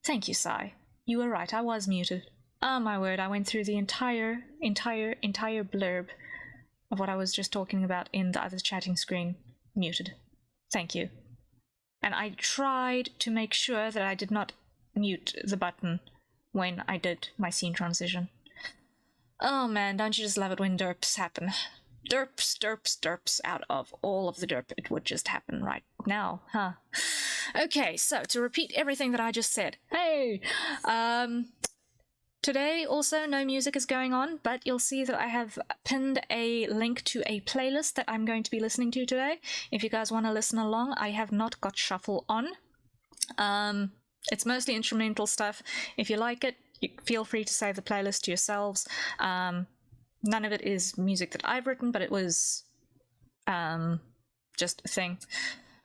Thank you, Sai. You were right, I was muted. Oh my word, I went through the entire blurb of what I was just talking about in the other chatting screen. Muted. Thank you. And I tried to make sure that I did not mute the button when I did my scene transition. Oh man, don't you just love it when derps happen? Derps, derps, derps out of all of the derp. It would just happen right now, huh? Okay, so to repeat everything that I just said. Hey! Today also no music is going on, but you'll see that I have pinned a link to a playlist that I'm going to be listening to today. If you guys want to listen along, I have not got shuffle on. It's mostly instrumental stuff. If you like it, feel free to save the playlist to yourselves. None of it is music that I've written, but it was just a thing.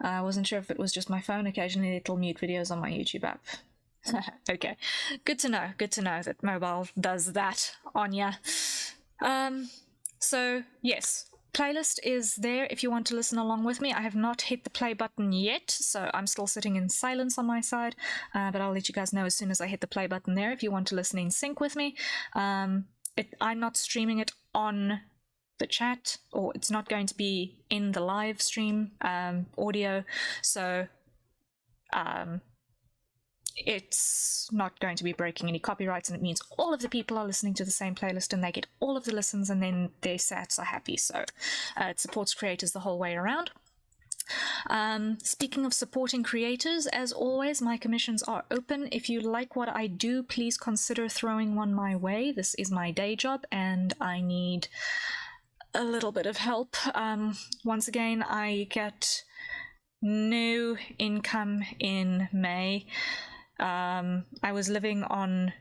I wasn't sure if it was just my phone. Occasionally it'll mute videos on my YouTube app. Okay, good to know that mobile does that on ya. So yes, playlist is there if you want to listen along with me. I have not hit the play button yet, so I'm still sitting in silence on my side, but I'll let you guys know as soon as I hit the play button there if you want to listen in sync with me. I'm not streaming it on the chat, or it's not going to be in the live stream audio, so it's not going to be breaking any copyrights, and it means all of the people are listening to the same playlist and they get all of the listens, and then their sats are happy. So it supports creators the whole way around. Speaking of supporting creators, as always, my commissions are open. If you like what I do, please consider throwing one my way. This is my day job and I need a little bit of help. Once again, I get no income in May. I was living on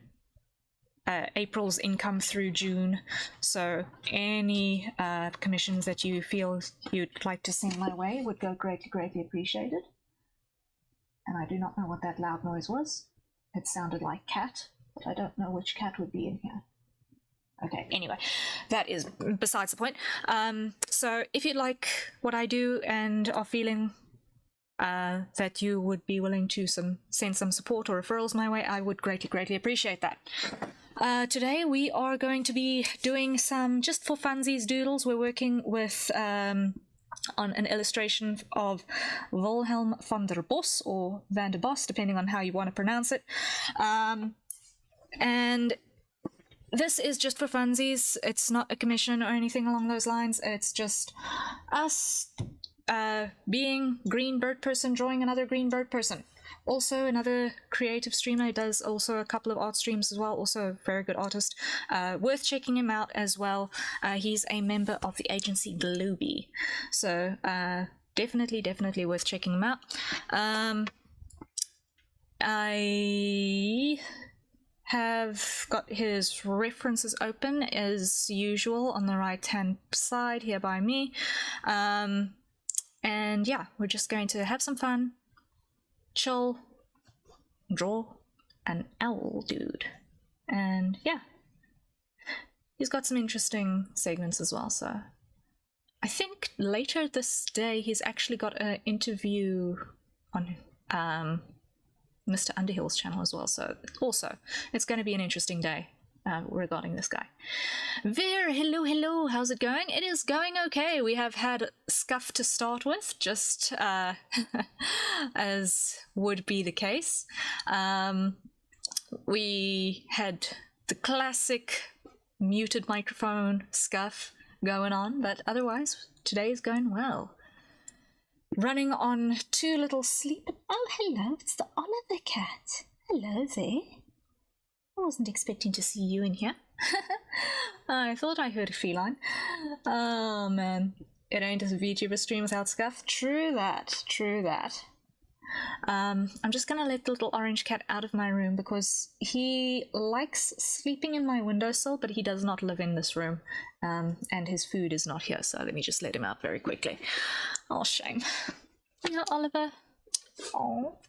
April's income through June, so any commissions that you feel you'd like to send my way would go greatly appreciated. And I do not know what that loud noise was. It sounded like cat, but I don't know which cat would be in here. Okay, anyway, that is besides the point. So if you like what I do and are feeling that you would be willing to send some support or referrals my way, I would greatly appreciate that. Today we are going to be doing some just for funsies doodles. We're working with on an illustration of Wilhelm van der Bos, or Van der Bos, depending on how you want to pronounce it. And this is just for funsies. It's not a commission or anything along those lines. It's just us being green bird person drawing another green bird person. Also another creative streamer, does also a couple of art streams as well, also a very good artist. Worth checking him out as well. He's a member of the agency Glooby, so definitely worth checking him out. I have got his references open as usual on the right hand side here by me. And yeah, we're just going to have some fun, chill, draw an owl dude. And yeah, he's got some interesting segments as well. So I think later this day he's actually got an interview on Mr. Underhill's channel as well. So also it's going to be an interesting day regarding this guy. Ver, hello, how's it going? It is going okay. We have had scuff to start with, just as would be the case. We had the classic muted microphone scuff going on, but otherwise today is going well. Running on 2 little sleep. Oh, hello, it's the Oliver cat. Hello there. I wasn't expecting to see you in here. I thought I heard a feline. Oh man, it ain't a VTuber stream without scuff. True that, true that. I'm just gonna let the little orange cat out of my room because he likes sleeping in my windowsill, but he does not live in this room, and his food is not here, so let me just let him out very quickly. Oh, shame. Yeah, Oliver. Oh.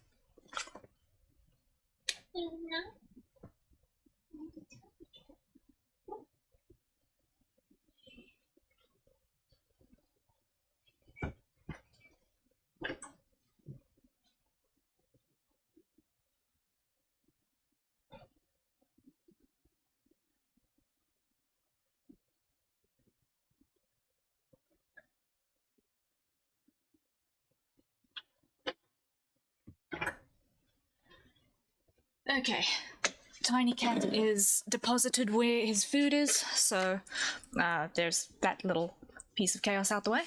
Okay, Tiny Cat is deposited where his food is, so there's that little piece of chaos out the way.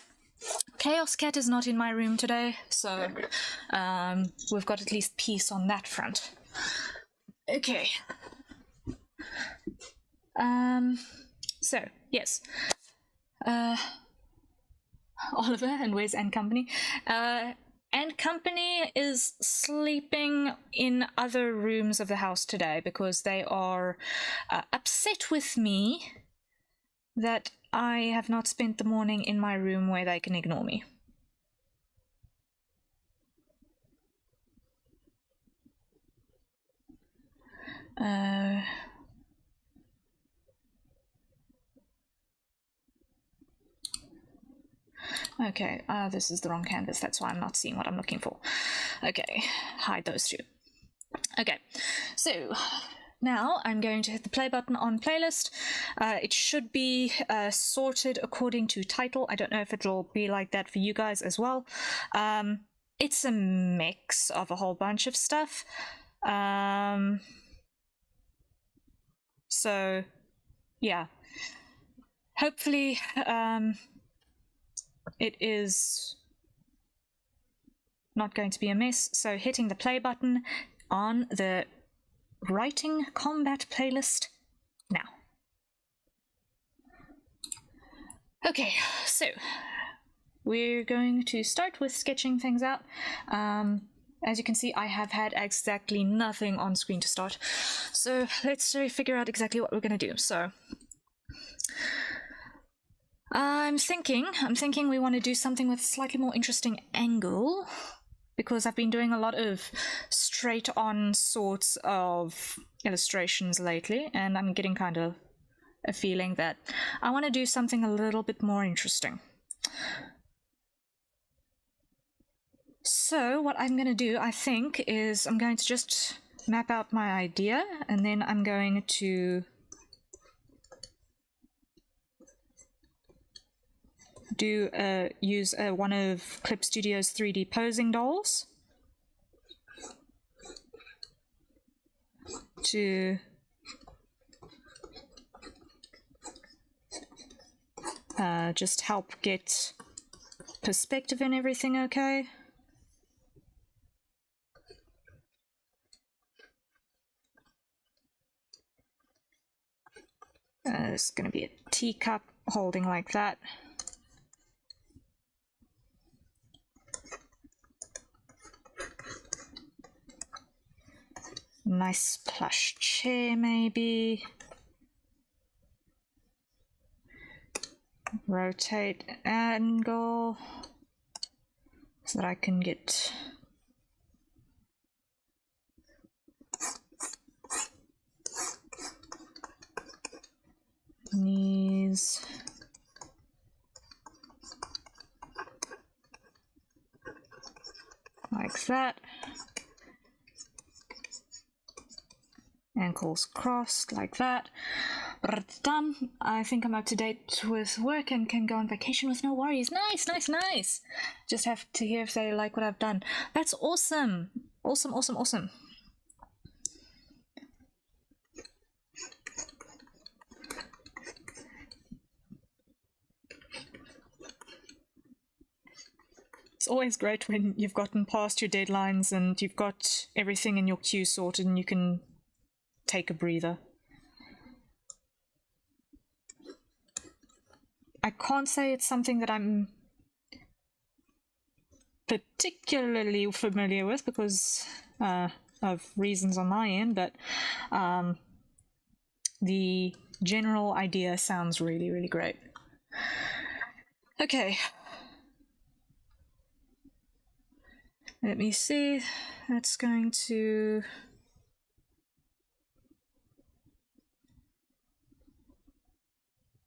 Chaos Cat is not in my room today, so we've got at least peace on that front. Okay. So, yes. Oliver, and where's and Company? And Company is sleeping in other rooms of the house today because they are upset with me that I have not spent the morning in my room where they can ignore me. Okay, this is the wrong canvas, that's why I'm not seeing what I'm looking for. Okay, hide those two. Okay, so now I'm going to hit the play button on playlist. It should be sorted according to title. I don't know if it'll be like that for you guys as well. It's a mix of a whole bunch of stuff. So, yeah. Hopefully, it is not going to be a mess. So hitting the play button on the Writing Combat playlist now. Okay, so we're going to start with sketching things out. As you can see, I have had exactly nothing on screen to start. So let's figure out exactly what we're going to do. So I'm thinking we want to do something with a slightly more interesting angle, because I've been doing a lot of straight on sorts of illustrations lately, and I'm getting kind of a feeling that I want to do something a little bit more interesting. So what I'm going to do, I think, is I'm going to just map out my idea, and then I'm going to use one of Clip Studio's 3D posing dolls to just help get perspective and everything okay. It's going to be a teacup holding like that. Nice plush chair, maybe. Rotate angle so that I can get knees. Like that. Ankles crossed like that. Done. I think I'm up to date with work and can go on vacation with no worries. Nice, nice, nice. Just have to hear if they like what I've done. That's awesome. Awesome, awesome, awesome. It's always great when you've gotten past your deadlines and you've got everything in your queue sorted and you can take a breather. I can't say it's something that I'm particularly familiar with because of reasons on my end, but the general idea sounds really, really great. Okay. Let me see. That's going to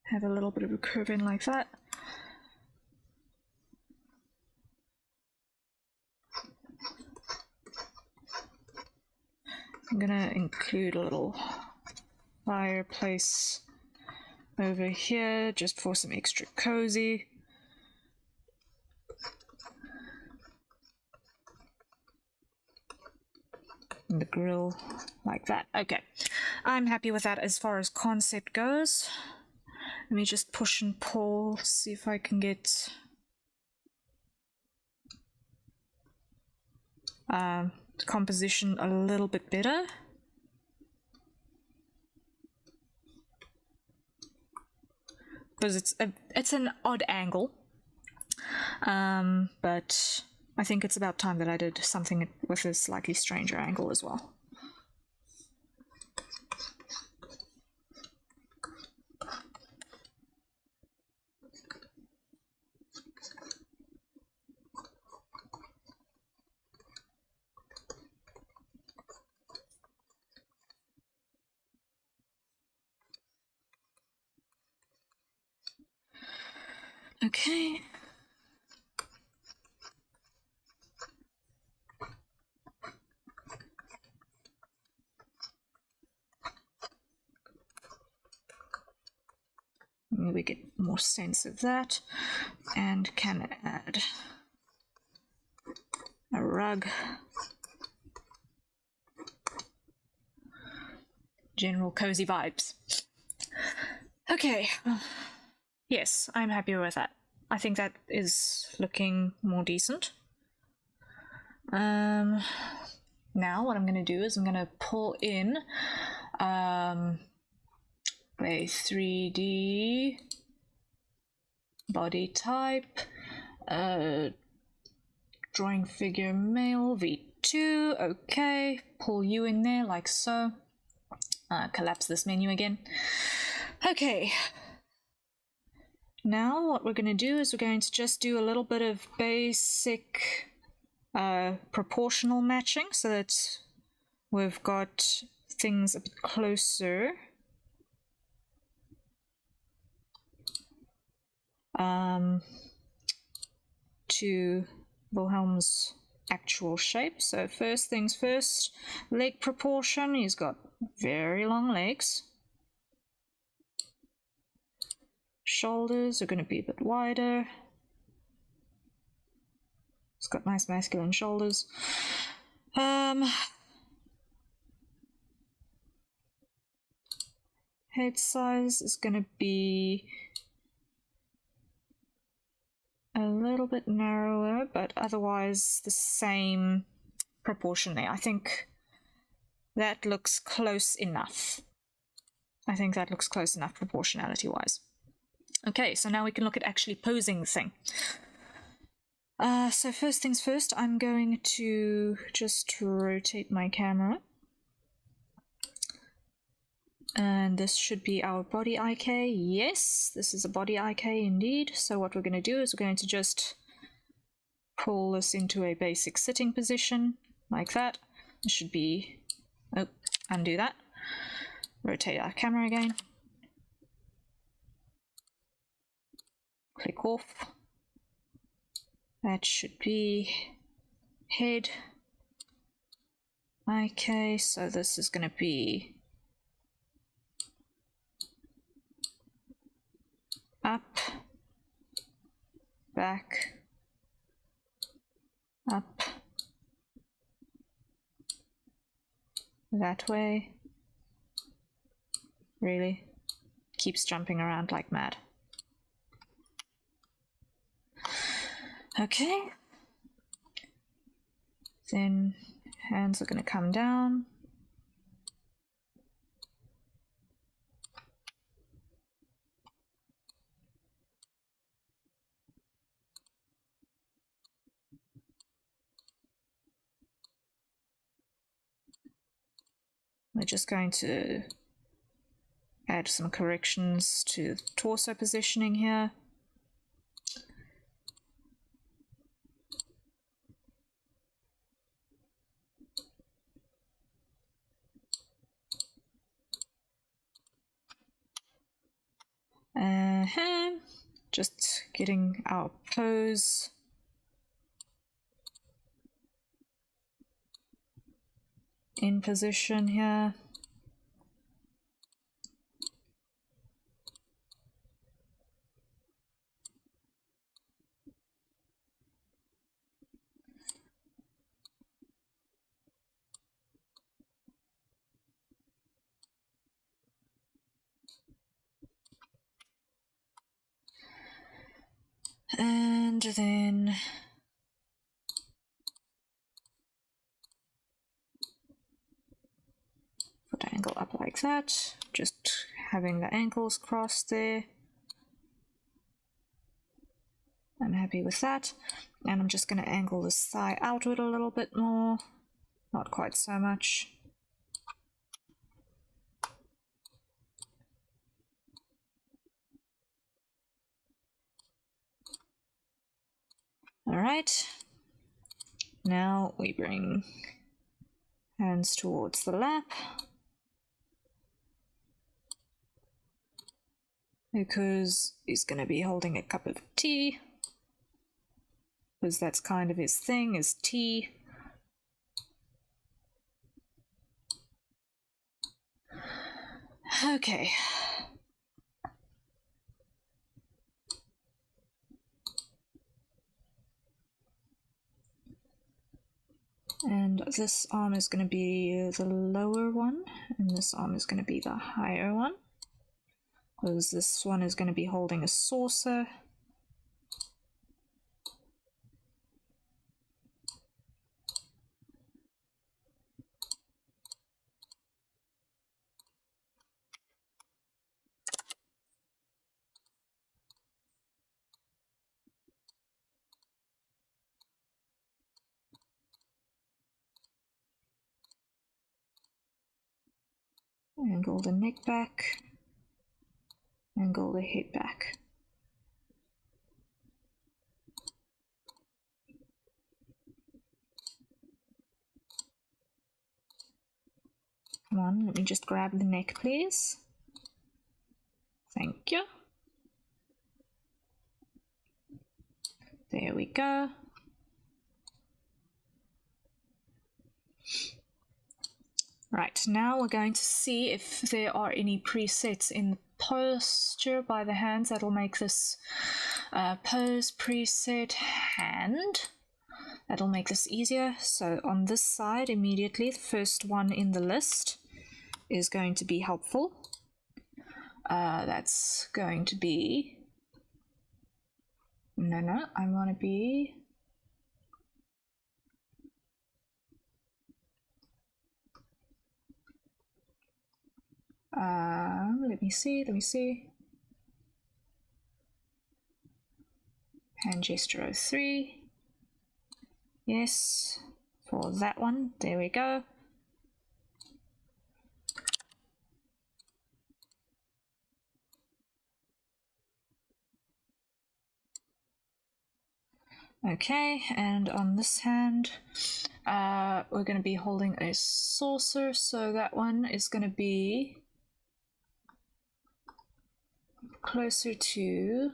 have a little bit of a curve in like that. I'm gonna include a little fireplace over here just for some extra cozy. And the grill like that. Okay, I'm happy with that as far as concept goes. Let me just push and pull, see if I can get composition a little bit better. Because it's an odd angle, but I think it's about time that I did something with a slightly stranger angle as well. Okay. We get more sense of that, and can add a rug. General cozy vibes. Okay. Yes, I'm happy with that. I think that is looking more decent. Now what I'm going to do is I'm going to pull in a 3D body type, drawing figure male V2. Okay, pull you in there like so. Collapse this menu again. Okay. Now what we're going to do is we're going to just do a little bit of basic proportional matching so that we've got things a bit closer. To Wilhelm's actual shape. So first things first, leg proportion. He's got very long legs. Shoulders are going to be a bit wider. He's got nice masculine shoulders. Head size is going to be a little bit narrower, but otherwise the same proportion there. I think that looks close enough. I think that looks close enough proportionality-wise. Okay, so now we can look at actually posing the thing. So first things first, I'm going to just rotate my camera. And this should be our body IK. Yes, this is a body IK indeed. So what we're going to do is we're going to just pull this into a basic sitting position like that. It should be, oh, undo that. Rotate our camera again. Click off. That should be head. Okay, so this is going to be up, back, up, that way. Really? Keeps jumping around like mad. Okay. Then hands are going to come down. We're just going to add some corrections to torso positioning here. Just getting our pose in position here. And then foot angle up like that, just having the ankles crossed there. I'm happy with that. And I'm just going to angle this thigh outward a little bit more, not quite so much. All right, now we bring hands towards the lap, because he's going to be holding a cup of tea, because that's kind of his thing, is tea. Okay. And this arm is going to be the lower one, and this arm is going to be the higher one, because this one is going to be holding a saucer. Angle the neck back, angle the head back. Come on, let me just grab the neck, please. Thank you. There we go. Right, now we're going to see if there are any presets in the posture by the hands that'll make this pose preset hand. That'll make this easier. So on this side, immediately, the first one in the list is going to be helpful. That's going to be... No, I want to be... let me see. Hand gesture 03. Yes, for that one. There we go. Okay, and on this hand, we're going to be holding a saucer, so that one is going to be closer to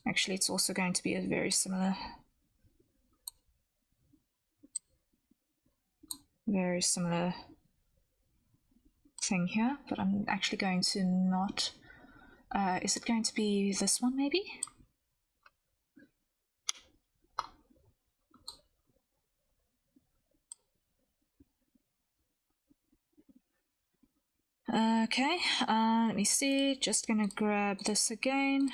actually it's also going to be a very similar thing here, but I'm actually going to not is it going to be this one maybe? Okay, let me see, just gonna grab this again.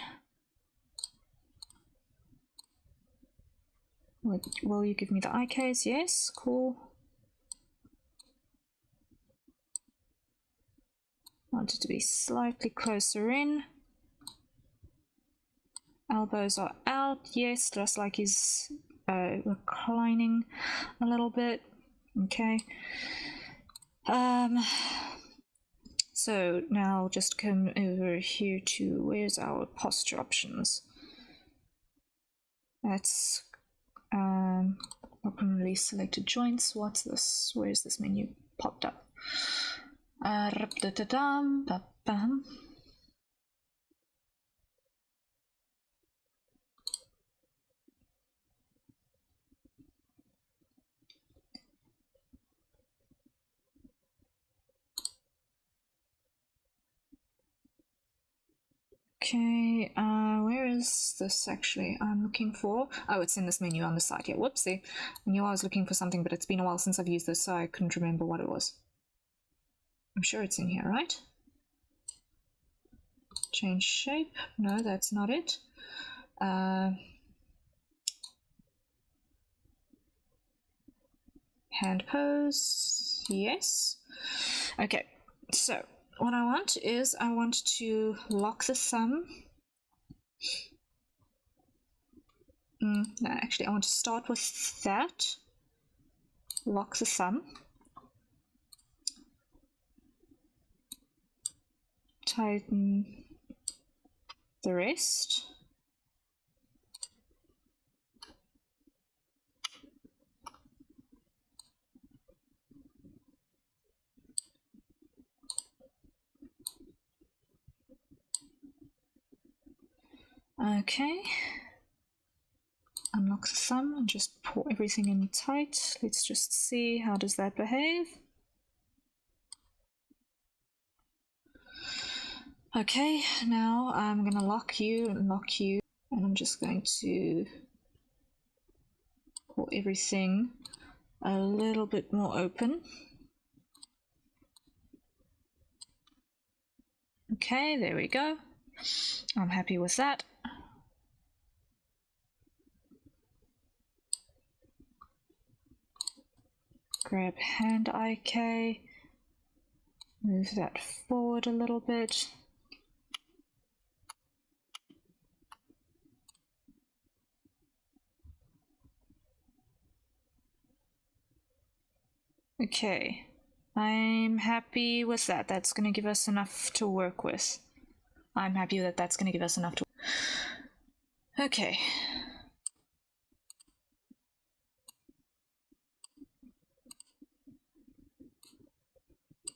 Will you give me the IKs? Yes, cool. Want it to be slightly closer in. Elbows are out, yes, just like he's reclining a little bit. Okay. So now just come over here to where's our posture options. That's open release selected joints. What's this? Where's this menu popped up? Okay, where is this actually? I'm looking for... Oh, it's in this menu on the side here. Whoopsie. I knew I was looking for something, but it's been a while since I've used this, so I couldn't remember what it was. I'm sure it's in here, right? Change shape. No, that's not it. Hand pose. Yes. Okay, so what I want is I want to lock the thumb. No, actually, I want to start with that. Lock the thumb. Tighten the rest. Okay. Unlock the thumb and just pull everything in tight. Let's just see how does that behave. Okay, now I'm gonna lock you, and I'm just going to pull everything a little bit more open. Okay, there we go. I'm happy with that. Grab hand IK, move that forward a little bit. Okay, I'm happy with that. That's going to give us enough to work with. I'm happy that that's going to give us enough to... Okay.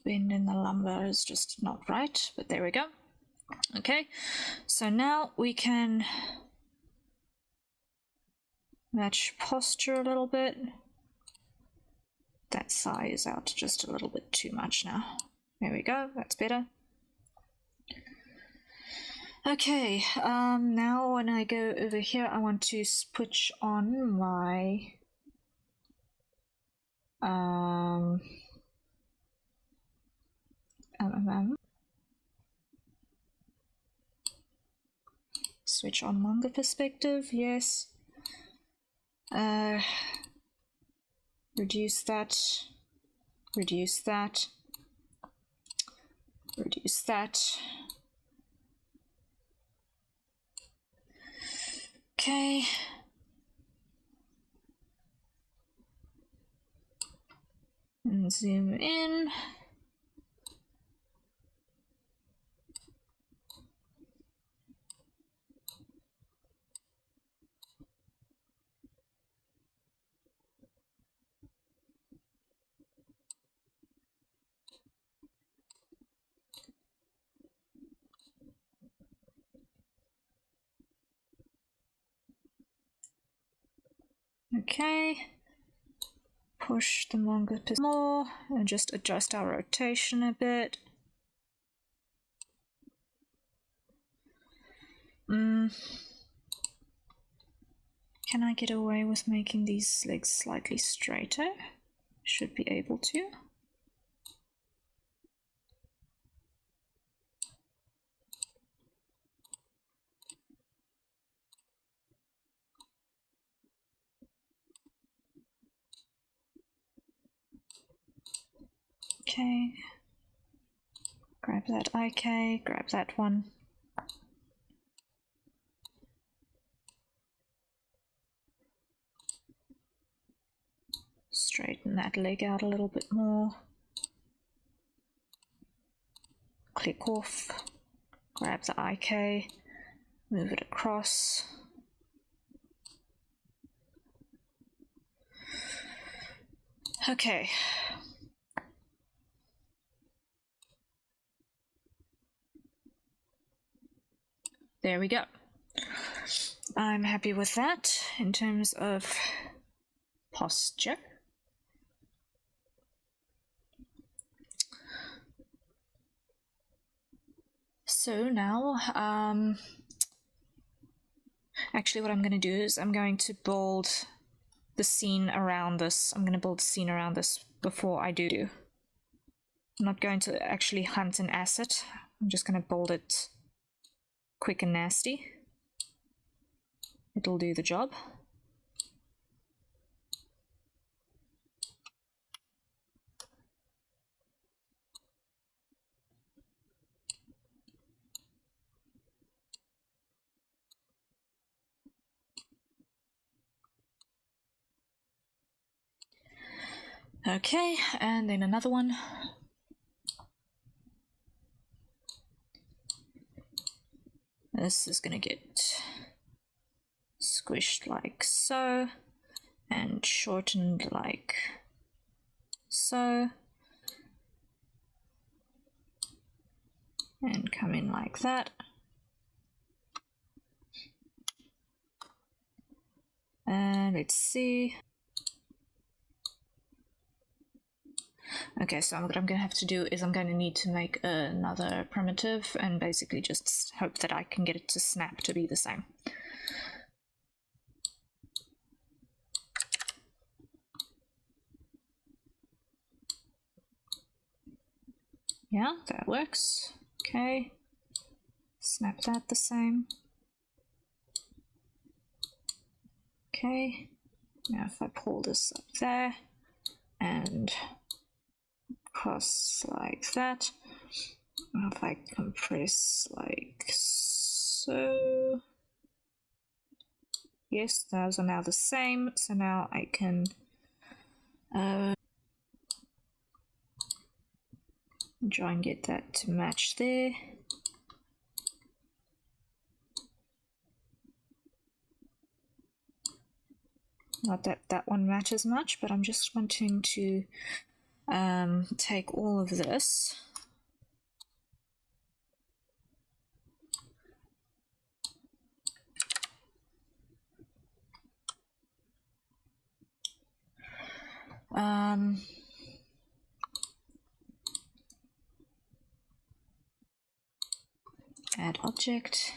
Bend in the lumbar is just not right, but there we go. Okay, so now we can match posture a little bit. That thigh is out just a little bit too much now. There we go, that's better. Okay, now when I go over here, I want to switch on my switch on longer perspective, yes. Reduce that, reduce that, reduce that. Okay. And zoom in. Okay, push the longer more and just adjust our rotation a bit. Can I get away with making these legs slightly straighter? Should be able to. Okay, grab that IK, grab that one. Straighten that leg out a little bit more. Click off, grab the IK, move it across. Okay. There we go. I'm happy with that in terms of posture. So now, actually what I'm going to do is I'm going to build the scene around this. I'm going to build the scene around this before I do. I'm not going to actually hunt an asset. I'm just going to build it quick and nasty. It'll do the job. Okay, and then another one. This is going to get squished like so, and shortened like so, and come in like that. And let's see. Okay, so what I'm going to have to do is I'm going to need to make another primitive and basically just hope that I can get it to snap to be the same. Yeah, that works. Okay. Snap that the same. Okay. Now if I pull this up there and cross like that, if I compress like so, yes, those are now the same. So now I can try and get that to match there. Not that that one matches much, but I'm just wanting to take all of this add object.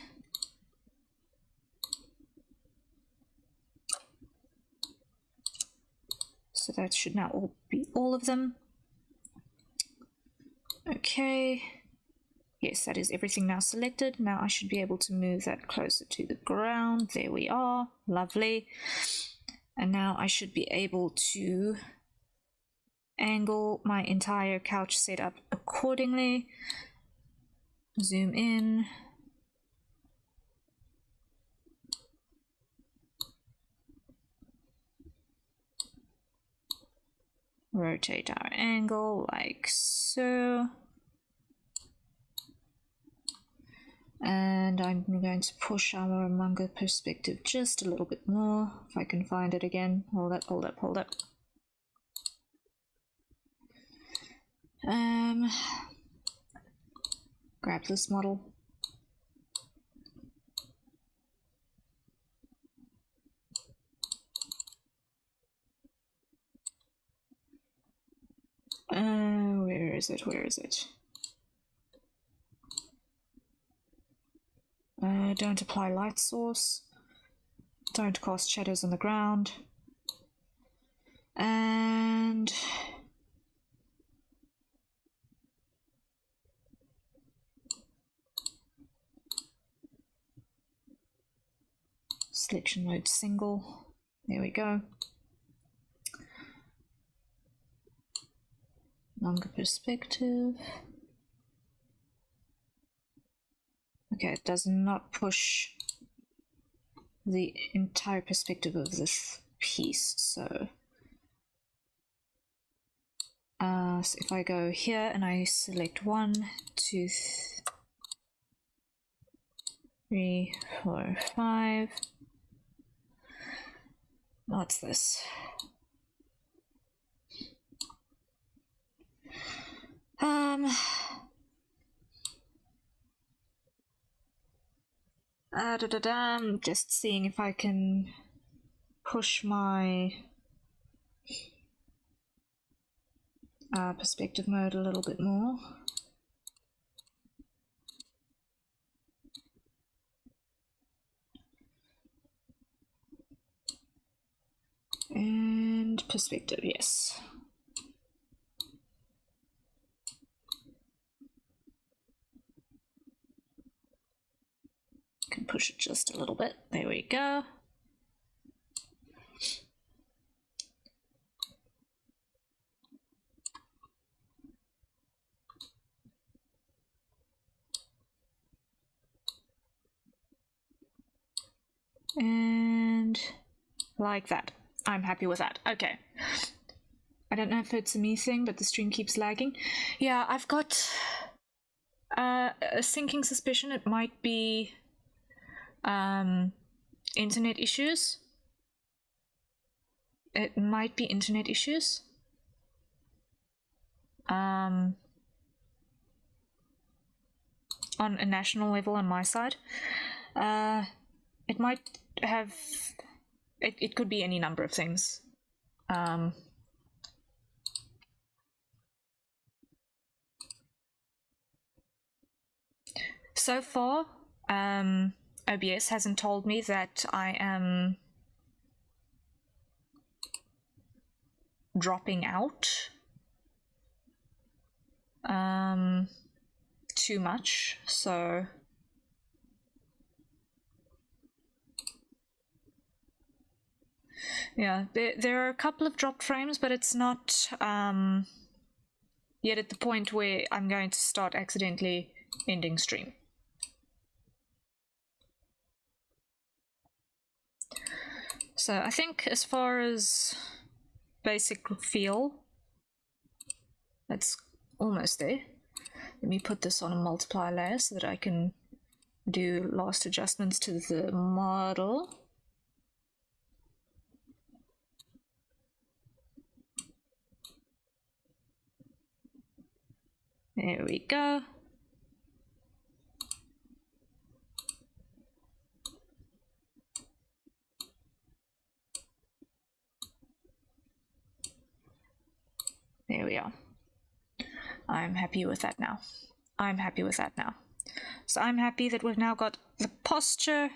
So that should now all be all of them. Okay. Yes, that is everything now selected. Now I should be able to move that closer to the ground. There we are. Lovely. And now I should be able to angle my entire couch setup accordingly. Zoom in. Rotate our angle like so. And I'm going to push our manga perspective just a little bit more, if I can find it again. Hold up, hold up, hold up. Grab this model. Where is it? Where is it? Don't apply light source. Don't cast shadows on the ground. And selection mode single. There we go. Longer perspective. Okay, it does not push the entire perspective of this piece, so so if I go here and I select 1, 2, 3, 4, 5. What's this? I'm just seeing if I can push my perspective mode a little bit more. And perspective, yes. push it just a little bit. There we go. And like that. I'm happy with that. Okay. I don't know if it's a me thing, but the stream keeps lagging. Yeah, I've got a sinking suspicion it might be internet issues. It might be internet issues. On a national level on my side. It might have... It could be any number of things. So far, OBS hasn't told me that I am dropping out too much, so yeah, there are a couple of dropped frames, but it's not yet at the point where I'm going to start accidentally ending stream. So I think as far as basic feel, that's almost there. Let me put this on a multiply layer so that I can do last adjustments to the model. There we go. There we are. I'm happy with that now. I'm happy with that now. So I'm happy that we've now got the posture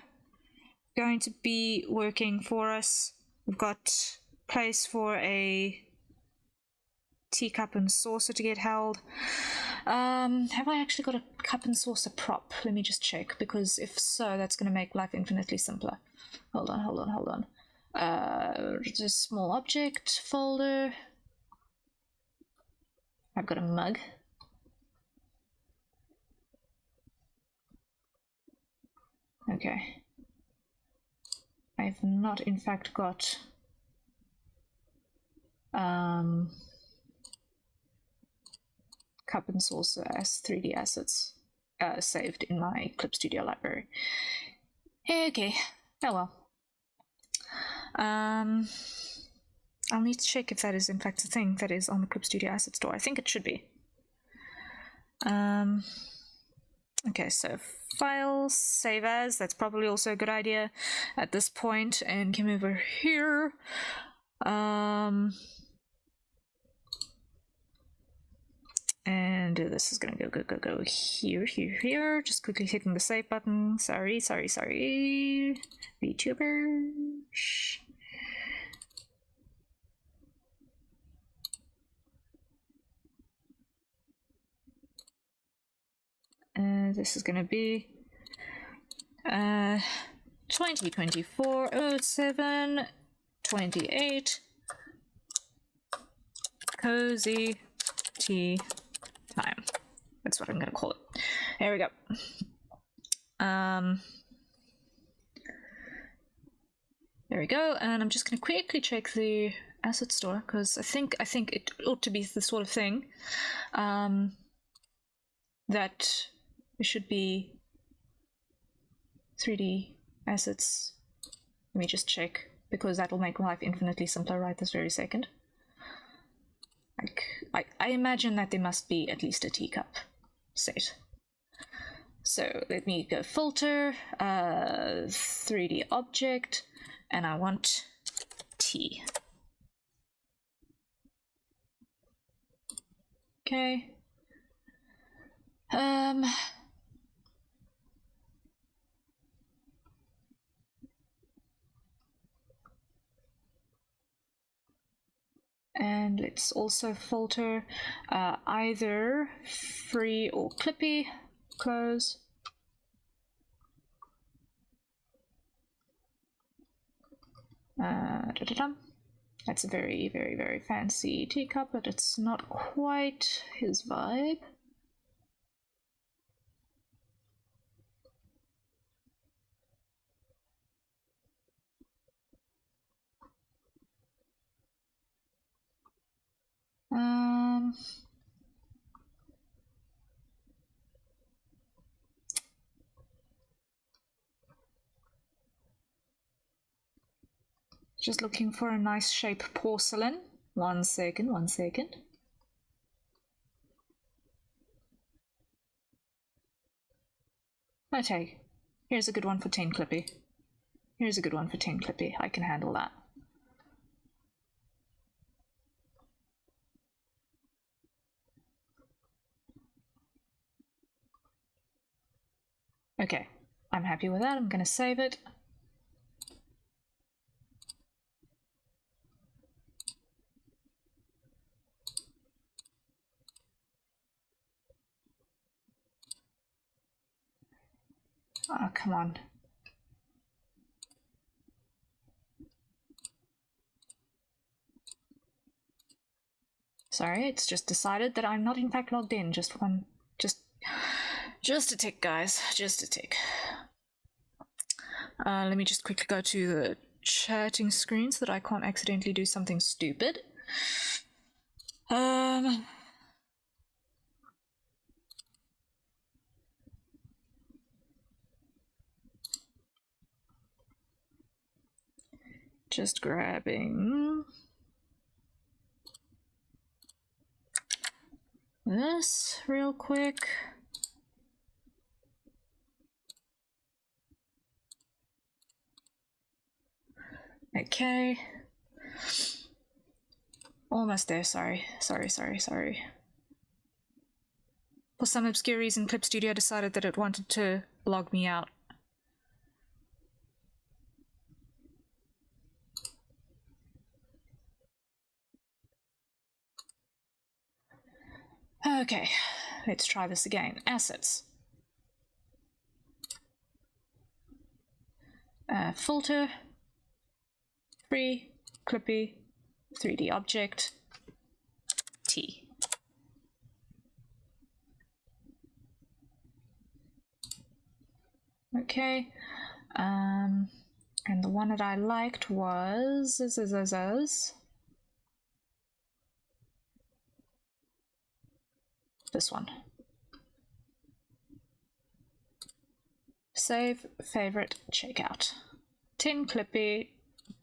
going to be working for us. We've got place for a teacup and saucer to get held. Have I actually got a cup and saucer prop? Let me just check, because if so, that's going to make life infinitely simpler. Hold on. Just small object folder. I've got a mug. Okay. I've not, in fact, got cup and saucer as 3D assets saved in my Clip Studio library. Okay. Oh well. I'll need to check if that is in fact a thing that is on the Clip Studio Asset Store. I think it should be. Okay, so files, save as, that's probably also a good idea at this point, and come over here. And this is gonna go here. Just quickly hitting the save button. Sorry. Vtuber. This is gonna be 2024-07-28 cozy tea time. That's what I'm gonna call it. There we go. There we go, and I'm just gonna quickly check the asset store, because I think it ought to be the sort of thing that it should be 3D assets. Let me just check, because that will make life infinitely simpler right this very second. I imagine that there must be at least a teacup set. So let me go filter, 3D object, and I want tea. Okay. And let's also filter either free or clippy, close. That's a very, very, very fancy teacup, but it's not quite his vibe. Just looking for a nice shape porcelain. 1 second, 1 second. Okay, here's a good one for 10 Clippy. Here's a good one for 10 Clippy. I can handle that. Okay, I'm happy with that. I'm going to save it. Oh, come on. Sorry, it's just decided that I'm not in fact logged in. Just a tick, guys. Just a tick. Let me just quickly go to the chatting screen so that I can't accidentally do something stupid. Just grabbing this real quick. Okay. Almost there, sorry. Sorry. For some obscure reason, Clip Studio decided that it wanted to log me out. Okay, let's try this again. Assets. Filter. Free. Clippy. 3D object. T. Okay. And the one that I liked was this one. Save, favorite, checkout. 10 Clippy,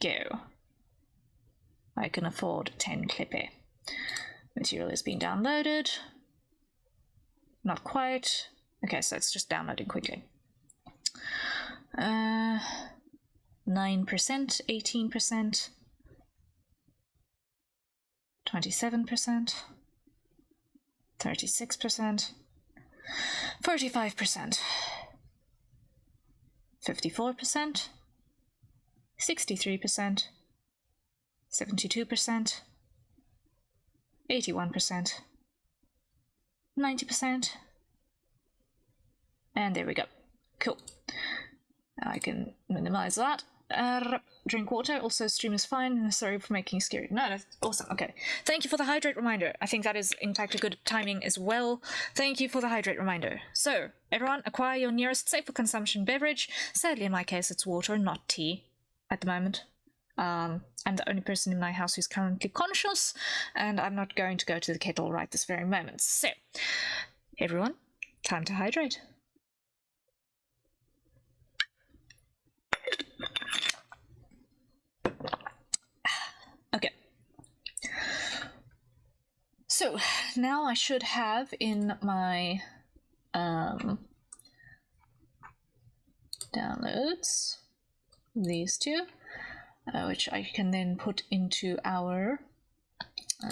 go. I can afford 10 Clippy. Material is being downloaded. Not quite. Okay, so it's just downloading quickly. 9%, 18%, 27%, 36%, 45%, 54%, 63%, 72%, 81%, 90%, and there we go. Cool. Now I can minimize that. Drink water. Also, stream is fine. Sorry for making scary. No, that's awesome. Okay. Thank you for the hydrate reminder. I think that is, in fact, a good timing as well. Thank you for the hydrate reminder. So, everyone, acquire your nearest safe for consumption beverage. Sadly, in my case, it's water, not tea at the moment. I'm the only person in my house who's currently conscious, and I'm not going to go to the kettle right this very moment. So, everyone, time to hydrate. Okay. So now I should have in my downloads these two, which I can then put into our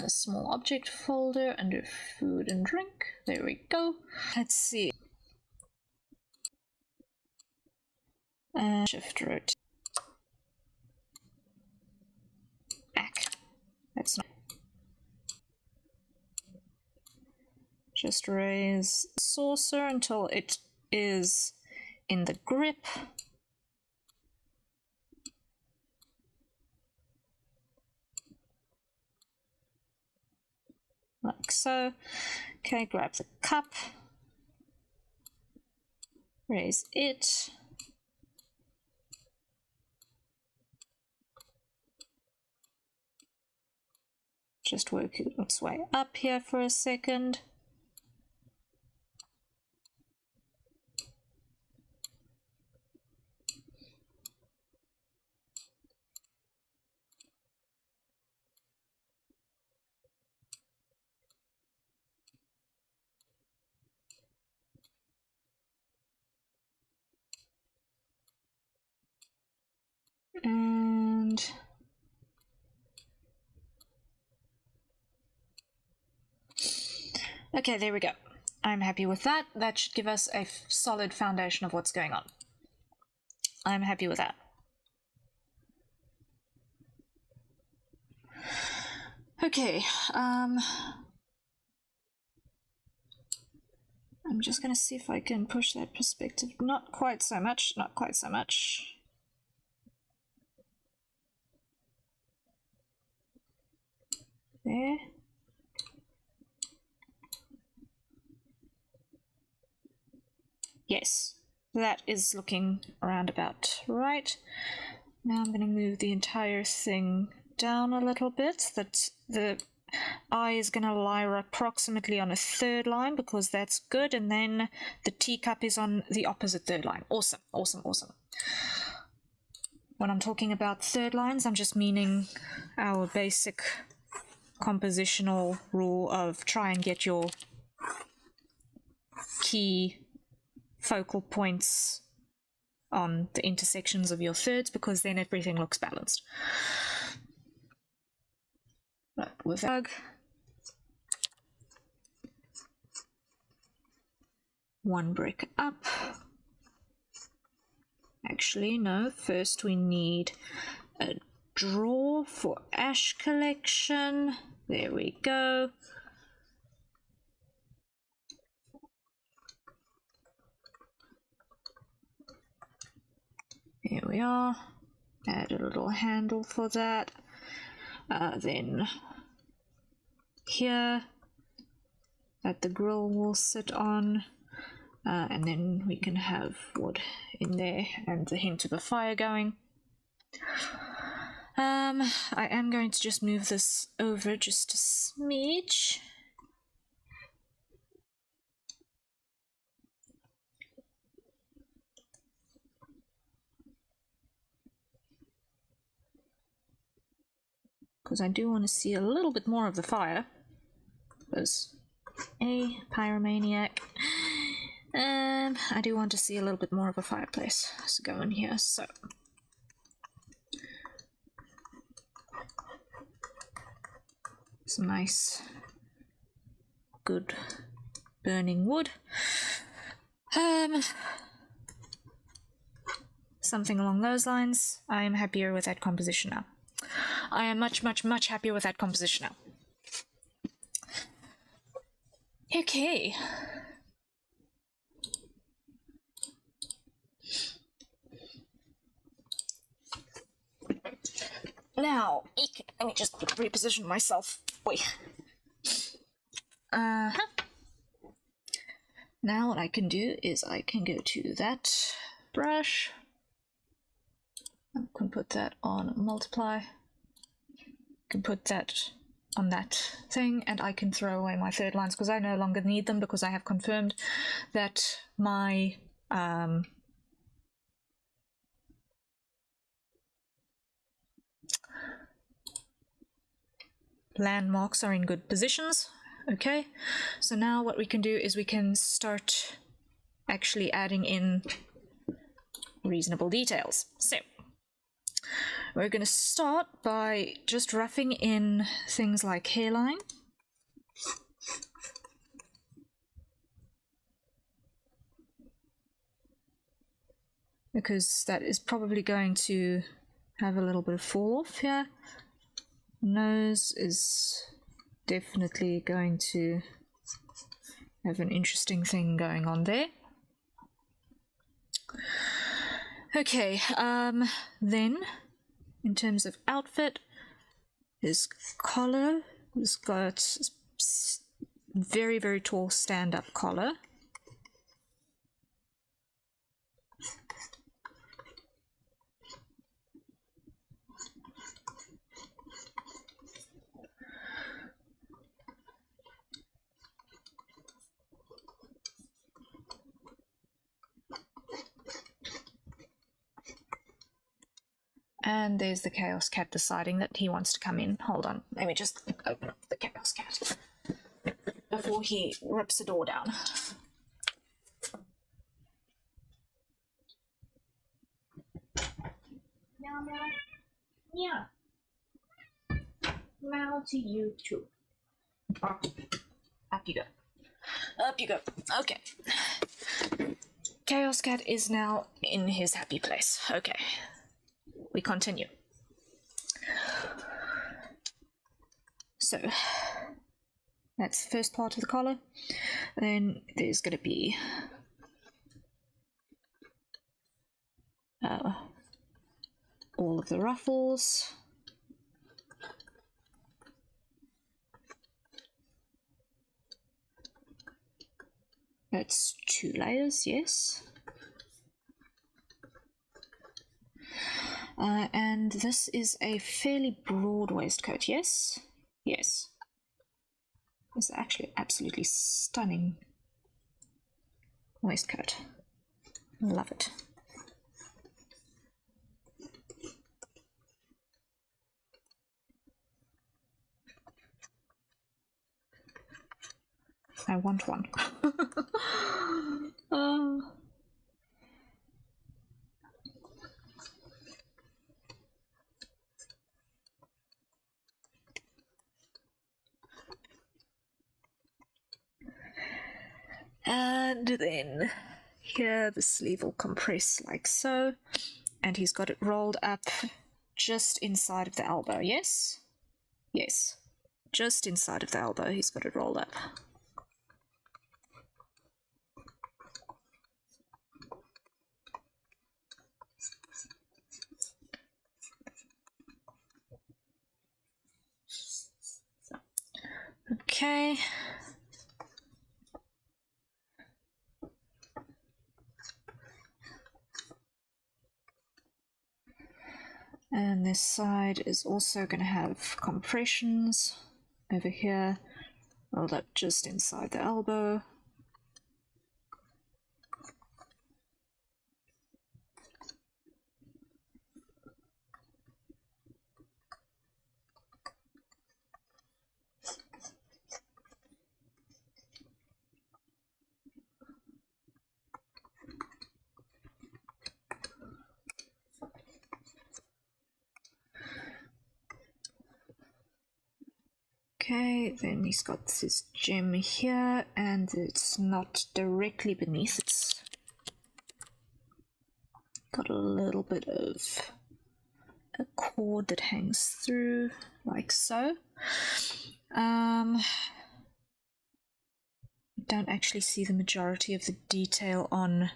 small object folder under food and drink. There we go. Let's see. Shift rotate. Back. That's not. Just raise the saucer until it is in the grip. like so. Okay, grab the cup, raise it, just work its way up here for a second. And okay, there we go. I'm happy with that. That should give us a solid foundation of what's going on. I'm happy with that. Okay, I'm just going to see if I can push that perspective. Not quite so much, not quite so much. There. Yes, that is looking around about right. Now I'm going to move the entire thing down a little bit, that the eye is going to lie approximately on a third line, because that's good, and then the teacup is on the opposite third line. Awesome, awesome, awesome. When I'm talking about third lines, I'm just meaning our basic compositional rule of try and get your key focal points on the intersections of your thirds, because then everything looks balanced. Right, with that, one brick up. Actually, no, first we need a drawer for ash collection. There we go. Here we are. Add a little handle for that. Then here that the grill will sit on, and then we can have wood in there and the hint of a fire going. I am going to just move this over just a smidge. Because I do want to see a little bit more of the fire. Because a pyromaniac. I do want to see a little bit more of a fireplace. Let's go in here. So some nice, good burning wood. Something along those lines. I am happier with that composition now. I am much, much, much happier with that composition now. Okay. Now, let me just reposition myself. Wait. Now what I can do is I can go to that brush. I can put that on multiply. Can put that on that thing, and I can throw away my third lines because I no longer need them, because I have confirmed that my landmarks are in good positions. Okay, so now what we can do is we can start actually adding in reasonable details. So we're going to start by just roughing in things like hairline. Because that is probably going to have a little bit of fall off here. Nose is definitely going to have an interesting thing going on there. Okay, then in terms of outfit, his collar has got very, very tall stand-up collar. And there's the Chaos Cat deciding that he wants to come in. Hold on, let me just open up the Chaos Cat before he rips the door down. Meow, meow. Yeah. Meow to you too. Oh, up you go. Up you go. Okay. Chaos Cat is now in his happy place. Okay. We continue. So, that's the first part of the collar. Then there's going to be all of the ruffles. That's 2 layers, yes. And this is a fairly broad waistcoat, yes? Yes. It's actually absolutely stunning waistcoat. Love it. I want one. And then here the sleeve will compress like so, and he's got it rolled up just inside of the elbow, yes? Yes, just inside of the elbow he's got it rolled up. Okay. And this side is also going to have compressions over here, rolled up just inside the elbow. Okay, then he's got this gem here, and it's not directly beneath, it's got a little bit of a cord that hangs through, like so. Don't actually see the majority of the detail on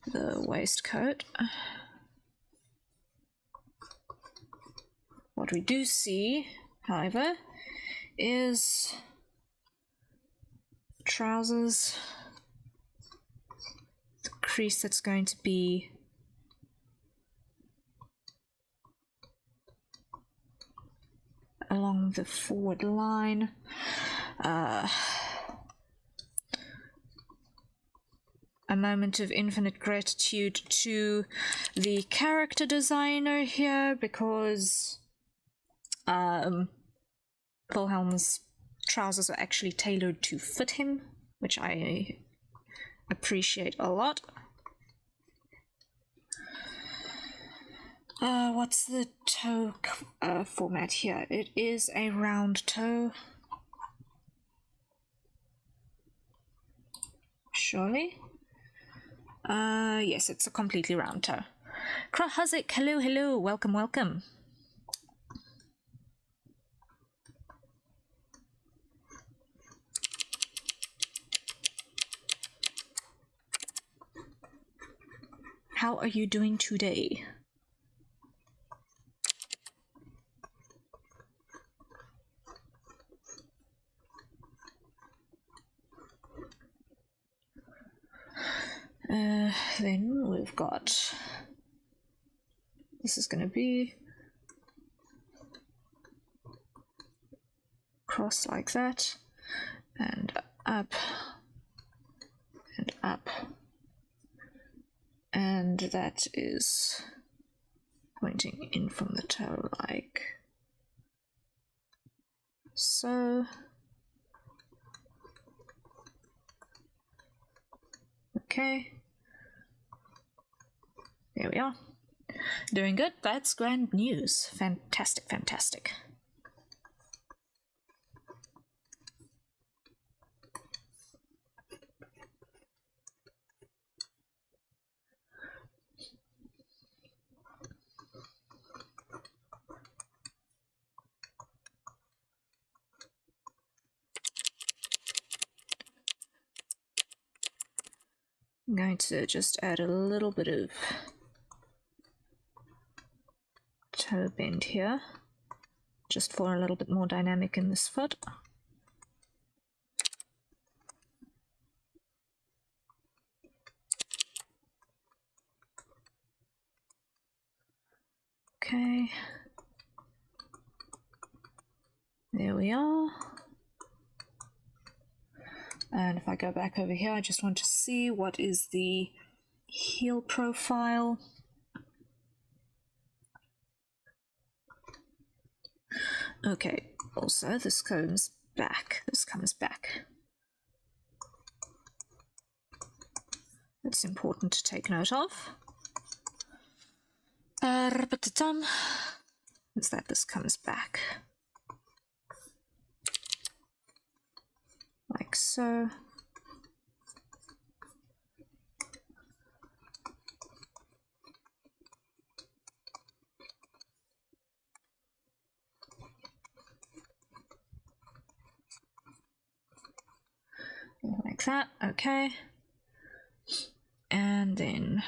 the waistcoat. What we do see, however, is trousers, the crease that's going to be along the forward line. A moment of infinite gratitude to the character designer here, because Wilhelm's trousers are actually tailored to fit him, which I appreciate a lot. What's the toe format here? It is a round toe. Surely? Yes, it's a completely round toe. Krahazik, hello, hello, welcome, welcome. How are you doing today? Then we've got, this is going to be cross like that, and up, and up, and that is pointing in from the toe like so. Okay, there we are. Doing good. That's grand news. Fantastic, fantastic. I'm going to just add a little bit of toe bend here, just for a little bit more dynamic in this foot. Okay, there we are. And if I go back over here, I just want to see what is the heel profile. Okay, also this comes back. This comes back. That's important to take note of. Is that this comes back. Like so. Like that, okay. And then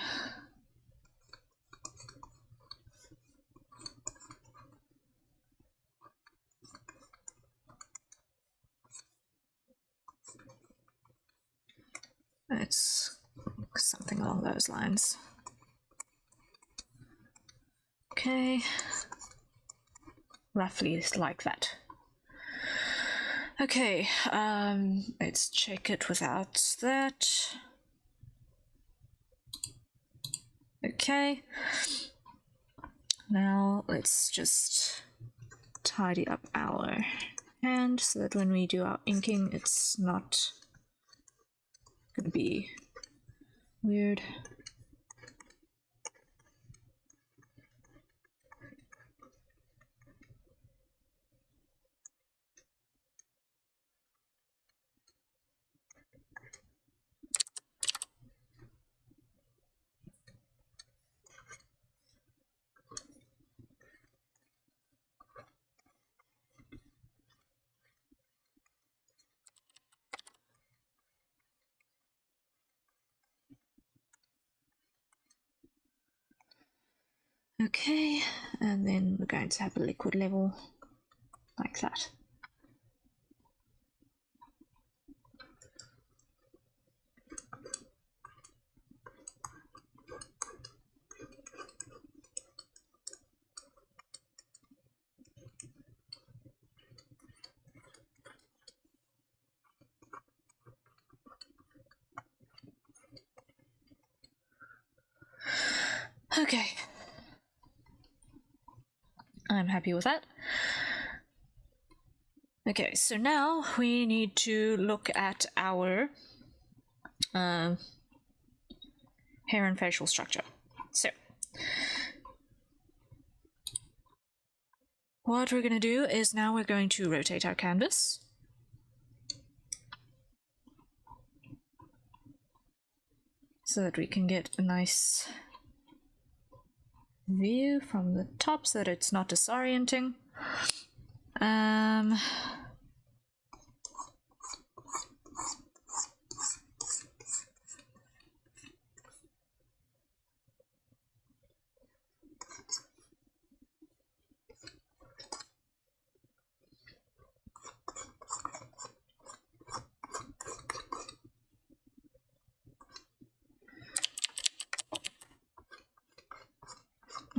it's something along those lines. Okay, roughly like that. Okay, let's check it without that. Okay, now let's just tidy up our hand so that when we do our inking, it's not gonna be weird. Okay, and then we're going to have a liquid level like that. Okay, I'm happy with that. Okay, so now we need to look at our hair and facial structure. So what we're going to do is now we're going to rotate our canvas. So that we can get a nice view from the top so that it's not disorienting.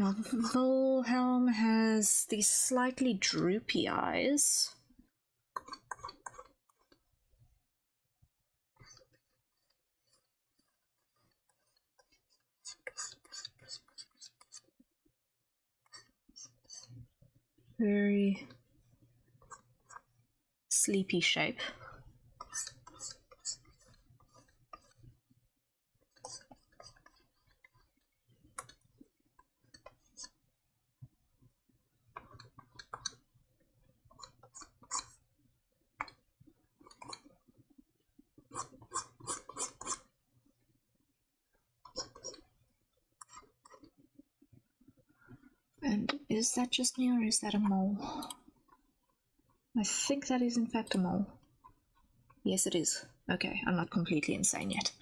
Now, Wilhelm has these slightly droopy eyes. Very sleepy shape. And is that just me, or is that a mole? I think that is in fact a mole. Yes, it is. Okay, I'm not completely insane yet.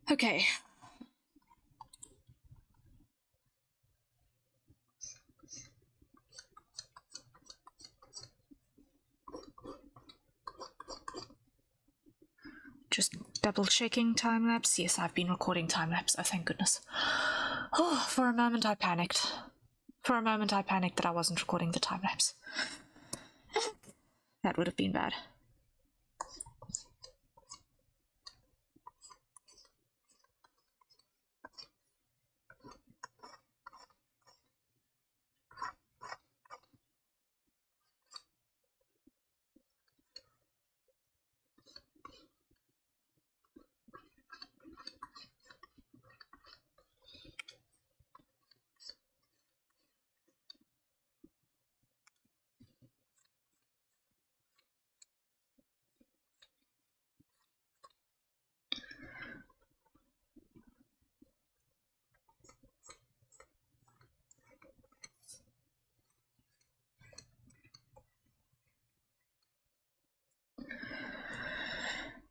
Okay. Just double checking time lapse. Yes, I've been recording time lapse. Oh, thank goodness. Oh, for a moment I panicked. For a moment I panicked that I wasn't recording the time lapse. That would have been bad.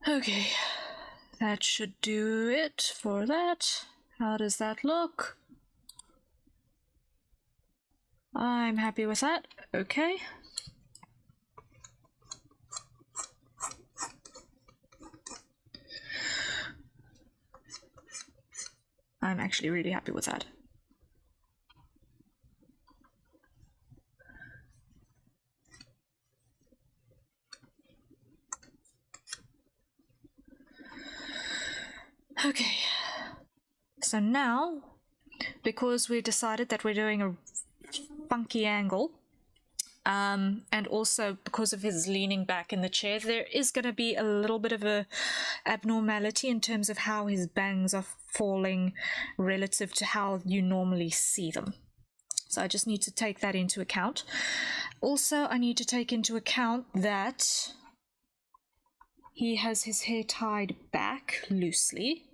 Okay, that should do it for that. How does that look? I'm happy with that. Okay. I'm actually really happy with that. Okay, so now, because we decided that we're doing a funky angle, and also because of his leaning back in the chair, there is going to be a little bit of a abnormality in terms of how his bangs are falling relative to how you normally see them. So I just need to take that into account. Also, I need to take into account that he has his hair tied back loosely.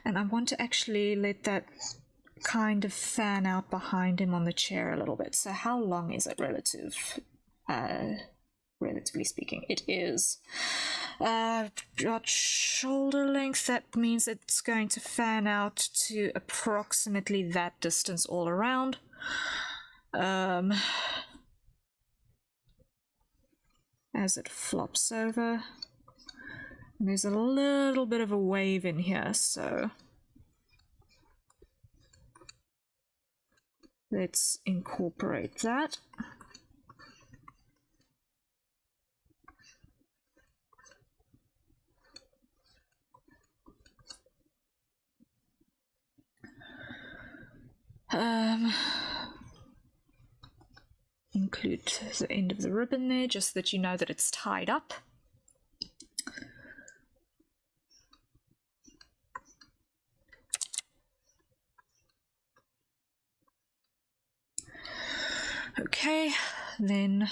And I want to actually let that kind of fan out behind him on the chair a little bit. So how long is it relatively speaking? It is about shoulder length. That means it's going to fan out to approximately that distance all around. As it flops over. And there's a little bit of a wave in here, so let's incorporate that. Include the end of the ribbon there, just so that you know that it's tied up. Okay, then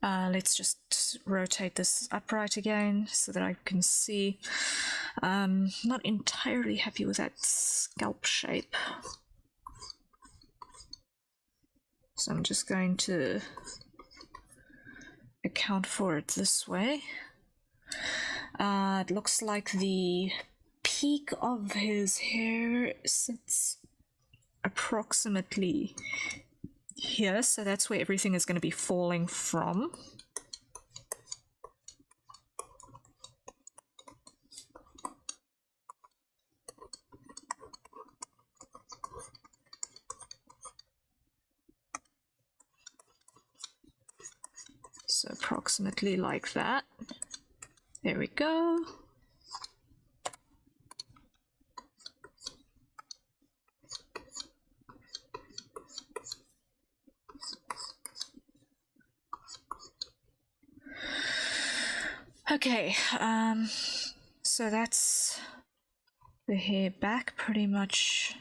let's just rotate this upright again so that I can see. Not entirely happy with that scalp shape. So I'm just going to account for it this way. It looks like the peak of his hair sits approximately here, so that's where everything is going to be falling from. So approximately like that. There we go. Okay, so that's the hair back pretty much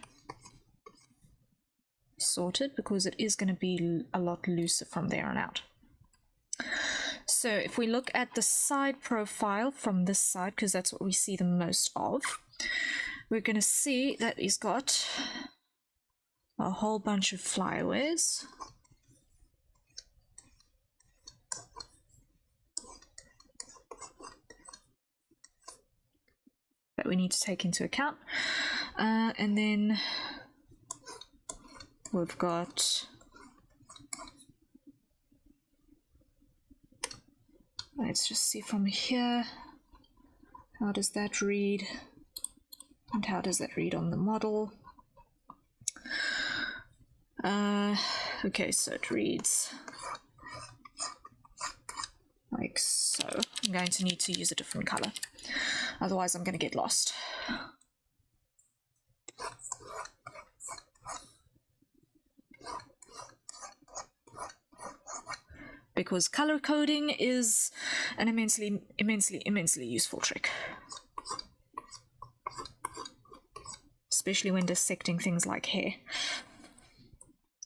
sorted, because it is going to be a lot looser from there on out. So if we look at the side profile from this side, because that's what we see the most of, we're going to see that he's got a whole bunch of flyaways. That we need to take into account. And then we've got, let's just see from here, how does that read, and how does that read on the model? Okay, so it reads like so. I'm going to need to use a different color, otherwise I'm going to get lost. Because color coding is an immensely useful trick, especially when dissecting things like hair.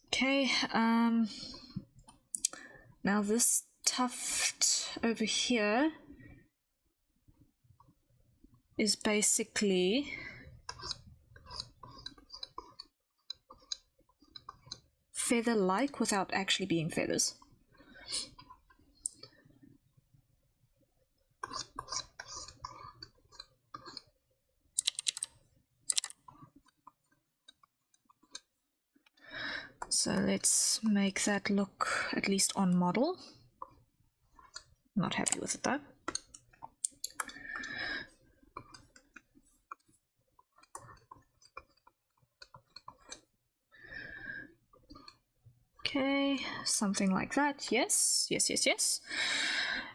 Okay, now this tuft over here is basically feather-like without actually being feathers. So let's make that look at least on model. Not happy with it though. Okay, something like that. Yes.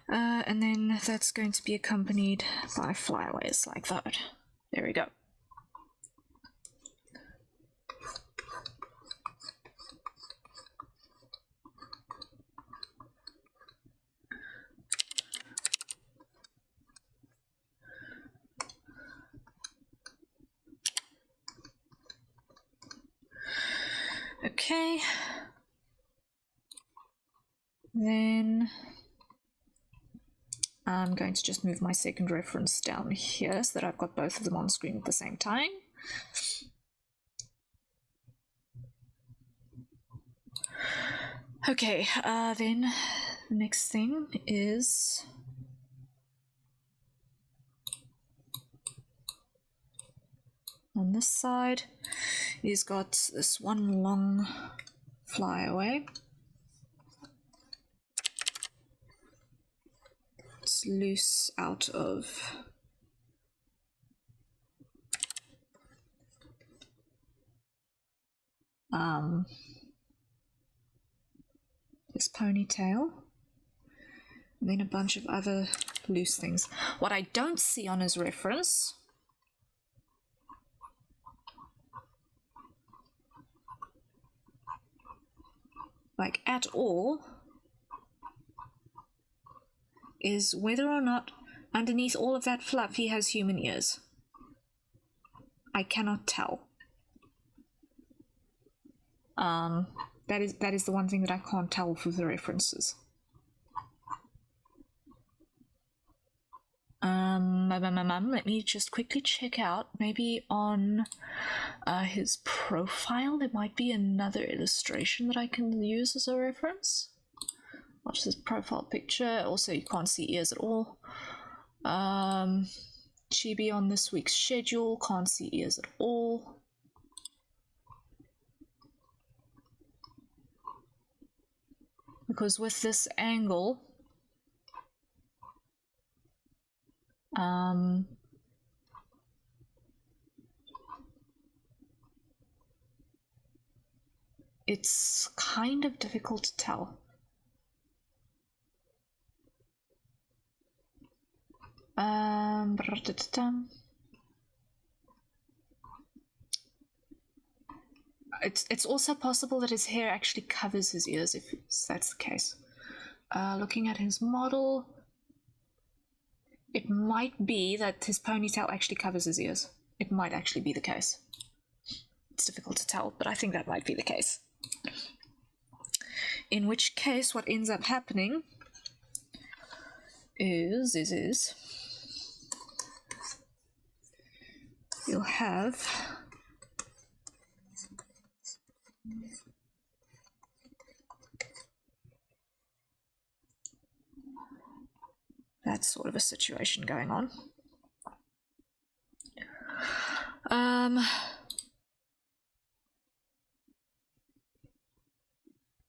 And then that's going to be accompanied by flyaways like that. There we go. Okay. Then I'm going to just move my second reference down here so that I've got both of them on screen at the same time. Okay, then the next thing is on this side, he's got this one long flyaway. It's loose out of this ponytail, and then a bunch of other loose things. What I don't see on his reference like at all is whether or not underneath all of that fluff he has human ears. I cannot tell. That is the one thing that I can't tell through the references. Let me just quickly check out. Maybe on his profile there might be another illustration that I can use as a reference. Watch this profile picture. Also, you can't see ears at all. Chibi on this week's schedule, can't see ears at all. Because with this angle, it's kind of difficult to tell. It's also possible that his hair actually covers his ears, if that's the case. Looking at his model, it might be that his ponytail actually covers his ears. It might actually be the case. It's difficult to tell, but I think that might be the case. In which case, what ends up happening is you'll have that sort of a situation going on.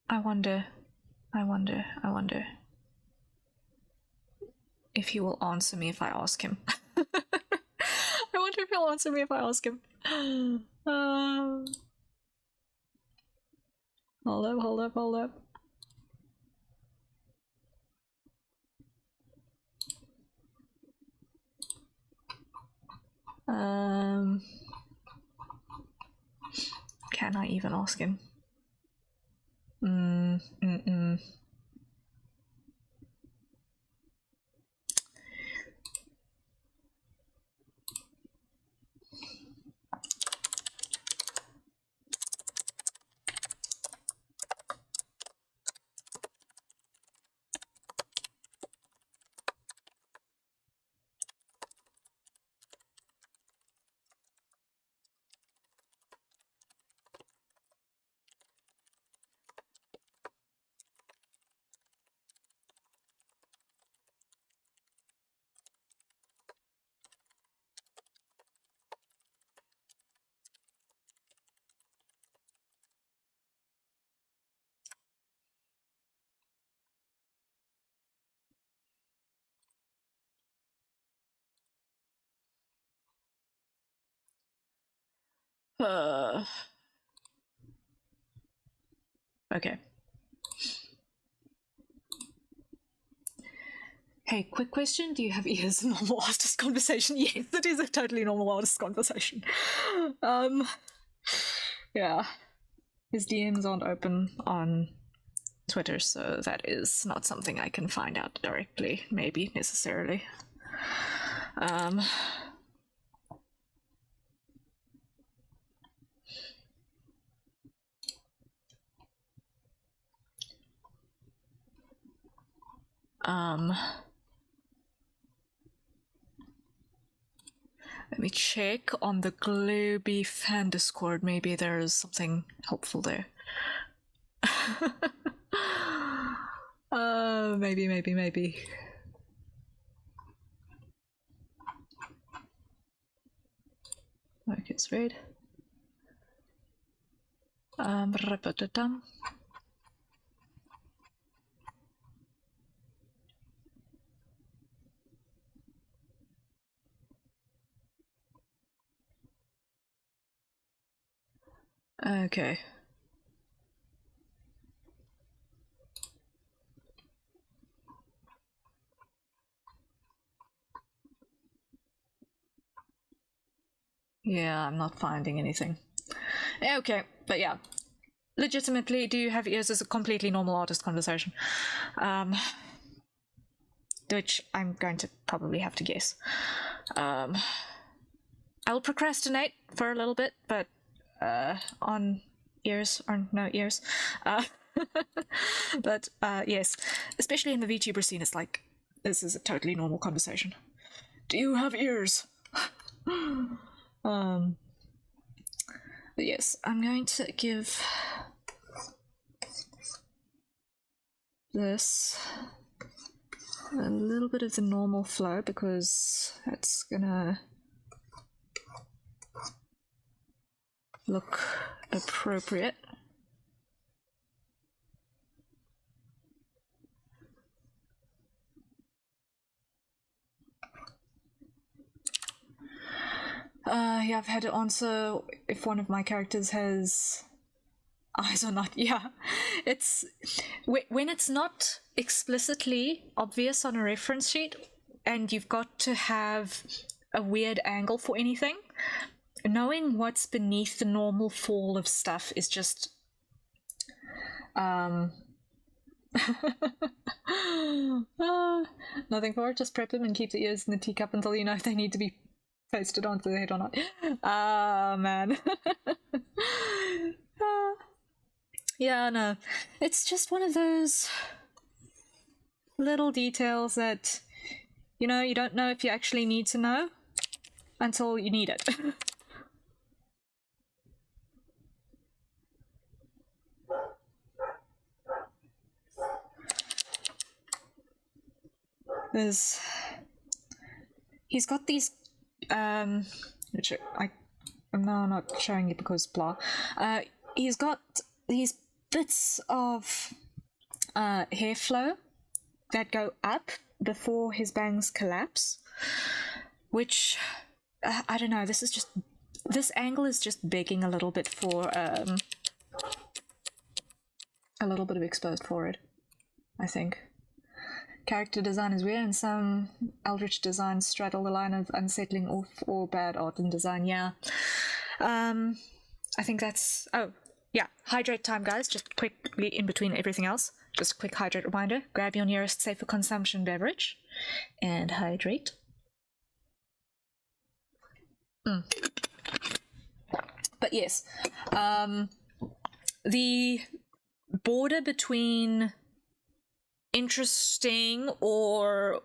I wonder if he will answer me if I ask him. I wonder if he'll answer me if I ask him. Hold up. Can I even ask him? Okay. Hey, quick question. Do you have ears in normal artist conversation? Yes, it is a totally normal artist conversation. Yeah. His DMs aren't open on Twitter, so that is not something I can find out directly, maybe, necessarily. Let me check on the Globy fan Discord. Maybe there's something helpful there. Maybe. Okay, it's right. Okay. Yeah, I'm not finding anything. Okay, but yeah. Legitimately, do you have ears as a completely normal artist conversation? Which I'm going to probably have to guess. I'll procrastinate for a little bit, but on ears or no ears. But yes, especially in the VTuber scene, it's like, this is a totally normal conversation. Do you have ears? But yes, I'm going to give this a little bit of the normal flow because that's gonna look appropriate. Yeah, I've had to answer if one of my characters has eyes or not. Yeah, it's when it's not explicitly obvious on a reference sheet, and you've got to have a weird angle for anything. Knowing what's beneath the normal fall of stuff is just nothing for it, just prep them and keep the ears in the teacup until you know if they need to be pasted onto the head or not. Man. Yeah, no. It's just one of those little details that, you know, you don't know if you actually need to know until you need it. He's got these, which I'm now not showing you because blah. He's got these bits of hair flow that go up before his bangs collapse, which I don't know. This angle is just begging a little bit for a little bit of exposed forehead, I think. Character design is weird, and some eldritch designs straddle the line of unsettling or bad art and design. Yeah. I think that's... Oh, yeah. Hydrate time, guys. Just quickly in between everything else. Just a quick hydrate reminder. Grab your nearest safe for consumption beverage and hydrate. But yes. The border between interesting or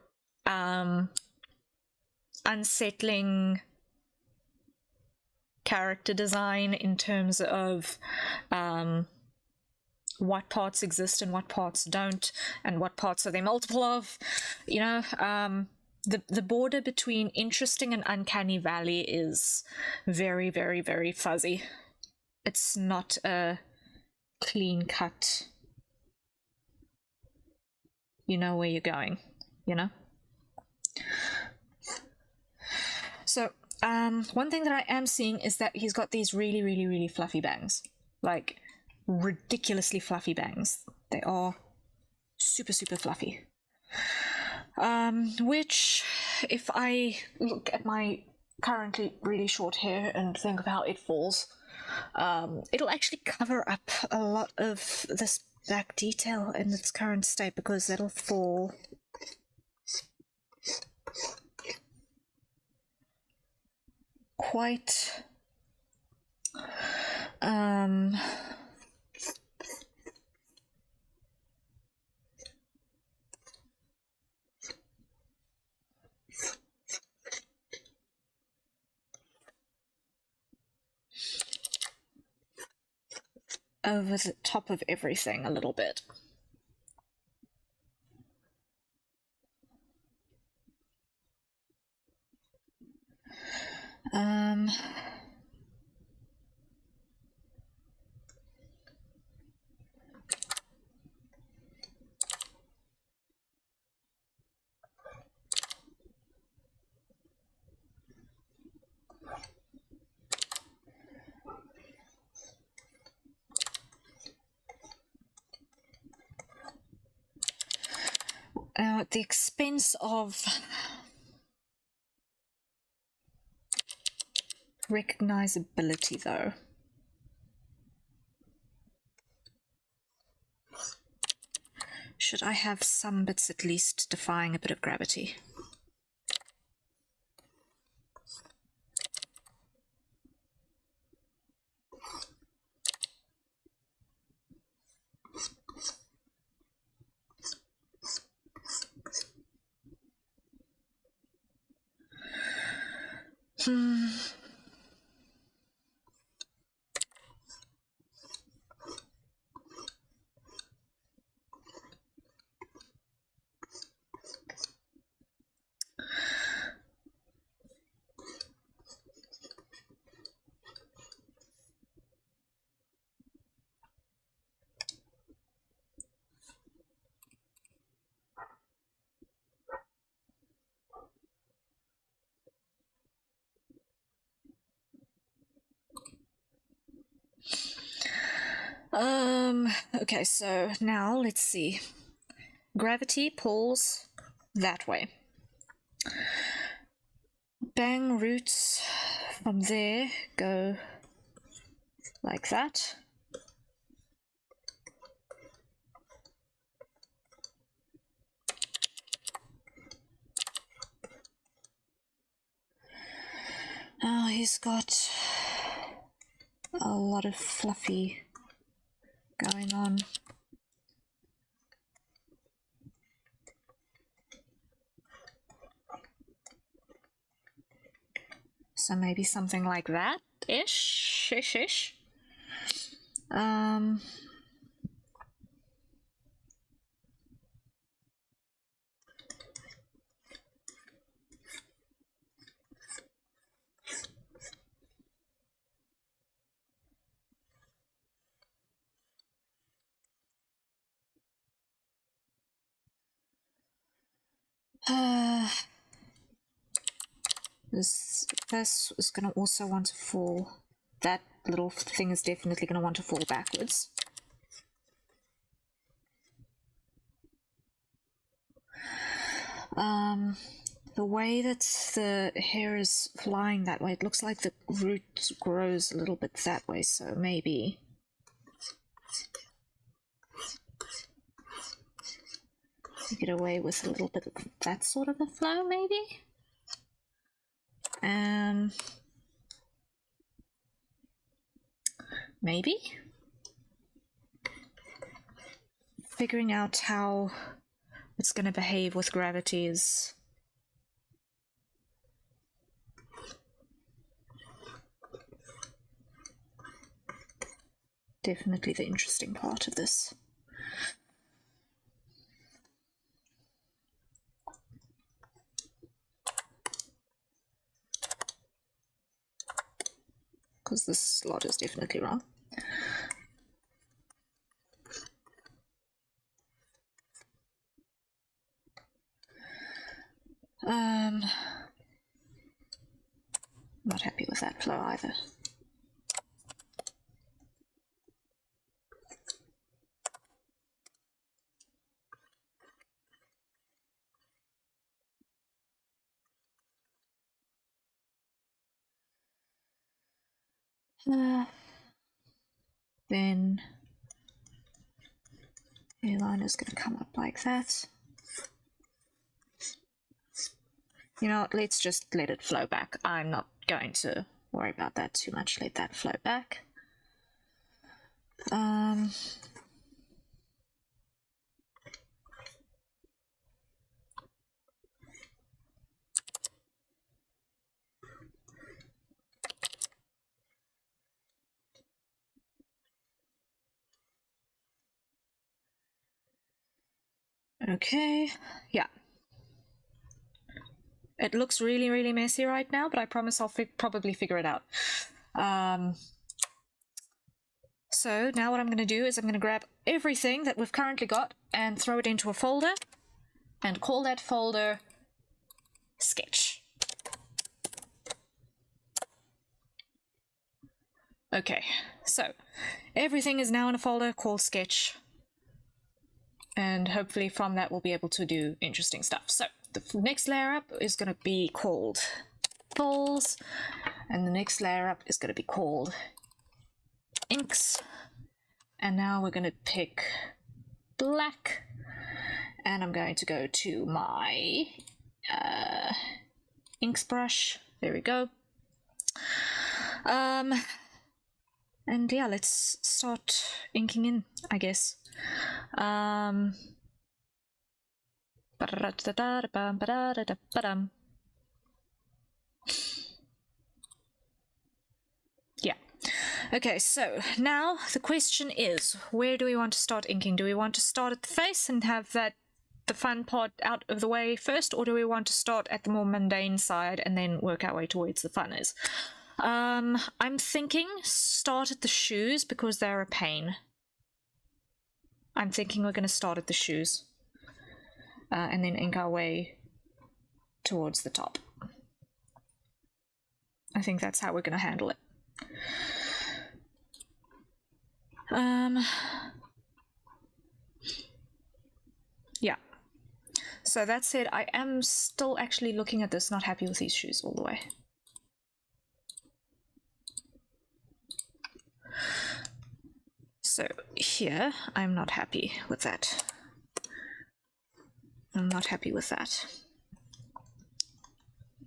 unsettling character design in terms of what parts exist and what parts don't, and what parts are they multiple of, you know, the border between interesting and uncanny valley is very, very, very fuzzy. It's not a clean cut, you know where you're going, you know? So, one thing that I am seeing is that he's got these really, really, really fluffy bangs. Like, ridiculously fluffy bangs. They are super, super fluffy. Which, if I look at my currently really short hair and think of how it falls, it'll actually cover up a lot of this back detail in its current state, because it'll fall quite over the top of everything a little bit. Now, at the expense of recognizability, though. Should I have some bits at least defying a bit of gravity? Okay, so now let's see. Gravity pulls that way. bang roots from there go like that. Now he's got a lot of fluffy going on. So maybe something like that-ish, ish. This is going to also want to fall. That little thing is definitely going to want to fall backwards. The way that the hair is flying that way, it looks like the root grows a little bit that way, so maybe you get away with a little bit of that sort of a flow, maybe? Maybe? Figuring out how it's going to behave with gravity is definitely the interesting part of this. Because this slot is definitely wrong. Not happy with that flow either. Then the line is going to come up like that. You know, let's just let it flow back. I'm not going to worry about that too much. Let that flow back. Okay, yeah. It looks really, really messy right now, but I promise I'll probably figure it out. So now what I'm going to do is I'm going to grab everything that we've currently got and throw it into a folder and call that folder sketch. Okay, so everything is now in a folder called sketch, and hopefully from that we'll be able to do interesting stuff. So the next layer up is going to be called fulls, and the next layer up is going to be called inks. And now we're going to pick black, and I'm going to go to my inks brush. There we go. And yeah, let's start inking in, I guess. Yeah. Okay, so now the question is, where do we want to start inking? Do we want to start at the face and have the fun part out of the way first, or do we want to start at the more mundane side and then work our way towards the funners? I'm thinking start at the shoes because they're a pain. I'm thinking we're going to start at the shoes and then ink our way towards the top. I think that's how we're going to handle it. Yeah. So that said, I am still actually looking at this, not happy with these shoes all the way. So here, I'm not happy with that. I'm not happy with that.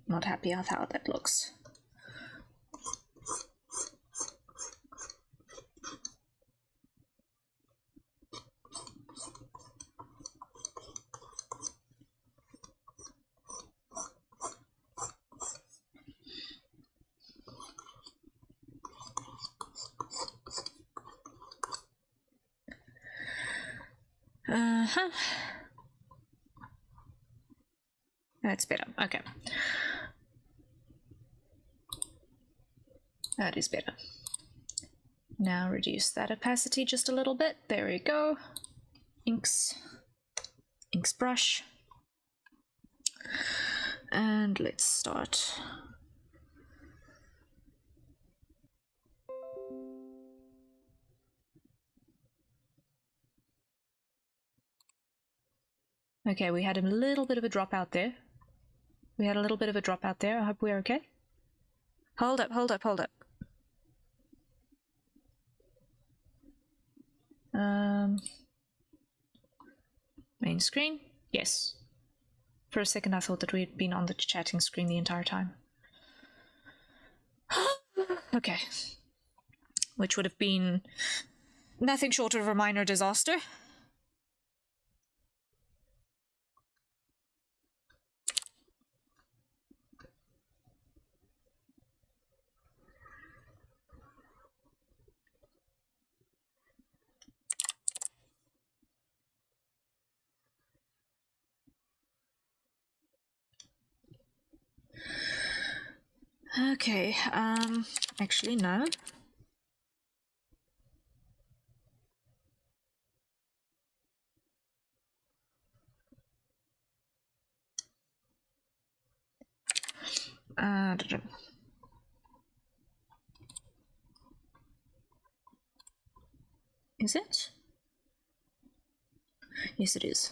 Not happy with how that looks. That's better. Okay. That is better. Now reduce that opacity just a little bit. There we go. Inks brush. And let's start. Okay, we had a little bit of a dropout there. I hope we're okay. Hold up. Main screen? Yes. For a second I thought that we'd been on the chatting screen the entire time. Okay. Which would have been nothing short of a minor disaster. Okay, actually no. Is it? Yes, it is.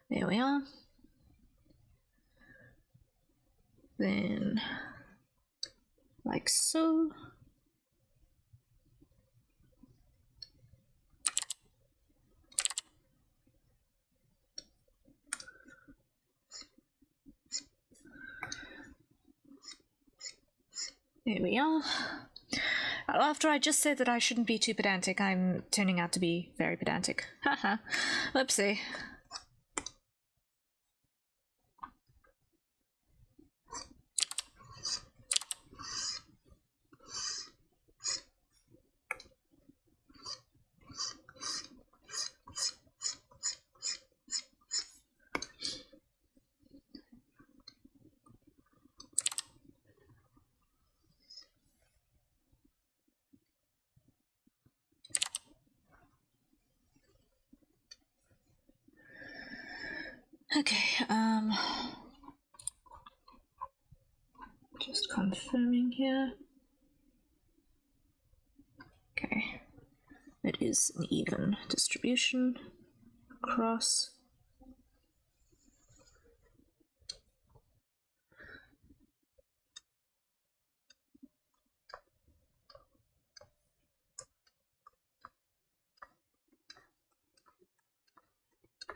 There we are. Then, like so. There we are. After I just said that I shouldn't be too pedantic, I'm turning out to be very pedantic. Haha. Whoopsie. Okay, just confirming here. Okay, it is an even distribution across.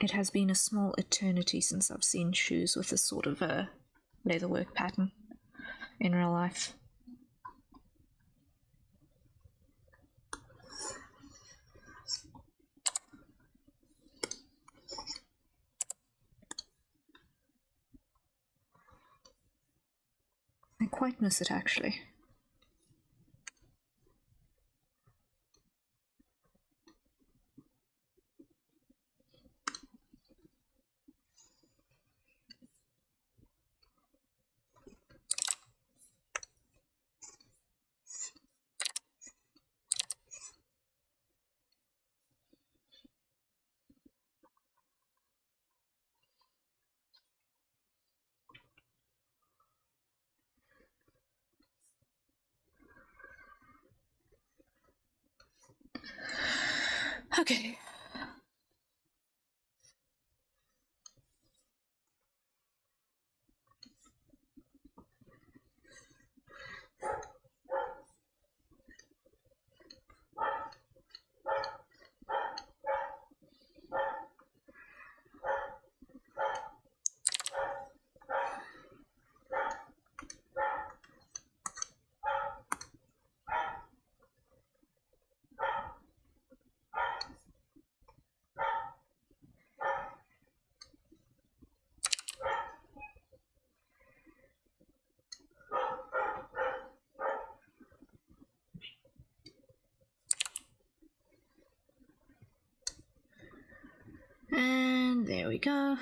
It has been a small eternity since I've seen shoes with this sort of a leatherwork pattern in real life. I quite miss it, actually. Okay. And there we go.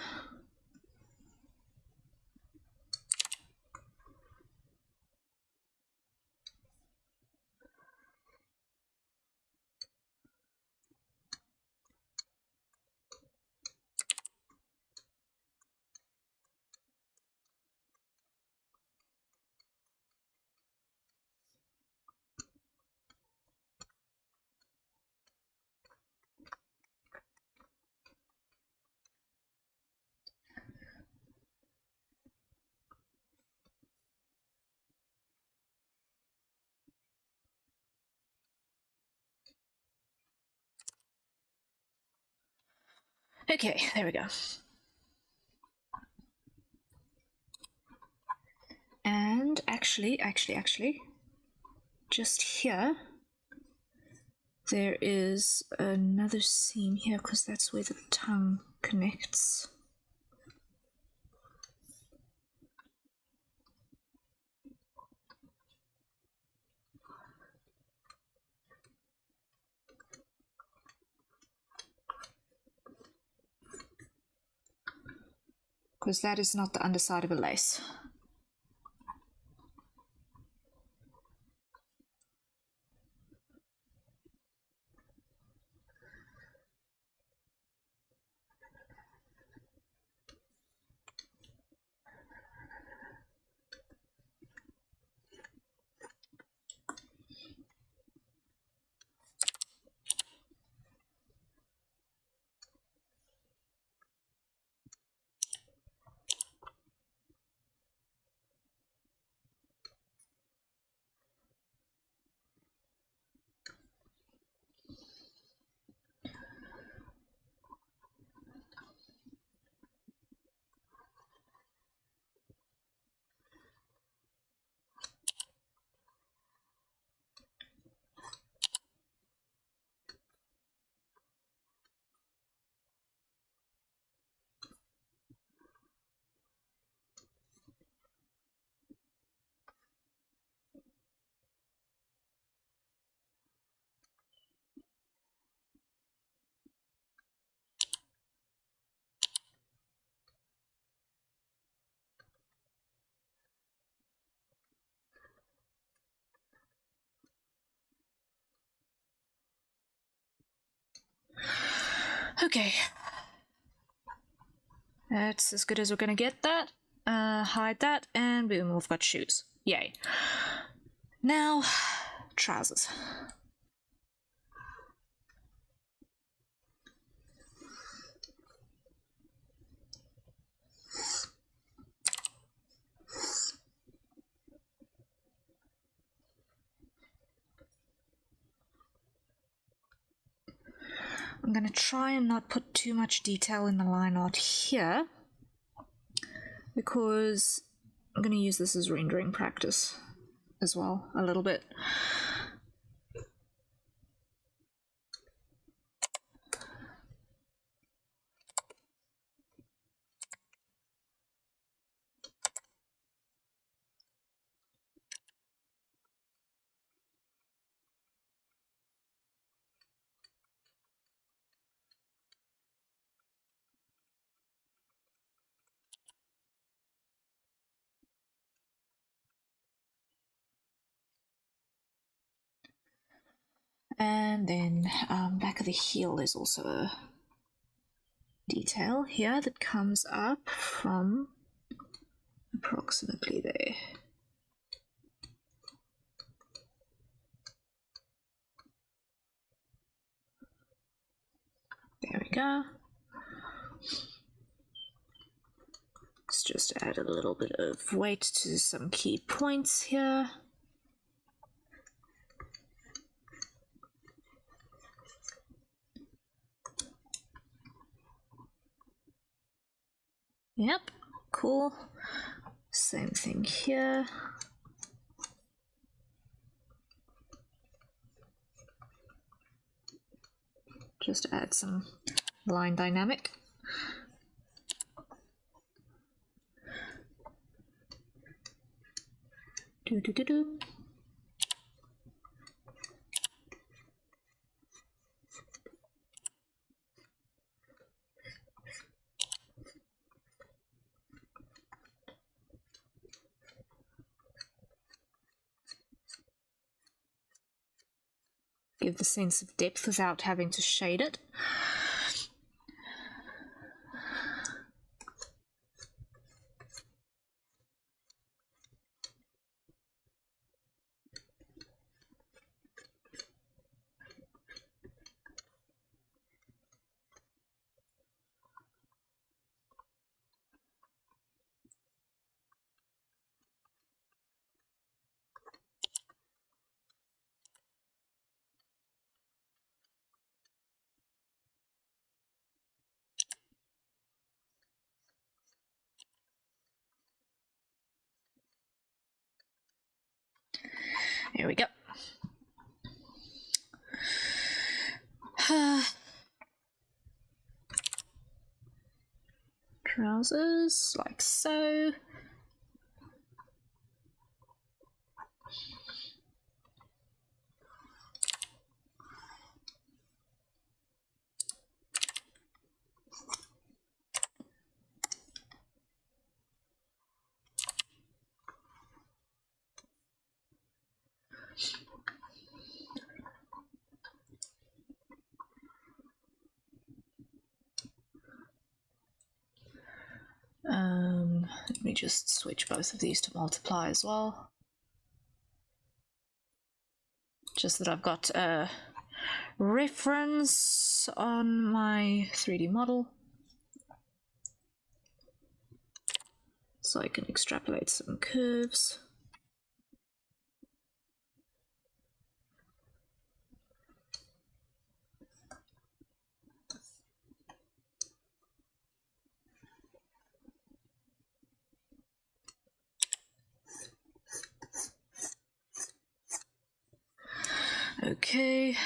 Okay, there we go. And actually, just here, there is another seam here because that's where the tongue connects. Because that is not the underside of a lace. Okay. That's as good as we're gonna get that. Hide that, and boom, we've got shoes. Yay. Now, trousers. going to try and not put too much detail in the line art here, because I'm going to use this as rendering practice as well, a little bit. And then back of the heel, there's also a detail here that comes up from approximately there. There we go. Let's just add a little bit of weight to some key points here. Yep, cool. Same thing here. Just add some line dynamic. Do do do do. Give the sense of depth without having to shade it. Here we go. Trousers, like so. Let me just switch both of these to multiply as well. Just that I've got a reference on my 3D model, so I can extrapolate some curves. Okay.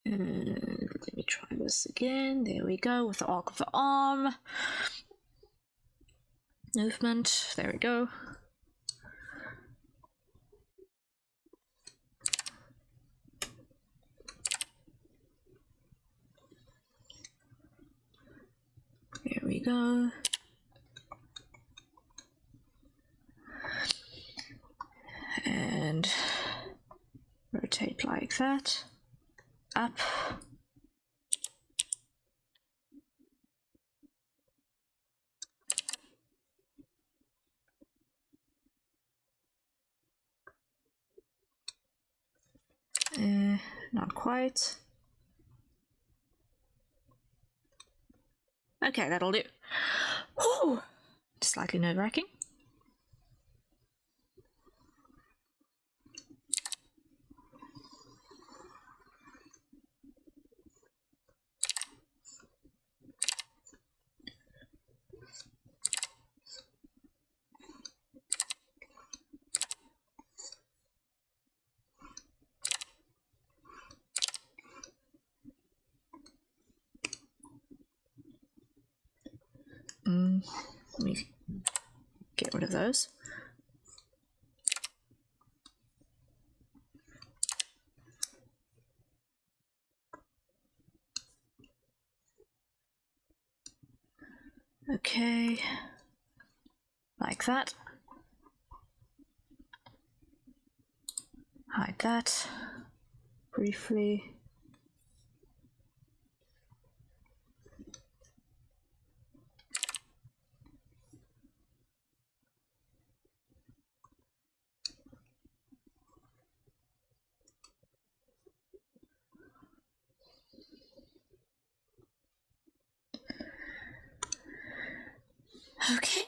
Let me try this again. There we go, with the arc of the arm. Movement, there we go. go. And rotate like that. Up. Not quite. Okay, that'll do. Whew. Slightly nerve-wracking. Let me get rid of those. Okay, like that. Hide that briefly. Okay.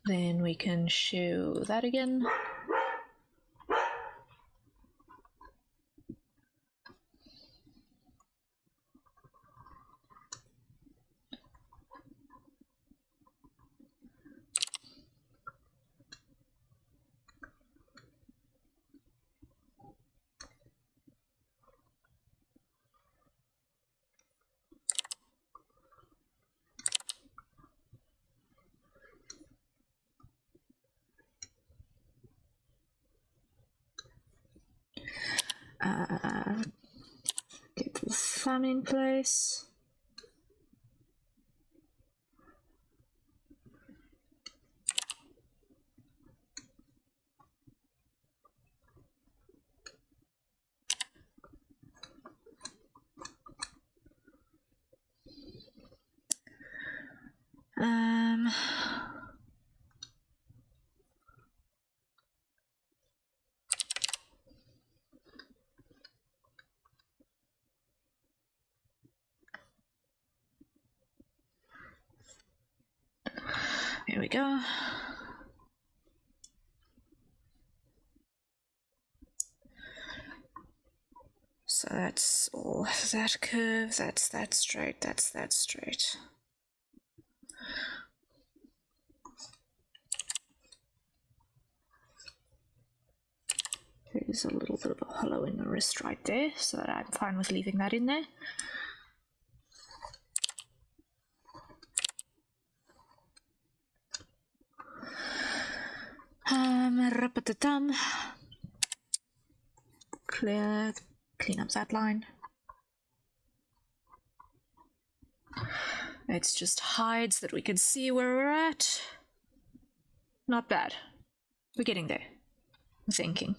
Then we can show that again. Get the thumb in place. Here we go. So that's all that curve, that's that straight, that's that straight. There's a little bit of a hollow in the wrist right there, so I'm fine with leaving that in there. Rap-a-ta-tum. Clean up that line. It's just hides that we can see where we're at. Not bad. We're getting there. I'm thinking.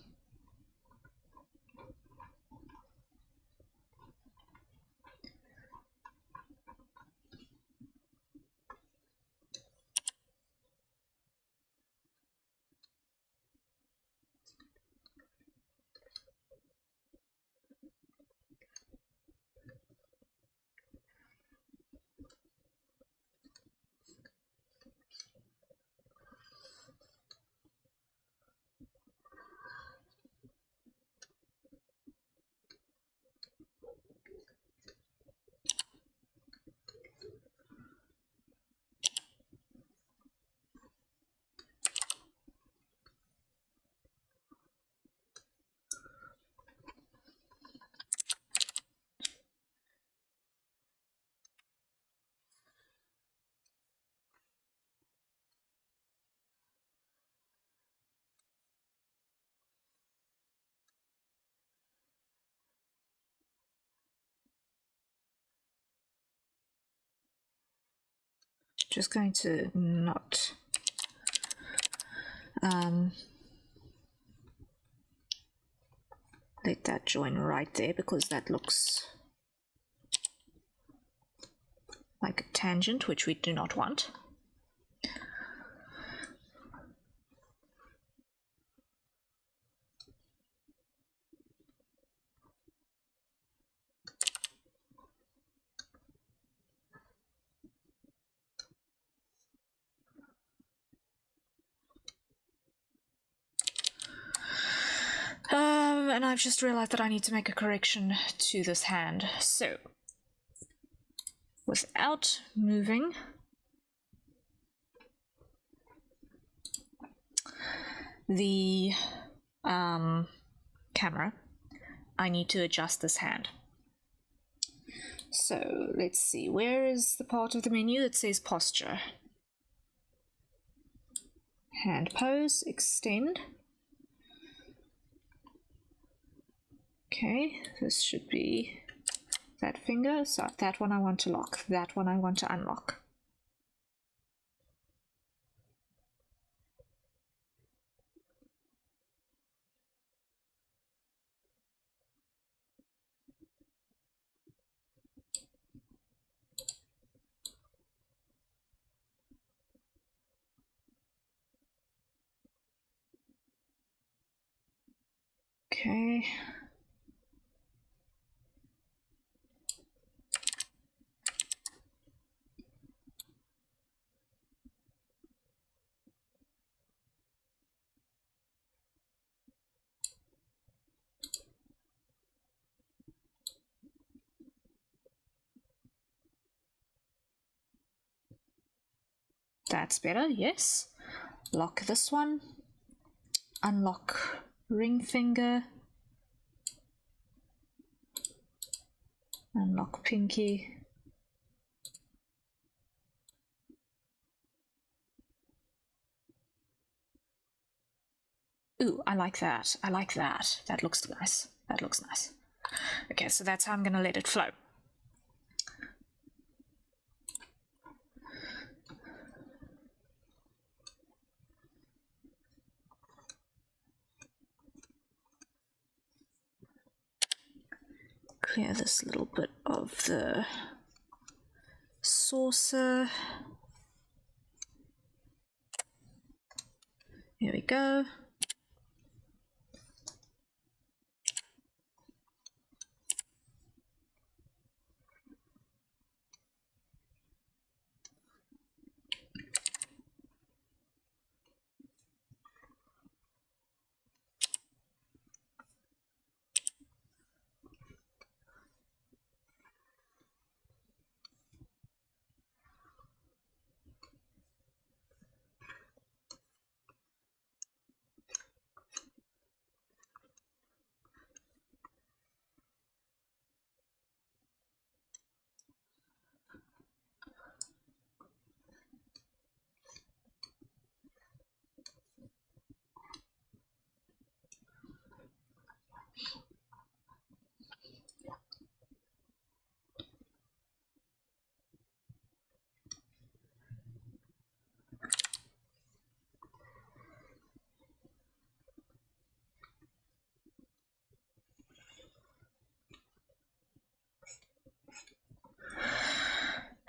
Just going to not let that join right there, because that looks like a tangent, which we do not want. And I've just realized that I need to make a correction to this hand. So, without moving the camera, I need to adjust this hand. So, let's see, where is the part of the menu that says posture? Hand pose, extend. Okay, this should be that finger, so that one I want to lock, that one I want to unlock. Okay. That's better, yes. Lock this one. Unlock ring finger. Unlock pinky. Ooh, I like that. I like that. That looks nice. That looks nice. Okay, so that's how I'm going to let it flow. Clear this little bit of the saucer. Here we go.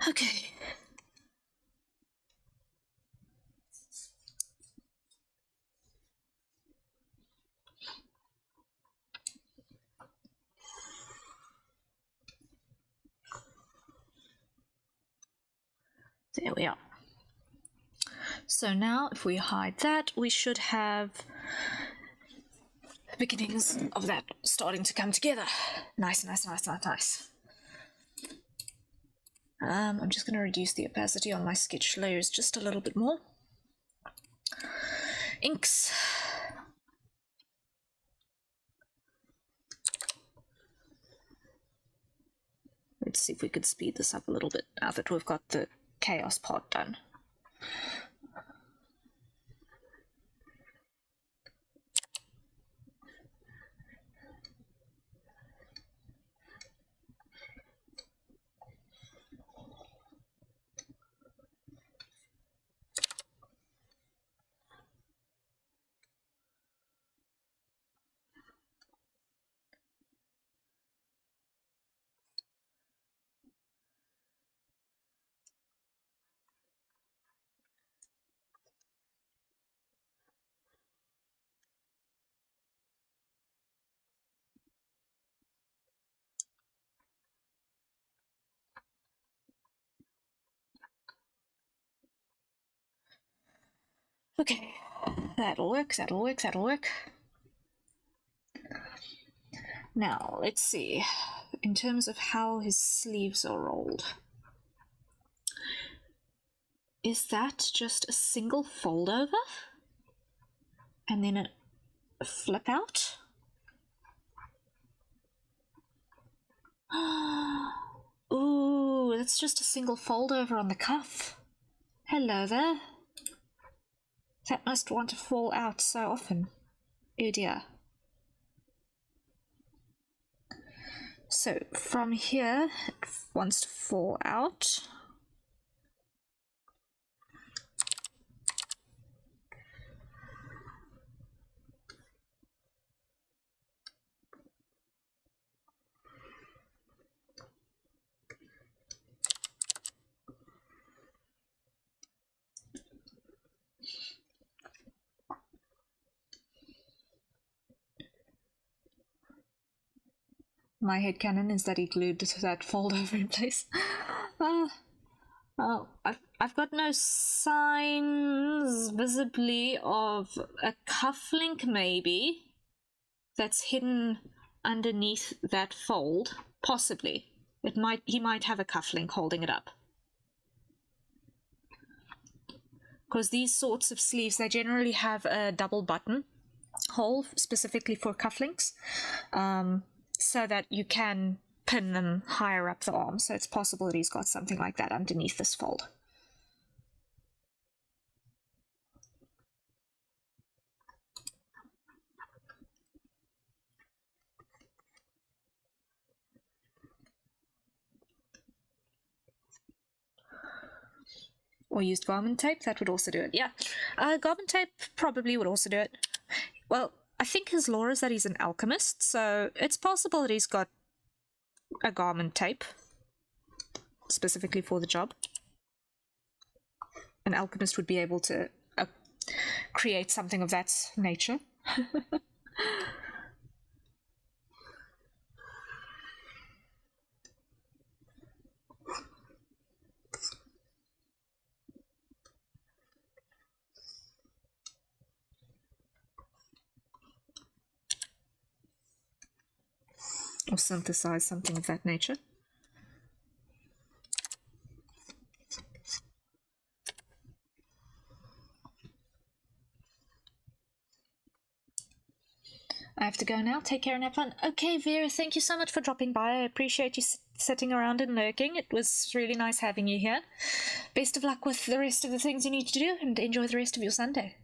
Okay. There we are. So now if we hide that, we should have the beginnings of that starting to come together. Nice, nice, nice, nice, nice. I'm just going to reduce the opacity on my sketch layers just a little bit more. Inks. Let's see if we could speed this up a little bit now that we've got the chaos part done. Okay, that'll work, that'll work, that'll work. Now, let's see, in terms of how his sleeves are rolled. Is that just a single fold over? And then a flip out? Ooh, that's just a single fold over on the cuff. Hello there. That must want to fall out so often. Oh dear. So from here, it wants to fall out. My headcanon is that he glued that fold over in place. Oh, I've got no signs visibly of a cufflink, maybe, that's hidden underneath that fold. Possibly. He might have a cufflink holding it up. Because these sorts of sleeves, they generally have a double button hole specifically for cufflinks. So that you can pin them higher up the arm. So it's possible that he's got something like that underneath this fold. Or used garment tape, that would also do it. Yeah, garment tape probably would also do it. Well, I think his lore is that he's an alchemist, so it's possible that he's got a garment tape specifically for the job. An alchemist would be able to create something of that nature. Or synthesize something of that nature. I have to go now. Take care and have fun. Okay, Vera, thank you so much for dropping by. I appreciate you sitting around and lurking. It was really nice having you here. Best of luck with the rest of the things you need to do, and enjoy the rest of your Sunday.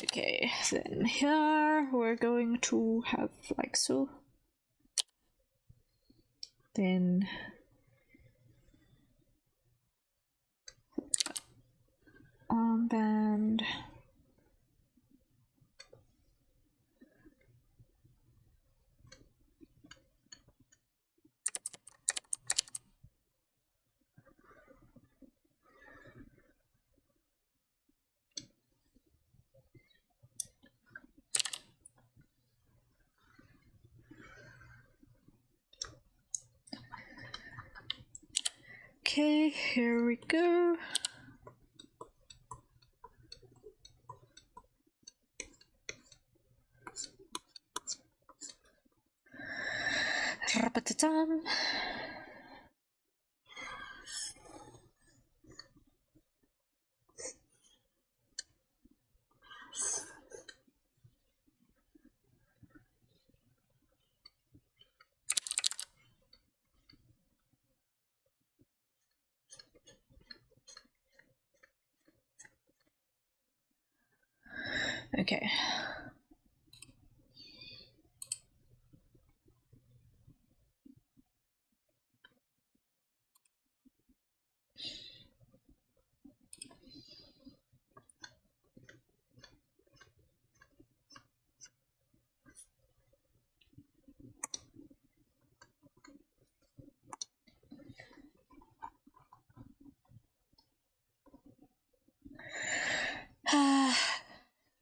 Okay, then here we're going to have like so. Then armband. Okay, here we go. Rapatatam. Okay.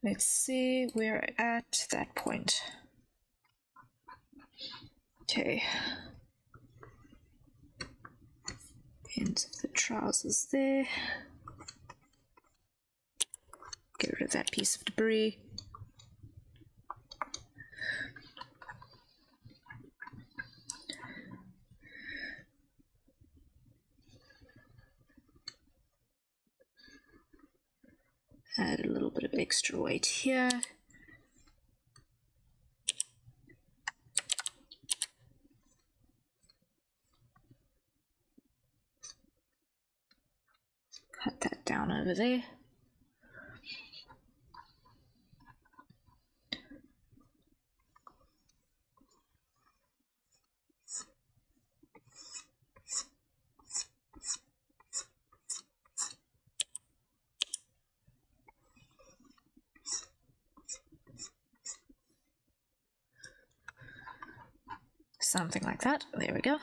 Let's see, we're at that point. Okay. Ends of the trousers there. Get rid of that piece of debris. Add a little bit of extra weight here. Cut that down over there. Something like that. There we go.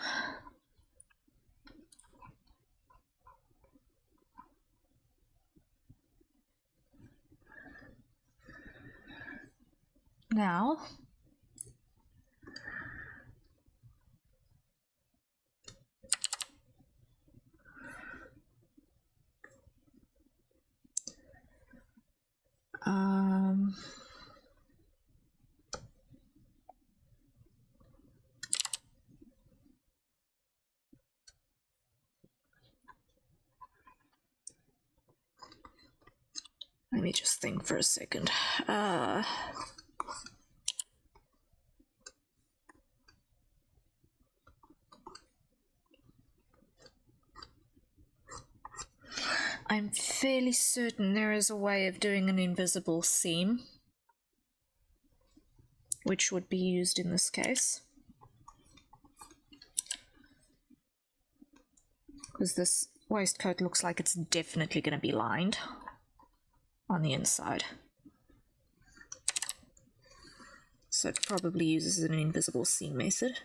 Now, let me just think for a second. I'm fairly certain there is a way of doing an invisible seam, which would be used in this case. Because this waistcoat looks like it's definitely going to be lined on the inside. So it probably uses an invisible seam method.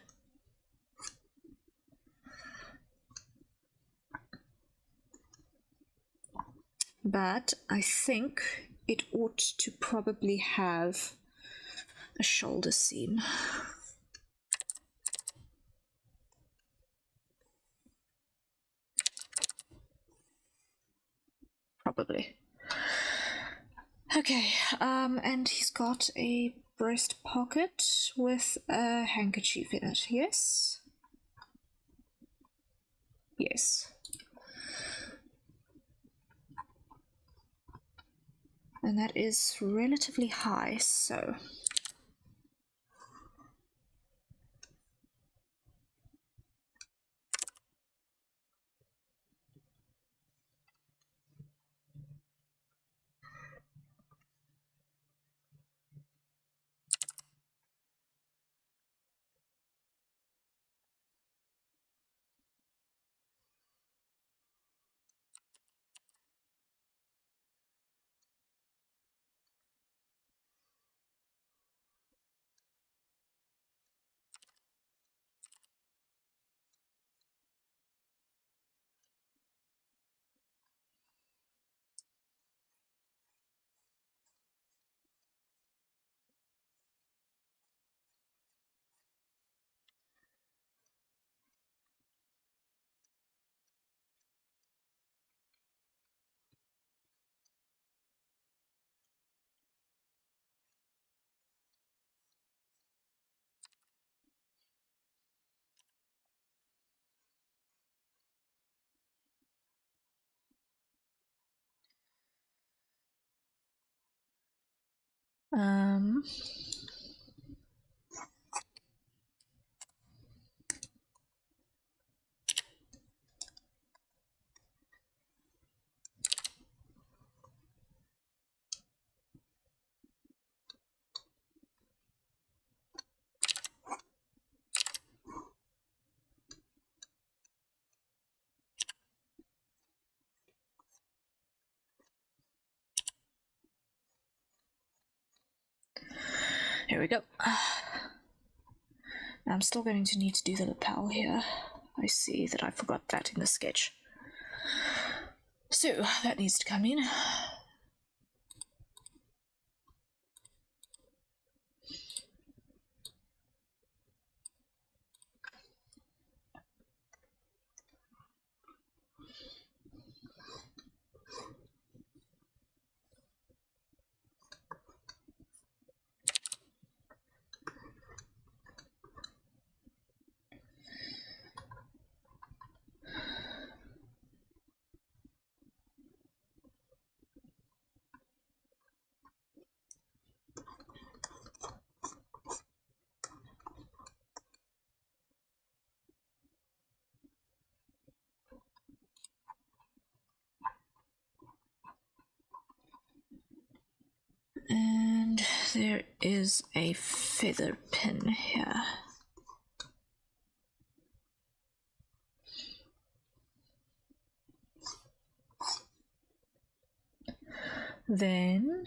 But I think it ought to probably have a shoulder seam. Probably. Okay, and he's got a breast pocket with a handkerchief in it, yes? Yes. And that is relatively high, so... Here we go. I'm still going to need to do the lapel here. I see that I forgot that in the sketch. So, that needs to come in. there is a feather pin here. Then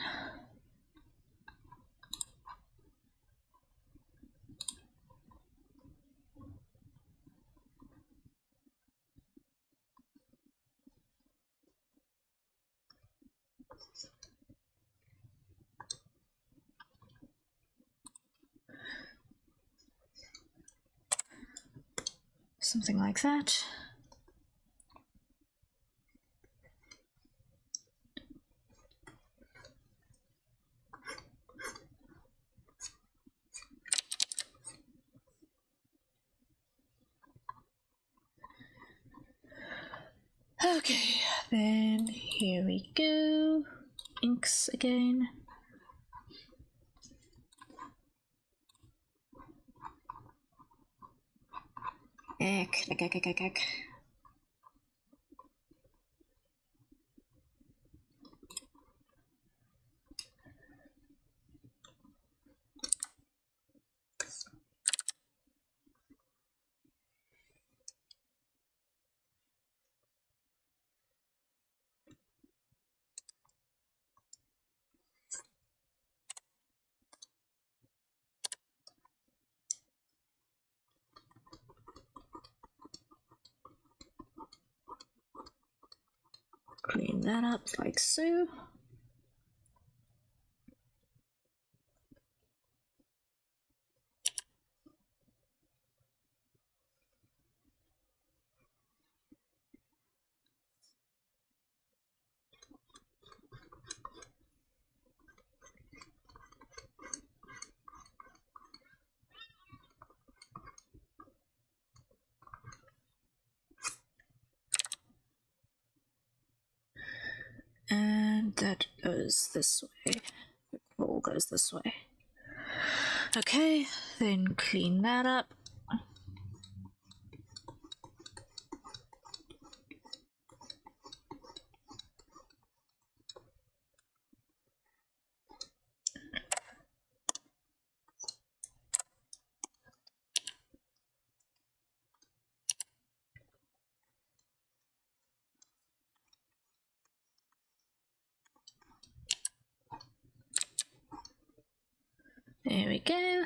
something like that. Okay, then here we go. Inks again. Eck. Clean that up like so. And that goes this way. The ball goes this way. Okay, then clean that up. There we go.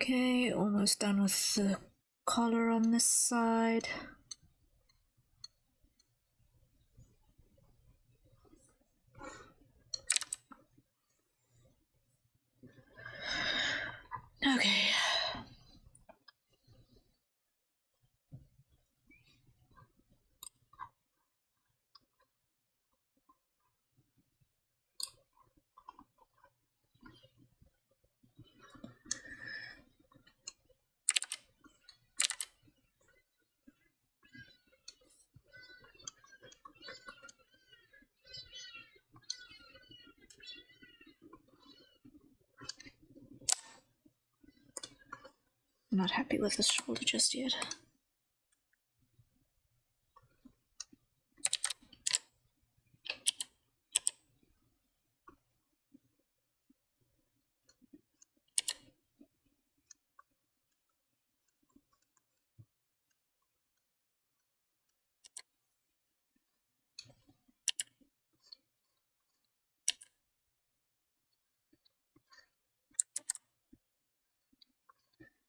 Okay, almost done with the collar on this side. Okay. I'm not happy with this shoulder just yet.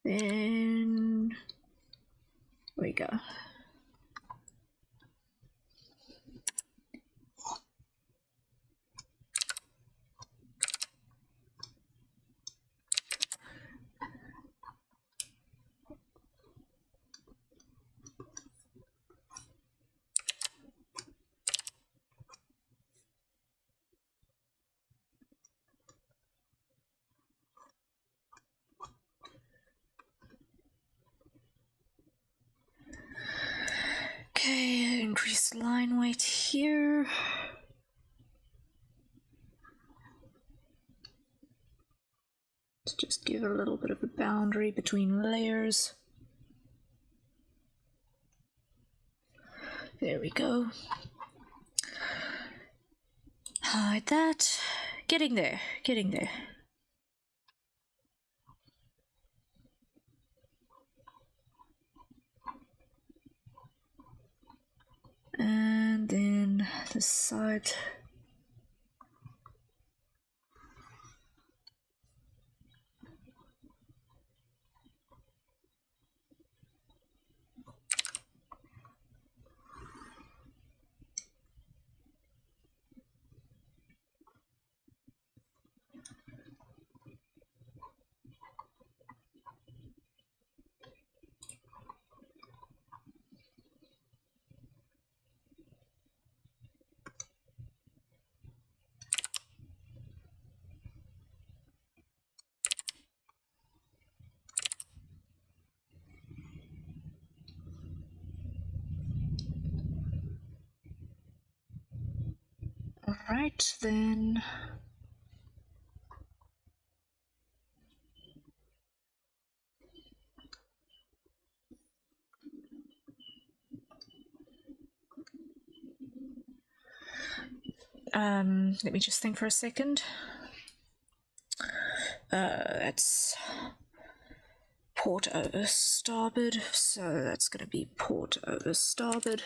Then we go. to just give a little bit of a boundary between layers. There we go. Hide that. Getting there, getting there. And then this side. Alright, then. Let me just think for a second. That's port over starboard, so that's going to be port over starboard.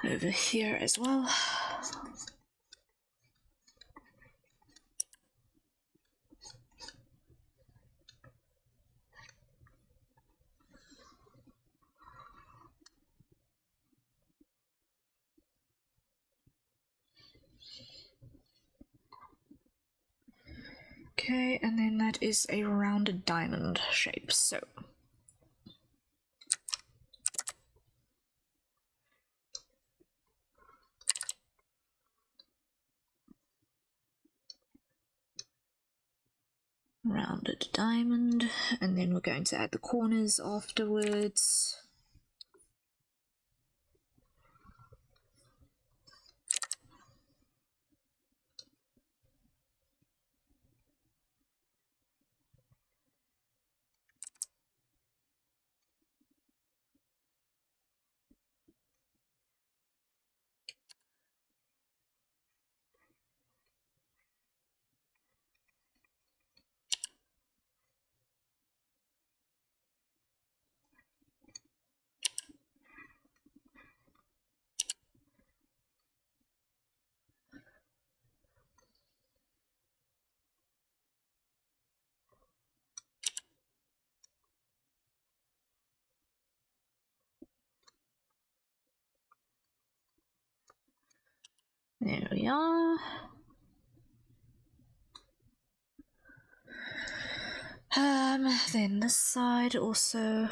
Over here as well. Okay, and then that is a rounded diamond shape, so. Rounded diamond, and then we're going to add the corners afterwards. There we are. Then this side also.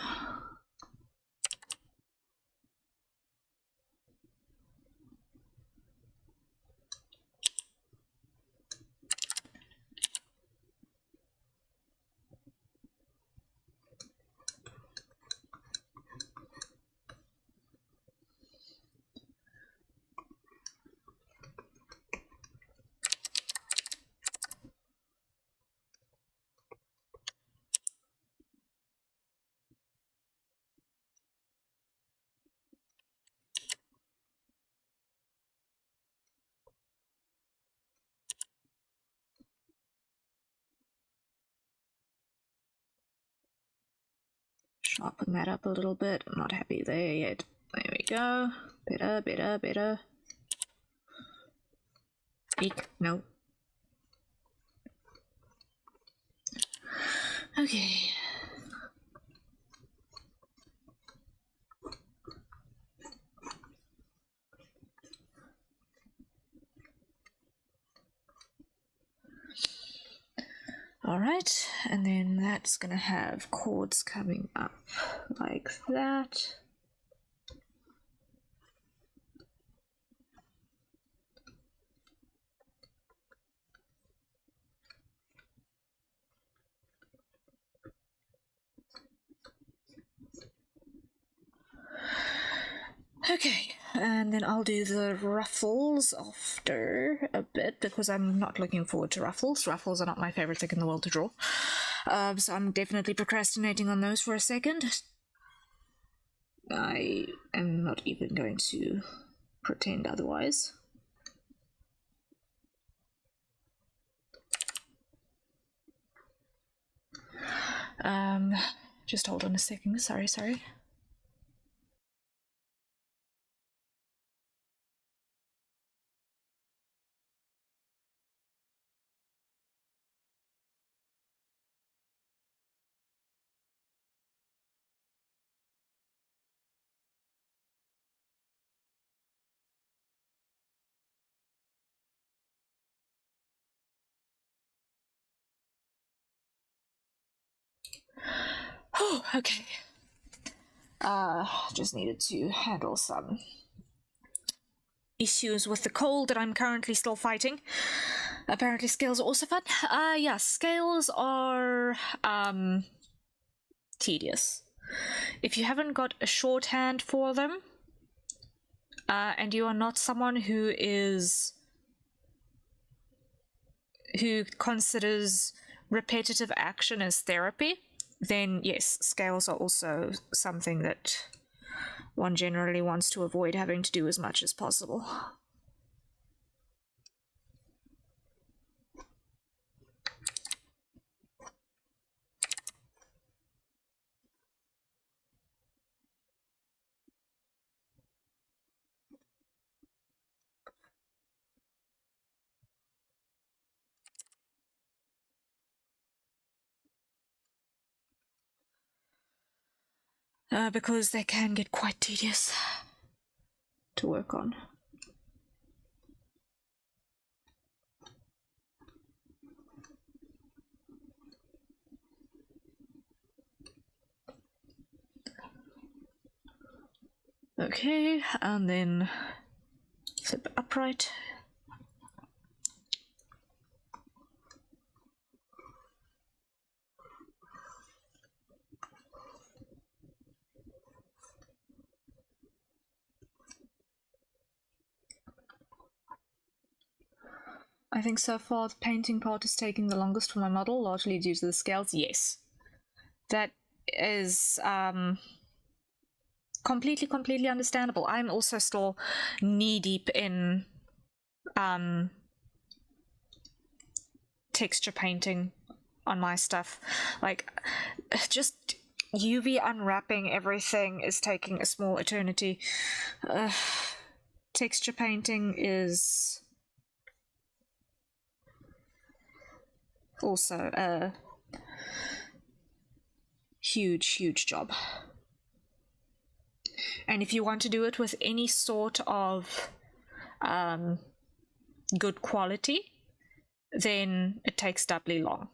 Sharpen that up a little bit. I'm not happy there yet. There we go. Better, better, better. Eek, no. Okay. Alright, and then that's going to have chords coming up like that. Okay, and then I'll do the ruffles after a bit because I'm not looking forward to ruffles. Ruffles are not my favorite thing in the world to draw. So I'm definitely procrastinating on those for a second. I am not even going to pretend otherwise. Just hold on a second. Sorry. Oh, okay. Just needed to handle some issues with the cold that I'm currently still fighting. Apparently scales are also fun. Yeah, scales are tedious. If you haven't got a shorthand for them, and you are not someone who considers repetitive action as therapy, then yes, scales are also something that one generally wants to avoid having to do as much as possible. Because they can get quite tedious to work on. Okay, and then flip it upright. I think so far the painting part is taking the longest for my model, largely due to the scales. Yes. That is completely understandable. I'm also still knee-deep in texture painting on my stuff. Like, just UV unwrapping everything is taking a small eternity. Texture painting is also a huge job. And if you want to do it with any sort of good quality, then it takes doubly long.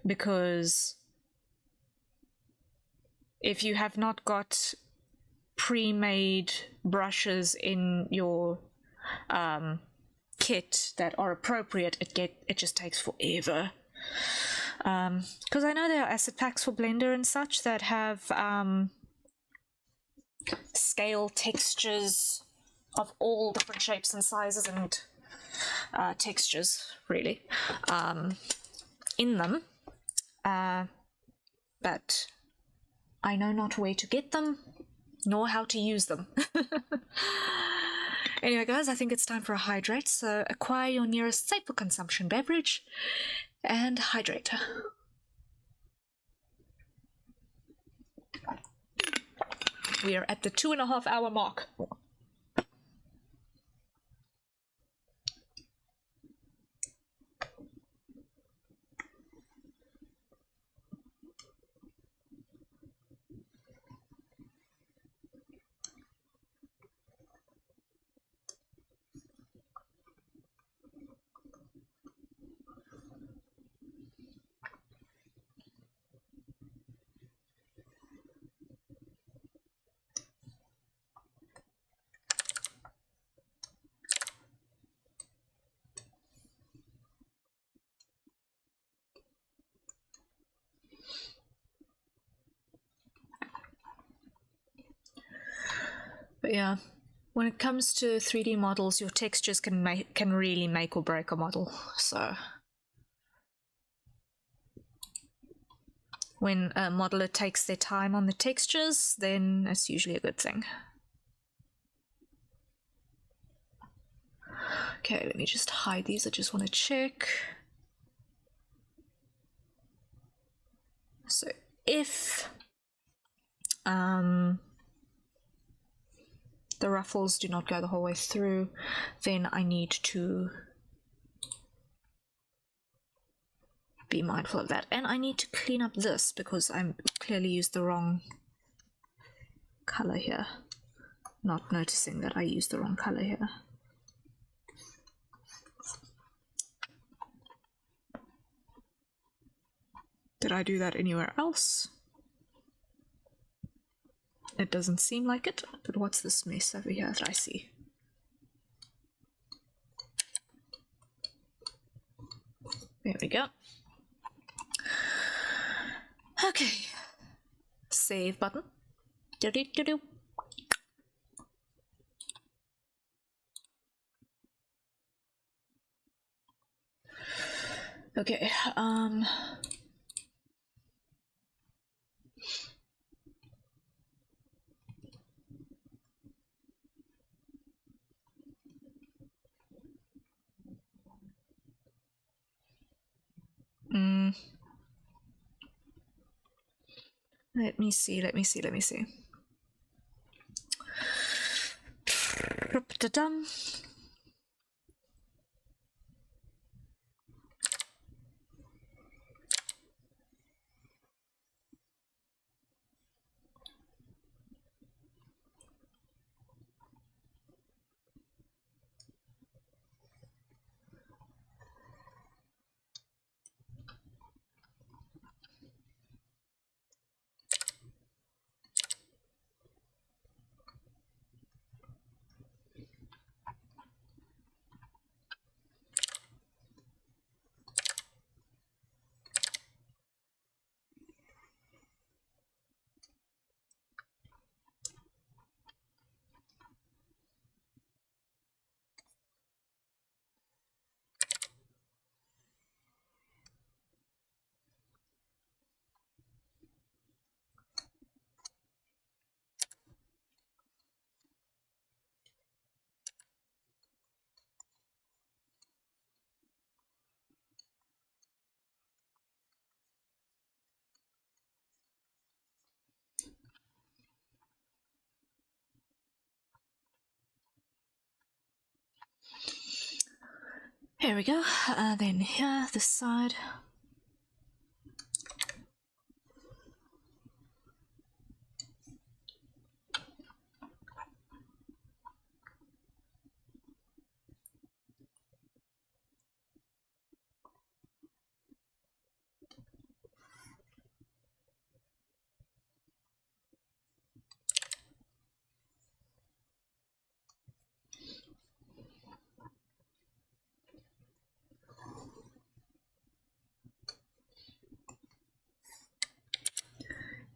Because if you have not got pre-made brushes in your kit that are appropriate, it just takes forever. Because I know there are acid packs for Blender and such that have scale textures of all different shapes and sizes and textures, really, in them. But I know not where to get them, nor how to use them. Anyway, guys, I think it's time for a hydrate, so acquire your nearest safe for consumption beverage and hydrate. We are at the 2.5 hour mark. But yeah, When it comes to 3D models, your textures can really make or break a model. So when a modeler takes their time on the textures, then it's usually a good thing. Okay, let me just hide these. I just want to check. So if the ruffles do not go the whole way through, then I need to be mindful of that. And I need to clean up this because I'm clearly used the wrong color here. Not noticing that I used the wrong color here. Did I do that anywhere else? It doesn't seem like it, but what's this mess over here that I see? There we go. Okay. Save button. Do-do-do-do. Okay, let me see. Da-dum. Here we go. Then here, this side.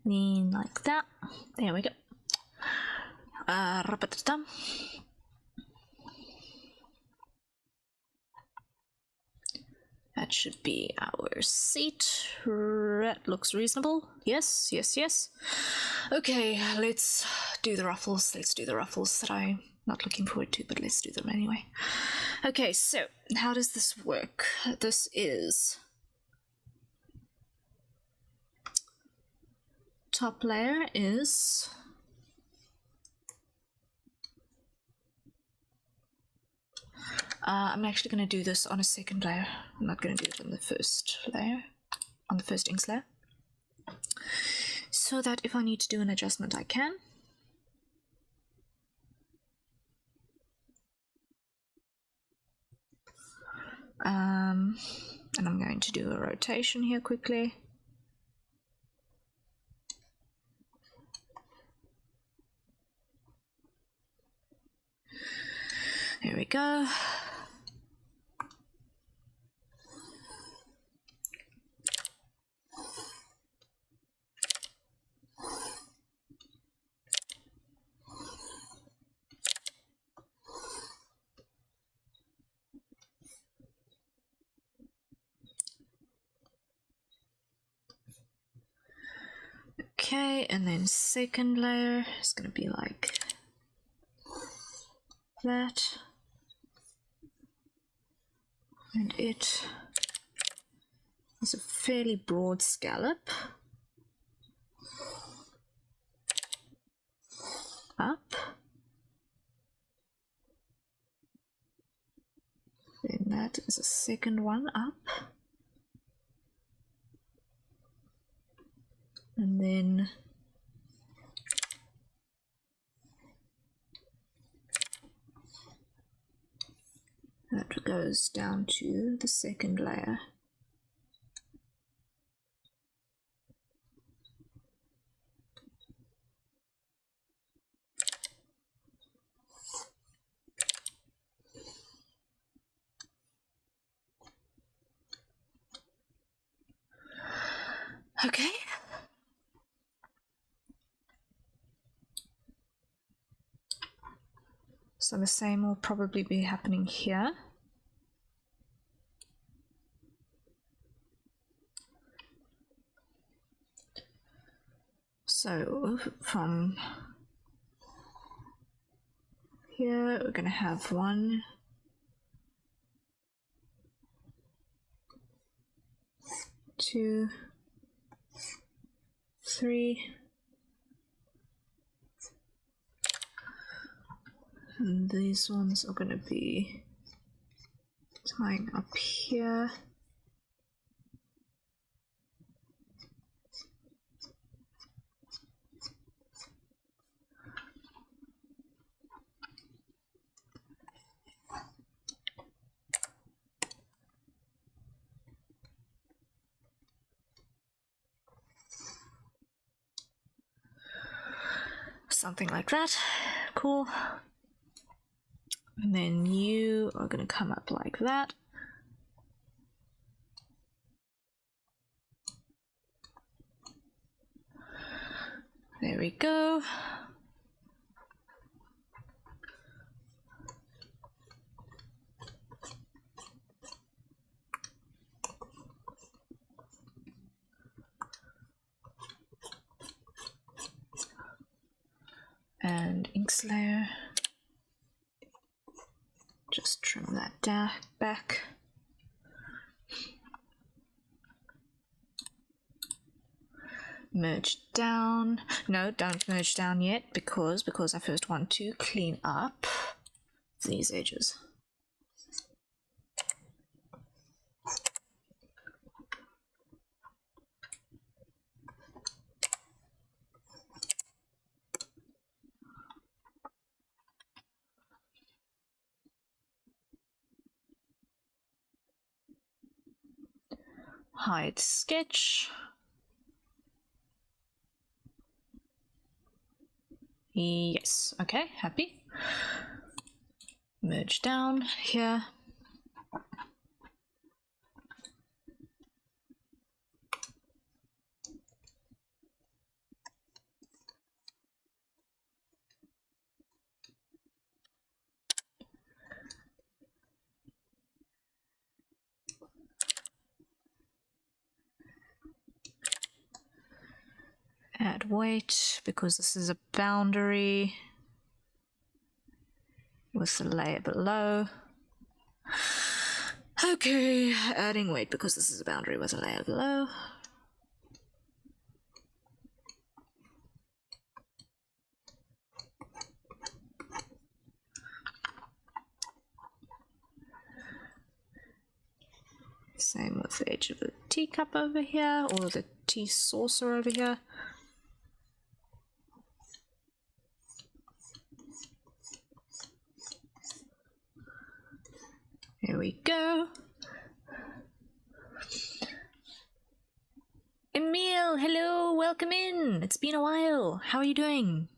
Then like that. There we go. Dum. That should be our seat. That looks reasonable. Yes, yes, yes. Okay, let's do the ruffles. Let's do the ruffles that I'm not looking forward to, but let's do them anyway. Okay, so how does this work? This is top layer is I'm actually going to do this on a second layer. I'm not going to do it on the first layer, on the first inks layer, so that if I need to do an adjustment I can. And I'm going to do a rotation here quickly. There we go. Okay, and then second layer is going to be like that. And it is a fairly broad scallop. Up. Then that is a second one up. And then that goes down to the second layer. Okay. So the same will probably be happening here. So from here, we're going to have 1, 2, 3, and these ones are going to be tying up here. Something like that. Cool. And then you are going to come up like that. There we go. And inks layer. Just trim that back. Merge down. No, don't merge down yet because I first want to clean up these edges. Hide sketch. Yes, okay, happy. Merge down here. Add weight because this is a boundary with the layer below. Okay, adding weight because this is a boundary with a layer below. Same with the edge of the teacup over here, or the tea saucer over here. There we go. Emil, hello, welcome in. It's been a while. How are you doing?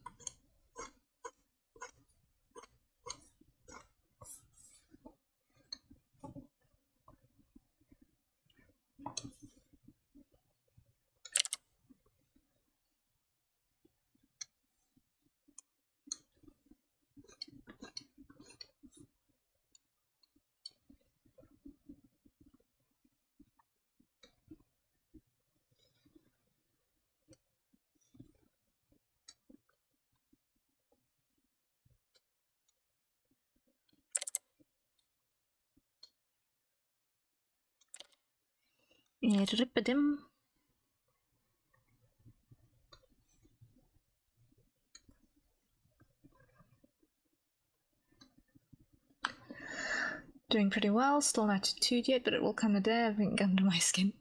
Ripadim. Doing pretty well, still not tattooed yet, but it will come a day. I haven't under my skin.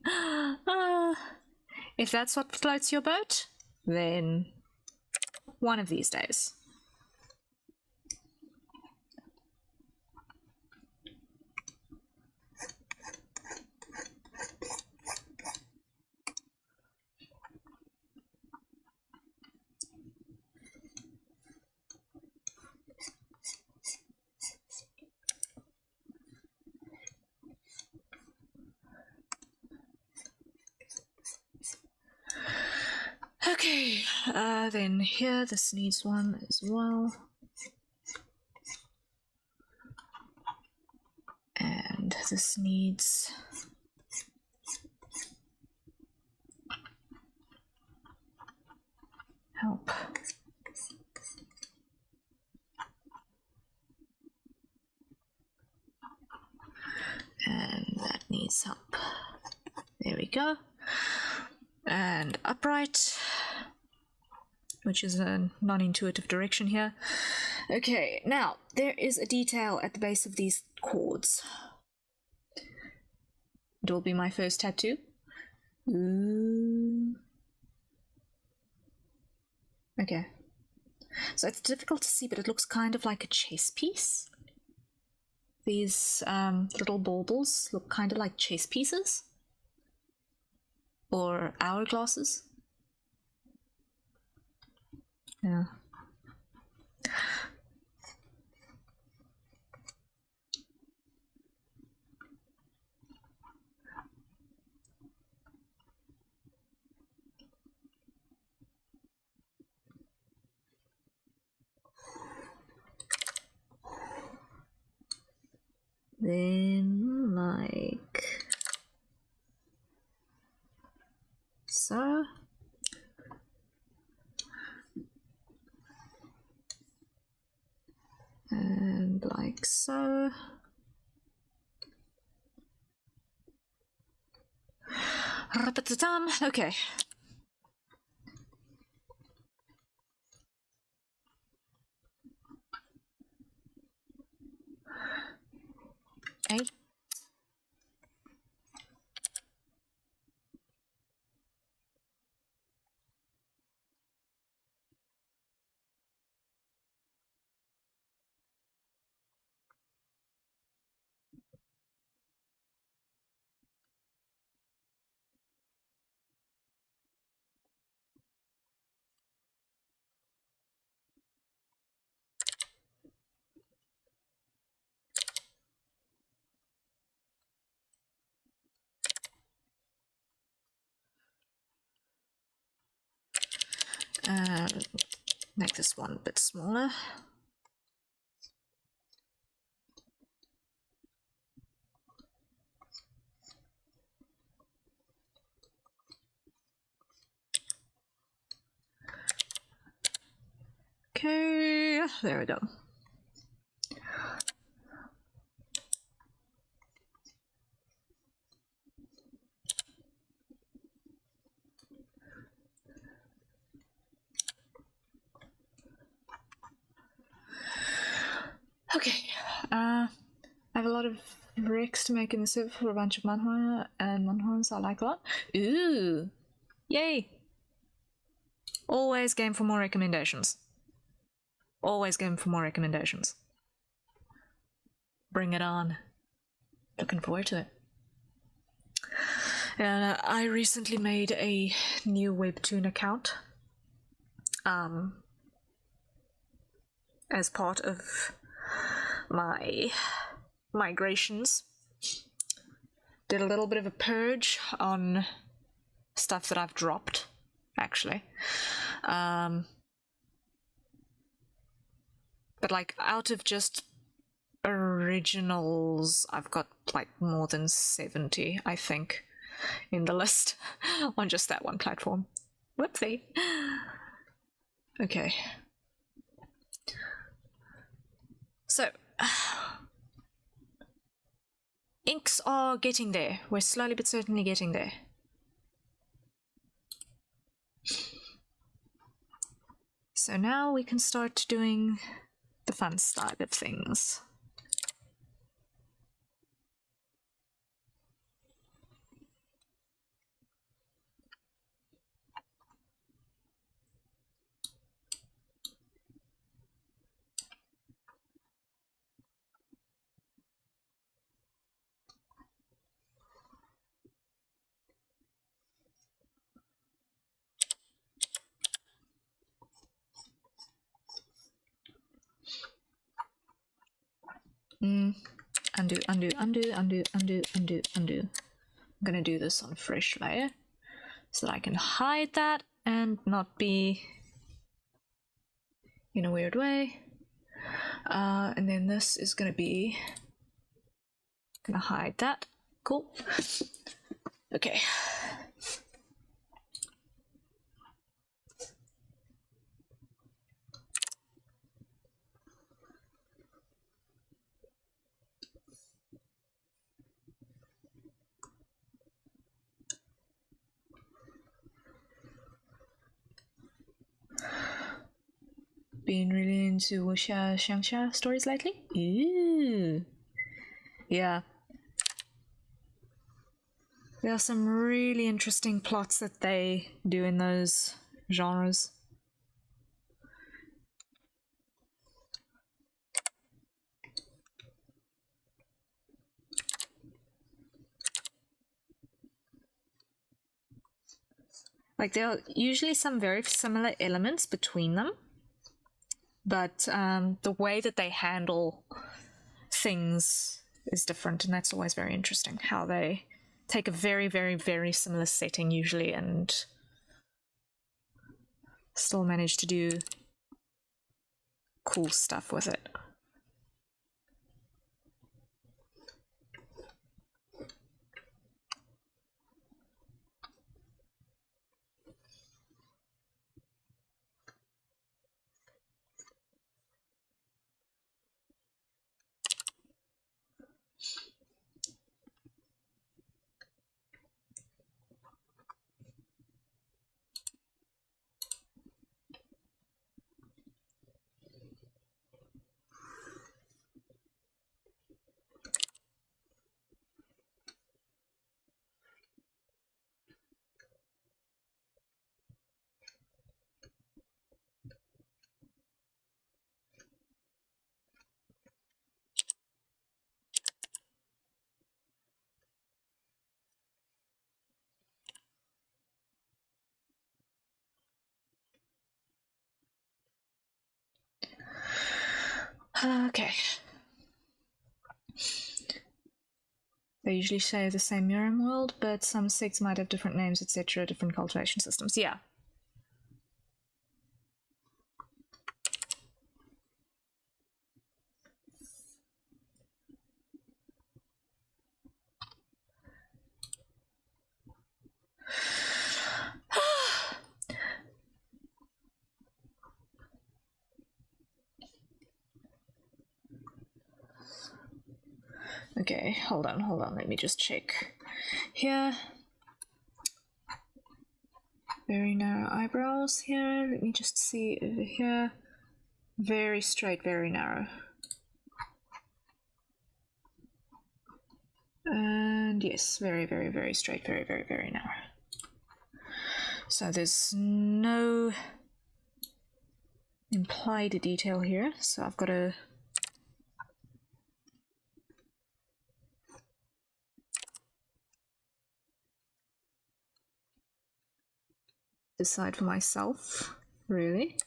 If that's what floats your boat, then one of these days. Okay, then here, this needs one as well. And this needs... help. And that needs help. There we go. And upright, which is a non-intuitive direction here. Okay, now there is a detail at the base of these cords. It will be my first tattoo. Ooh. Okay. So it's difficult to see, but it looks kind of like a chess piece. These little baubles look kind of like chess pieces. Or hourglasses. Yeah. Then, like so. And like so. Okay. Hey. Make this one a bit smaller. Okay, there we go. Okay, I have a lot of bricks to make in the server for a bunch of manhwa and manhwas I like a lot. Ooh, yay! Always game for more recommendations. Always game for more recommendations. Bring it on. Looking forward to it. And I recently made a new Webtoon account. As part of my migrations. Did a little bit of a purge on stuff that I've dropped, actually. But like out of just originals, I've got like more than 70, I think, in the list on just that one platform. Whoopsie. Okay. So, inks are getting there. We're slowly but certainly getting there. So now we can start doing the fun side of things. Undo, undo, undo, undo, undo, undo, undo. I'm gonna do this on a fresh layer so that I can hide that and not be in a weird way. And then this is gonna be, gonna hide that. Cool. Okay. Been really into wuxia xiangxia stories lately? Ooh. Yeah. There are some really interesting plots that they do in those genres. Like, there are usually some very similar elements between them, but the way that they handle things is different, and that's always very interesting, how they take a very, very, very similar setting usually and still manage to do cool stuff with it. Okay. They usually share the same Miriam world, but some sects might have different names, etc., different cultivation systems. Yeah. Okay, hold on, let me just check. Here. Very narrow eyebrows here. Let me just see over here. Very straight, very narrow. And yes, very, very, very straight, very, very, very narrow. So there's no implied detail here, so I've got to decide for myself, really.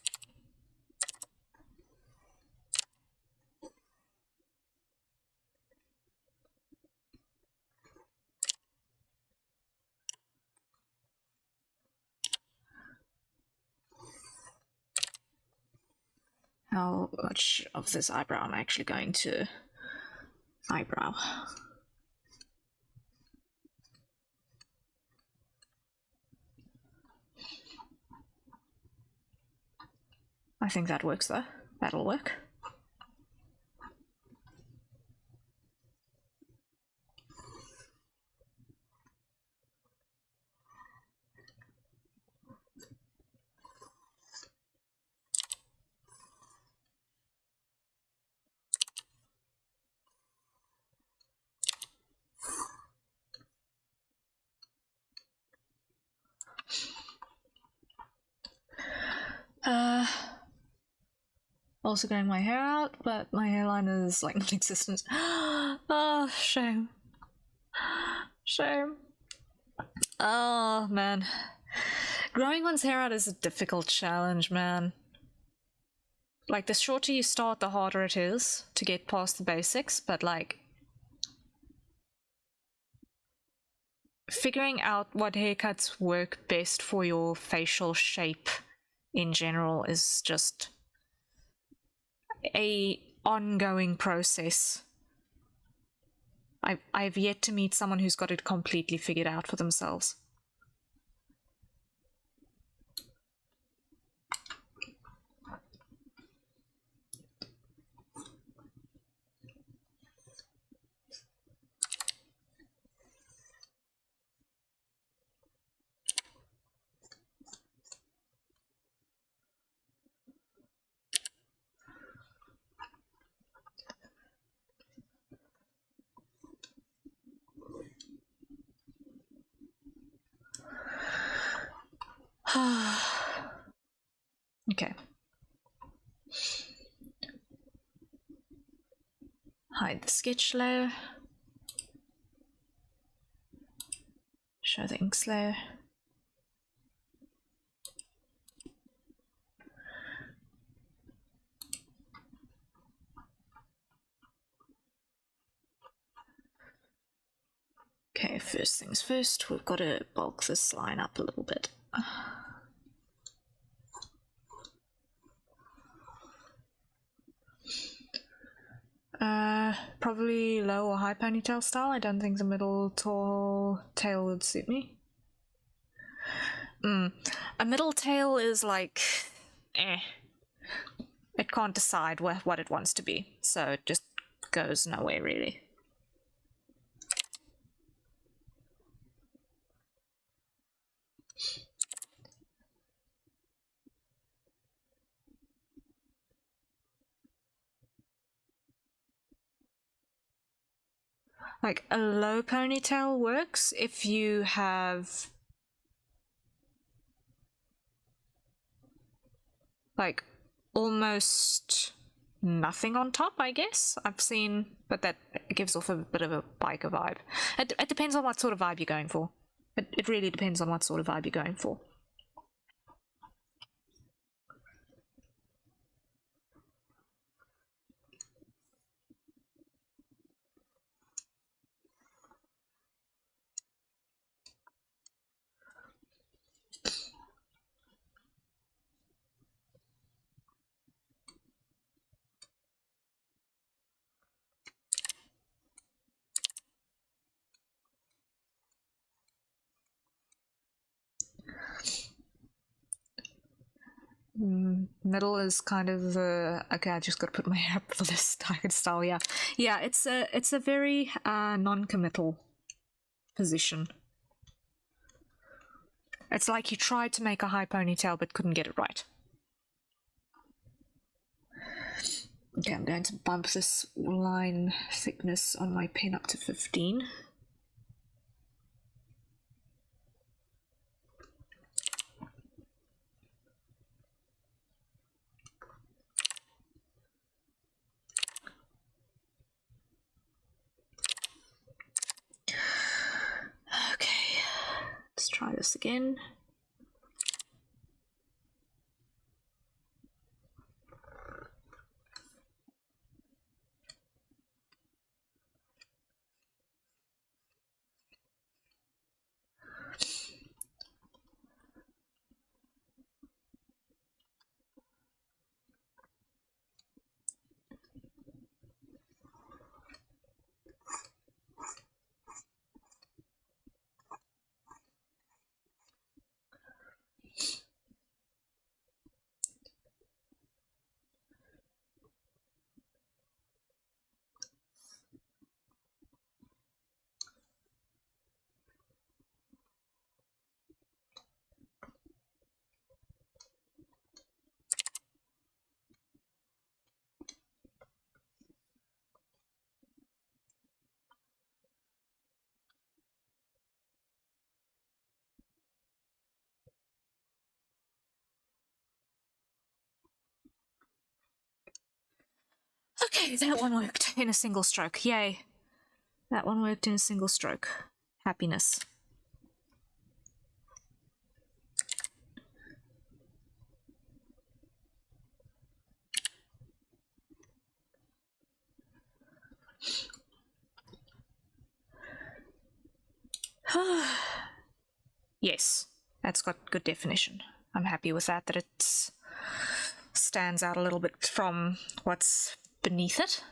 How much of this eyebrow am I actually going to eyebrow? I think that works though. That'll work. Also getting my hair out, but my hairline is like non-existent. Oh, shame. Shame. Oh, man. Growing one's hair out is a difficult challenge, man. Like, the shorter you start, the harder it is to get past the basics, but like, figuring out what haircuts work best for your facial shape in general is just a ongoing process. I've yet to meet someone who's got it completely figured out for themselves. Okay. Hide the sketch layer. Show the inks layer. Okay, first things first, we've got to bulk this line up a little bit. Probably low or high ponytail style. I don't think the middle tall tail would suit me. A middle tail is like, it can't decide what it wants to be, so it just goes nowhere really. Like, a low ponytail works if you have like almost nothing on top, I guess. I've seen, but that gives off a bit of a biker vibe. It depends on what sort of vibe you're going for. It really depends on what sort of vibe you're going for. Middle is kind of okay, I just got to put my hair up for this tiger style. Yeah, it's a very non-committal position. It's like you tried to make a high ponytail but couldn't get it right. Okay, I'm going to bump this line thickness on my pen up to 15. Okay, let's try this again. Okay, that one worked in a single stroke. Yay. That one worked in a single stroke. Happiness. Yes, that's got good definition. I'm happy with that it stands out a little bit from what's beneath it.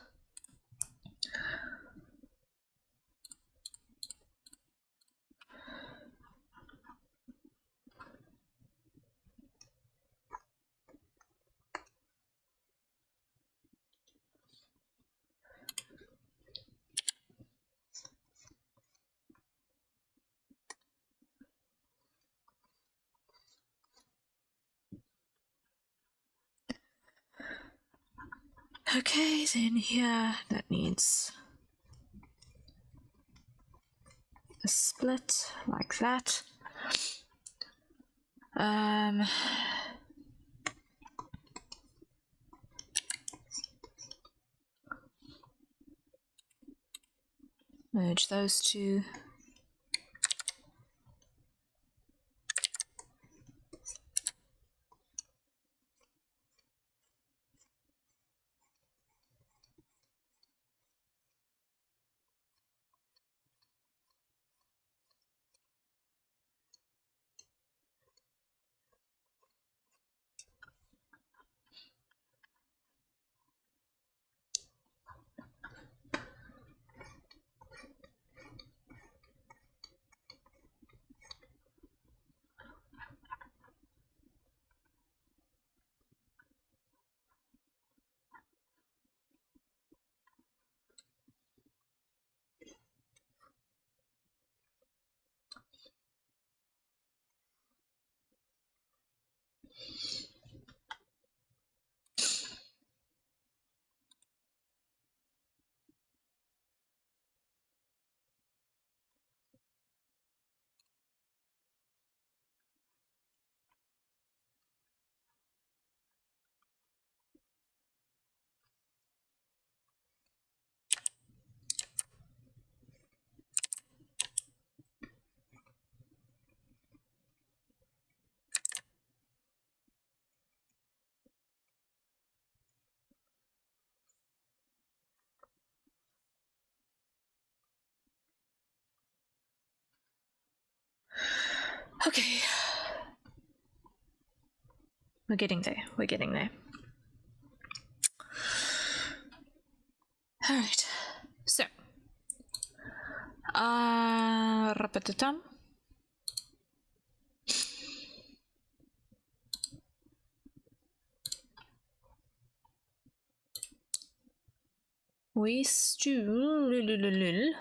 Okay, then here that needs a split like that. Merge those two. Okay. We're getting there. We're getting there. All right. So, rapatatam. We still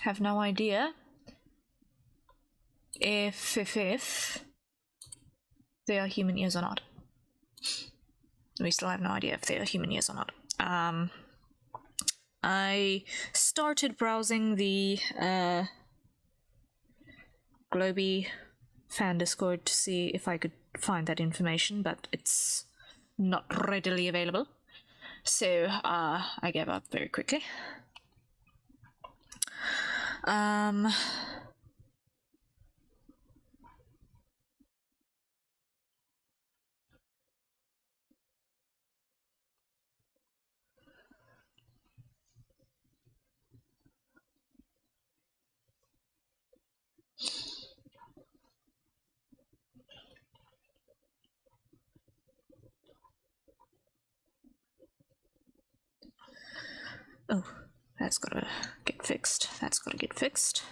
have no idea if they are human ears or not. We still have no idea if they are human ears or not. I started browsing the Globy fan Discord to see if I could find that information, but it's not readily available. So I gave up very quickly. Oh, that's gotta get fixed. That's gotta get fixed.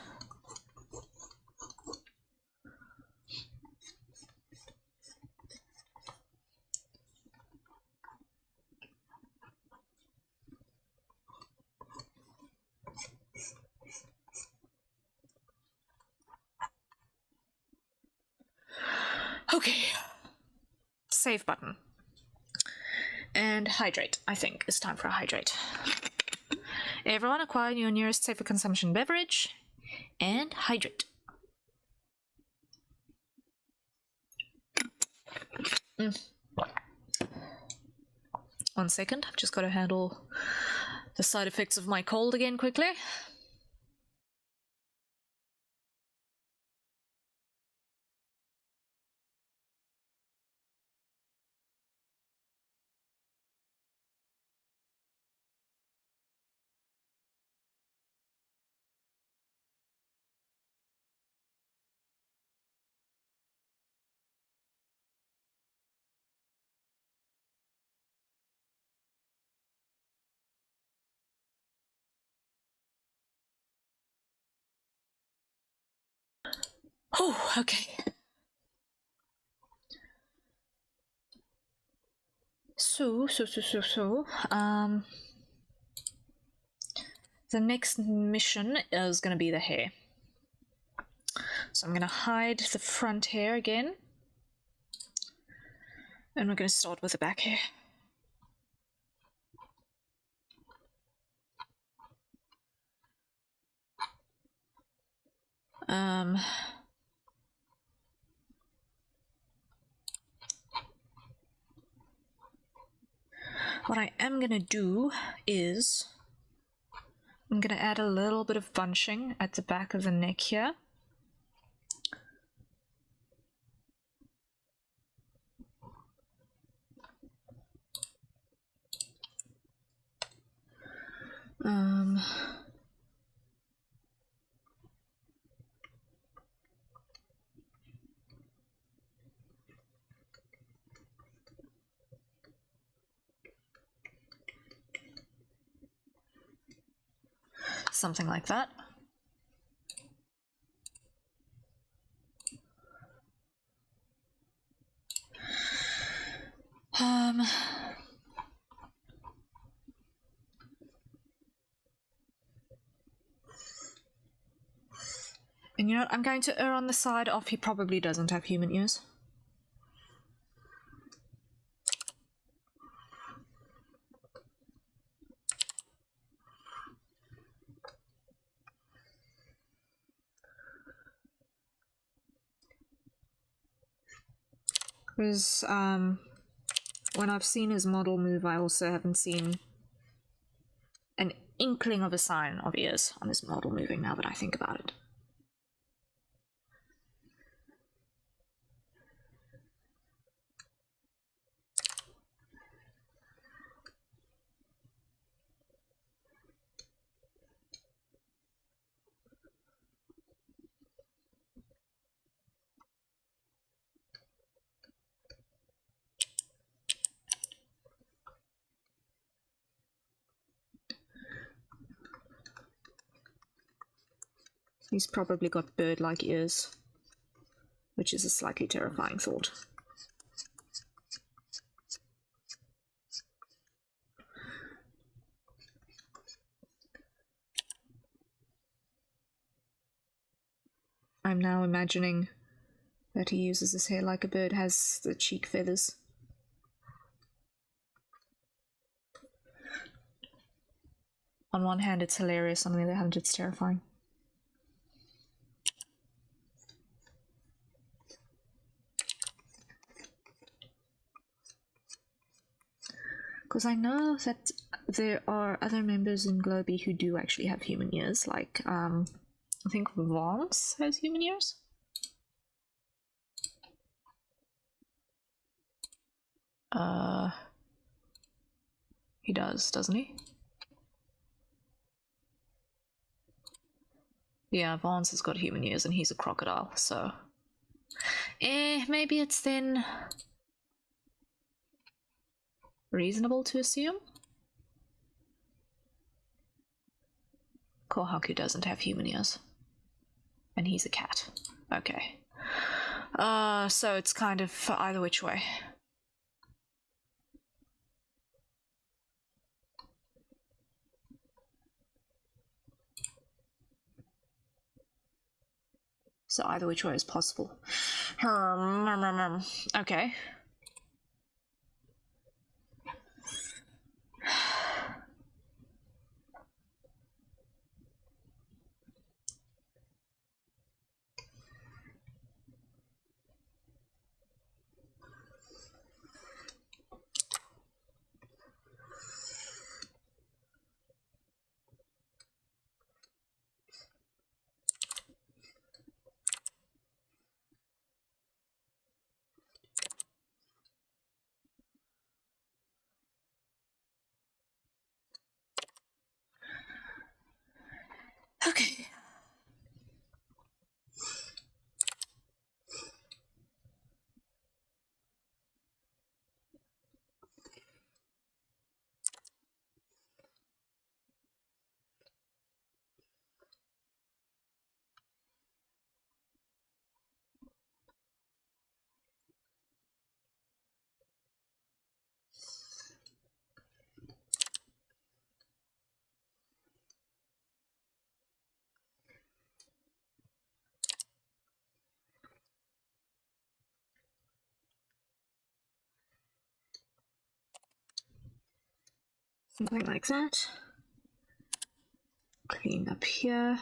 Okay. Save button. And hydrate, I think. It's time for a hydrate. Everyone acquire your nearest safer consumption beverage and hydrate. 1 second, I've just got to handle the side effects of my cold again quickly. Oh, okay. So, the next mission is going to be the hair. So I'm going to hide the front hair again. And we're going to start with the back hair. What I am going to do is I'm going to add a little bit of bunching at the back of the neck here. Something like that. And you know what, I'm going to err on the side of he probably doesn't have human ears. Because when I've seen his model move, I also haven't seen an inkling of a sign of ears on his model moving, now that I think about it. He's probably got bird-like ears, which is a slightly terrifying thought. I'm now imagining that he uses his hair like a bird has the cheek feathers. On one hand, it's hilarious, on the other hand, it's terrifying. Because I know that there are other members in Globey who do actually have human ears, like, I think Vance has human ears? He does, doesn't he? Yeah, Vance has got human ears and he's a crocodile, so... maybe it's then... reasonable to assume? Kohaku doesn't have human ears. And he's a cat. Okay. So it's kind of either which way. So either which way is possible. Okay. Something like that. Clean up here.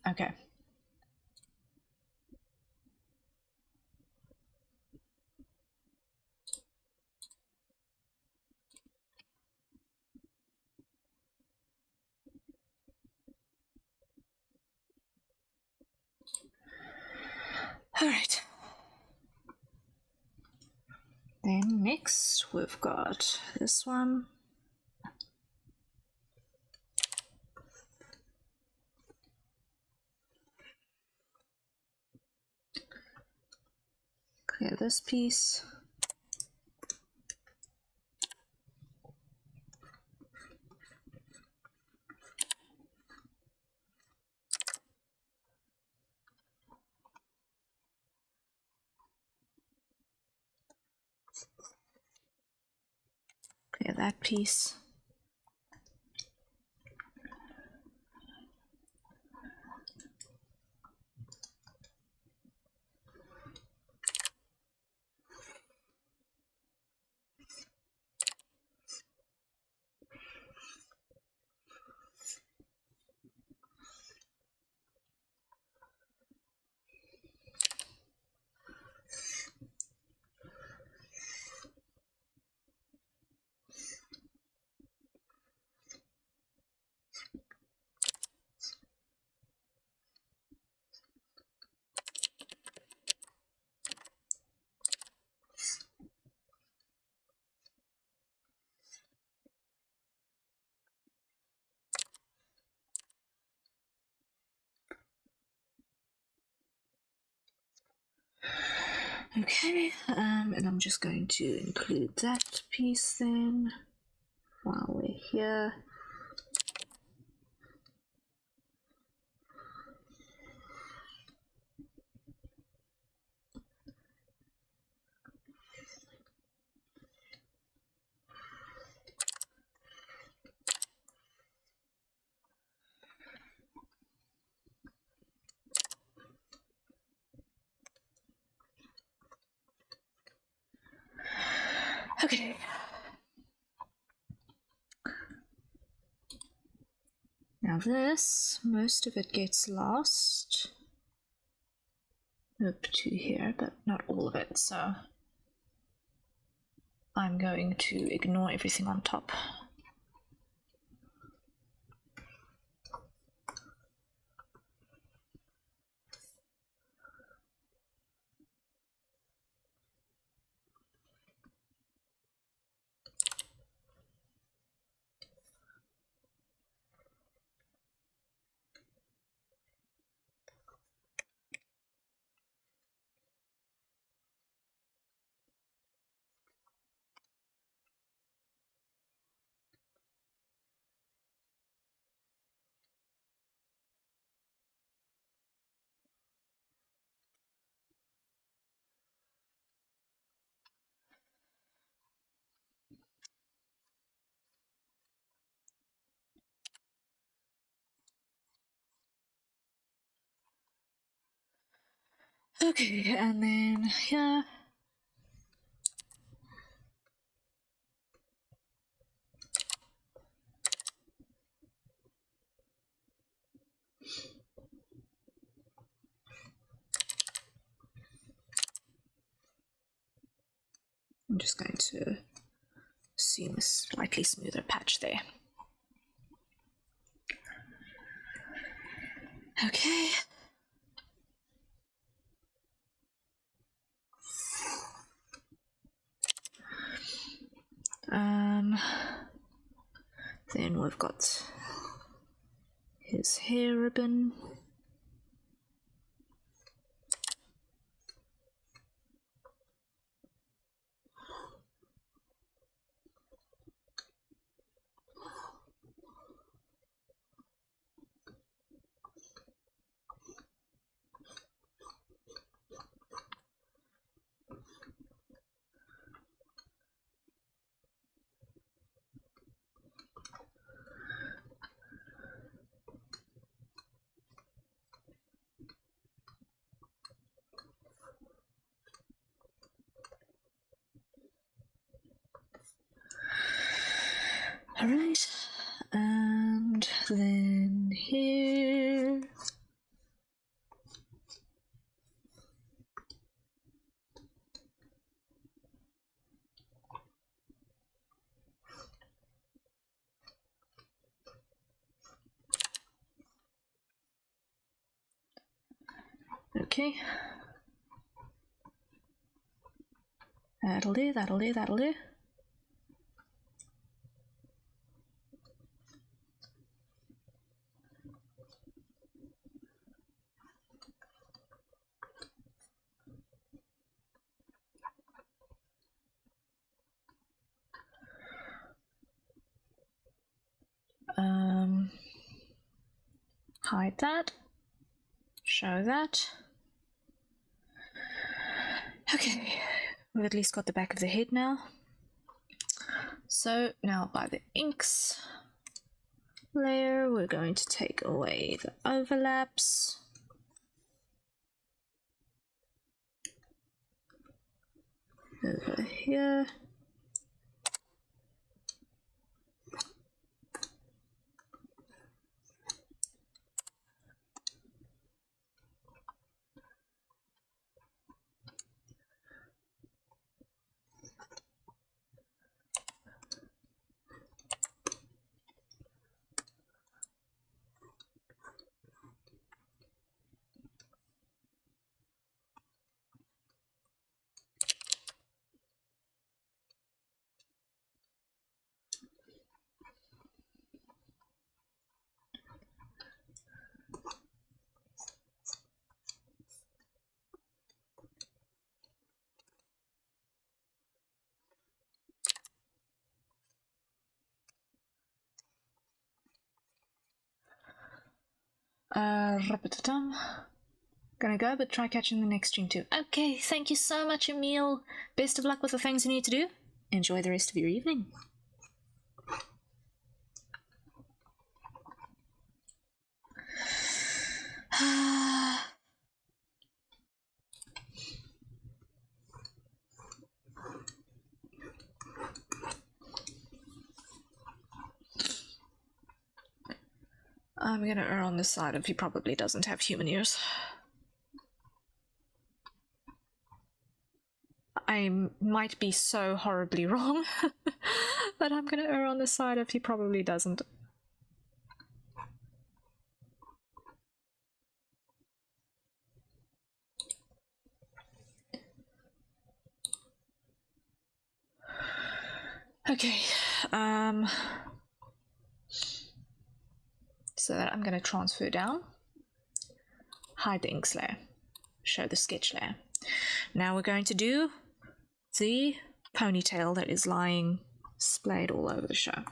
Okay. All right. Then next we've got this one. Clear this piece. Clear that piece. Okay, and I'm just going to include that piece then while we're here. Okay. Now this, most of it gets lost up to here, but not all of it, so I'm going to ignore everything on top. Okay, and then here. I'm just going to assume a slightly smoother patch there. Okay. Then we've got his hair ribbon. Alright, and then here. Okay. That'll do, that'll do, that'll do. Hide that. Show that. Okay, we've at least got the back of the head now. So now by the inks layer, we're going to take away the overlaps. Over here. Gonna go, but try catching the next stream too. Okay, thank you so much, Emil. Best of luck with the things you need to do. Enjoy the rest of your evening. I'm gonna err on this side of he probably doesn't have human ears. I might be so horribly wrong, but I'm gonna err on the side of he probably doesn't. Okay, so that I'm gonna transfer down, hide the inks layer, show the sketch layer. Now we're going to do the ponytail that is lying splayed all over the show.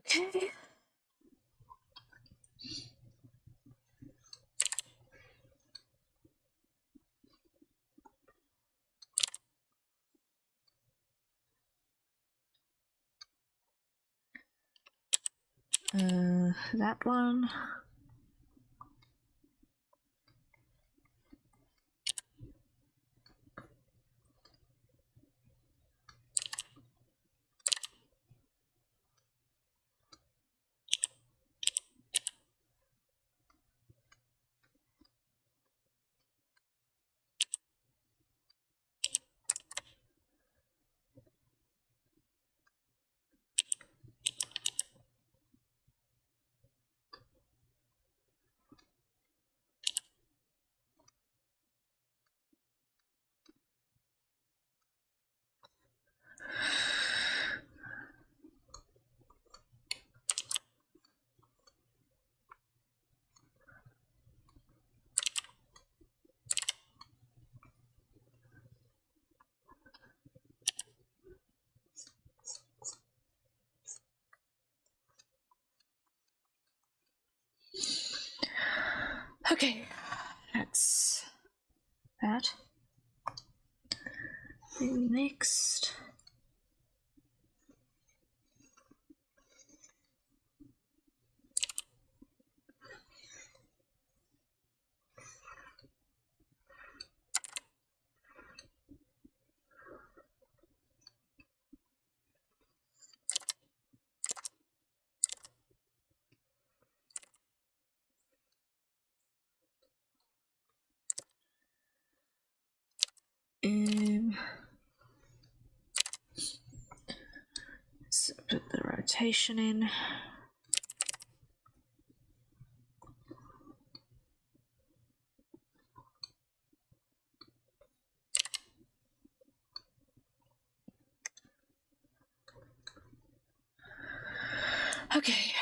Okay. That one. Okay, that's that. Then next. Let's put the rotation in. Okay.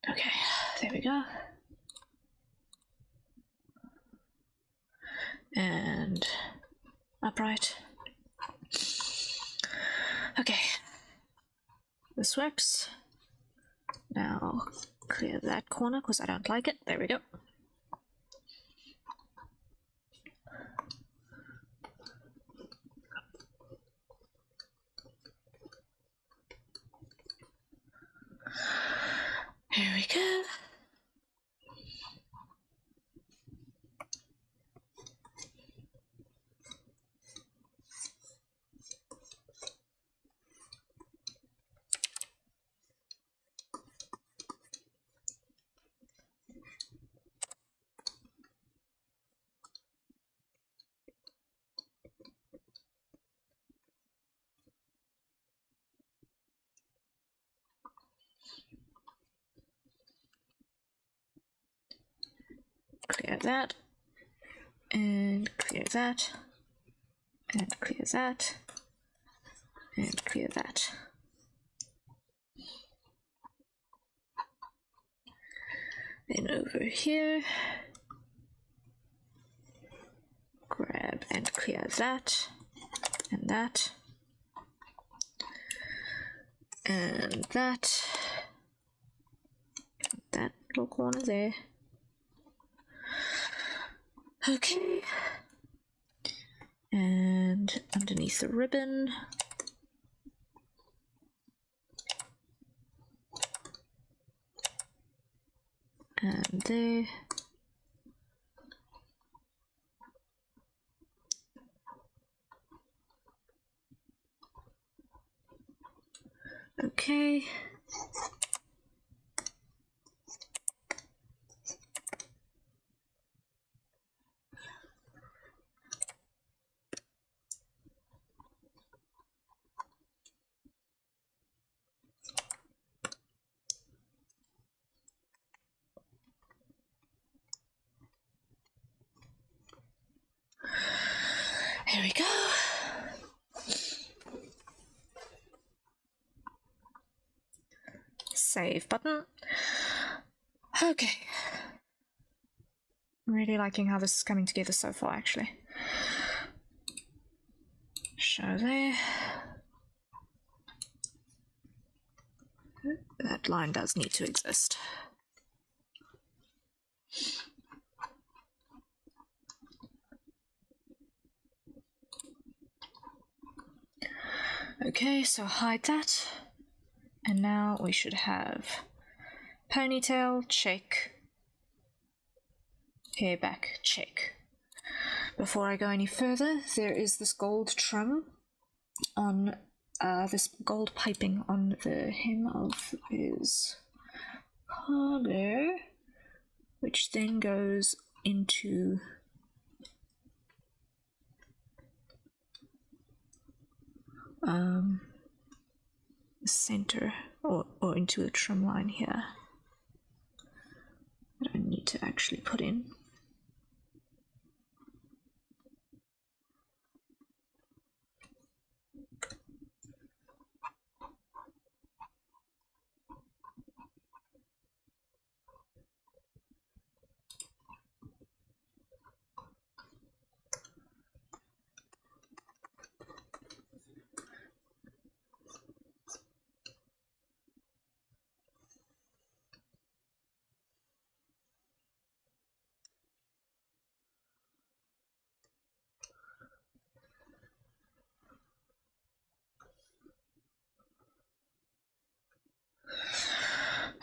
Okay, there we go. And upright. Okay, this works. Now clear that corner because I don't like it. There we go. There we go. Clear that, and clear that, and clear that, and clear that. Then over here, grab and clear that, and that, and that, that little corner there. Okay, and underneath the ribbon, and there. Okay. There we go. save button. Okay. I'm really liking how this is coming together so far, actually. Show there. That line does need to exist. Okay, so hide that. And now we should have ponytail, check. Hair back, check. Before I go any further, there is this gold trim on this gold piping on the hem of his collar, which then goes into the center, or into the trim line here that I need to actually put in.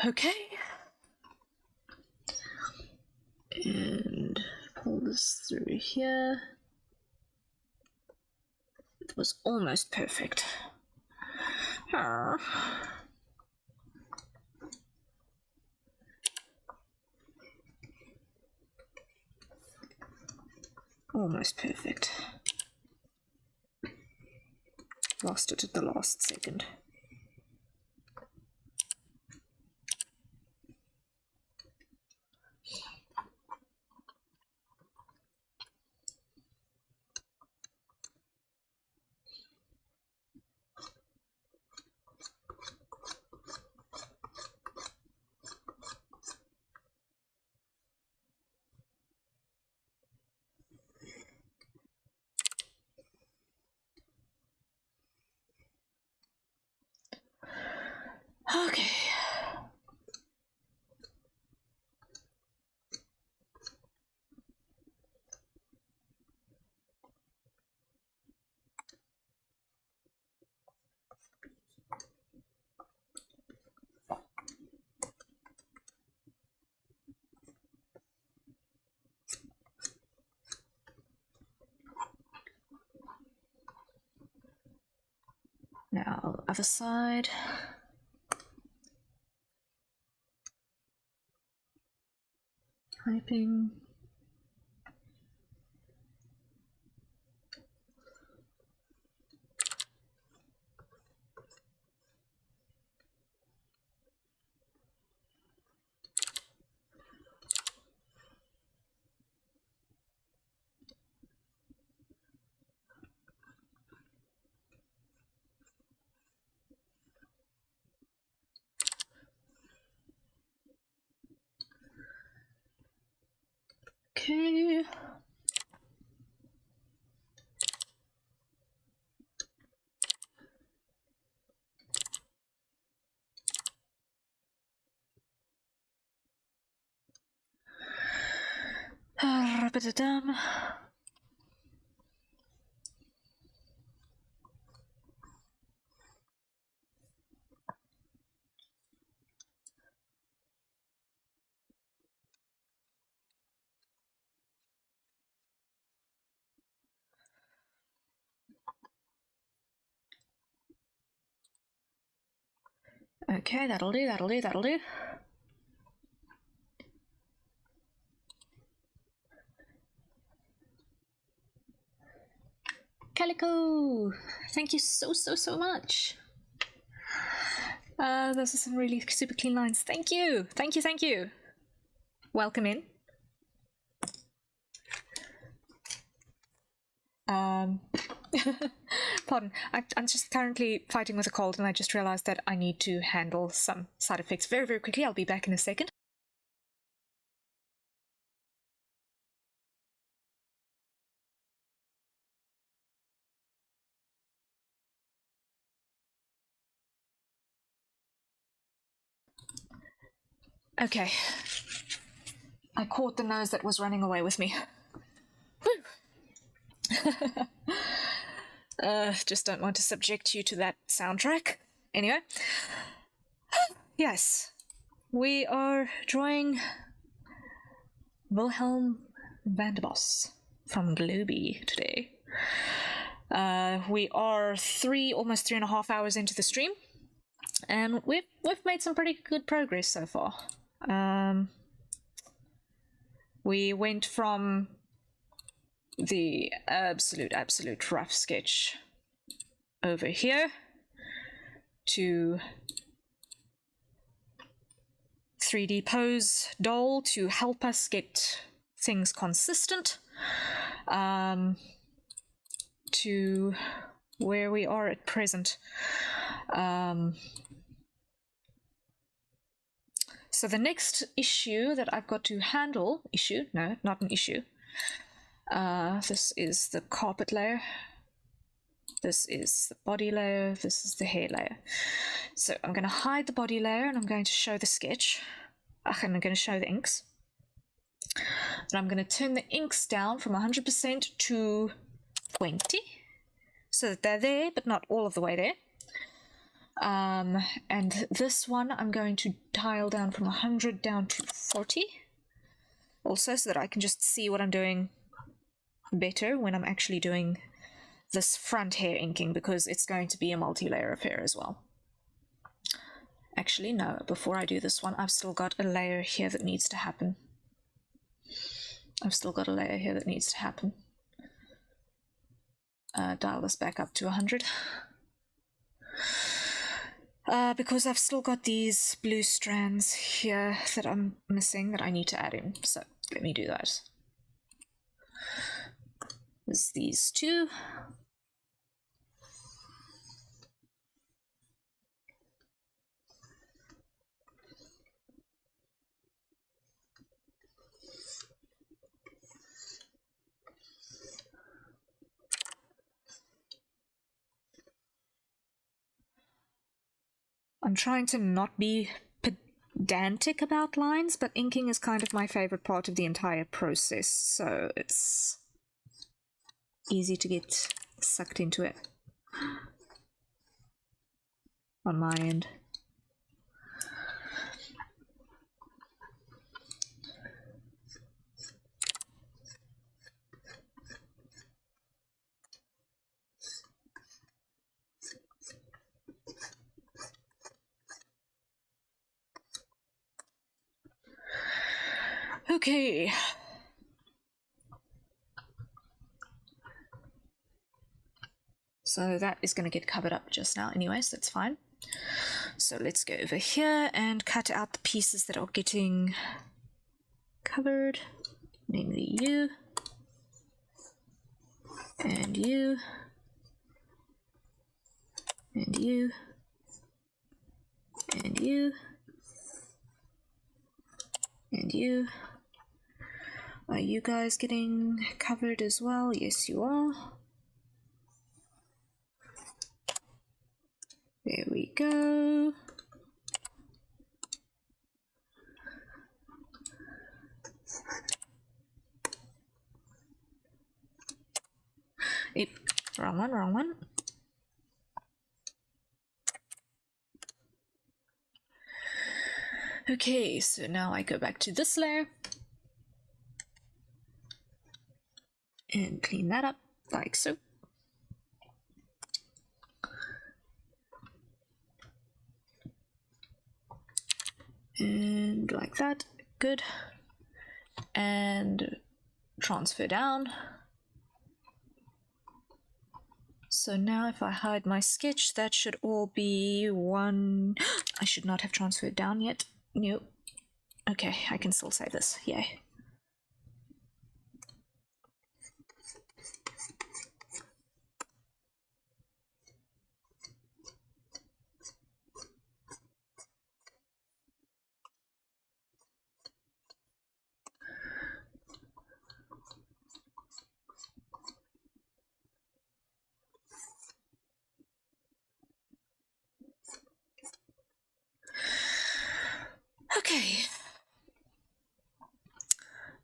Okay. And pull this through here. It was almost perfect. Almost perfect. Lost it at the last second. Okay. Now, other side. Typing. Okay. Rub-a-da-dum. Okay, that'll do, that'll do, that'll do. Calico! Thank you so much. Those are some really super clean lines. Thank you! Thank you, thank you! Welcome in. Pardon, I'm just currently fighting with a cold and I just realized that I need to handle some side effects very, very quickly. I'll be back in a second. Okay. I caught the nose that was running away with me. Just don't want to subject you to that soundtrack. Anyway. Yes. We are drawing Wilhelm van der Bos from Globy today. We are almost 3.5 hours into the stream, and we've made some pretty good progress so far. We went from the absolute rough sketch over here to 3D pose doll to help us get things consistent, to where we are at present. So the next issue that I've got to handle, no, not an issue. This is the carpet layer. This is the body layer. This is the hair layer. So I'm going to hide the body layer and I'm going to show the sketch. And I'm going to show the inks. And I'm going to turn the inks down from 100% to 20. So that they're there, but not all of the way there. And this one I'm going to dial down from 100 down to 40. Also, so that I can just see what I'm doing better when I'm actually doing this front hair inking, because it's going to be a multi-layer affair as well. Actually, no, before I do this one, I've still got a layer here that needs to happen. Dial this back up to 100. Because I've still got these blue strands here that I'm missing that I need to add in. So let me do that. There's these two. I'm trying to not be pedantic about lines, but inking is kind of my favorite part of the entire process, so it's easy to get sucked into it on my end. Okay. So that is going to get covered up just now anyway, so that's fine. So let's go over here and cut out the pieces that are getting covered, namely you, and you, and you, and you, and you. Are you guys getting covered as well? Yes, you are. There we go. Wrong one. Okay, so now I go back to this layer and clean that up like so. And like that, good. And transfer down. So now if I hide my sketch, that should all be one. I should not have transferred down yet. Nope. Okay, I can still save this. Yay.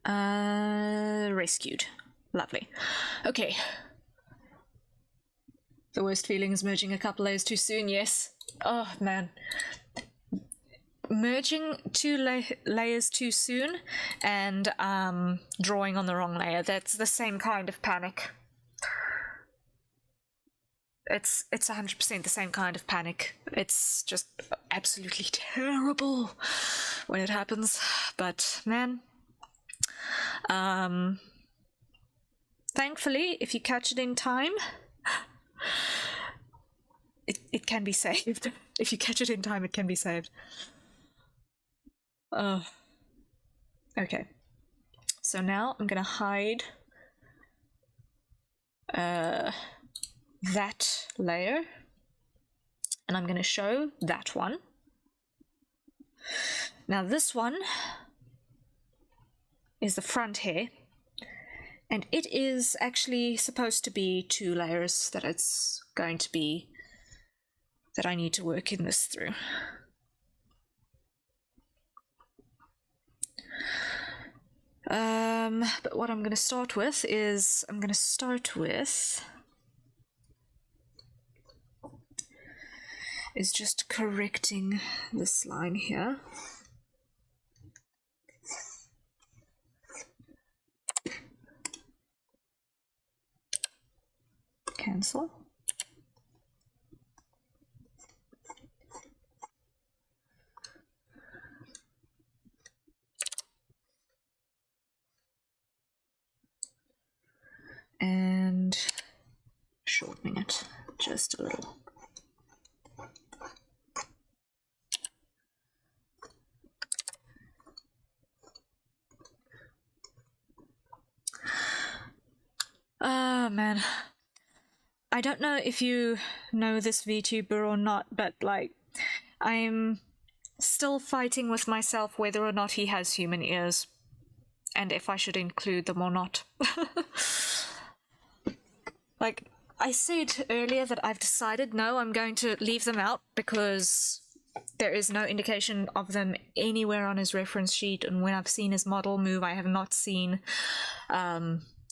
Rescued. Lovely. Okay. The worst feeling is merging a couple layers too soon, yes. Oh, man. Merging two layers too soon and drawing on the wrong layer, that's the same kind of panic. It's 100% the same kind of panic. It's just absolutely terrible when it happens. But man, thankfully, if you catch it in time, it can be saved. If you catch it in time, it can be saved. Okay. So now I'm gonna hide that layer, and I'm going to show that one. Now this one is the front hair, and it is actually supposed to be 2 layers that it's going to be, that I need to work in this through. But what I'm going to start with is, is just correcting this line here. Cancel. And shortening it just a little. Oh man, I don't know if you know this VTuber or not, but like, I'm still fighting with myself whether or not he has human ears, and if I should include them or not. Like, I said earlier that I've decided, no, I'm going to leave them out because there is no indication of them anywhere on his reference sheet, and when I've seen his model move, I have not seen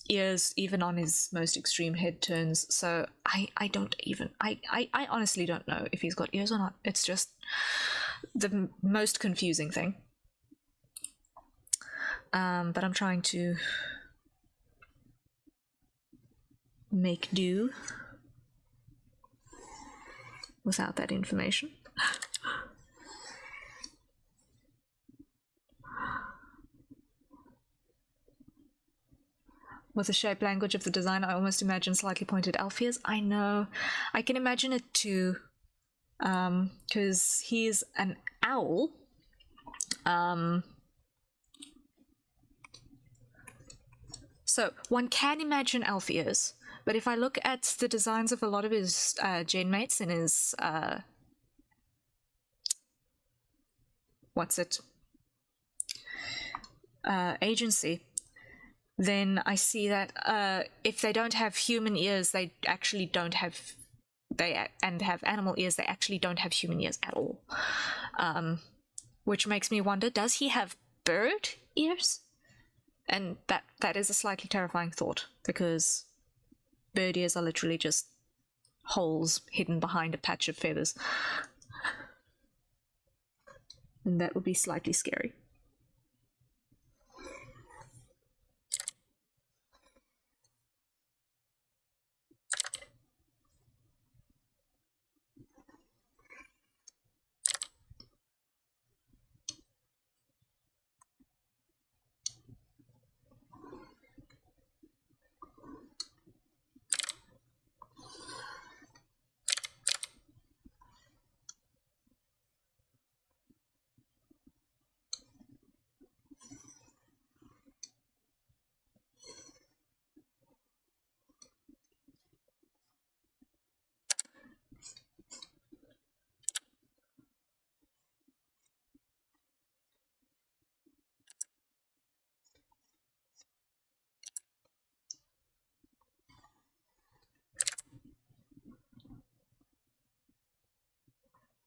ears even on his most extreme head turns. So I honestly don't know if he's got ears or not. It's just the most confusing thing. But I'm trying to make do without that information. With the shape language of the design, I almost imagine slightly pointed elf ears. I know, I can imagine it too, because he's an owl. So one can imagine elf ears, but if I look at the designs of a lot of his gen mates in his agency, then I see that if they don't have human ears, they actually don't have, and have animal ears, they actually don't have human ears at all. Which makes me wonder, does he have bird ears? And that is a slightly terrifying thought, because bird ears are literally just holes hidden behind a patch of feathers. And that would be slightly scary.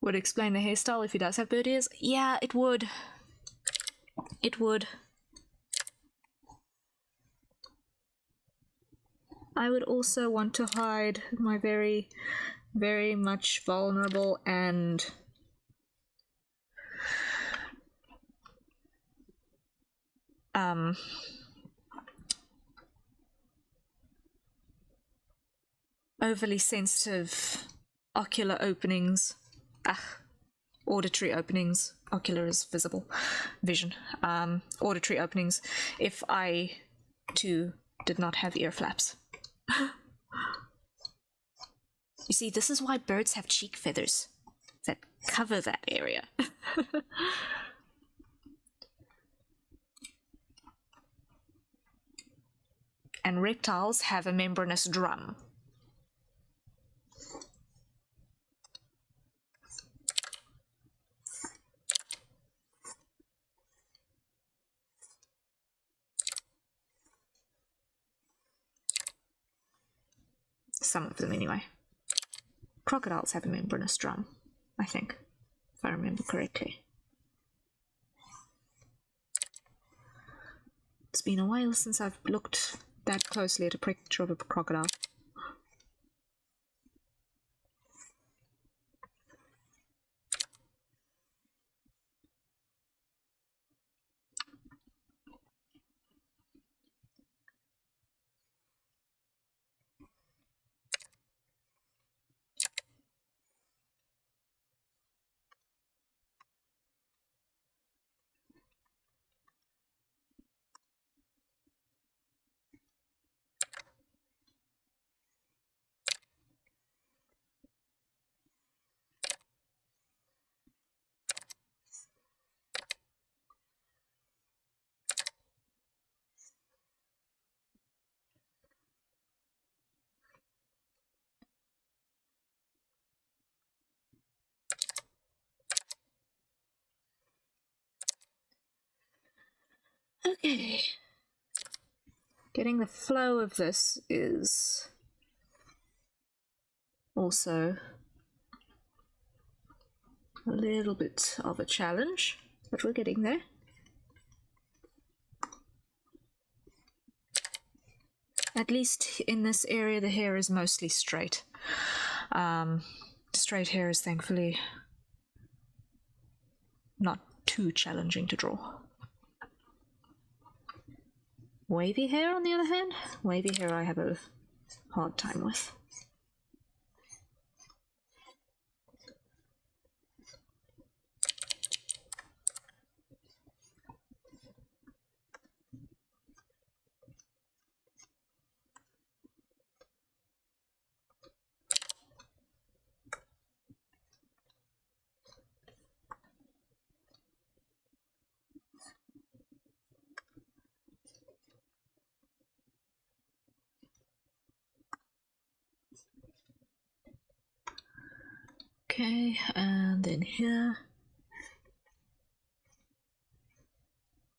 Would explain the hairstyle if he does have bird ears? Yeah, it would. It would. I would also want to hide my very, very much vulnerable and overly sensitive ocular openings. Auditory openings. Ocular is visible. Vision. Auditory openings if I too did not have ear flaps. You see, this is why birds have cheek feathers that cover that area. And reptiles have a membranous drum. Some of them, anyway. Crocodiles have a membranous drum, I think, if I remember correctly. It's been a while since I've looked that closely at a picture of a crocodile. Okay. Getting the flow of this is also a little bit of a challenge, but we're getting there. At least in this area, the hair is mostly straight. Straight hair is thankfully not too challenging to draw. Wavy hair, on the other hand, wavy hair I have a hard time with. Okay, and then here,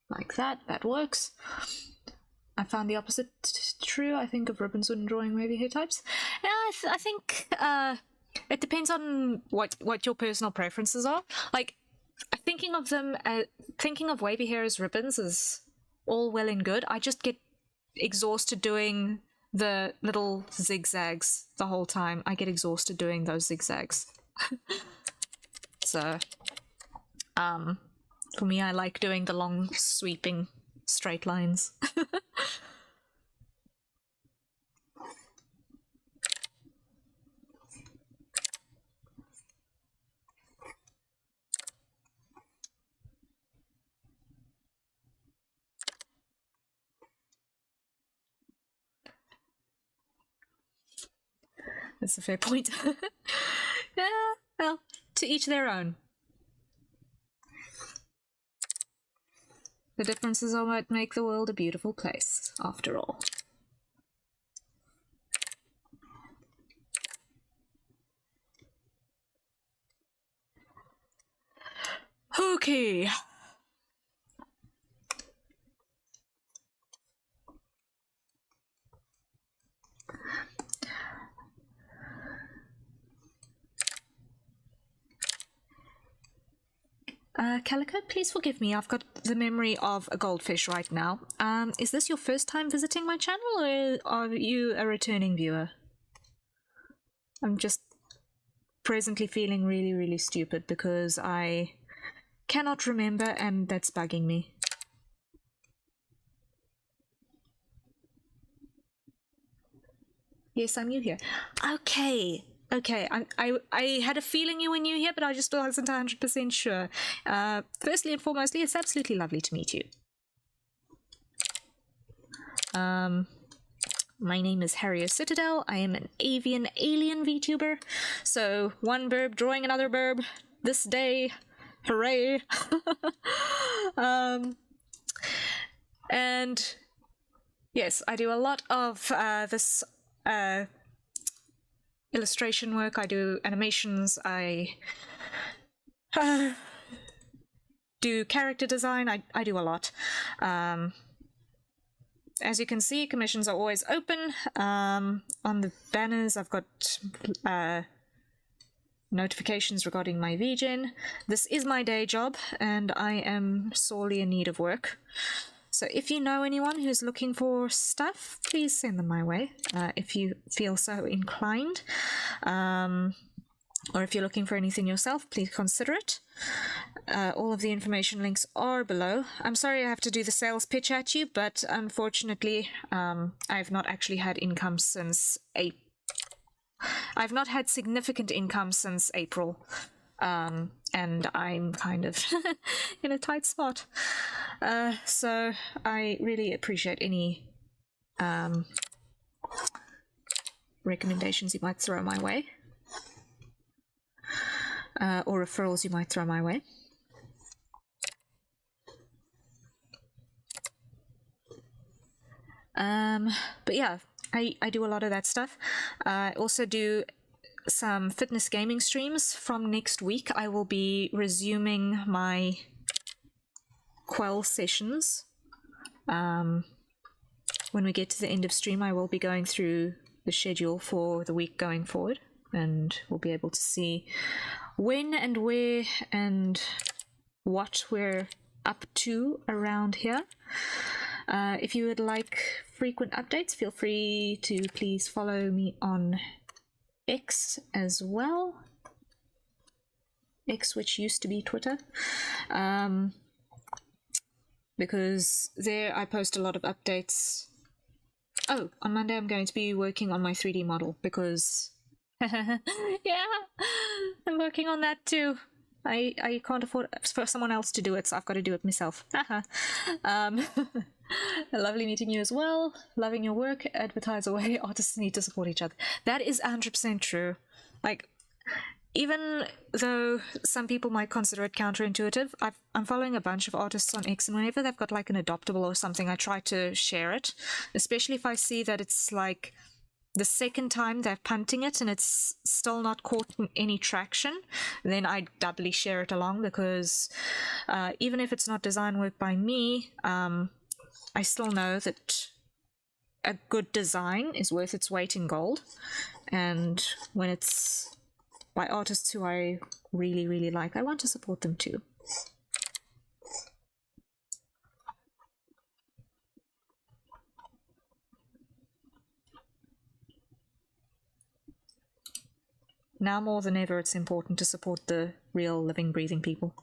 like that, that works. I found the opposite true, I think, of ribbons when drawing wavy hair types. Yeah, I think it depends on what your personal preferences are. Like, thinking of wavy hair as ribbons is all well and good. I just get exhausted doing the little zigzags the whole time. I get exhausted doing those zigzags. So, for me, I like doing the long, sweeping, straight lines. That's a fair point. Yeah, well, to each their own. The differences are what make the world a beautiful place, after all. Okay. Calico, please forgive me. I've got the memory of a goldfish right now. Is this your first time visiting my channel, or are you a returning viewer? I'm just presently feeling really, really stupid because I cannot remember, and that's bugging me. Yes, I'm new here. Okay. Okay, I had a feeling you were new here, but I just wasn't 100% sure. Firstly and foremostly, it's absolutely lovely to meet you. My name is Harrier Citadel. I am an avian alien VTuber. So, one burb drawing another burb this day. Hooray! And yes, I do a lot of this illustration work. I do animations. I do character design. I do a lot. As you can see, commissions are always open. On the banners, I've got notifications regarding my VGen. This is my day job, and I am sorely in need of work. So if you know anyone who's looking for stuff, please send them my way, if you feel so inclined. Or if you're looking for anything yourself, please consider it. All of the information links are below. I'm sorry I have to do the sales pitch at you, but unfortunately, I've not actually had income since April. I've not had significant income since April. And I'm kind of in a tight spot. So I really appreciate any recommendations you might throw my way, or referrals you might throw my way. But yeah, I do a lot of that stuff. I also do some fitness gaming streams. From next week, I will be resuming my Quell sessions. When we get to the end of stream, I will be going through the schedule for the week going forward, and we'll be able to see when and where and what we're up to around here. If you would like frequent updates, feel free to please follow me on X as well. X, which used to be Twitter. Because there I post a lot of updates. Oh, on Monday I'm going to be working on my 3D model because yeah, I'm working on that too. I can't afford for someone else to do it, so I've got to do it myself. Lovely meeting you as well. Loving your work. Advertise away. Artists need to support each other. That is 100% true. Like, even though some people might consider it counterintuitive, I'm following a bunch of artists on X, and whenever they've got like an adoptable or something, I try to share it, especially if I see that it's like the second time they're punting it and it's still not caught any traction. Then I doubly share it along, because even if it's not design work by me, I still know that a good design is worth its weight in gold, and when it's by artists who I really, really like, I want to support them too. Now more than ever, it's important to support the real, living, breathing people.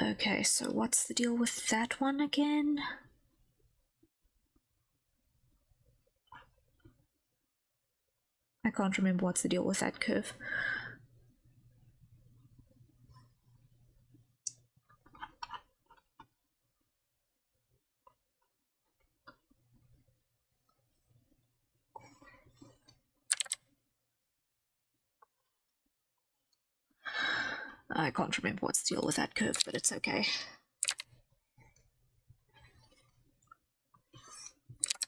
Okay, so what's the deal with that one again? I can't remember what's the deal with that curve. I can't remember what's the deal with that curve, but it's okay.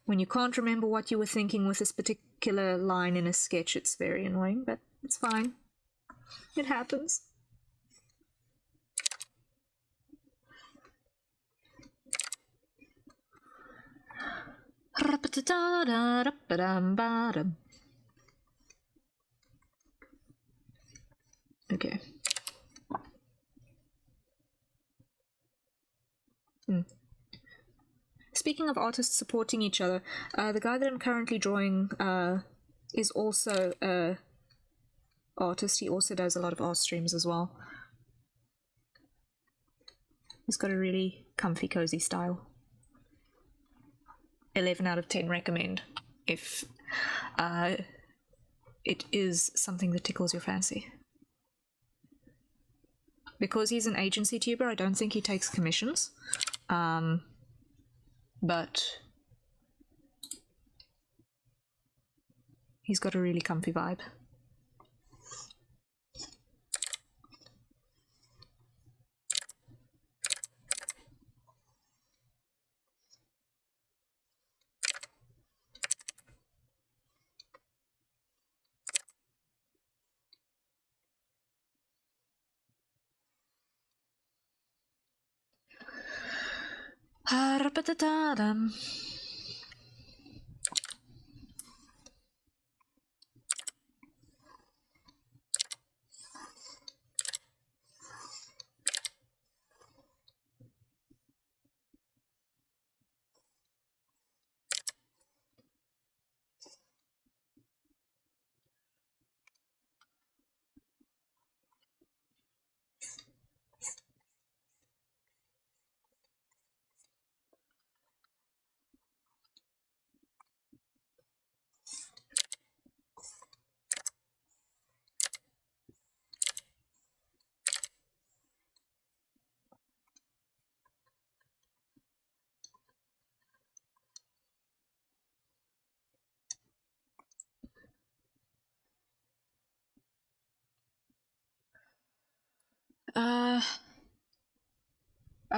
When you can't remember what you were thinking with this particular line in a sketch, it's very annoying, but it's fine. It happens. Okay. Speaking of artists supporting each other, the guy that I'm currently drawing is also a artist. He also does a lot of art streams as well. He's got a really comfy, cozy style. 11 out of 10 recommend if it is something that tickles your fancy. Because he's an agency tuber, I don't think he takes commissions. But he's got a really comfy vibe.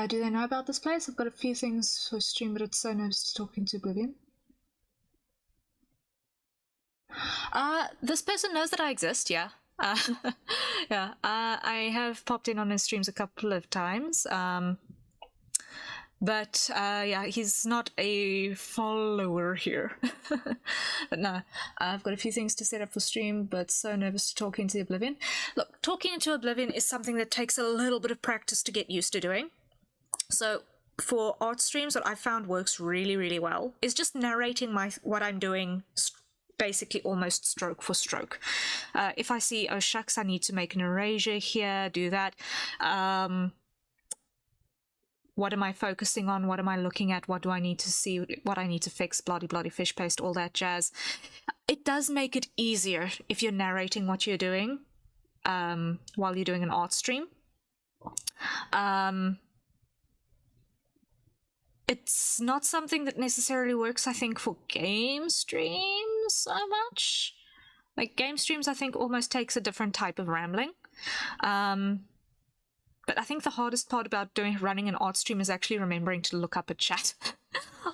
Do they know about this place? I've got a few things for stream, but it's so nervous to talk into oblivion. This person knows that I exist, yeah. Yeah, I have popped in on his streams a couple of times. But yeah, he's not a follower here. But no, I've got a few things to set up for stream, but so nervous to talk into oblivion. Look, talking into oblivion is something that takes a little bit of practice to get used to doing. So for art streams, what I found works really, really well is just narrating what I'm doing basically almost stroke for stroke. If I see, oh shucks, I need to make an erasure here, do that. What am I focusing on? What am I looking at? What do I need to see? What I need to fix? Bloody fish paste, all that jazz. It does make it easier if you're narrating what you're doing while you're doing an art stream. It's not something that necessarily works, I think, for game streams so much. Like, game streams, I think, almost takes a different type of rambling. But I think the hardest part about running an art stream is actually remembering to look up a chat.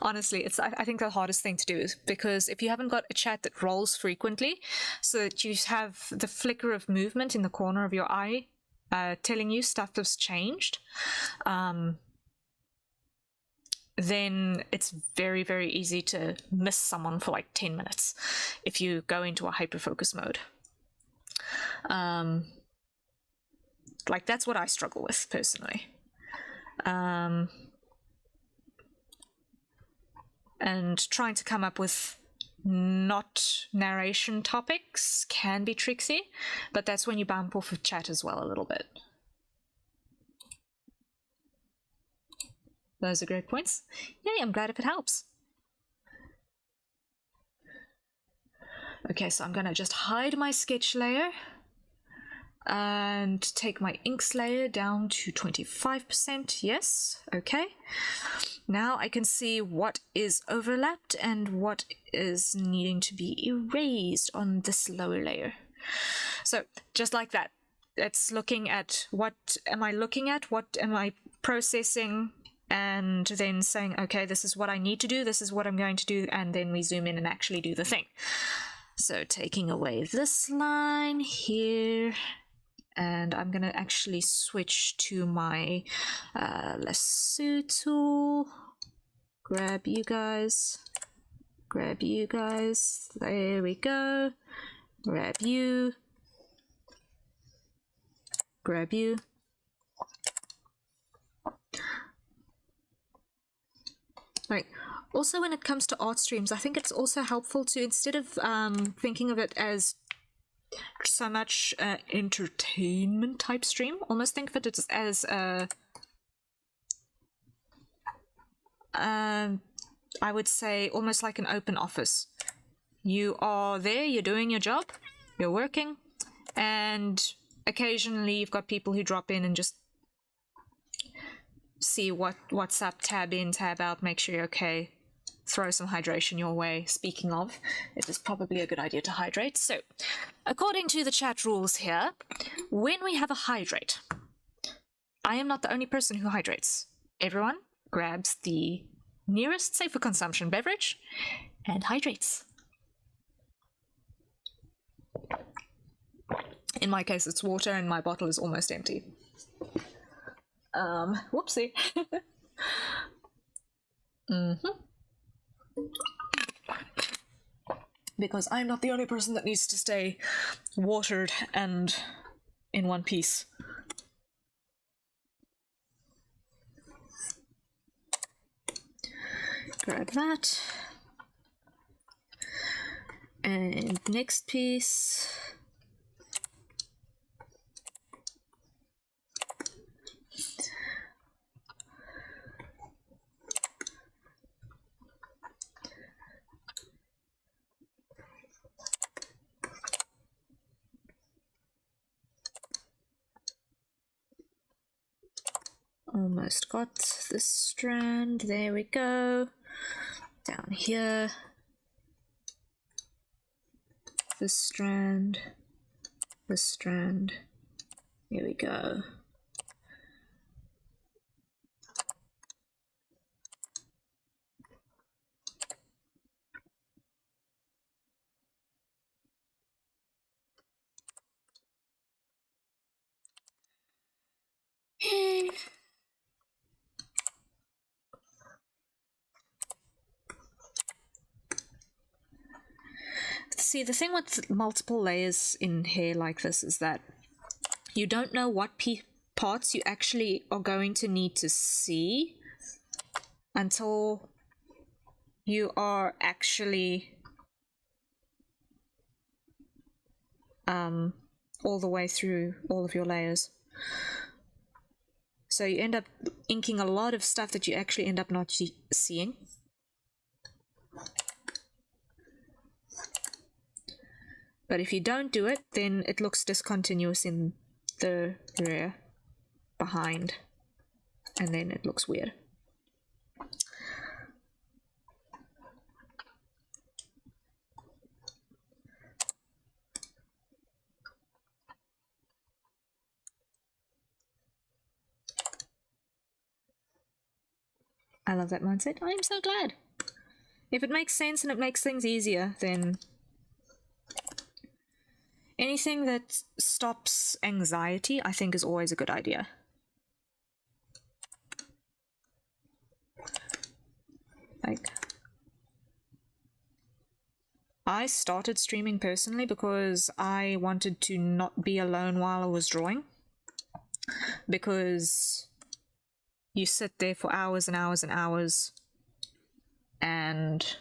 Honestly, I think the hardest thing to do is because if you haven't got a chat that rolls frequently, so that you have the flicker of movement in the corner of your eye telling you stuff has changed, then it's very, very easy to miss someone for like 10 minutes if you go into a hyper-focus mode. Like, that's what I struggle with, personally. And trying to come up with not narration topics can be tricksy, but that's when you bump off of chat as well a little bit. Those are great points. Yay, I'm glad if it helps. Okay, so I'm going to just hide my sketch layer and take my inks layer down to 25%. Yes, okay. Now I can see what is overlapped and what is needing to be erased on this lower layer. So just like that, it's looking at what am I looking at, what am I processing, and then saying, okay, this is what I need to do, this is what I'm going to do, and then we zoom in and actually do the thing. So taking away this line here, and I'm going to actually switch to my lasso tool. Grab you guys. There we go. Grab you. Right. Also, when it comes to art streams, I think it's also helpful to, instead of thinking of it as so much entertainment type stream, almost think of it as a I would say almost like an open office. You are there, you're doing your job, you're working, and occasionally you've got people who drop in and just see what's up, tab in, tab out, make sure you're okay, throw some hydration your way. Speaking of, it is probably a good idea to hydrate. So, according to the chat rules here, when we have a hydrate, I am not the only person who hydrates. Everyone grabs the nearest safe for consumption beverage and hydrates. In my case, it's water, and my bottle is almost empty. Whoopsie. Because I'm not the only person that needs to stay watered and in one piece. Grab that. And next piece. Almost got this strand. There we go. Down here. This strand. This strand. Here we go. See, the thing with multiple layers in hair like this is that you don't know what parts you actually are going to need to see until you are actually all the way through all of your layers. So you end up inking a lot of stuff that you actually end up not seeing. But if you don't do it, then it looks discontinuous in the rear, behind, and then it looks weird. I love that mindset. I am so glad. If it makes sense and it makes things easier, then anything that stops anxiety, I think, is always a good idea. Like, I started streaming personally because I wanted to not be alone while I was drawing. Because you sit there for hours and hours and hours, and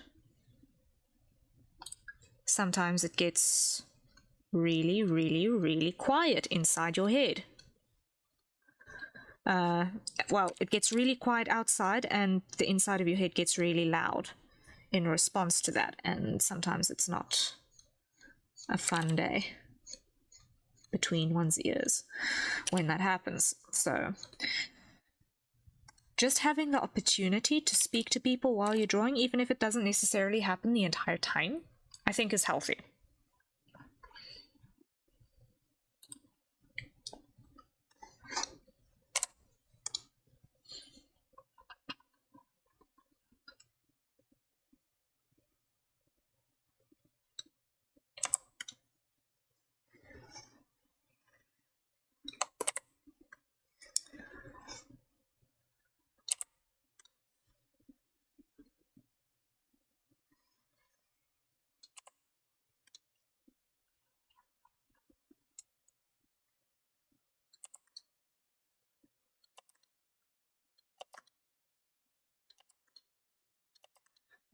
sometimes it gets really, really, really quiet inside your head. Well, it gets really quiet outside, and the inside of your head gets really loud in response to that, and sometimes it's not a fun day between one's ears when that happens. So just having the opportunity to speak to people while you're drawing, even if it doesn't necessarily happen the entire time, I think is healthy.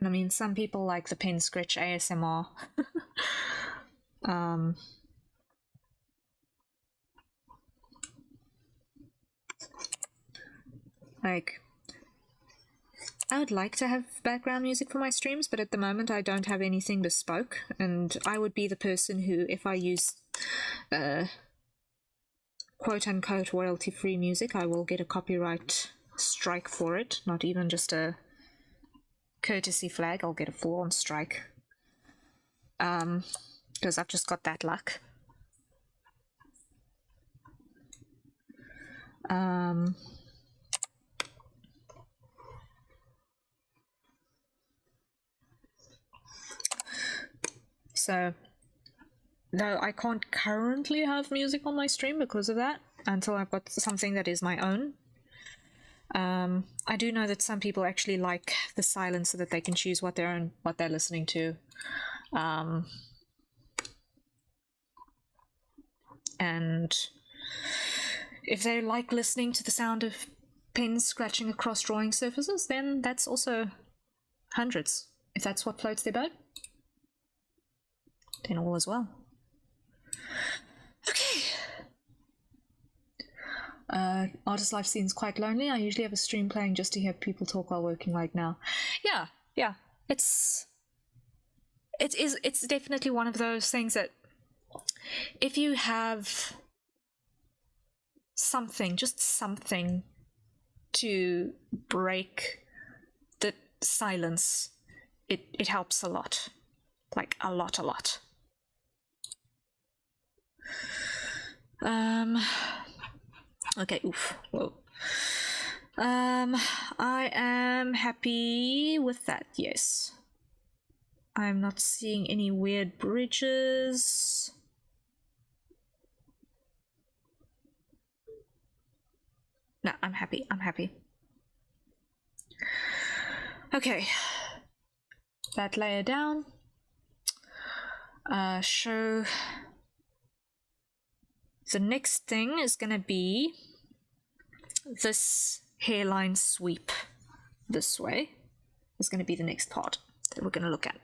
I mean, some people like the pen scratch ASMR. Like, I would like to have background music for my streams, but at the moment I don't have anything bespoke, and I would be the person who, if I use quote-unquote royalty-free music, I will get a copyright strike for it, not even just a courtesy flag. I'll get a full-on strike. Because I've just got that luck. So, no, I can't currently have music on my stream because of that, until I've got something that is my own. I do know that some people actually like the silence so that they can choose what they're listening to. And if they like listening to the sound of pens scratching across drawing surfaces, then that's also hundreds. If that's what floats their boat, then all is well. Okay. Artist life seems quite lonely. I usually have a stream playing just to hear people talk while working like now. Yeah. It's definitely one of those things that if you have something, just something to break the silence, it helps a lot. Like a lot. Okay, oof, whoa. I am happy with that, yes. I'm not seeing any weird bridges. No, I'm happy. Okay. That layer down. Show. The next thing is gonna be this hairline sweep this way. Is gonna be the next part that we're gonna look at.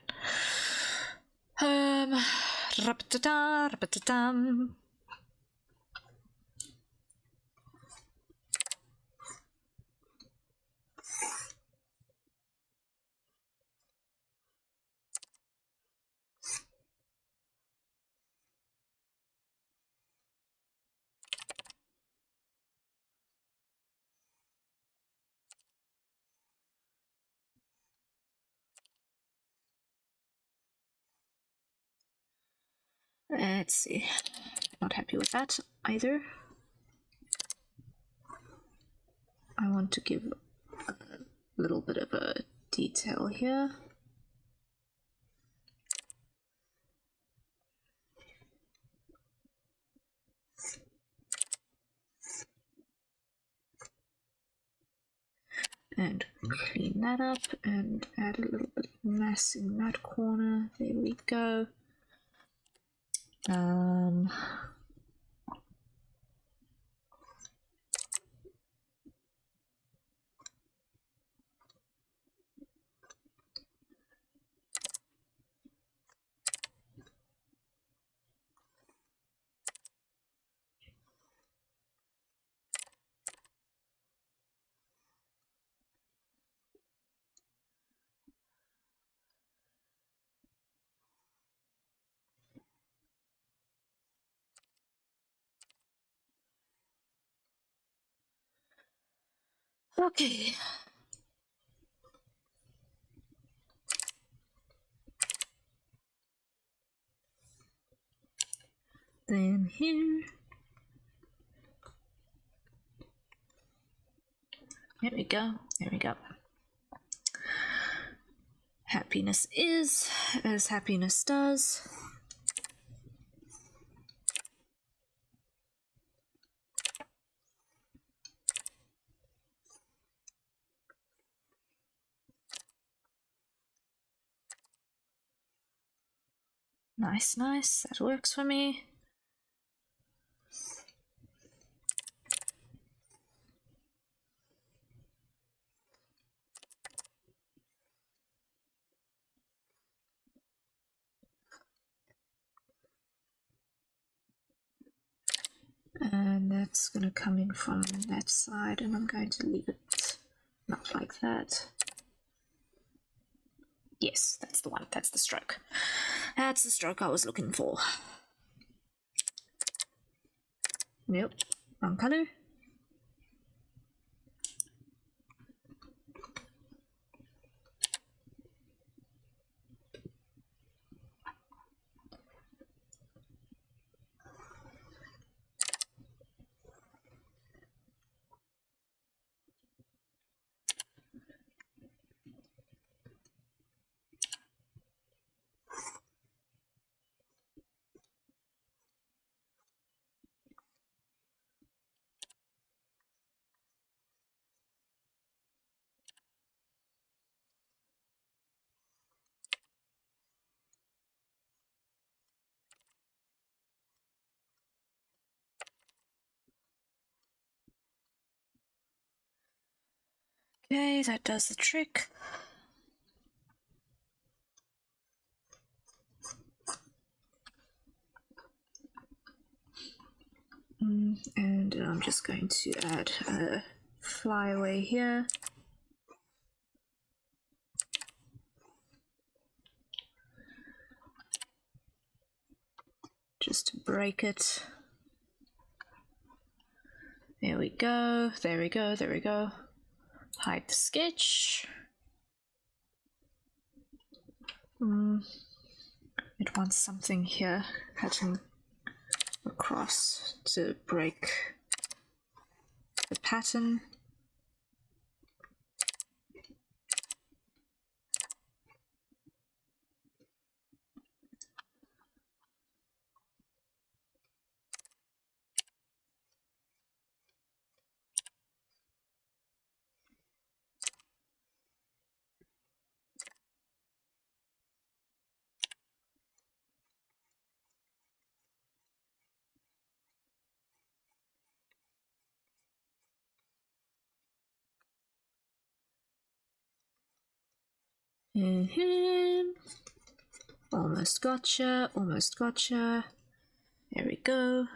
Let's see. Not happy with that either. I want to give a little bit of a detail here. And clean that up and add a little bit of mass in that corner. There we go. Okay. Then here. There we go. Happiness is as happiness does. Nice. That works for me. And that's going to come in from that side, and I'm going to leave it not like that. Yes, that's the one. That's the stroke. That's the stroke I was looking for. Nope, wrong color. Okay, that does the trick. And I'm just going to add a flyaway here. Just to break it. There we go, there we go, there we go. Hide the sketch. It wants something here, cutting across to break the pattern. Almost gotcha, almost gotcha. There we go.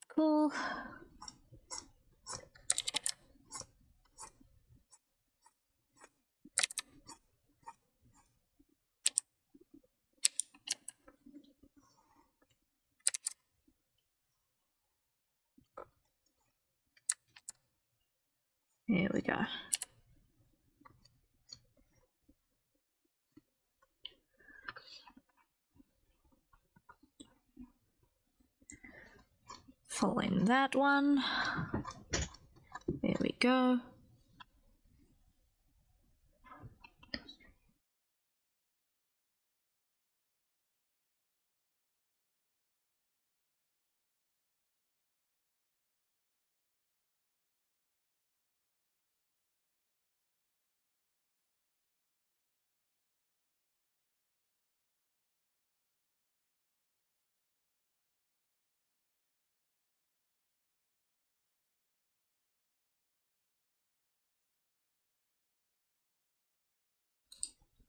Cool. Here we go. Fill in that one. There we go.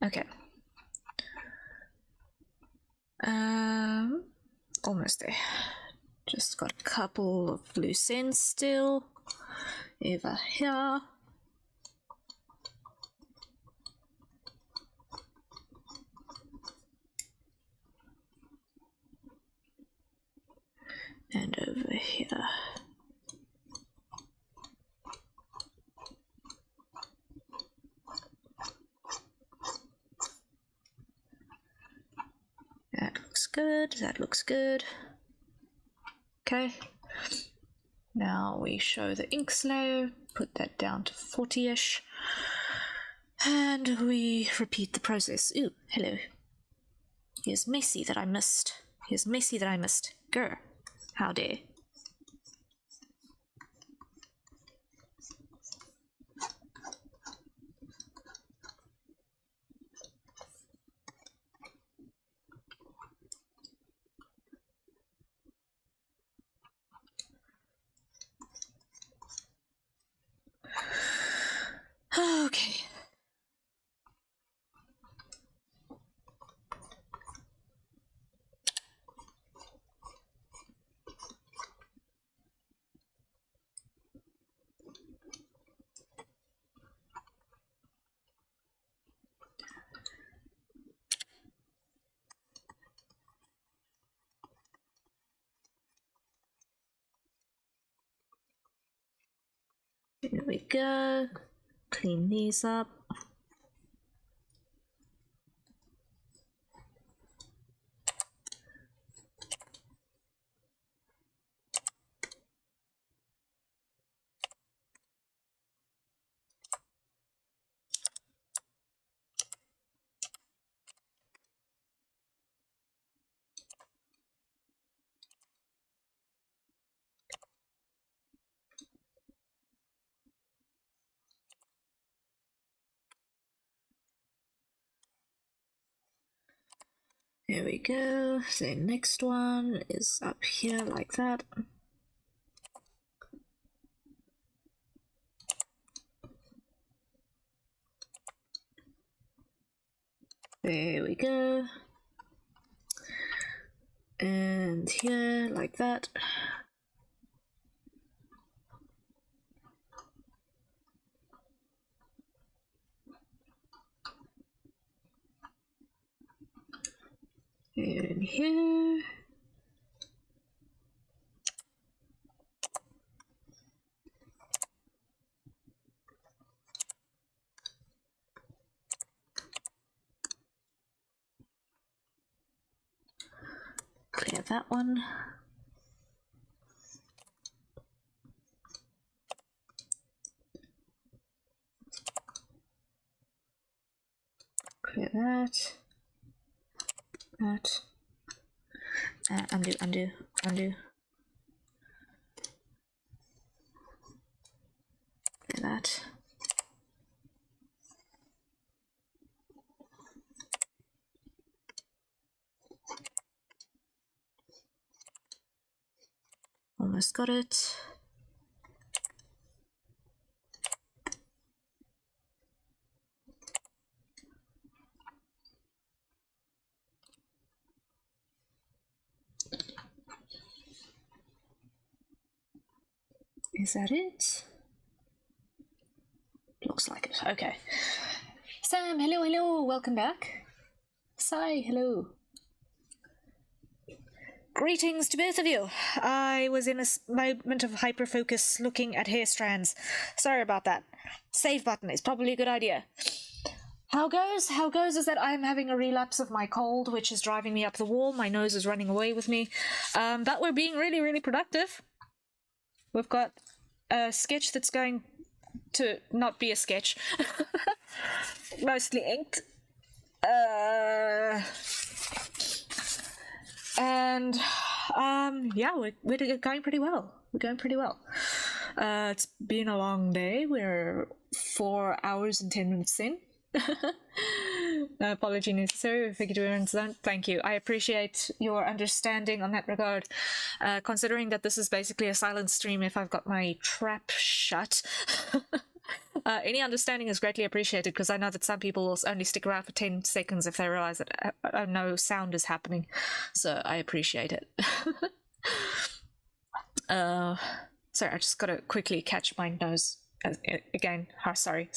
Okay. Almost there. Just got a couple of loose ends still over here. And over here. That looks good, that looks good. Okay. Now we show the inks layer, put that down to 40-ish. And we repeat the process. Ooh, hello. Here's Macy that I missed. Here's Macy that I missed. Grr. How dare. Here we go. Clean these up. There we go. The next one is up here like that. There we go. And here like that. And here. Clear that one. Clear that. That. Undo. Clear that. Almost got it. Is that it? Looks like it. Okay. Sam, hello, welcome back. Sai, hello. Greetings to both of you. I was in a moment of hyper-focus looking at hair strands. Sorry about that. Save button is probably a good idea. How goes is that I'm having a relapse of my cold, which is driving me up the wall. My nose is running away with me. But we're being really, really productive. We've got a sketch that's going to not be a sketch. Mostly inked. And yeah, we're going pretty well. It's been a long day. We're 4 hours and 10 minutes in. No apology necessary. If you could understand, thank you. I appreciate your understanding on that regard. Considering that this is basically a silent stream if I've got my trap shut. Any understanding is greatly appreciated, because I know that some people will only stick around for 10 seconds if they realize that no sound is happening. So I appreciate it. Sorry, I just gotta quickly catch my nose again. Oh, sorry.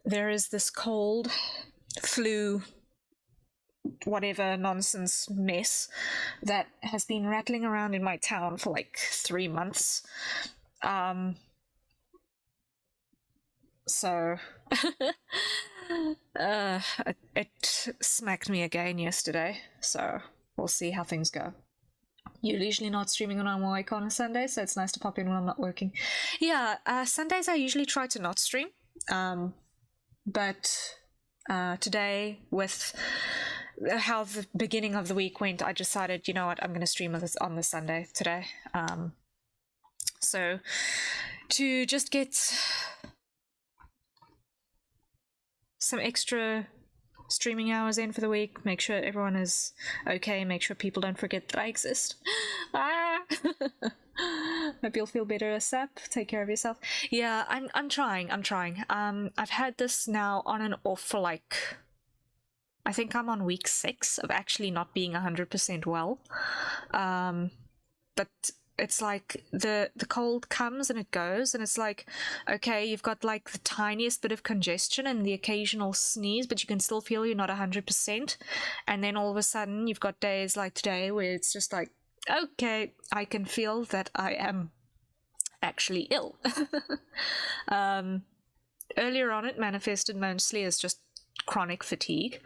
There is this cold, flu, whatever nonsense mess that has been rattling around in my town for like 3 months. So it smacked me again yesterday, so we'll see how things go. You're usually not streaming when I'm awake on a Sunday, so it's nice to pop in when I'm not working. Yeah, Sundays I usually try to not stream, but today, with how the beginning of the week went, I decided, you know what, I'm going to stream on this Sunday today. So to just get some extra streaming hours in for the week, make sure everyone is okay, make sure people don't forget that I exist. Hope you'll feel better, Sap. Take care of yourself. Yeah, I'm trying. I've had this now on and off for like, I think I'm on week 6 of actually not being 100% well. But it's like the cold comes and it goes, and it's like, okay, you've got like the tiniest bit of congestion and the occasional sneeze, but you can still feel you're not 100%. And then all of a sudden you've got days like today where it's just like, okay, I can feel that I am actually ill. Earlier on it manifested mostly as just chronic fatigue,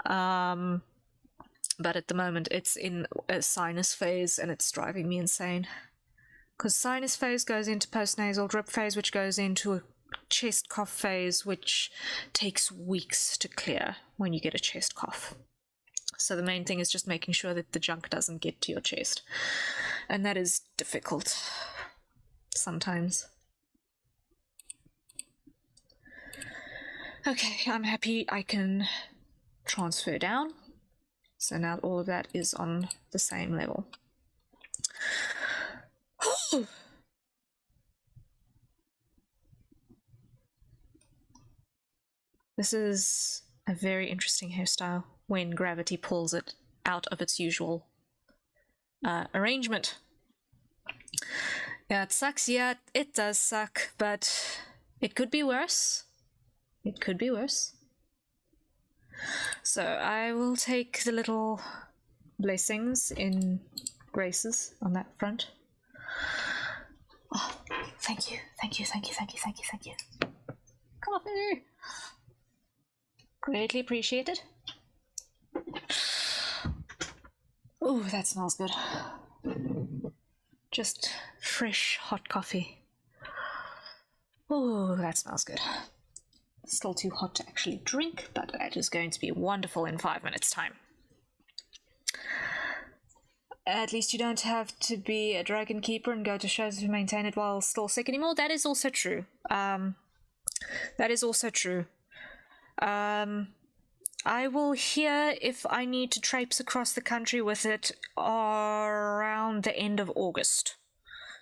but at the moment it's in a sinus phase and it's driving me insane, because sinus phase goes into postnasal drip phase, which goes into a chest cough phase, which takes weeks to clear when you get a chest cough. So the main thing is just making sure that the junk doesn't get to your chest, and that is difficult sometimes. Okay, I'm happy I can transfer down. So now all of that is on the same level. This is a very interesting hairstyle when gravity pulls it out of its usual arrangement. Yeah, it sucks. Yeah, it does suck, but it could be worse. It could be worse. So I will take the little blessings in graces on that front. Oh, thank you, thank you, thank you, thank you, thank you, thank you. Coffee! Greatly appreciated. Oh, that smells good. Just fresh hot coffee. Oh, that smells good. Still too hot to actually drink, but that is going to be wonderful in 5 minutes' time. At least you don't have to be a dragon keeper and go to shows to maintain it while still sick anymore. That is also true. That is also true. I will hear if I need to traipse across the country with it around the end of August.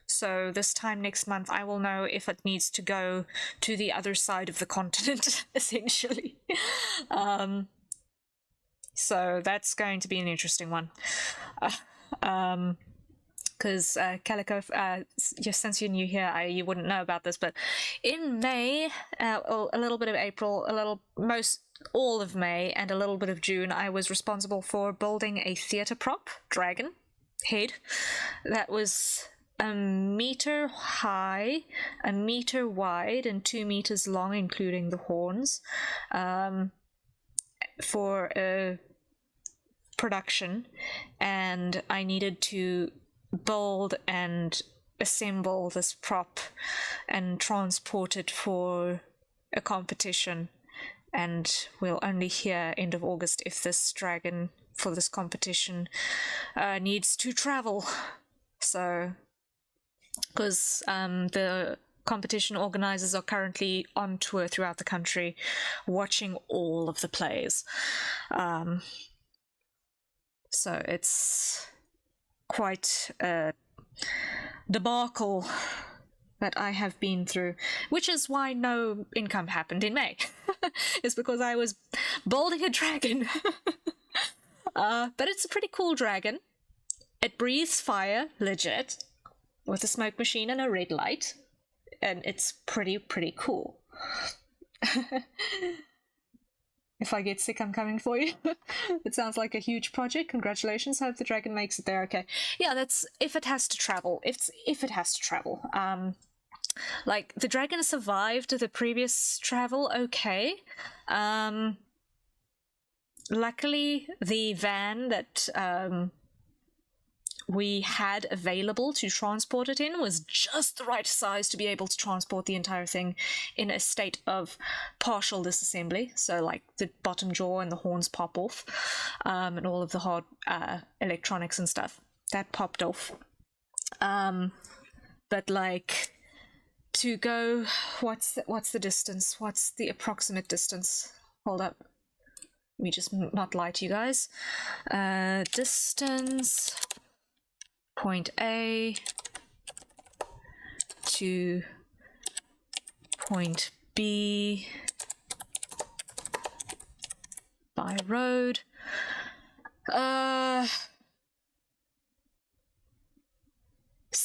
So this time next month, I will know if it needs to go to the other side of the continent, essentially. So that's going to be an interesting one. Because Calico, just since you're new here, you wouldn't know about this, but in May, a little bit of April, all of May, and a little bit of June, I was responsible for building a theatre prop, dragon head, that was a meter high, a meter wide, and 2 meters long, including the horns, for a production, and I needed to build and assemble this prop and transport it for a competition, and we'll only hear end of August if this dragon for this competition needs to travel. So because the competition organizers are currently on tour throughout the country watching all of the plays, so it's quite a debacle that I have been through, which is why no income happened in May. It's because I was building a dragon. But it's a pretty cool dragon. It breathes fire, legit, with a smoke machine and a red light, and it's pretty cool. If I get sick, I'm coming for you. It sounds like a huge project. Congratulations. Hope the dragon makes it there. Okay. Yeah, that's if it has to travel. If it has to travel. Like, the dragon survived the previous travel okay. Luckily, the van that we had available to transport it in was just the right size to be able to transport the entire thing in a state of partial disassembly. So like the bottom jaw and the horns pop off, and all of the hard electronics and stuff that popped off. But like, to go, what's the distance? What's the approximate distance? Hold up. Let me just not lie to you guys. Distance point A to point B by road.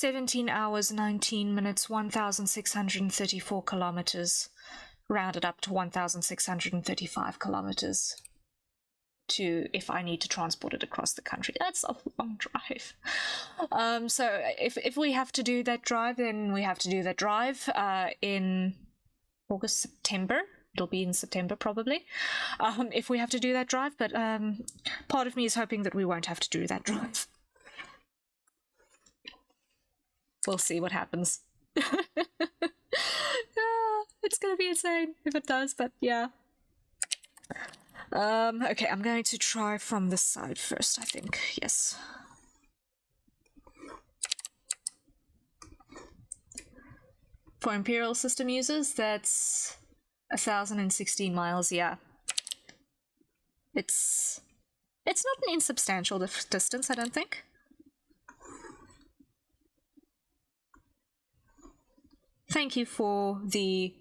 17 hours, 19 minutes, 1,634 kilometers, rounded up to 1,635 kilometers to if I need to transport it across the country. That's a long drive. So if we have to do that drive, then we have to do that drive in August, September. It'll be in September probably, if we have to do that drive, but part of me is hoping that we won't have to do that drive. We'll see what happens. Yeah, it's gonna be insane if it does, but yeah. Okay, I'm going to try from this side first, I think. Yes. For Imperial System users, that's 1,016 miles, yeah. It's not an insubstantial distance, I don't think. Thank you for the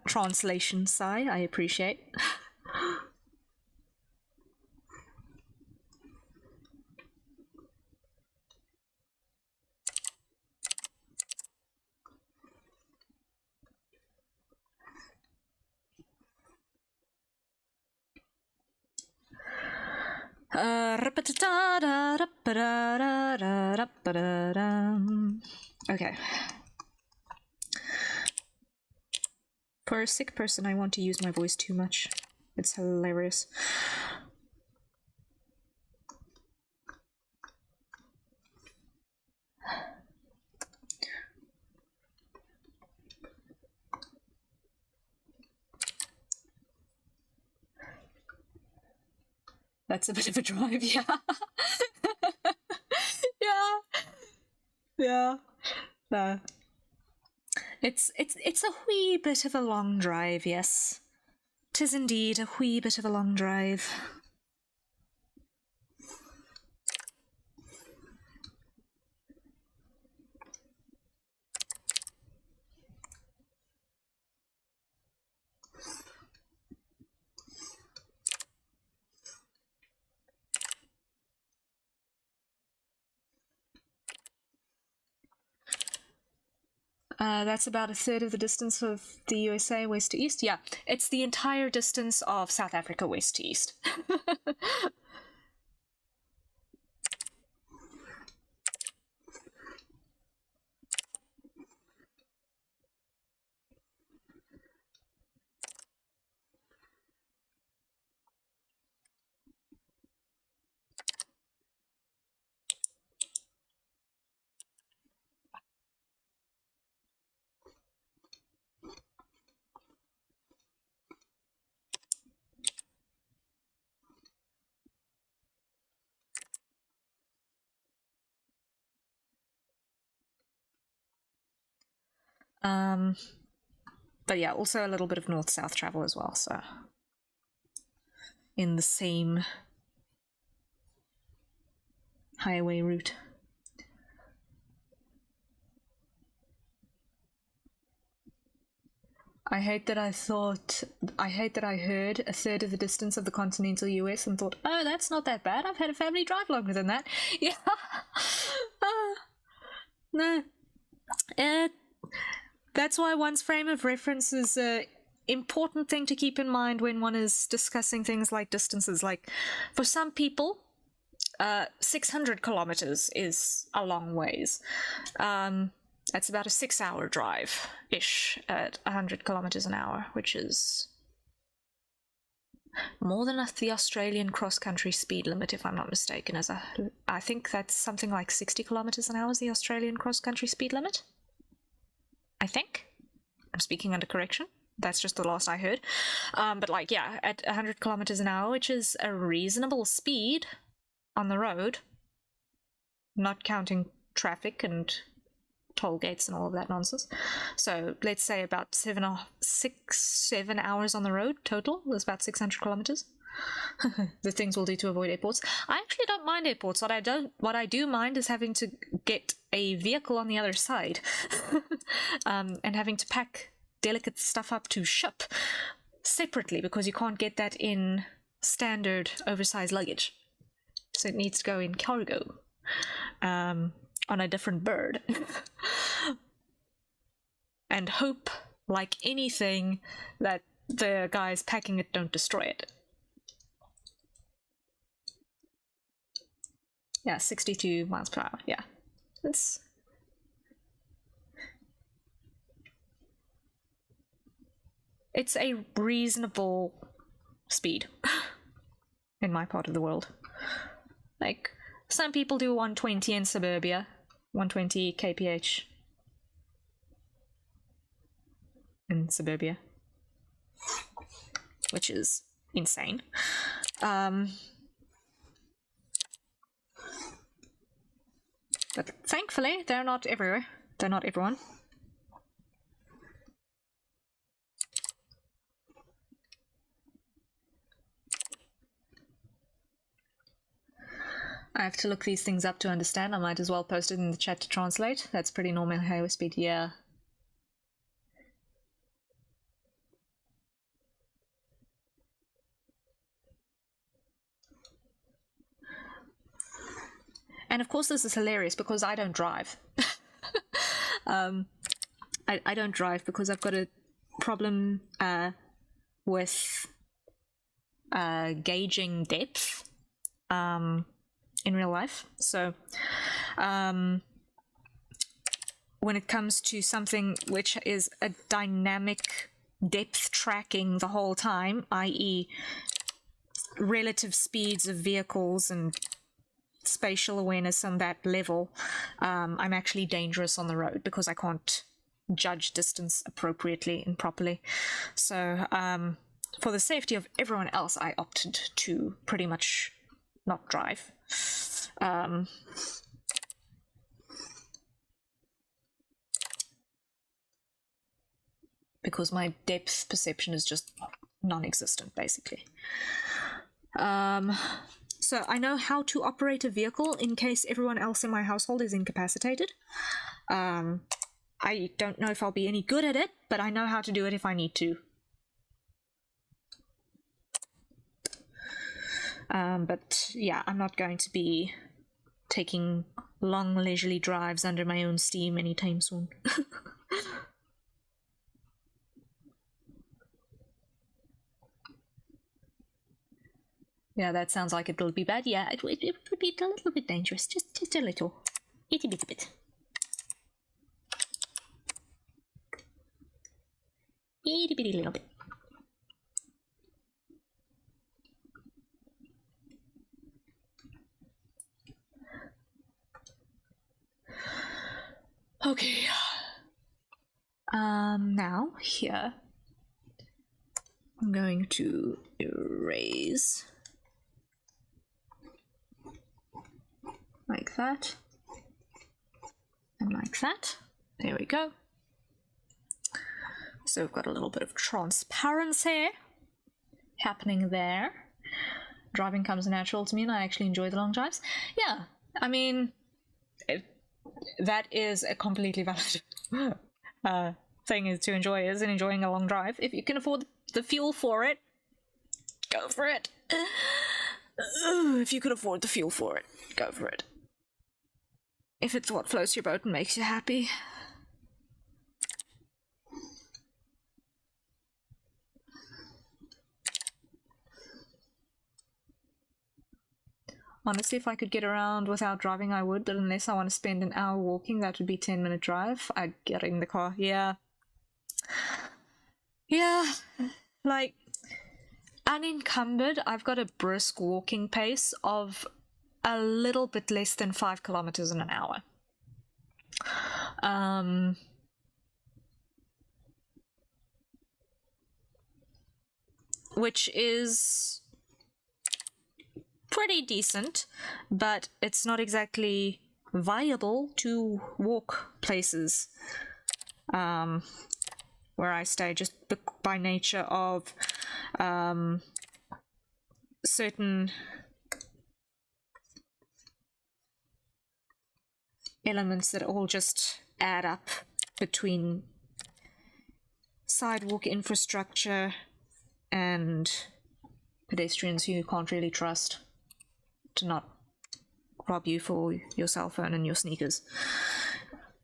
translation, Sai. I appreciate. Okay. For a sick person, I want to use my voice too much. It's hilarious. That's a bit of a drive, yeah. Yeah. No. It's a wee bit of a long drive, yes. 'Tis indeed a wee bit of a long drive. That's about a third of the distance of the USA west to east. Yeah, it's the entire distance of South Africa west to east. But yeah, also a little bit of north-south travel as well, so in the same highway route. I hate that I heard a third of the distance of the continental US and thought, oh, that's not that bad. I've had a family drive longer than that. Yeah. No. That's why one's frame of reference is an important thing to keep in mind when one is discussing things like distances. Like, for some people, 600 kilometers is a long ways. That's about a 6-hour drive-ish at 100 kilometers an hour, which is more than the Australian cross-country speed limit, if I'm not mistaken. I think that's something like 60 kilometers an hour is the Australian cross-country speed limit. I think. I'm speaking under correction. That's just the last I heard. But like, yeah, at 100 kilometers an hour, which is a reasonable speed on the road, not counting traffic and toll gates and all of that nonsense. So let's say about 7 hours on the road total is about 600 kilometers. The things we'll do to avoid airports. I actually don't mind airports. What I do mind is having to get a vehicle on the other side and having to pack delicate stuff up to ship separately, because you can't get that in standard oversized luggage, so it needs to go in cargo, on a different bird and hope, like anything, that the guys packing it don't destroy it. Yeah, 62 miles per hour. Yeah, it's a reasonable speed in my part of the world. Like, some people do 120 in suburbia, 120 kph in suburbia, which is insane. But thankfully, they're not everywhere. They're not everyone. I have to look these things up to understand. I might as well post it in the chat to translate. That's pretty normal highway speed, yeah. And of course this is hilarious because I don't drive. I don't drive because I've got a problem with gauging depth in real life. So when it comes to something which is a dynamic depth tracking the whole time, i.e. relative speeds of vehicles and spatial awareness on that level, I'm actually dangerous on the road because I can't judge distance appropriately and properly. So for the safety of everyone else, I opted to pretty much not drive. Because my depth perception is just non-existent, basically. So I know how to operate a vehicle in case everyone else in my household is incapacitated. I don't know if I'll be any good at it, but I know how to do it if I need to. But yeah, I'm not going to be taking long leisurely drives under my own steam anytime soon. Yeah, that sounds like it will be bad. Yeah, it would be a little bit dangerous. Just a little. Itty bitty bit. Itty bitty little bit. Okay. Now here I'm going to erase like that and like that. There we go. So we've got a little bit of transparency happening there. Driving comes natural to me and I actually enjoy the long drives. Yeah, I mean, that is a completely valid thing is to enjoy, is enjoying a long drive. If you can afford the fuel for it, go for it. If you can afford the fuel for it, go for it. If it's what floats your boat and makes you happy. Honestly, if I could get around without driving, I would, but unless I want to spend an hour walking, that would be 10-minute drive. I'd get in the car. Yeah. Yeah. Like, unencumbered, I've got a brisk walking pace of a little bit less than 5 kilometers in an hour. Which is pretty decent, but it's not exactly viable to walk places where I stay, just by nature of certain elements that all just add up between sidewalk infrastructure and pedestrians who you can't really trust to not rob you for your cell phone and your sneakers.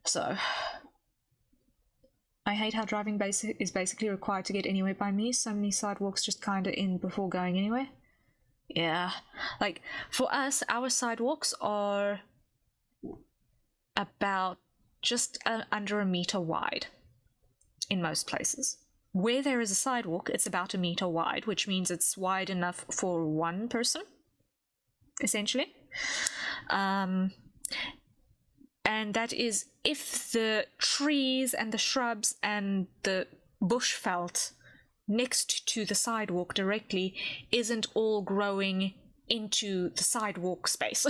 So I hate how driving is basically required to get anywhere by me. So many sidewalks just kind of in before going anywhere. Yeah, like for us, our sidewalks are about just under a meter wide in most places. Where there is a sidewalk, it's about a meter wide, which means it's wide enough for one person, essentially. And that is if the trees and the shrubs and the bush felt next to the sidewalk directly isn't all growing into the sidewalk space.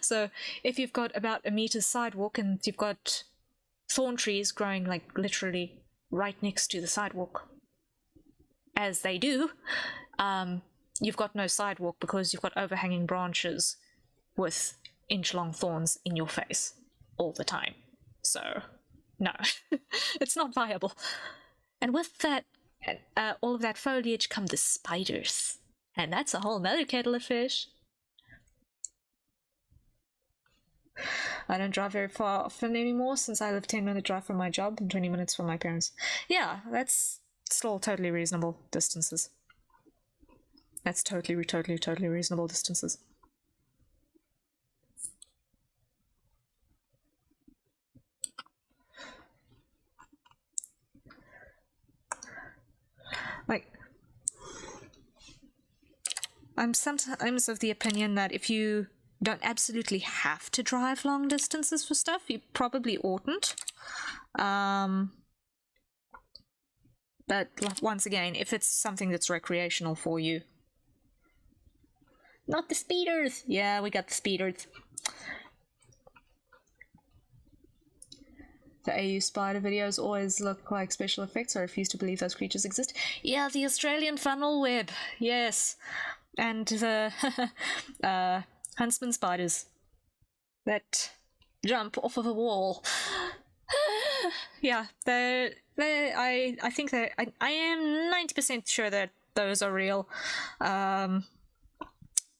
So if you've got about a meter's sidewalk and you've got thorn trees growing like literally right next to the sidewalk, as they do, you've got no sidewalk because you've got overhanging branches with inch-long thorns in your face all the time. So no, it's not viable. And with that, all of that foliage come the spiders, and that's a whole nother kettle of fish. I don't drive very far often anymore since I live 10-minute drive from my job and 20 minutes from my parents. Yeah, that's still totally reasonable distances. That's totally reasonable distances. Like, I'm sometimes of the opinion that if you don't absolutely have to drive long distances for stuff, you probably oughtn't. But once again, if it's something that's recreational for you. Not the speeders! Yeah, we got the speeders. The AU spider videos always look like special effects. I refuse to believe those creatures exist. Yeah, the Australian funnel web. Yes. And the huntsman spiders that jump off of a wall. Yeah, I think that I am 90% sure that those are real.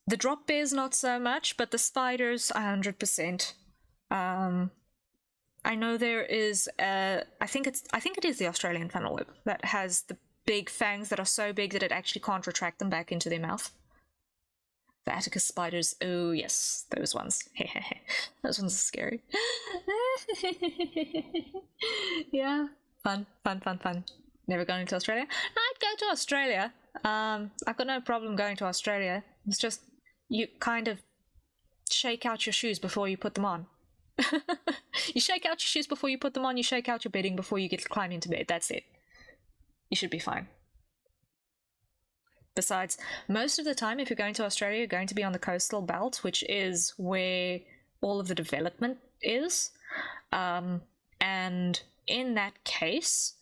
The drop bears not so much, but the spiders 100%. I know there is I think it is the Australian funnel web that has the big fangs that are so big that it actually can't retract them back into their mouth. The Atticus spiders, oh yes, those ones. Those ones are scary. Yeah, fun. Never going to Australia? I'd go to Australia. I've got no problem going to Australia. It's just you kind of shake out your shoes before you put them on. You shake out your shoes before you put them on, you shake out your bedding before you get to climb into bed. That's it. You should be fine. Besides, most of the time, if you're going to Australia, you're going to be on the coastal belt, which is where all of the development is. And in that case,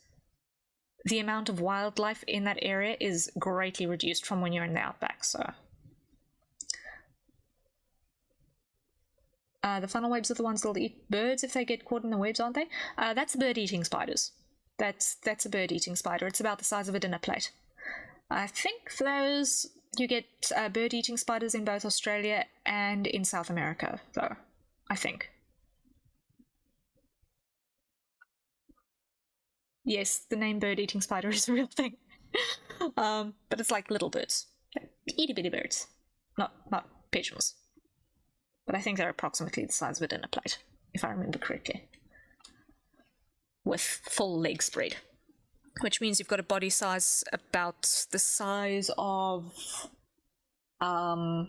the amount of wildlife in that area is greatly reduced from when you're in the outback, so... the funnel webs are the ones that'll eat birds if they get caught in the webs, aren't they? That's bird-eating spiders. That's a bird-eating spider. It's about the size of a dinner plate. I think those... You get bird-eating spiders in both Australia and in South America, though. I think. Yes, the name bird-eating spider is a real thing. But it's like little birds. Itty-bitty birds. Not pigeons. But I think they're approximately the size of a dinner plate, if I remember correctly. With full leg spread. Which means you've got a body size about the size of... I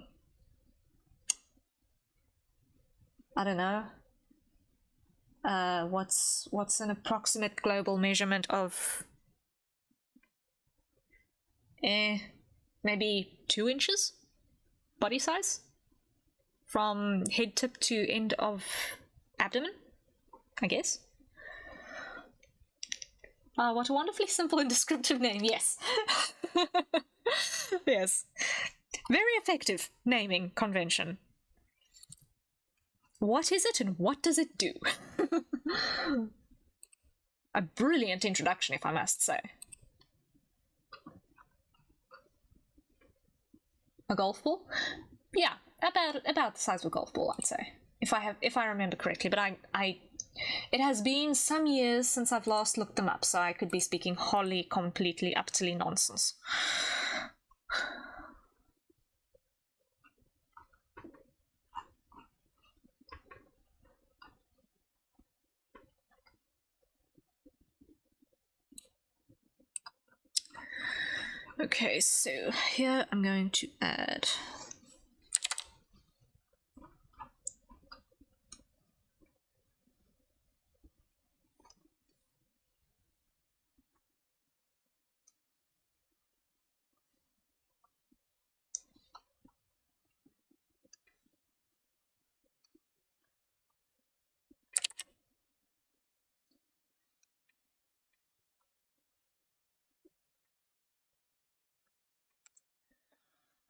don't know. What's an approximate global measurement of... maybe 2 inches? Body size? From head tip to end of abdomen, I guess. What a wonderfully simple and descriptive name, yes. Yes. Very effective naming convention. What is it and what does it do? A brilliant introduction, if I must say. A golf ball? Yeah. about the size of a golf ball, I'd say, if I remember correctly. But it has been some years since I've last looked them up, so I could be speaking wholly, completely, utterly nonsense. Okay, so here I'm going to add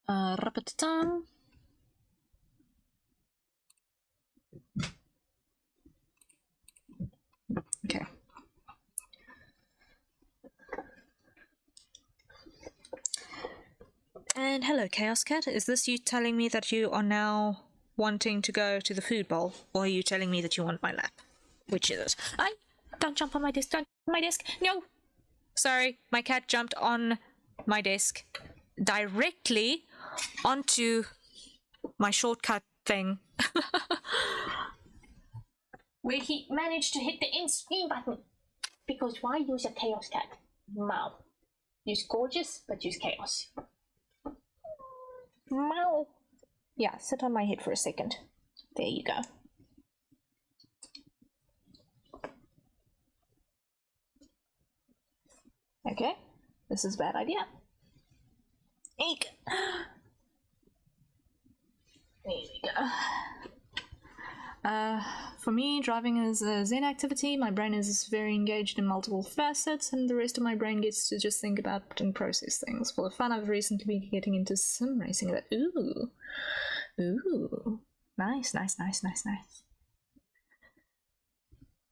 Rapatatam. Okay. And hello, Chaos Cat. Is this you telling me that you are now wanting to go to the food bowl, or are you telling me that you want my lap? Which is it? Don't jump on my desk. Don't on my desk. No. Sorry, my cat jumped on my desk directly onto my shortcut thing. Where he managed to hit the end screen button. Because why use a Chaos Cat? Wow. Use gorgeous, but use chaos. Wow. Yeah, sit on my head for a second. There you go. Okay, this is a bad idea. Eek. There we go. For me, driving is a Zen activity. My brain is very engaged in multiple facets, and the rest of my brain gets to just think about and process things. For fun, I've recently been getting into sim racing. Ooh. Nice.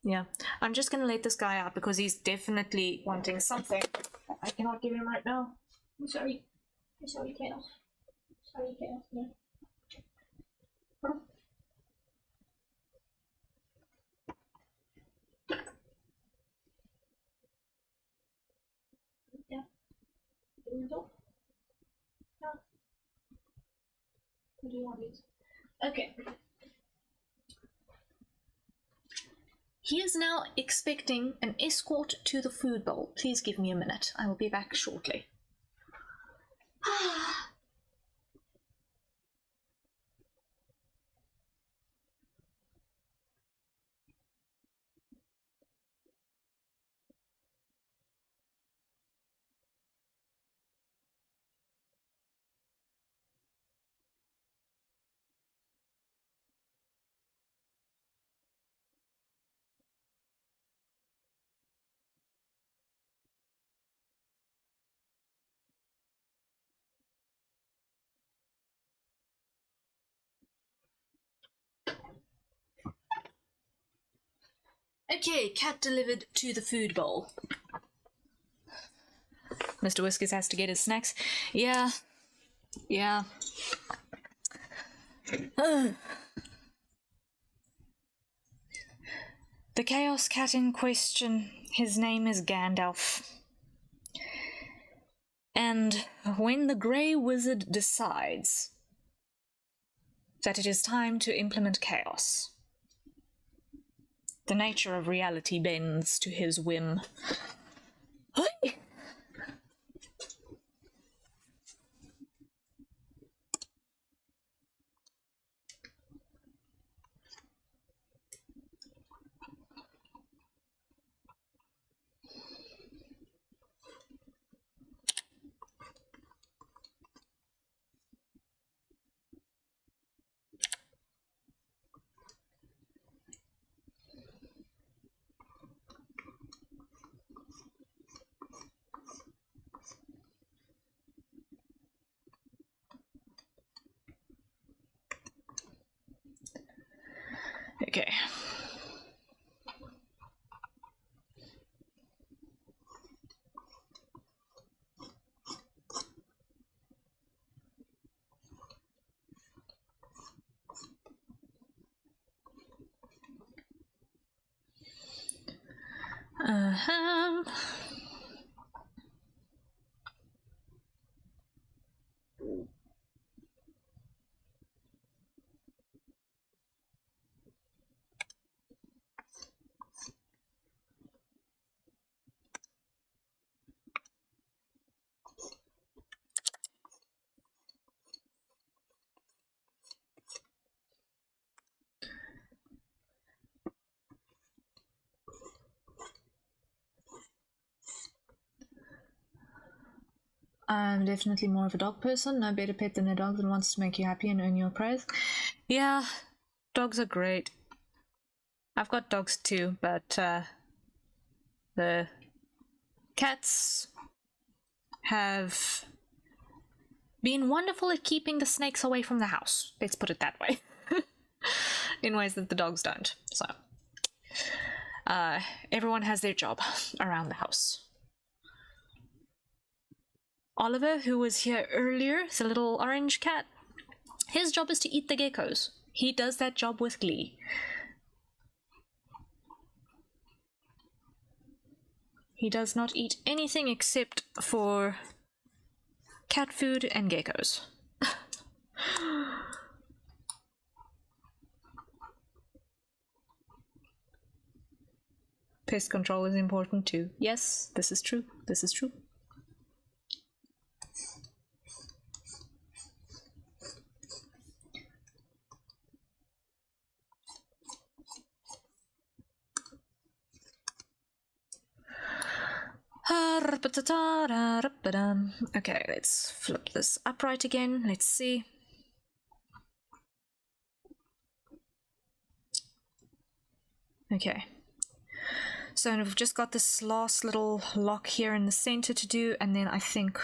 Yeah, I'm just gonna let this guy out because he's definitely wanting something I cannot give him right now. I'm sorry, Chaos. Sorry, Chaos. Yeah. Yeah. What do you want me to? Okay. He is now expecting an escort to the food bowl. Please give me a minute. I will be back shortly. Okay, cat delivered to the food bowl. Mr. Whiskers has to get his snacks. Yeah. The Chaos Cat in question, his name is Gandalf. And when the Grey Wizard decides that it is time to implement chaos, the nature of reality bends to his whim. Hey! Okay. I'm definitely more of a dog person. No better pet than a dog that wants to make you happy and earn your praise. Yeah, dogs are great. I've got dogs too, but the cats have been wonderful at keeping the snakes away from the house. Let's put it that way. In ways that the dogs don't. So, everyone has their job around the house. Oliver, who was here earlier, the little orange cat, his job is to eat the geckos. He does that job with glee. He does not eat anything except for cat food and geckos. Pest control is important too. Yes, this is true. This is true. Okay, let's flip this upright again. Let's see. Okay. So we've just got this last little lock here in the center to do, and then I think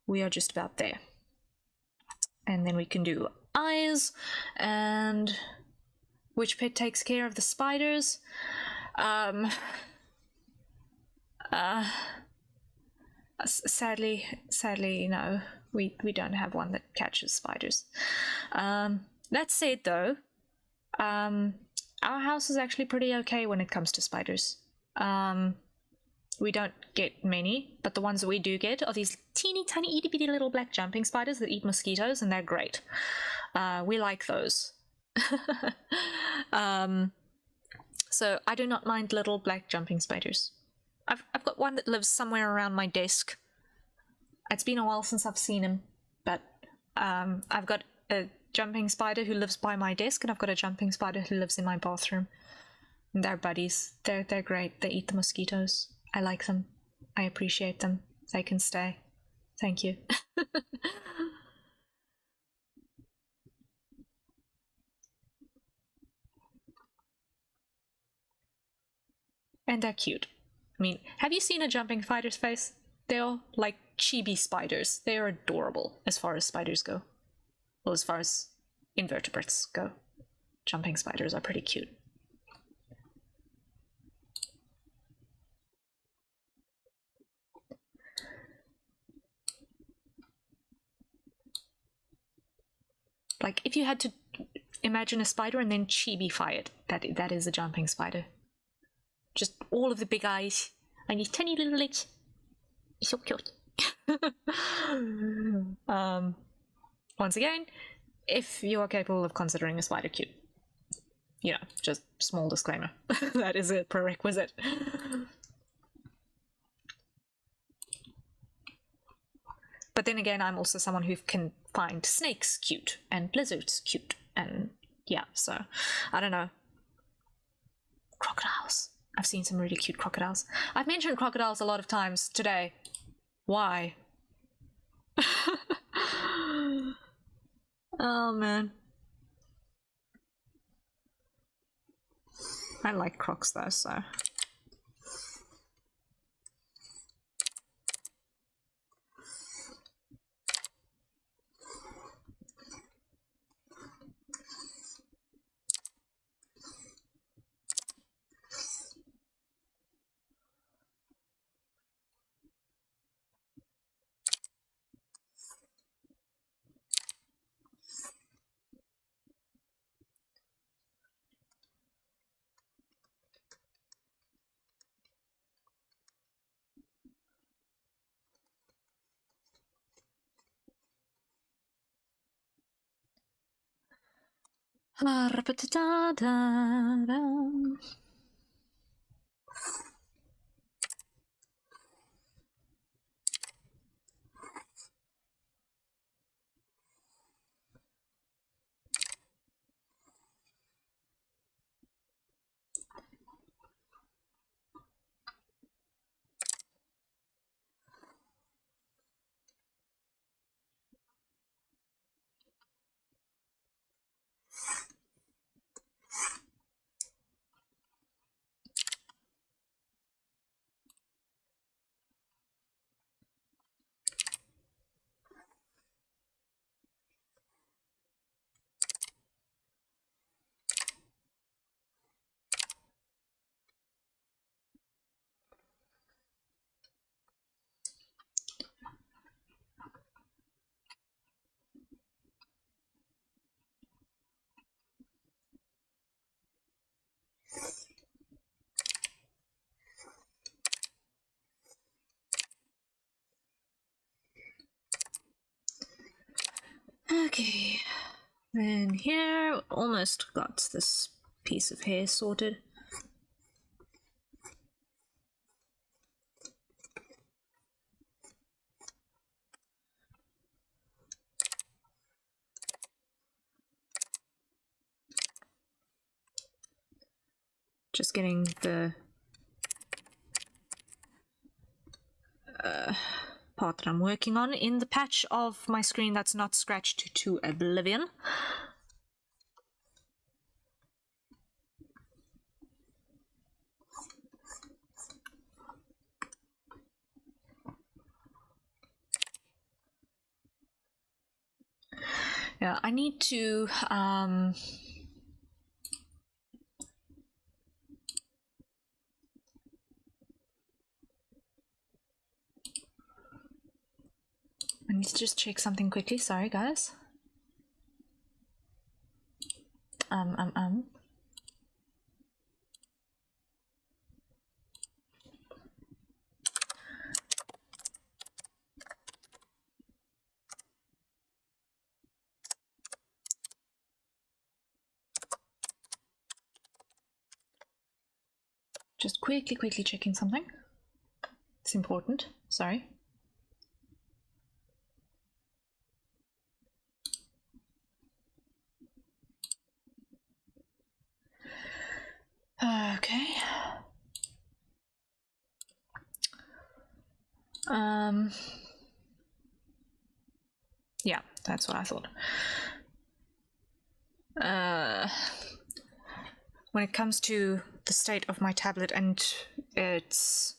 we are just about there. And then we can do eyes, and which pet takes care of the spiders? Sadly, no, we don't have one that catches spiders. That said, though, our house is actually pretty okay when it comes to spiders. We don't get many, but the ones that we do get are these teeny tiny itty bitty little black jumping spiders that eat mosquitoes, and they're great. We like those. So I do not mind little black jumping spiders. I've got one that lives somewhere around my desk. It's been a while since I've seen him, but I've got a jumping spider who lives by my desk, and I've got a jumping spider who lives in my bathroom. And they're buddies. They're great. They eat the mosquitoes. I like them. I appreciate them. They can stay. Thank you. And they're cute. I mean, have you seen a jumping spider's face? They're like chibi spiders. They are adorable as far as spiders go. Well, as far as invertebrates go. Jumping spiders are pretty cute. Like, if you had to imagine a spider and then chibi-fy it, that is a jumping spider. Just all of the big eyes and these tiny little legs. So cute. Once again, if you are capable of considering a spider cute, you know, just small disclaimer. That is a prerequisite. But then again, I'm also someone who can find snakes cute and lizards cute, and yeah, so I don't know. Crocodiles. I've seen some really cute crocodiles. I've mentioned crocodiles a lot of times today. Why? Oh man. I like crocs though, so. Okay, then here, almost got this piece of hair sorted. Just getting the part that I'm working on in the patch of my screen that's not scratched to oblivion. Yeah, I need to I need to just check something quickly. Sorry, guys. Just quickly checking something. It's important. Sorry. Okay. Yeah, that's what I thought. When it comes to the state of my tablet and its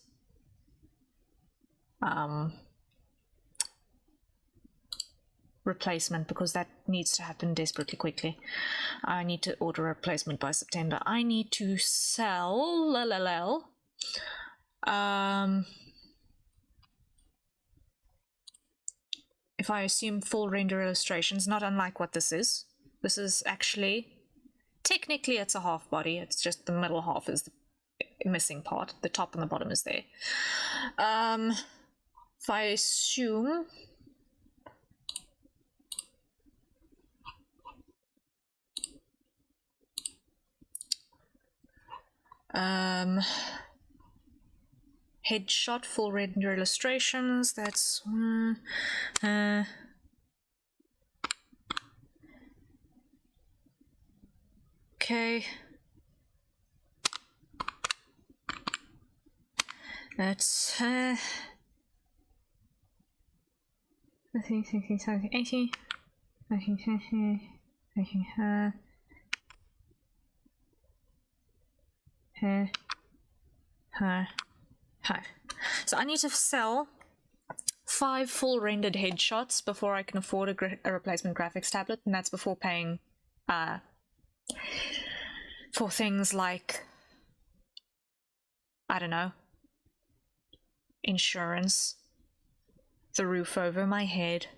replacement, because that needs to happen desperately quickly. I need to order a replacement by September. I need to sell if I assume full render illustrations, not unlike what this is. This is actually, technically it's a half body, it's just the middle half is the missing part, the top and the bottom is there. If I assume headshot full render illustrations, that's okay, that's 80. So I need to sell 5 full rendered headshots before I can afford a replacement graphics tablet, and that's before paying for things like, I don't know, insurance, the roof over my head,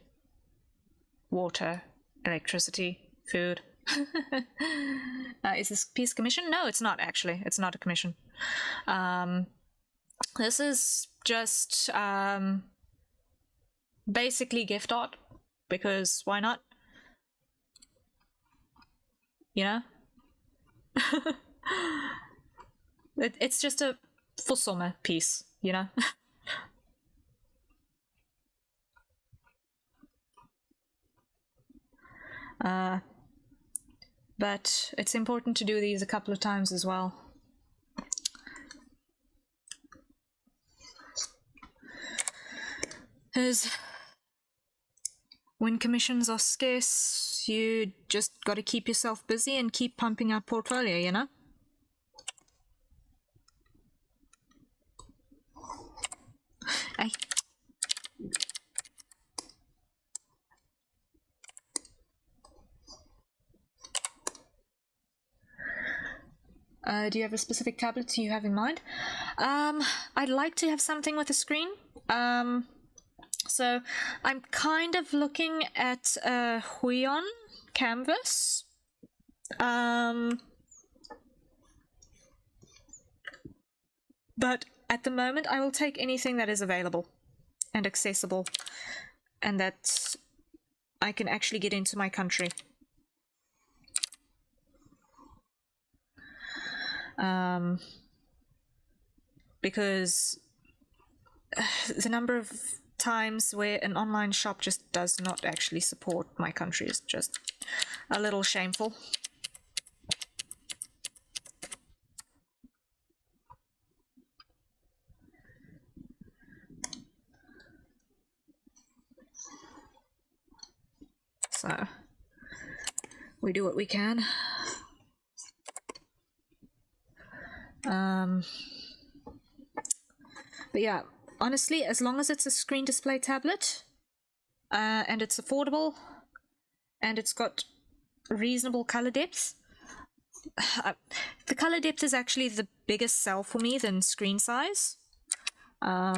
water, electricity, food. Is this piece commission? No, it's not actually. It's not a commission. This is just basically gift art, because why not? you know? It's just a for summer piece, you know? But it's important to do these a couple of times as well. Because when commissions are scarce, you just got to keep yourself busy and keep pumping out portfolio, you know? Hey. Do you have a specific tablet you have in mind? I'd like to have something with a screen. So I'm kind of looking at a Huion canvas. But at the moment, I will take anything that is available and accessible and that I can actually get into my country. Because the number of times where an online shop just does not actually support my country is just a little shameful. So we do what we can. But yeah, honestly, as long as it's a screen display tablet, and it's affordable, and it's got reasonable color depth. The color depth is actually the biggest sell for me than screen size. I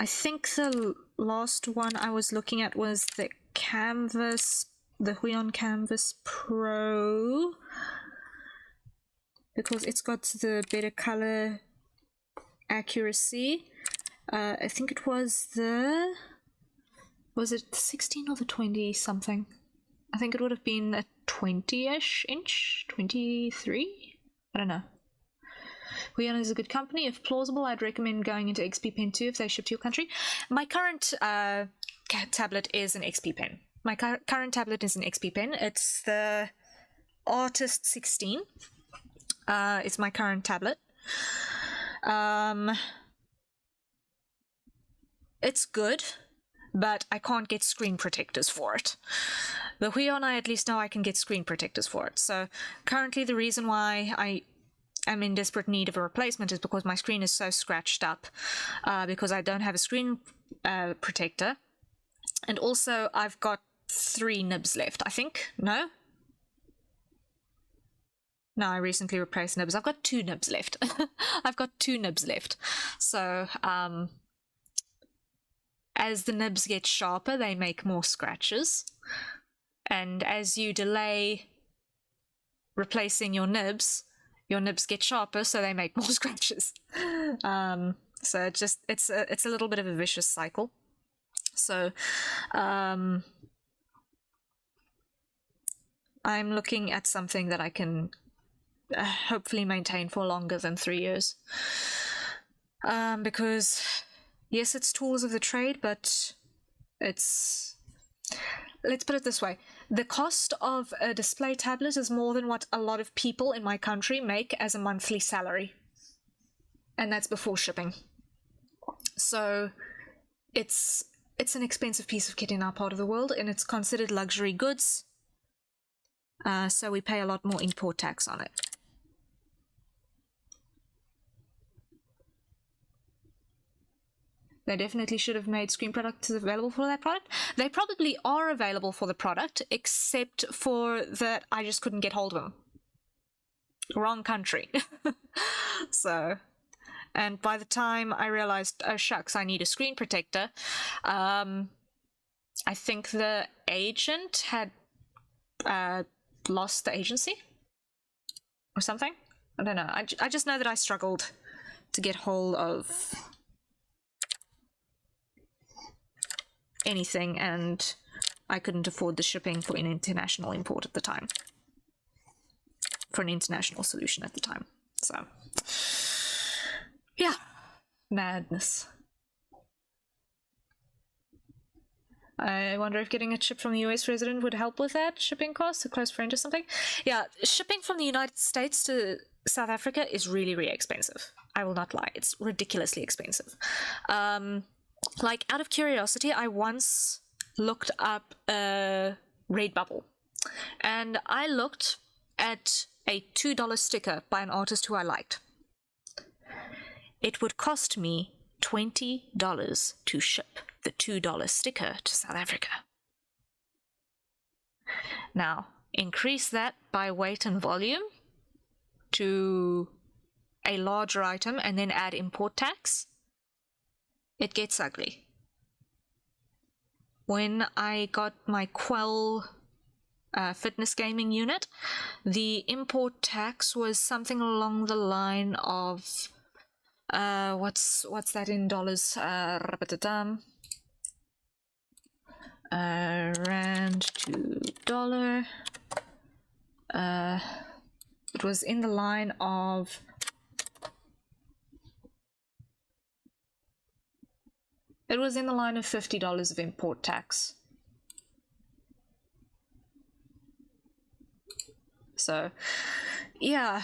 think the last one I was looking at was the Canvas, the Huion Canvas Pro, because it's got the better color accuracy. I think it was the, was it the 16 or the 20 something? I think it would have been a 20-ish inch, 23? I don't know. Huion is a good company. If plausible, I'd recommend going into XP Pen 2 if they ship to your country. My current tablet is an XP Pen. My current tablet is an XP Pen. It's the Artist 16. It's my current tablet. It's good, but I can't get screen protectors for it. The Huion, I at least know I can get screen protectors for it. So currently the reason why I am in desperate need of a replacement is because my screen is so scratched up, because I don't have a screen protector. And also I've got 3 nibs left, I think. No, I recently replaced nibs. I've got 2 nibs left. I've got 2 nibs left. So as the nibs get sharper, they make more scratches. And as you delay replacing your nibs get sharper, so they make more scratches. So it's a little bit of a vicious cycle. So I'm looking at something that I can hopefully maintain for longer than 3 years. Because yes, it's tools of the trade, but it's, let's put it this way, the cost of a display tablet is more than what a lot of people in my country make as a monthly salary, and that's before shipping. So it's an expensive piece of kit in our part of the world, and it's considered luxury goods, so we pay a lot more import tax on it. They definitely should have made screen products available for that product. They probably are available for the product, except for that I just couldn't get hold of them. Wrong country. So, and by the time I realized, oh shucks, I need a screen protector, I think the agent had lost the agency or something. I don't know. I just know that I struggled to get hold of anything, and I couldn't afford the shipping for an international import at the time. For an international solution at the time. So, yeah, madness. I wonder if getting a chip from a US resident would help with that shipping cost, a close friend or something. Yeah, shipping from the United States to South Africa is really, really expensive. I will not lie, it's ridiculously expensive. Like, out of curiosity, I once looked up a Redbubble, and I looked at a $2 sticker by an artist who I liked. It would cost me $20 to ship the $2 sticker to South Africa. Now, increase that by weight and volume to a larger item and then add import tax. It gets ugly. When I got my Quell fitness gaming unit, the import tax was something along the line of what's that in dollars? Rand to dollar. It was in the line of $50 of import tax. So, yeah.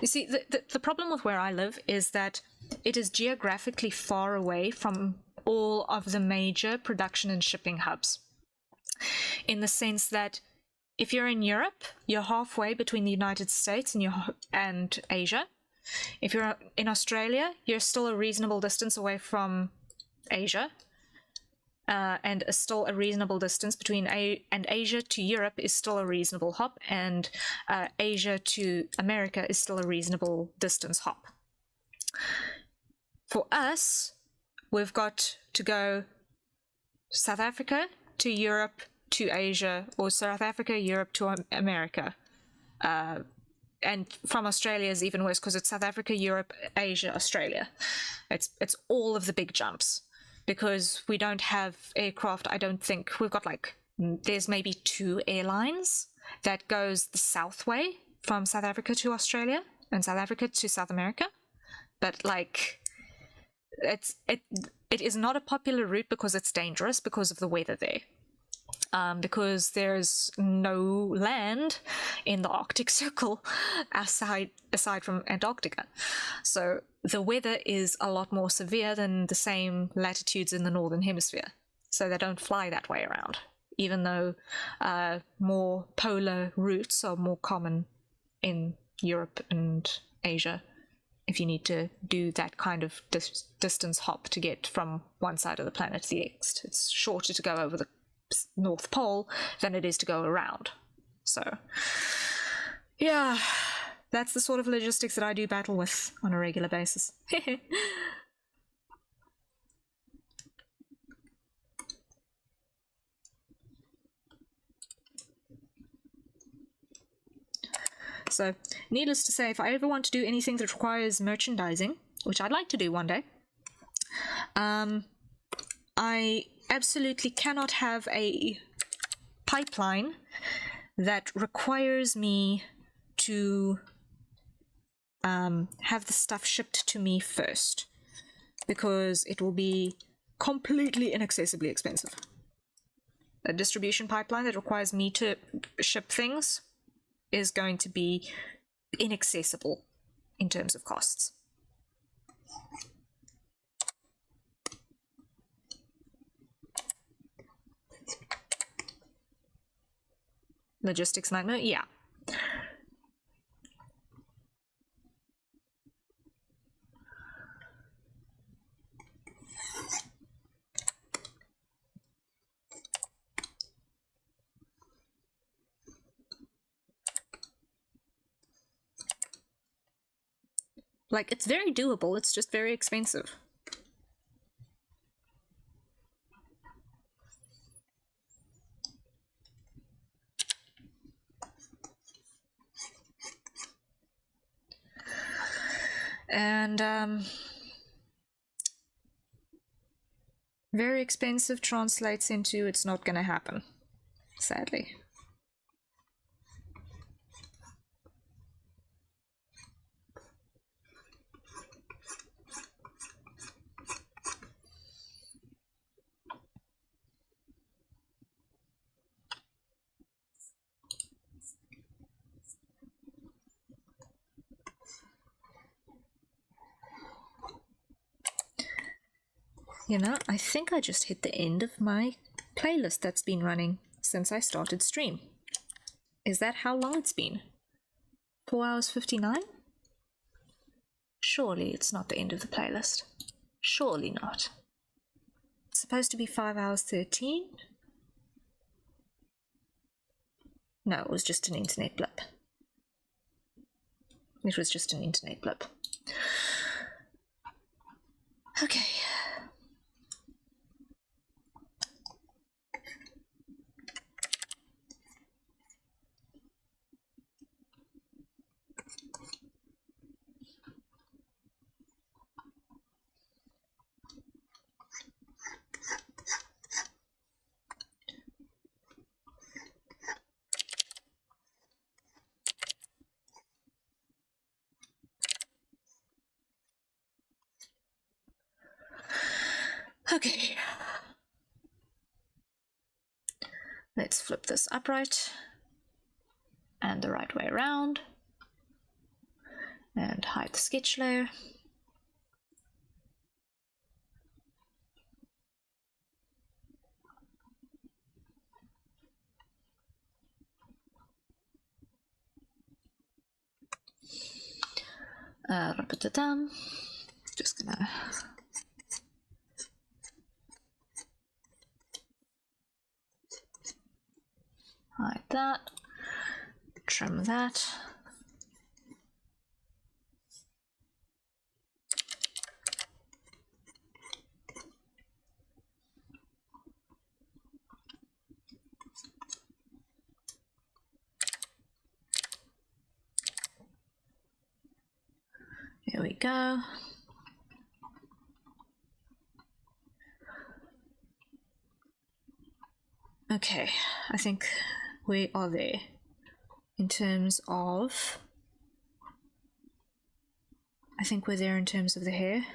You see, the problem with where I live is that it is geographically far away from all of the major production and shipping hubs. In the sense that if you're in Europe, you're halfway between the United States and Asia. If you're in Australia, you're still a reasonable distance away from Asia. And still a reasonable distance between Asia to Europe is still a reasonable hop, and Asia to America is still a reasonable distance hop. For us, we've got to go South Africa to Europe to Asia, or South Africa, Europe to America. And from Australia is even worse because it's South Africa, Europe, Asia, Australia. It's all of the big jumps. Because we don't have aircraft, I don't think we've got there's maybe 2 airlines that goes the south way from South Africa to Australia and South Africa to South America. But it is not a popular route because it's dangerous because of the weather there. Because there's no land in the Arctic Circle aside from Antarctica. So the weather is a lot more severe than the same latitudes in the Northern Hemisphere. So they don't fly that way around, even though more polar routes are more common in Europe and Asia. If you need to do that kind of distance hop to get from one side of the planet to the next, it's shorter to go over the North Pole than it is to go around. So, yeah, that's the sort of logistics that I do battle with on a regular basis. So, needless to say, if I ever want to do anything that requires merchandising, which I'd like to do one day, I absolutely cannot have a pipeline that requires me to have the stuff shipped to me first, because it will be completely inaccessibly expensive. A distribution pipeline that requires me to ship things is going to be inaccessible in terms of costs. Logistics nightmare? Yeah. Like, it's very doable, it's just very expensive. And Very expensive translates into it's not gonna happen, sadly. You know, I think I just hit the end of my playlist that's been running since I started stream. Is that how long it's been? 4 hours 59? Surely it's not the end of the playlist. Surely not. It's supposed to be 5 hours 13? No, it was just an internet blip. It was just an internet blip. Okay. Okay. Let's flip this upright and the right way around and hide the sketch layer. Just gonna hide that, trim that. Here we go. Okay, I think we are there in terms of, I think we're there in terms of the hair.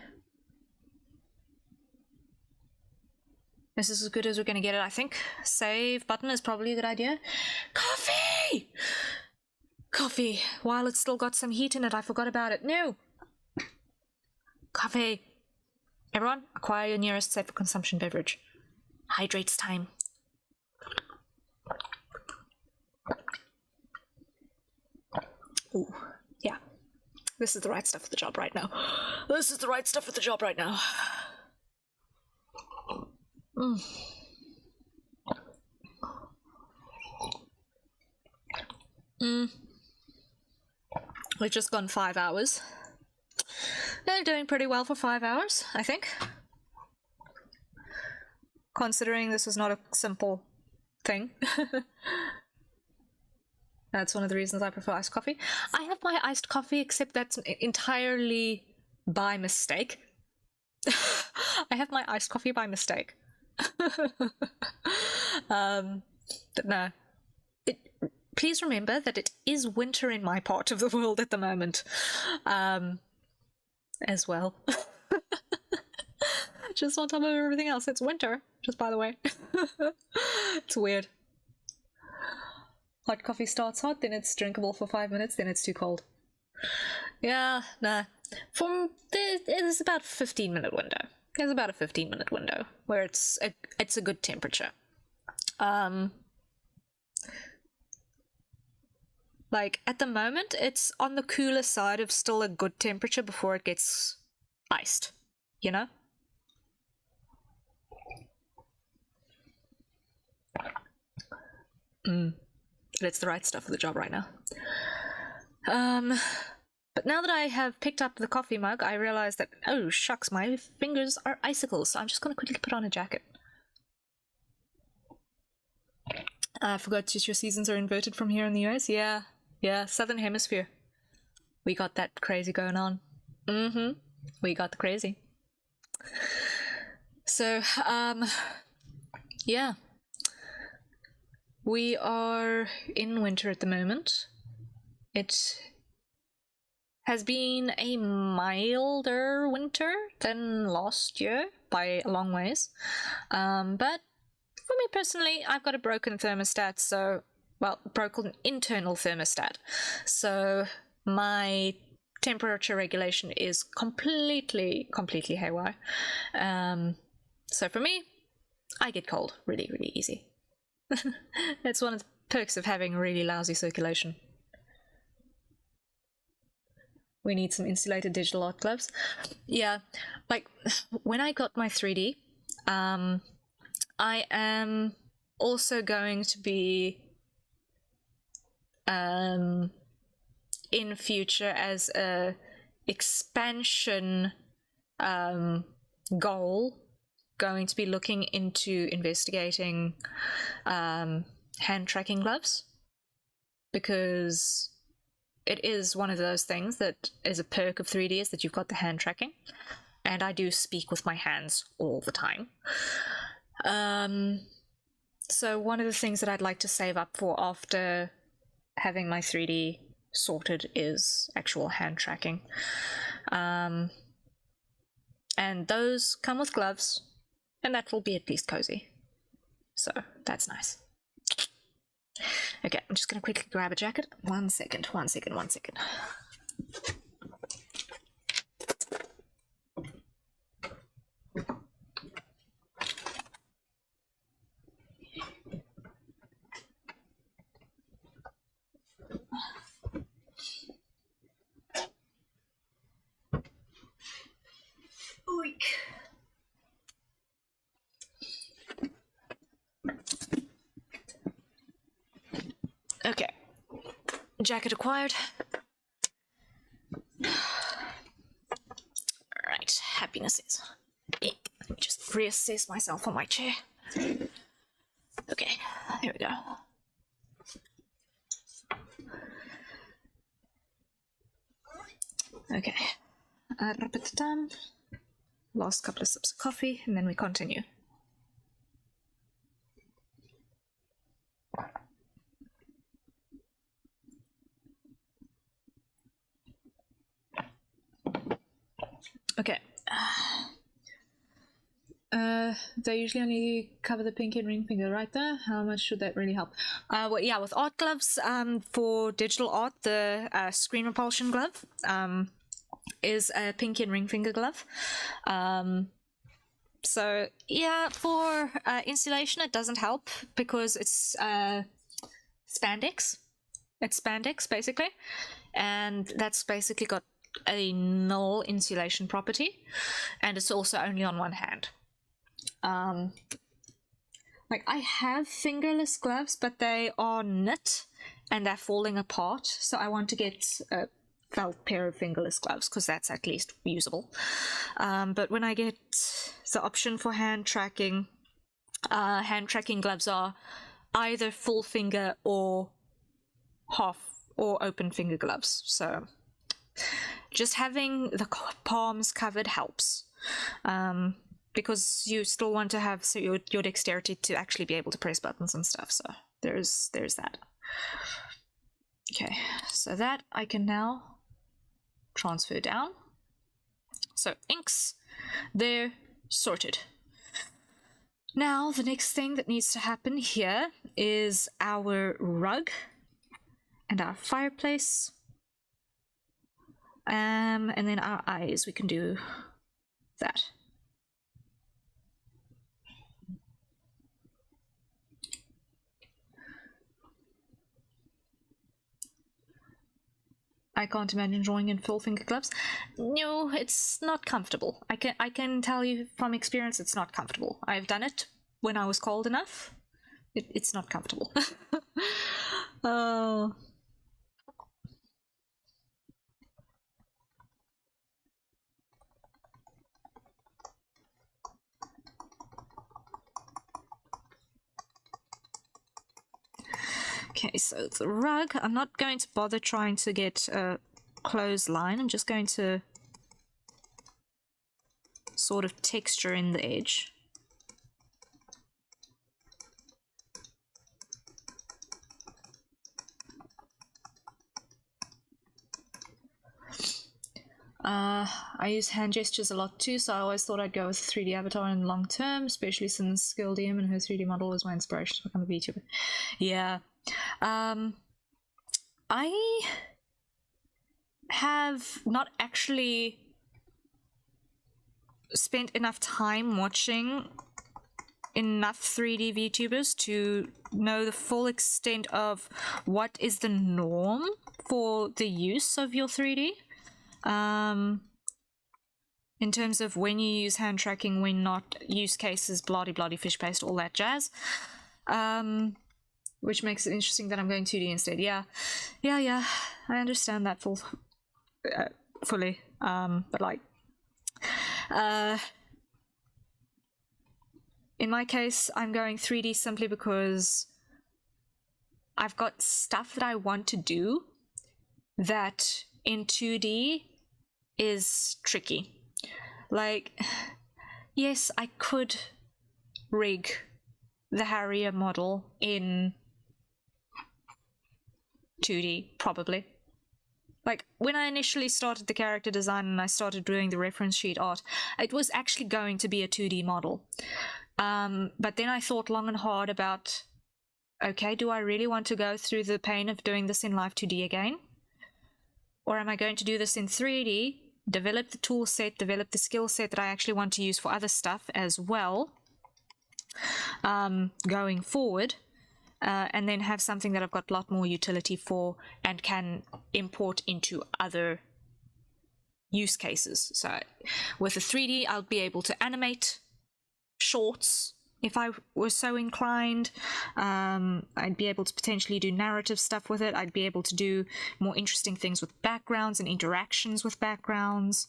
This is as good as we're going to get it, I think. Save button is probably a good idea. Coffee! Coffee, while it's still got some heat in it, I forgot about it. No! Coffee. Everyone, acquire your nearest safe for consumption beverage. Hydrates time. Ooh, yeah. This is the right stuff for the job right now. This is the right stuff for the job right now. We've just gone 5 hours. They're doing pretty well for 5 hours, I think. Considering this is not a simple thing. That's one of the reasons I prefer iced coffee. I have my iced coffee, except that's entirely by mistake. I have my iced coffee by mistake. But no. Please remember that it is winter in my part of the world at the moment. As well. Just on top of everything else, it's winter, just by the way. It's weird. Hot coffee starts hot, then it's drinkable for 5 minutes, then it's too cold. Yeah, nah. There's about a 15-minute window. There's about a 15-minute window where it's a good temperature. Like, at the moment, it's on the cooler side of still a good temperature before it gets iced, you know? But it's the right stuff for the job right now. But now that I have picked up the coffee mug, I realize that, oh shucks, my fingers are icicles, so I'm just gonna quickly put on a jacket. I forgot that your seasons are inverted from here in the US. Yeah, Southern Hemisphere. We got that crazy going on. We got the crazy. So, yeah. We are in winter at the moment. It has been a milder winter than last year by a long ways. But for me personally, I've got a broken thermostat, so, well, broken internal thermostat. So my temperature regulation is completely haywire. So for me, I get cold really easy. That's one of the perks of having really lousy circulation. We need some insulated digital art gloves. Yeah, like when I got my 3D, I am also going to be in future as a expansion goal, going to be looking into investigating hand tracking gloves, because it is one of those things that is a perk of 3D, is that you've got the hand tracking, and I do speak with my hands all the time. So one of the things that I'd like to save up for after having my 3D sorted is actual hand tracking. And those come with gloves, and that will be at least cozy. So that's nice. Okay, I'm just gonna quickly grab a jacket. One second. Oink. Okay, jacket acquired. Alright, happinesses. Let me just reassess myself on my chair. Okay, here we go. Okay, last couple of sips of coffee, and then we continue. Okay. They usually only cover the pinky and ring finger right there. How much should that really help? Well, yeah, with art gloves, for digital art, the screen repulsion glove is a pinky and ring finger glove. So yeah, for insulation, it doesn't help because it's spandex. It's spandex basically, and that's basically got a null insulation property, and it's also only on one hand. Like I have fingerless gloves, but they are knit and they're falling apart, so I want to get a felt pair of fingerless gloves because that's at least usable. But when I get the option for hand tracking gloves are either full finger or half or open finger gloves, so just having the palms covered helps, because you still want to have your dexterity to actually be able to press buttons and stuff, so there's that. Okay, so that I can now transfer down. So inks, they're sorted. Now the next thing that needs to happen here is our rug and our fireplace, and then our eyes. We can do that. I can't imagine drawing in full finger gloves. No, it's not comfortable. I can tell you from experience, it's not comfortable. I've done it when I was cold enough. It's not comfortable. Oh. Okay, so the rug, I'm not going to bother trying to get a clothesline. I'm just going to sort of texture in the edge. I use hand gestures a lot too, so I always thought I'd go with a 3D avatar in the long term, especially since Skill DM and her 3D model was my inspiration to become a VTuber. Yeah. I have not actually spent enough time watching enough 3D VTubers to know the full extent of what is the norm for the use of your 3D. In terms of when you use hand tracking, when not, use cases, bloody fish paste, all that jazz. Which makes it interesting that I'm going 2D instead. Yeah, I understand that fully. But like, in my case, I'm going 3D simply because I've got stuff that I want to do that in 2D is tricky. Like, yes, I could rig the Harrier model in 2D, probably. Like, when I initially started the character design and I started doing the reference sheet art, it was actually going to be a 2D model. But then I thought long and hard about, okay, do I really want to go through the pain of doing this in Live 2D again? Or am I going to do this in 3D, develop the tool set, develop the skill set that I actually want to use for other stuff as well, going forward, and then have something that I've got a lot more utility for and can import into other use cases. So with a 3D, I'll be able to animate shorts if I were so inclined. I'd be able to potentially do narrative stuff with it. I'd be able to do more interesting things with backgrounds and interactions with backgrounds.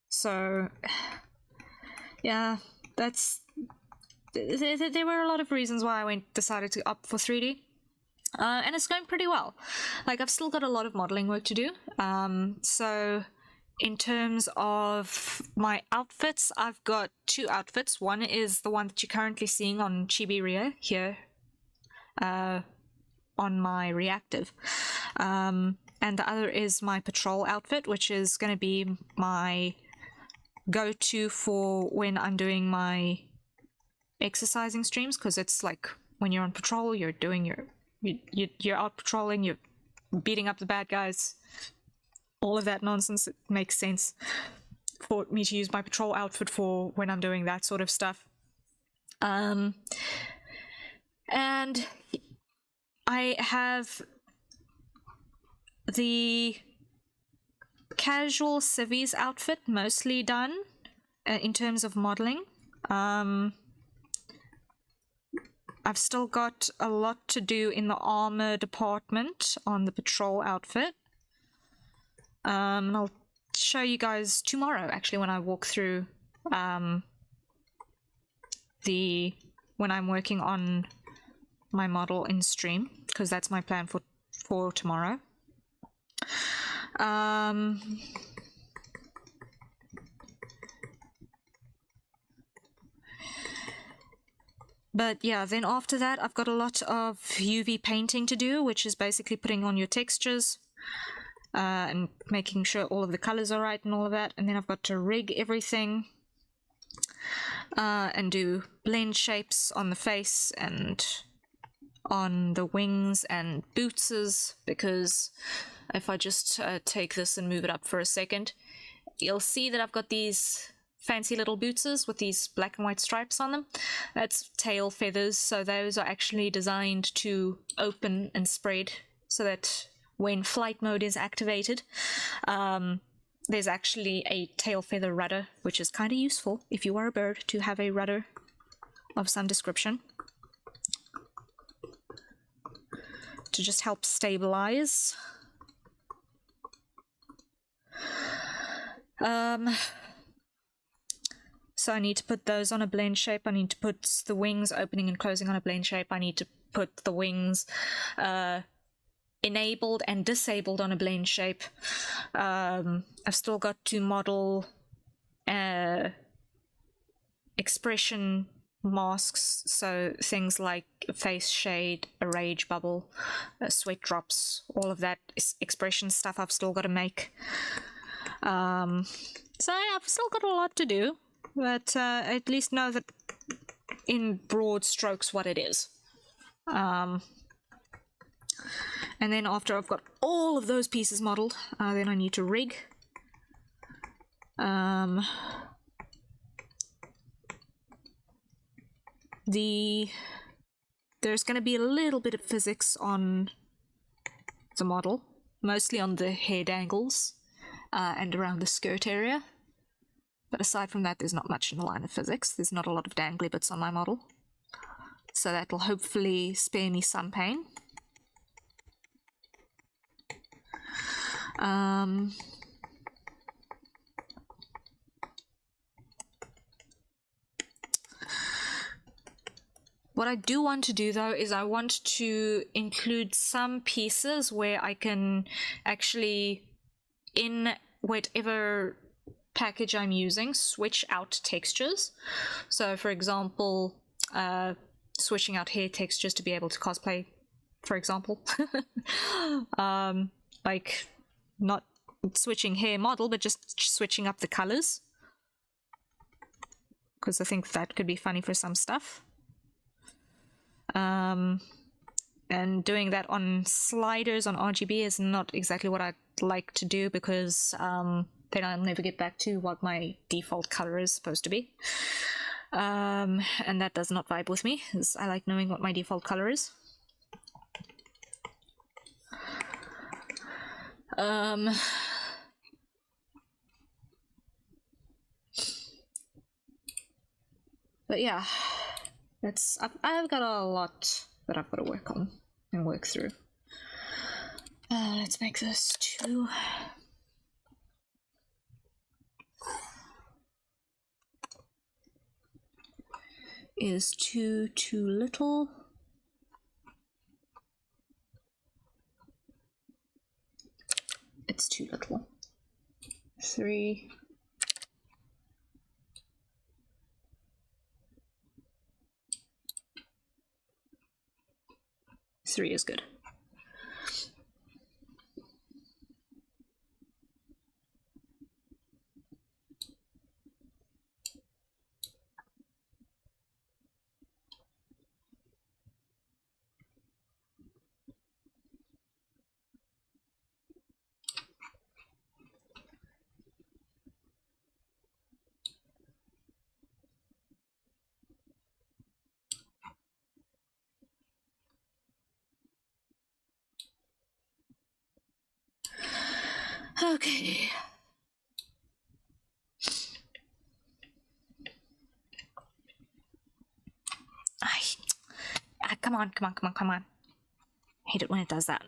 So yeah, that's there were a lot of reasons why I decided to opt for 3D. And it's going pretty well. Like, I've still got a lot of modeling work to do. So in terms of my outfits, I've got 2 outfits. One is the one that you're currently seeing on Chibi Ria here on my reactive. And the other is my patrol outfit, which is going to be my go-to for when I'm doing my exercising streams, because it's like when you're on patrol, you're doing you're out patrolling, you're beating up the bad guys, all of that nonsense. It makes sense for me to use my patrol outfit for when I'm doing that sort of stuff. And I have the casual civvies outfit mostly done in terms of modeling. I've still got a lot to do in the armor department on the patrol outfit. And I'll show you guys tomorrow, actually, when I walk through when I'm working on my model in stream, because that's my plan for tomorrow. But yeah, then after that, I've got a lot of UV painting to do, which is basically putting on your textures and making sure all of the colors are right and all of that. And then I've got to rig everything and do blend shapes on the face and on the wings and bootses, because if I just take this and move it up for a second, you'll see that I've got these fancy little bootses with these black and white stripes on them. That's tail feathers, so those are actually designed to open and spread so that when flight mode is activated, there's actually a tail feather rudder, which is kind of useful if you are a bird to have a rudder of some description to just help stabilize. So I need to put those on a blend shape. I need to put the wings opening and closing on a blend shape. I need to put the wings enabled and disabled on a blend shape. I've still got to model expression masks, so things like face shade, a rage bubble, sweat drops, all of that expression stuff I've still got to make. So yeah, I've still got a lot to do, but at least know that in broad strokes what it is. And then after I've got all of those pieces modeled, then I need to rig. There's going to be a little bit of physics on the model, mostly on the hair dangles and around the skirt area. But aside from that, there's not much in the line of physics. There's not a lot of dangly bits on my model. So that'll hopefully spare me some pain. What I do want to do though is I want to include some pieces where I can actually, in whatever package I'm using, switch out textures. So for example, switching out hair textures to be able to cosplay, for example. Like not switching hair model, but just switching up the colors, because I think that could be funny for some stuff. And doing that on sliders on RGB is not exactly what I'd like to do, because then I'll never get back to what my default color is supposed to be. And that does not vibe with me, because I like knowing what my default color is. But yeah, I've got a lot that I've got to work on and work through. Let's make this 2. Is 2 too little? It's too little. 3. Three is good. Okay. Come on, come on, come on, come on. I hate it when it does that.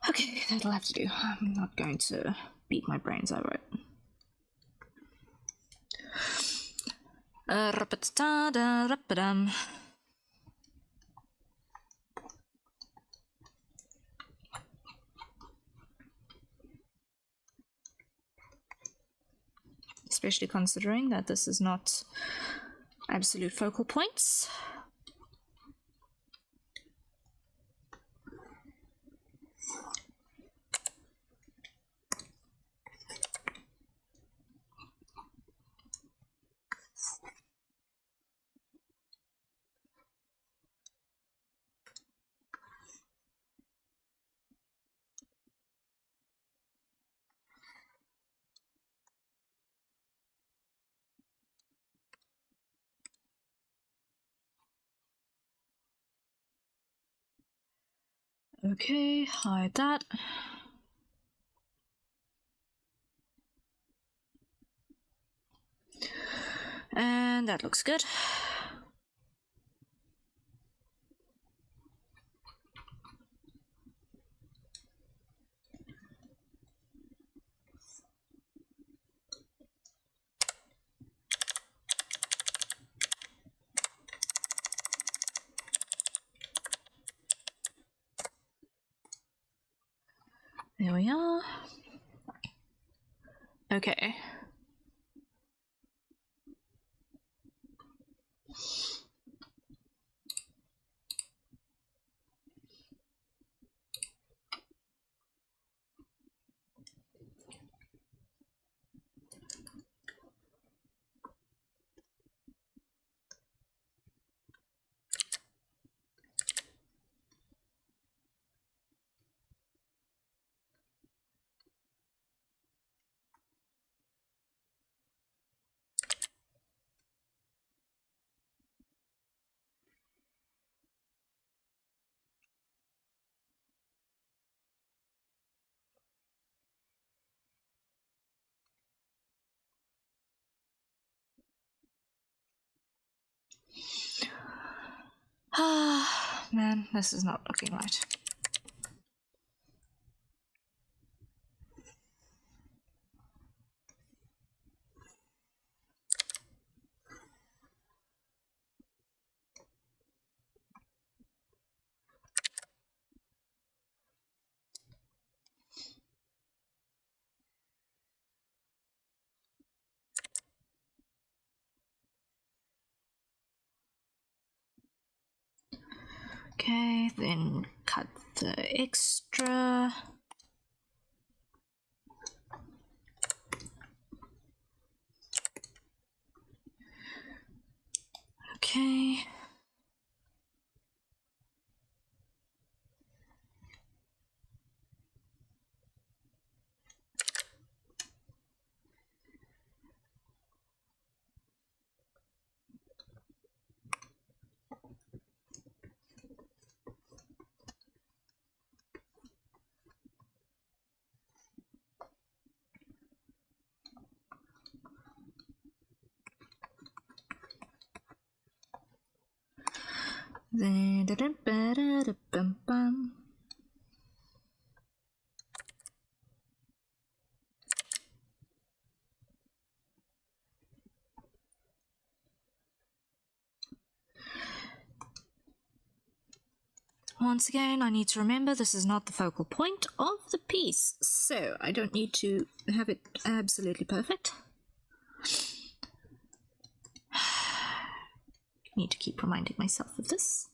Okay, that'll have to do. I'm not going to beat my brains over it. Especially considering that this is not absolute focal points. Okay, hide that. And that looks good. There we are. Okay. Ah, man, this is not looking right. Okay, then cut the extra. Okay. Once again, I need to remember this is not the focal point of the piece, so I don't need to have it absolutely perfect. Need to keep reminding myself of this.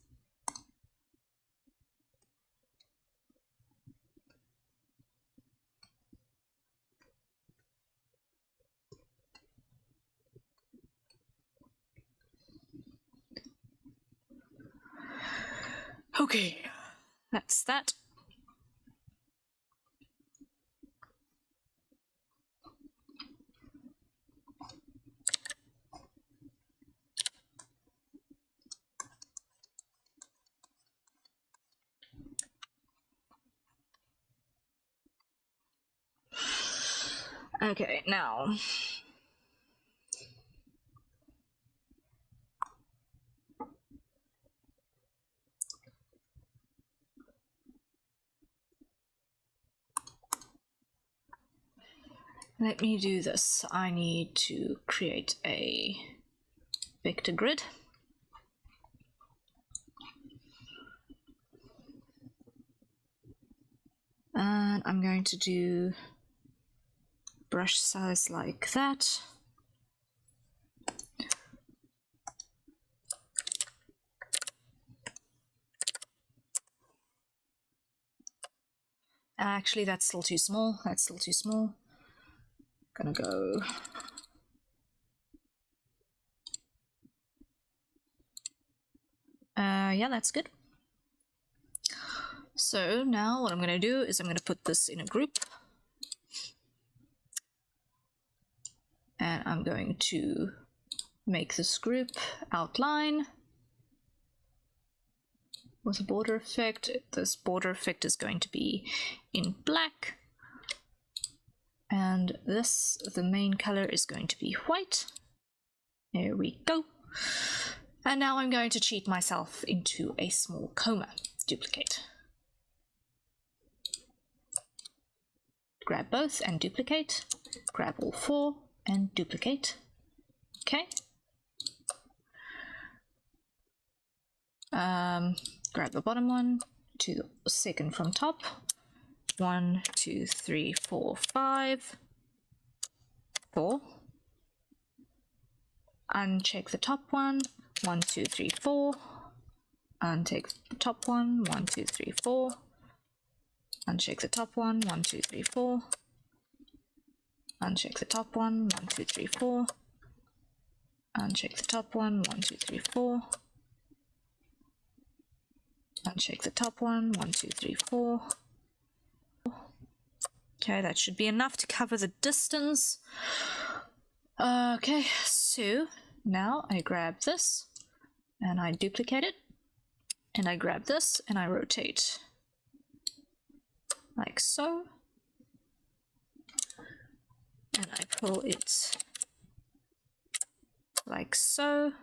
Okay, that's that. Okay, now let me do this. I need to create a vector grid. And I'm going to do brush size like that. Actually, that's still too small. That's still too small. Gonna go. Yeah, that's good. So now what I'm gonna do is I'm gonna put this in a group. And I'm going to make this group outline. with a border effect. This border effect is going to be in black, and this, the main color, is going to be white. There we go. And now I'm going to cheat myself into a small coma. Duplicate. Grab both and duplicate. Grab all four and duplicate. Okay. Grab the bottom one, to the second from top. 1, 2, 3, 4, 5. 4. Uncheck the top one. 1, 2, 3, 4. Uncheck the top one. 1, 2, 3, 4. Uncheck the top one. 1, 2, 3, 4. Uncheck the top one. 1, 2, 3, 4. Uncheck the top one. 1, 2, 3, 4. Uncheck the top one. 1, 2, 3, 4. Okay, that should be enough to cover the distance. Okay, so now I grab this and I duplicate it, and I grab this and I rotate like so, and I pull it like so.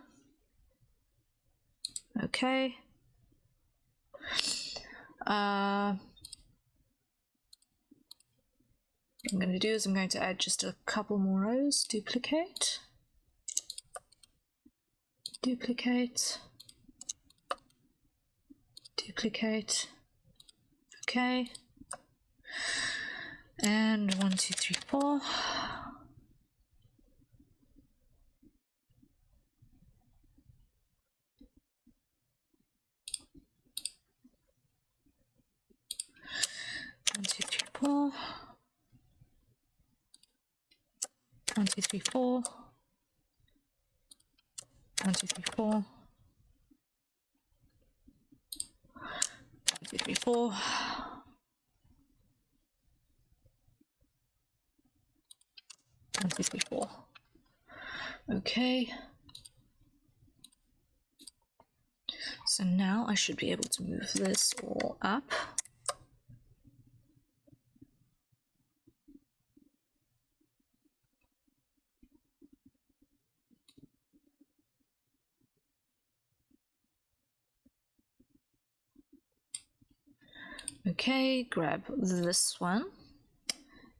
Okay. What I'm going to do is I'm going to add just a couple more rows. Duplicate, duplicate, duplicate. Okay, and 1, 2, 3, 4. One, two, three, 4. 1, 2, 3, 4. 1, 2, 3, 4. 1, 2, 3, 4. 1, 2, 3, 4. Okay. So now I should be able to move this all up. Okay, grab this one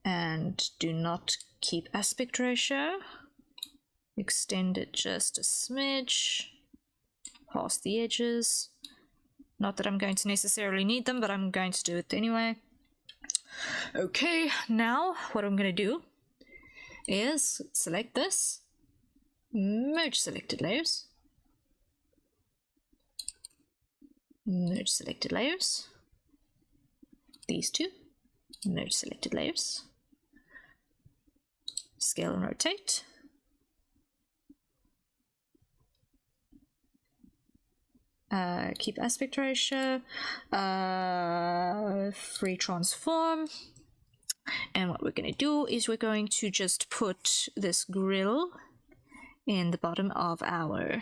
and do not keep aspect ratio. Extend it just a smidge past the edges. Not that I'm going to necessarily need them, but I'm going to do it anyway. Okay, now what I'm going to do is select this, merge selected layers, merge selected layers, these two, merge selected layers, scale and rotate, keep aspect ratio, free transform, and what we're going to do is we're going to just put this grill in the bottom of our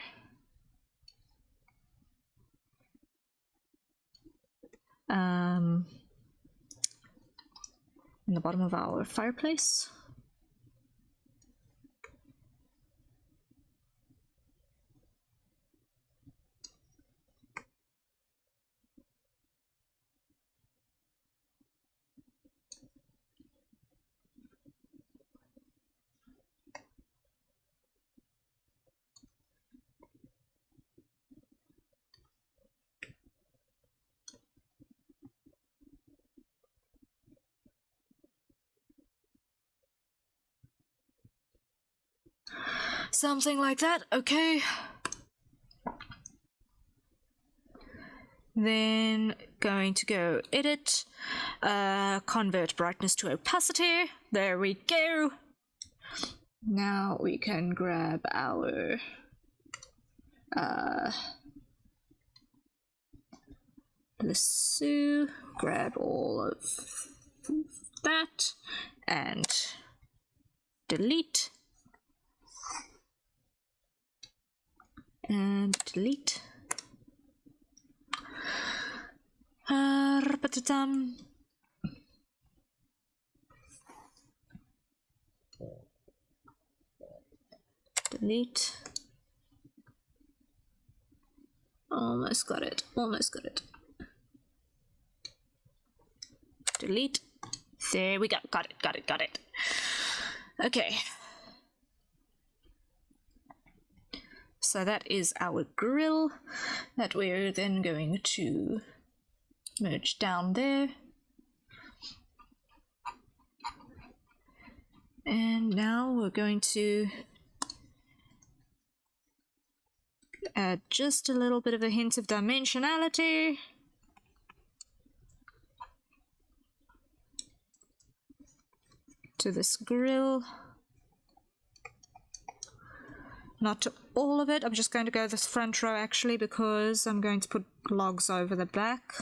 fireplace. Something like that, okay. Then going to go edit, convert brightness to opacity. There we go. Now we can grab our lasso, grab all of that and delete. And delete. Delete. Almost got it. Almost got it. Delete. There we go. Got it. Got it. Got it. Okay. So that is our grill that we're then going to merge down there. And now we're going to add just a little bit of a hint of dimensionality. To this grill. Not to all of it, I'm just going to go this front row actually because I'm going to put logs over the back.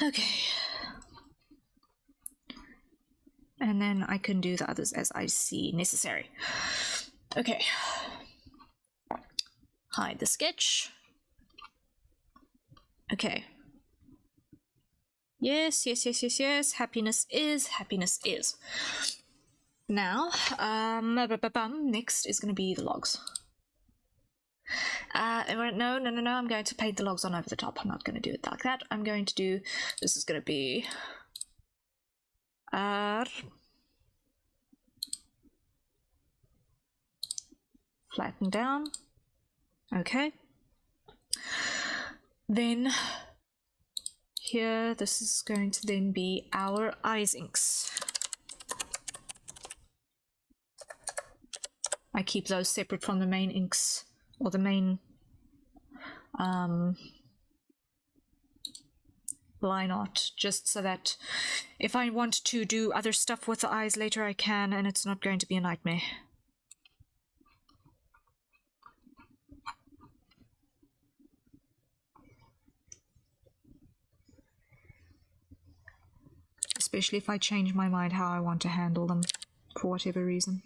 Okay. And then I can do the others as I see necessary. Okay. Hide the sketch. Okay. Yes, yes, yes, yes, yes. Happiness is, happiness is. Now, next is going to be the logs. No, I'm going to paint the logs on over the top. I'm not going to do it like that. I'm going to do, this is going to be flatten down. Okay. Then here, this is going to then be our eyes inks. I keep those separate from the main inks, or the main line art, just so that if I want to do other stuff with the eyes later I can, and it's not going to be a nightmare. Especially if I change my mind how I want to handle them, for whatever reason.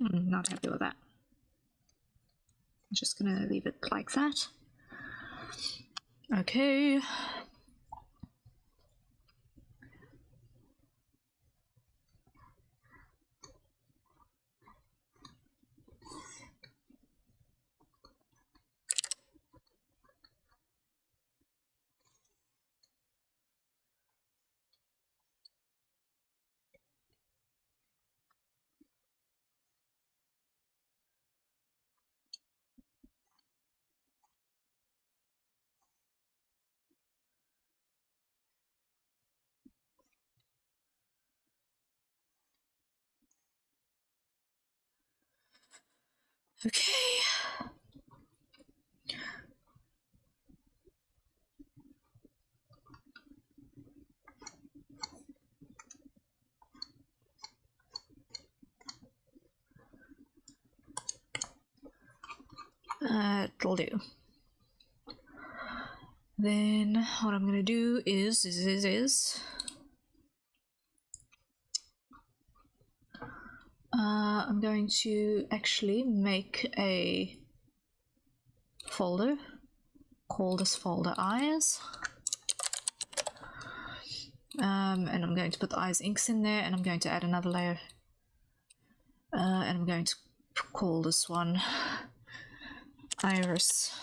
Not happy with that. I'm just gonna leave it like that. Okay. Okay. It'll do. Then what I'm gonna do is I'm going to actually make a folder, call this folder eyes, and I'm going to put the eyes inks in there, and I'm going to add another layer, and I'm going to call this one iris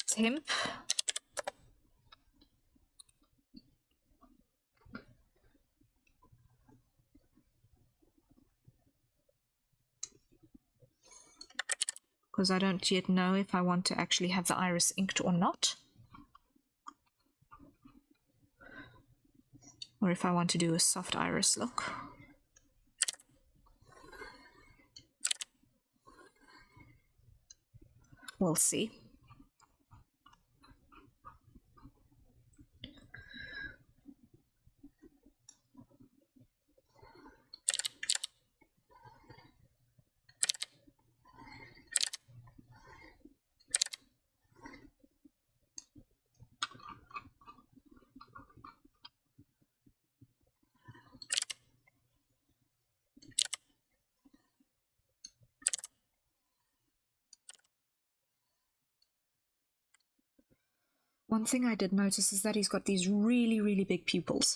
temp. Because I don't yet know if I want to actually have the iris inked or not. Or if I want to do a soft iris look. We'll see. One thing I did notice is that he's got these really, really big pupils,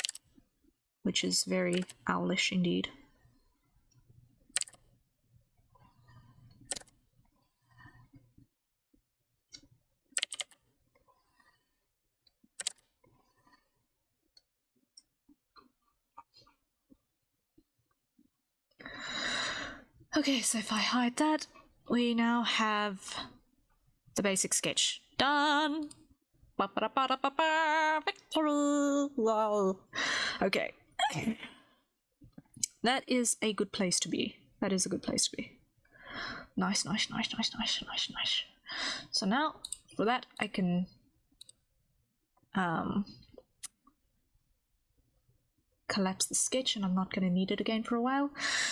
which is very owlish indeed. Okay, so if I hide that, we now have the basic sketch done. Okay. That is a good place to be. That is a good place to be. Nice, nice, nice, nice, nice, nice, nice. So now, for that, I can collapse the sketch, and I'm not going to need it again for a while.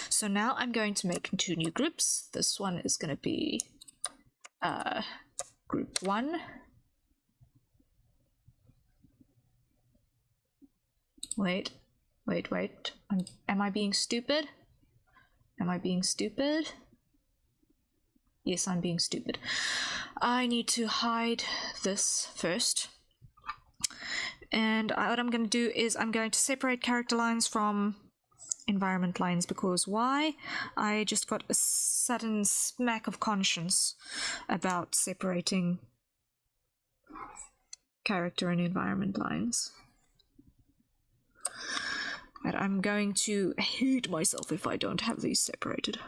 So now I'm going to make 2 new groups. This one is going to be group 1. Wait. Am I being stupid? Am I being stupid? Yes, I'm being stupid. I need to hide this first. And what I'm going to do is I'm going to separate character lines from environment lines, because why? I just got a sudden smack of conscience about separating character and environment lines. And I'm going to hate myself if I don't have these separated.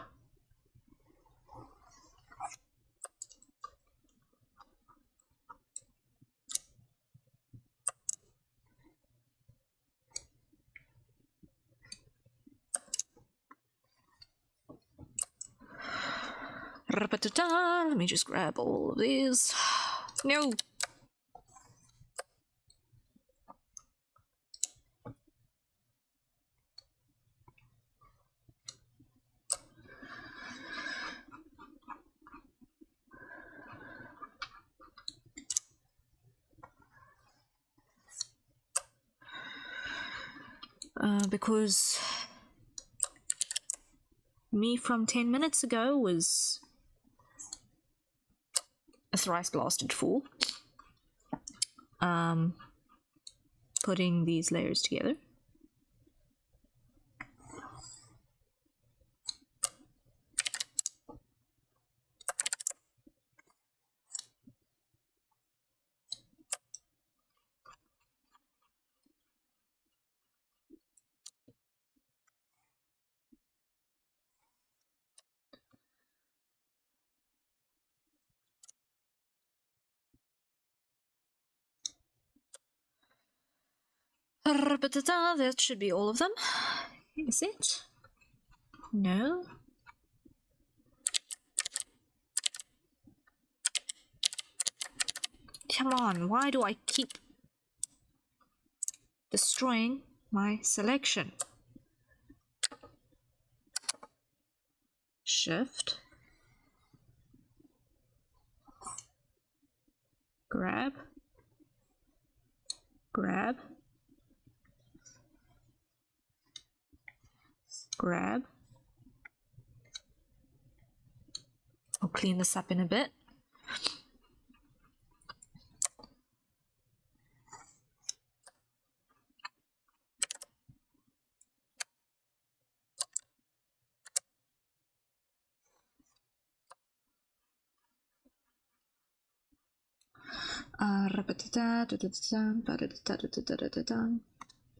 Let me just grab all of these. No! Because me from 10 minutes ago was a thrice blasted fool. Putting these layers together. That should be all of them. Is it? No. Come on, why do I keep destroying my selection? Shift. Grab. Grab. Grab. I'll clean this up in a bit.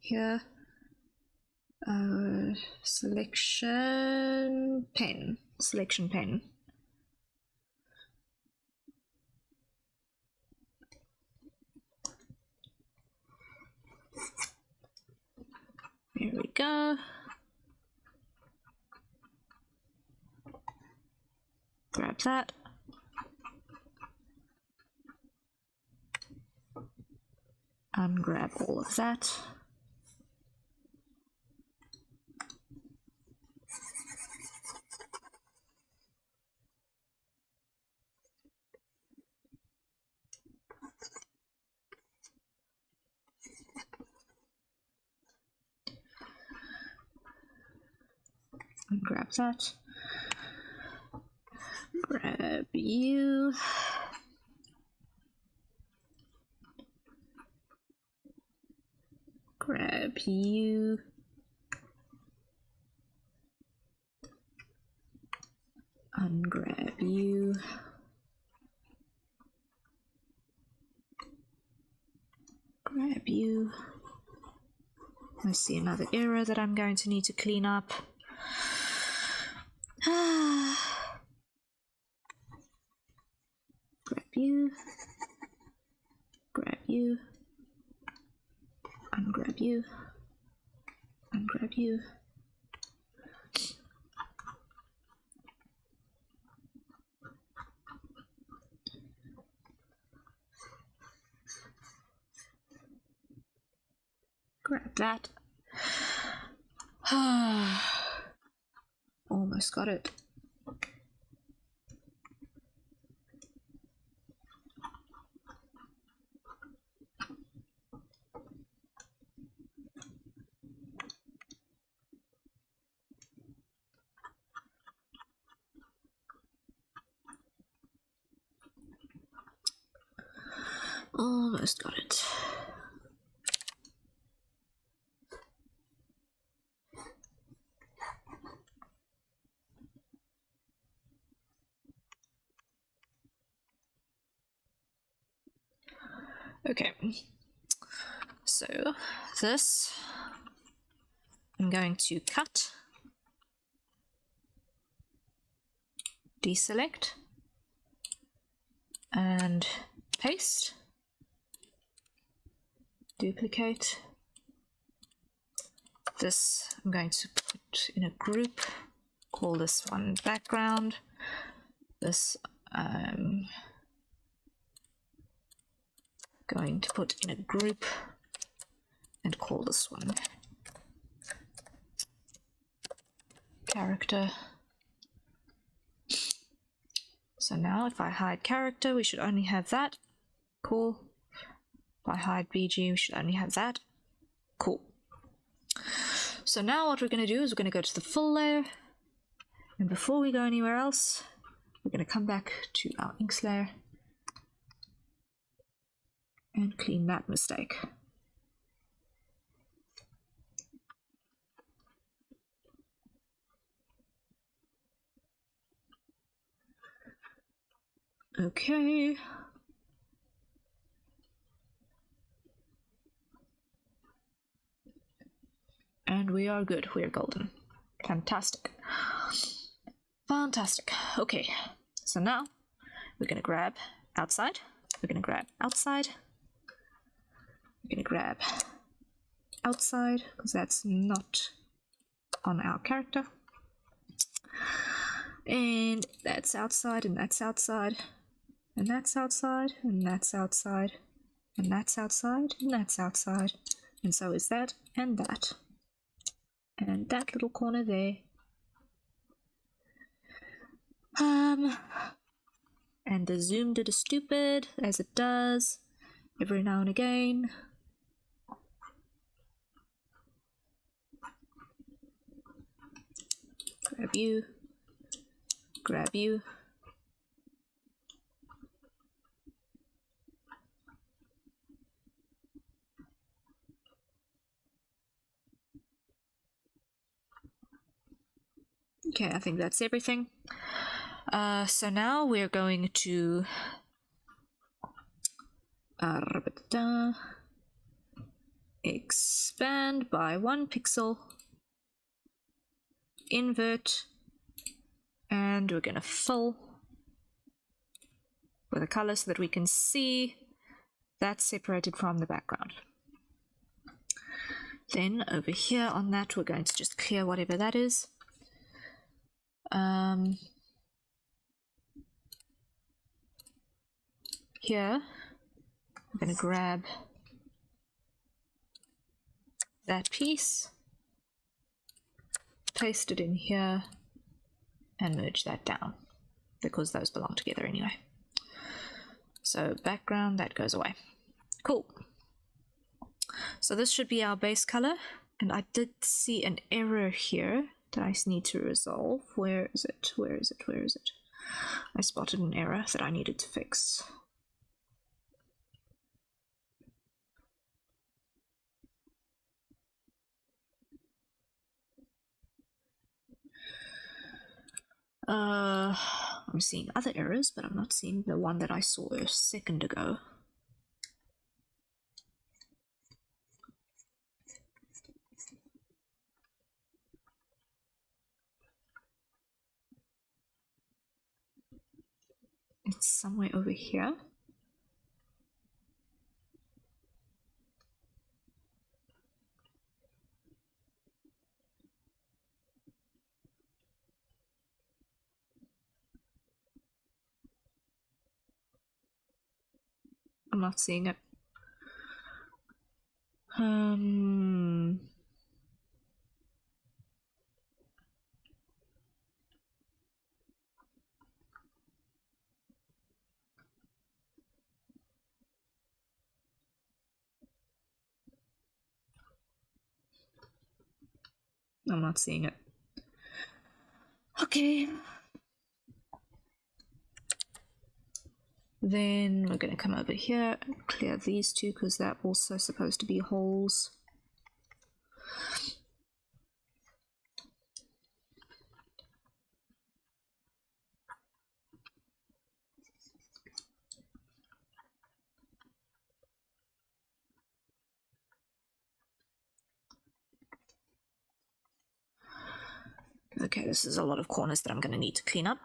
Here. Selection pen. Selection pen. There we go. Grab that. Ungrab all of that. Grab that. Grab you. Grab you. Ungrab you. Grab you. I see another error that I'm going to need to clean up. Grab you. Grab you. Ungrab you. Ungrab you. Grab that. Almost got it. Almost got it. Okay, so this I'm going to cut, deselect, and paste, duplicate. This I'm going to put in a group, call this one background. This going to put in a group and call this one character. So now if I hide character, we should only have that. Cool. If I hide BG, we should only have that. Cool. So now what we're going to do is we're going to go to the full layer, and before we go anywhere else, we're going to come back to our inks layer and clean that mistake. Okay. And we are good. We are golden. Fantastic. Fantastic. Okay. So now we're going to grab outside. We're going to grab outside. We're going to grab outside because that's not on our character. And that's outside, and that's outside. and that's outside, and that's outside, and that's outside, and that's outside, and so is that, and that little corner there. And the zoom did a stupid, as it does every now and again. Grab you, grab you. Okay, I think that's everything. So now we're going to expand by 1 pixel, invert, and we're going to fill with a color so that we can see that's separated from the background. Then over here on that, we're going to just clear whatever that is. Here, I'm going to grab that piece, paste it in here, and merge that down, because those belong together anyway. So background, that goes away. Cool. So this should be our base color, and I did see an error here that I need to resolve. Where is it? Where is it? Where is it? I spotted an error that I needed to fix. I'm seeing other errors, but I'm not seeing the one that I saw a second ago. It's somewhere over here. I'm not seeing it. I'm not seeing it. Okay. Then we're going to come over here and clear these two, because they're also supposed to be holes. Okay, this is a lot of corners that I'm going to need to clean up.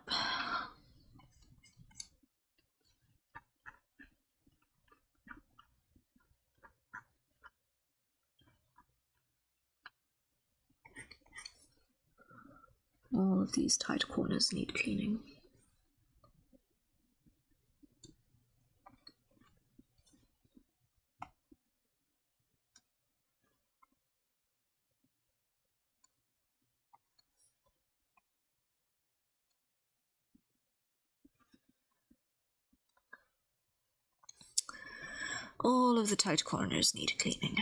All of these tight corners need cleaning. All of the tight corners need cleaning.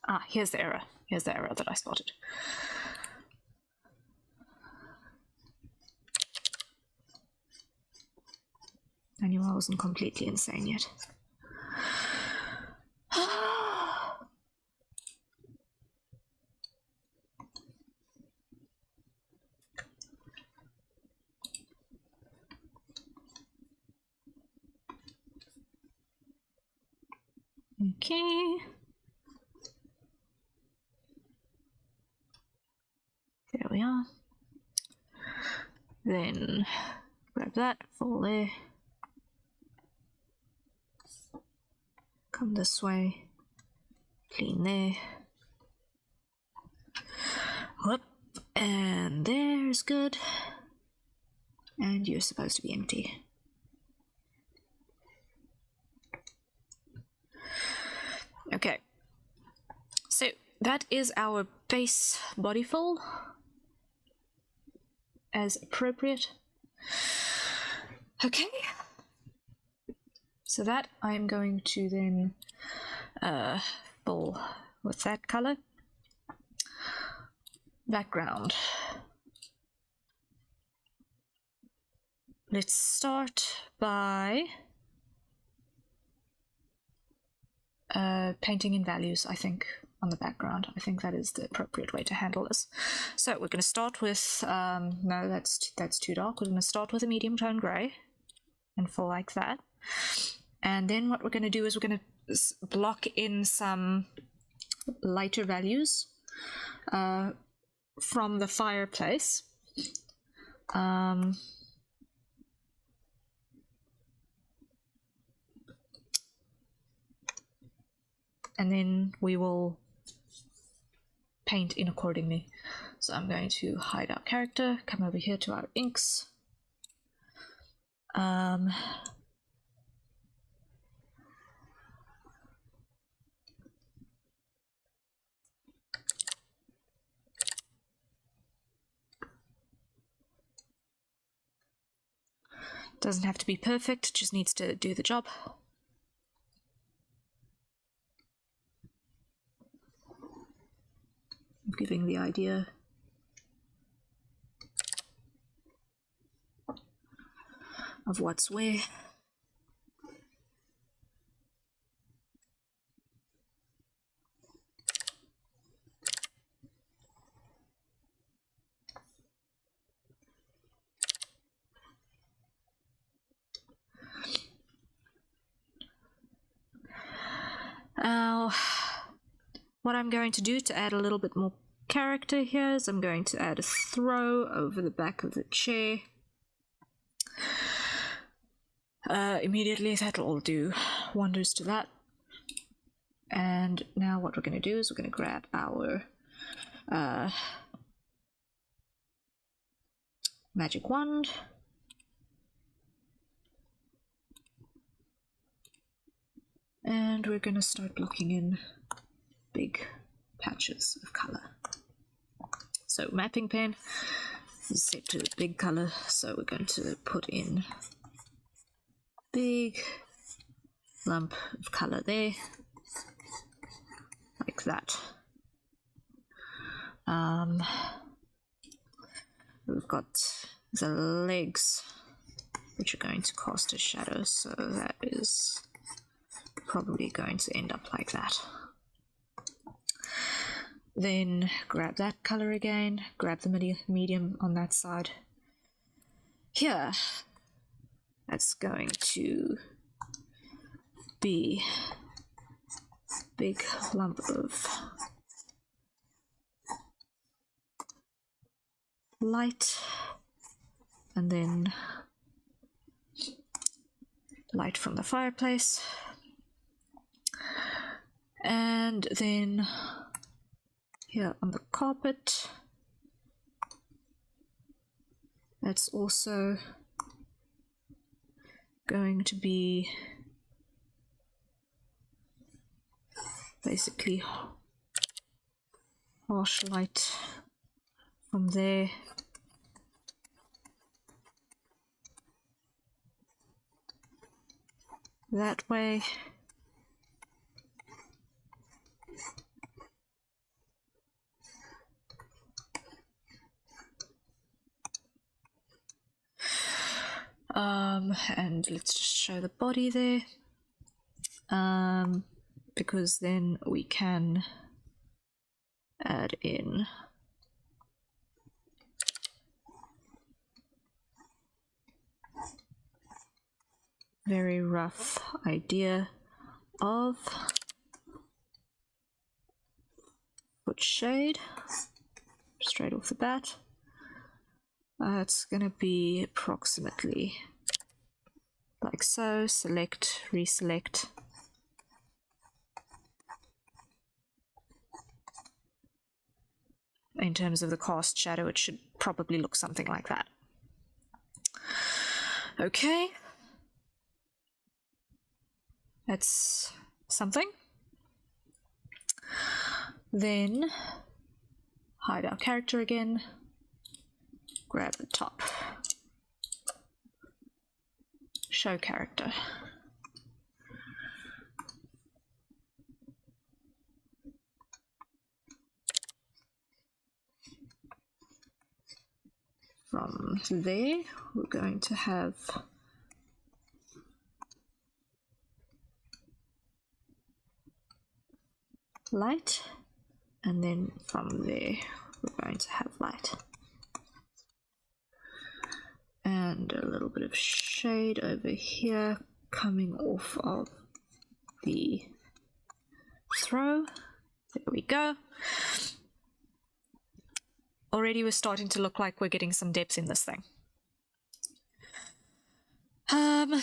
Ah, here's the error. Here's the error that I spotted. I knew I wasn't completely insane yet. Okay. There we are. Then grab that, fall there. Come this way, clean there. Whoop, and there's good. And you're supposed to be empty. Okay, so that is our base body fill as appropriate. Okay, so that I'm going to then fill with that color. Background. Let's start by painting in values, I think, on the background. I think that is the appropriate way to handle this. So we're going to start with, no, that's too dark. We're going to start with a medium tone grey and fill like that. And then what we're going to do is we're going to block in some lighter values from the fireplace. And then we will paint in accordingly. So I'm going to hide our character, come over here to our inks. Doesn't have to be perfect, just needs to do the job. Giving the idea of what's where. Now, what I'm going to do to add a little bit more character here is I'm going to add a throw over the back of the chair. Immediately, that'll all do wonders to that. And now what we're going to do is we're going to grab our magic wand. And we're going to start blocking in big patches of color. So mapping pen is set to big color, so we're going to put in big lump of color there, like that. We've got the legs, which are going to cast a shadow, so that is probably going to end up like that. Then grab that color again, grab the medium on that side. Here, that's going to be a big lump of light, and then light from the fireplace, and then here on the carpet, that's also going to be basically harsh light from there that way. And let's just show the body there, because then we can add in very rough idea of foot shade straight off the bat. It's going to be approximately like so. Select, reselect. In terms of the cast shadow, it should probably look something like that. Okay. That's something. Then hide our character again. Grab the top. Show character. From there, we're going to have light, and then from there, we're going to have light. And a little bit of shade over here coming off of the throw. There we go. Already we're starting to look like we're getting some depth in this thing. And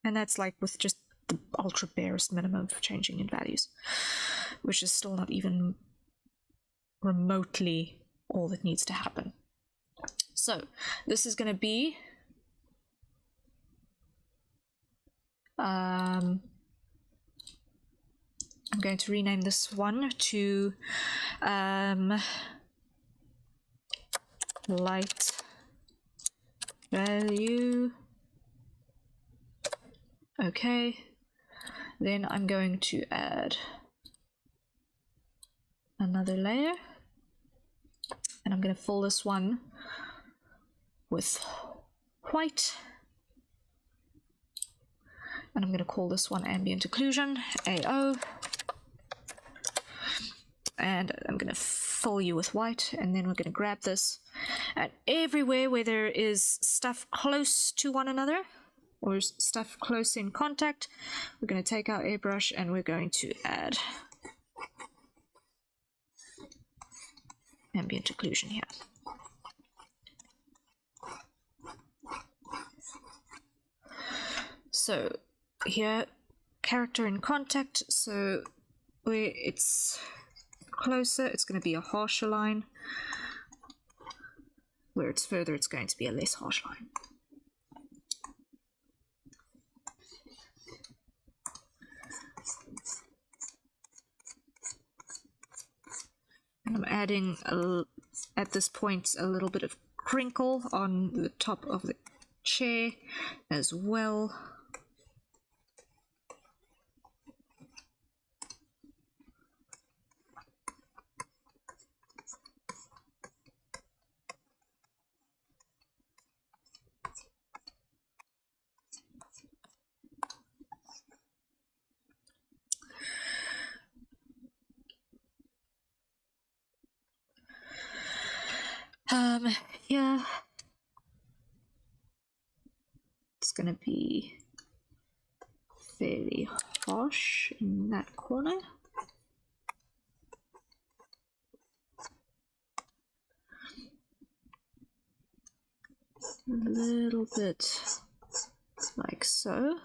that's like with just the ultra barest minimum of changing in values, which is still not even remotely all that needs to happen. So this is going to be I'm going to rename this one to light value. Okay, then I'm going to add another layer, and I'm going to fill this one with white, and I'm going to call this one ambient occlusion, AO, and I'm going to fill you with white, and then we're going to grab this, and everywhere where there is stuff close to one another or stuff close in contact, we're going to take our airbrush and we're going to add ambient occlusion here. So here, character in contact, so where it's closer, it's going to be a harsher line. Where it's further, it's going to be a less harsh line. And I'm adding, at this point, a little bit of crinkle on the top of the chair as well. Yeah, it's gonna be fairly harsh in that corner. A little bit like so,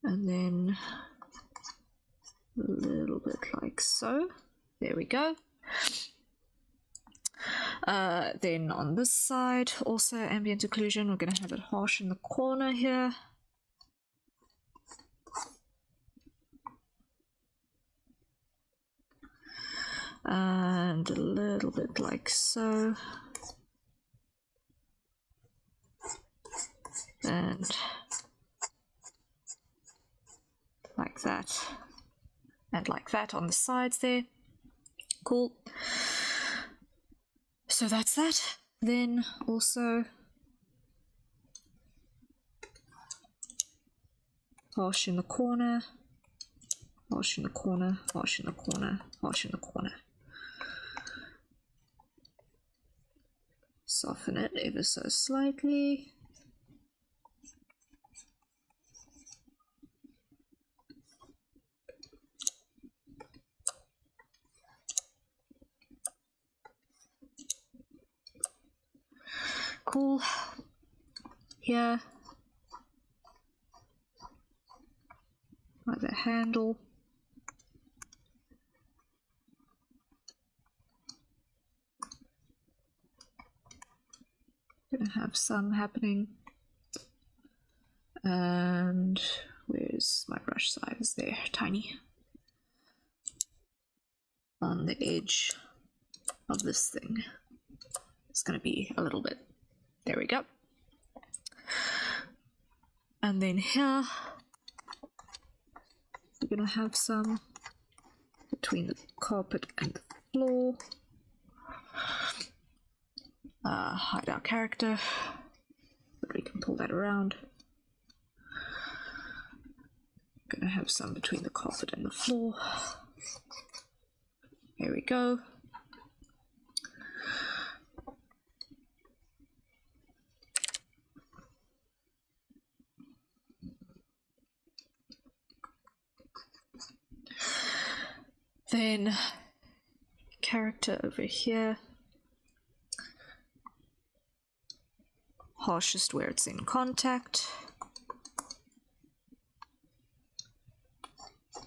and then a little bit like so. There we go. Then on this side, also ambient occlusion, we're going to have it harsh in the corner here. And a little bit like so. And like that. And like that on the sides there. Cool. So that's that. Then also harsh in the corner, harsh in the corner, harsh in the corner, harsh in the corner. Soften it ever so slightly. cool. Here, like the handle. Gonna have some happening. And where's my brush size? There, tiny. On the edge of this thing. It's gonna be a little bit. There we go. And then here, we're gonna have some between the carpet and the floor. Hide our character, but we can pull that around. Gonna have some between the carpet and the floor. There we go. Then character over here. Harshest where it's in contact.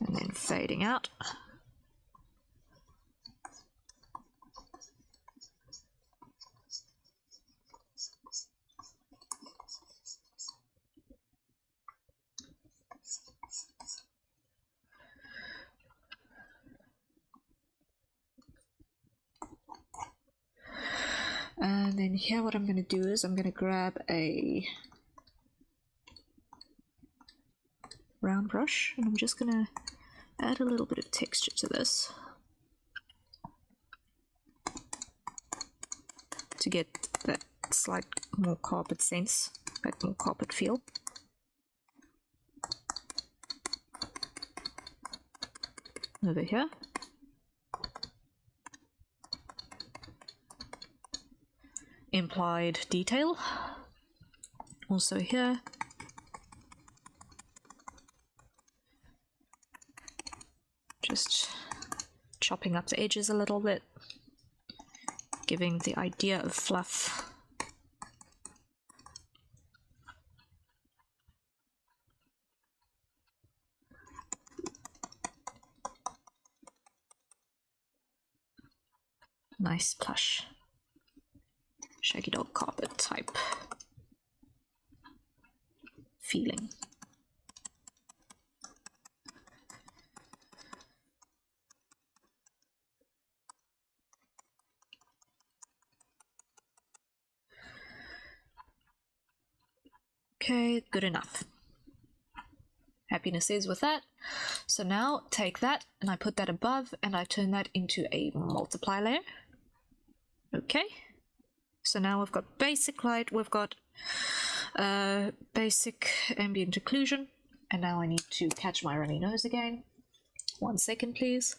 And then fading out. And then here what I'm going to do is I'm going to grab a round brush and I'm just going to add a little bit of texture to this to get that slight more carpet sense, that more carpet feel. Over here. Implied detail. Also here. Just chopping up the edges a little bit, giving the idea of fluff. Nice plush shaggy dog carpet type feeling. Okay, good enough. Happiness is with that. So now take that and I put that above and I turn that into a multiply layer. Okay. So now we've got basic light, we've got basic ambient occlusion, and now I need to catch my runny nose again. 1 second, please.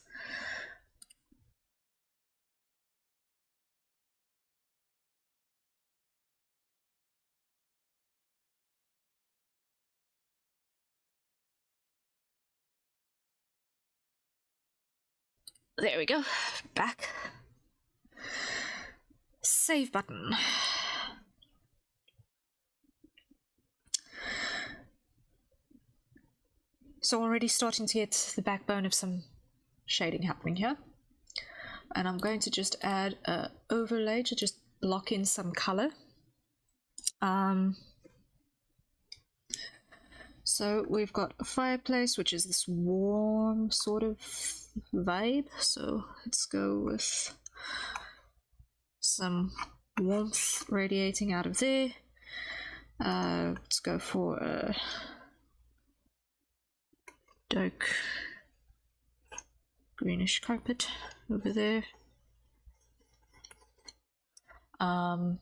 There we go, back. Save button. So already starting to get the backbone of some shading happening here. And I'm going to just add an overlay to just block in some color. So we've got a fireplace, which is this warm sort of vibe. So let's go with some warmth radiating out of there. Let's go for a dark greenish carpet over there. Our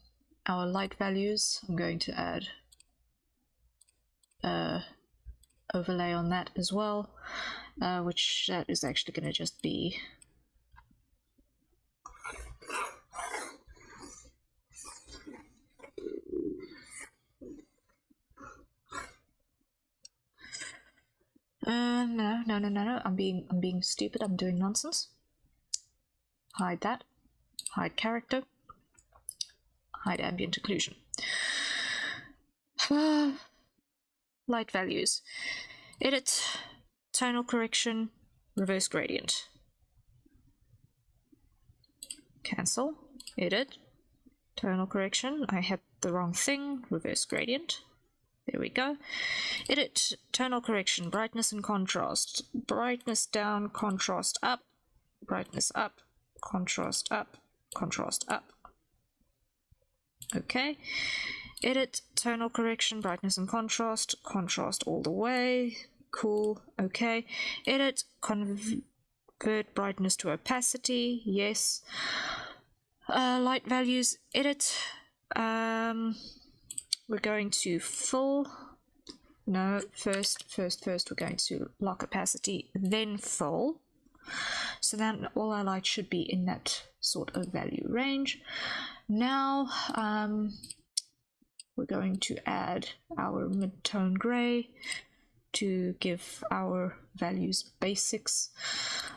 light values, I'm going to add overlay on that as well, which that is actually going to just be no, I'm being stupid, I'm doing nonsense. Hide that, hide character, hide ambient occlusion. Light values. Edit, tonal correction, reverse gradient. Cancel, edit, tonal correction. I had the wrong thing, reverse gradient. There we go. Edit, tonal correction, brightness and contrast. Brightness down, contrast up, brightness up, contrast up, contrast up. Okay. Edit, tonal correction, brightness and contrast, contrast all the way. Cool. Okay. Edit, convert brightness to opacity. Yes. Light values. Edit. We're going to full. No, first we're going to lock opacity, then full. So then all our light should be in that sort of value range. Now we're going to add our mid-tone gray to give our values basics.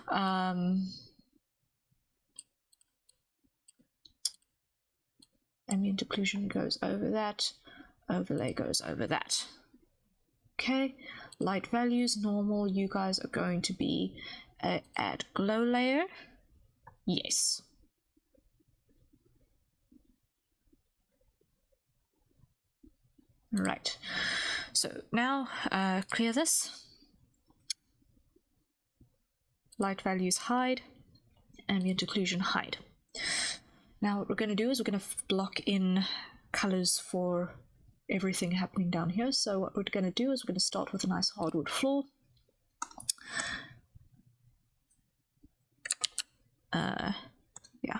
Ambient occlusion goes over that, overlay goes over that. Okay, light values, normal, you guys are going to be add glow layer. Yes. Right, so now clear this. Light values hide, ambient occlusion hide. Now what we're going to do is we're going to block in colors for everything happening down here. So what we're going to do is we're going to start with a nice hardwood floor. Yeah.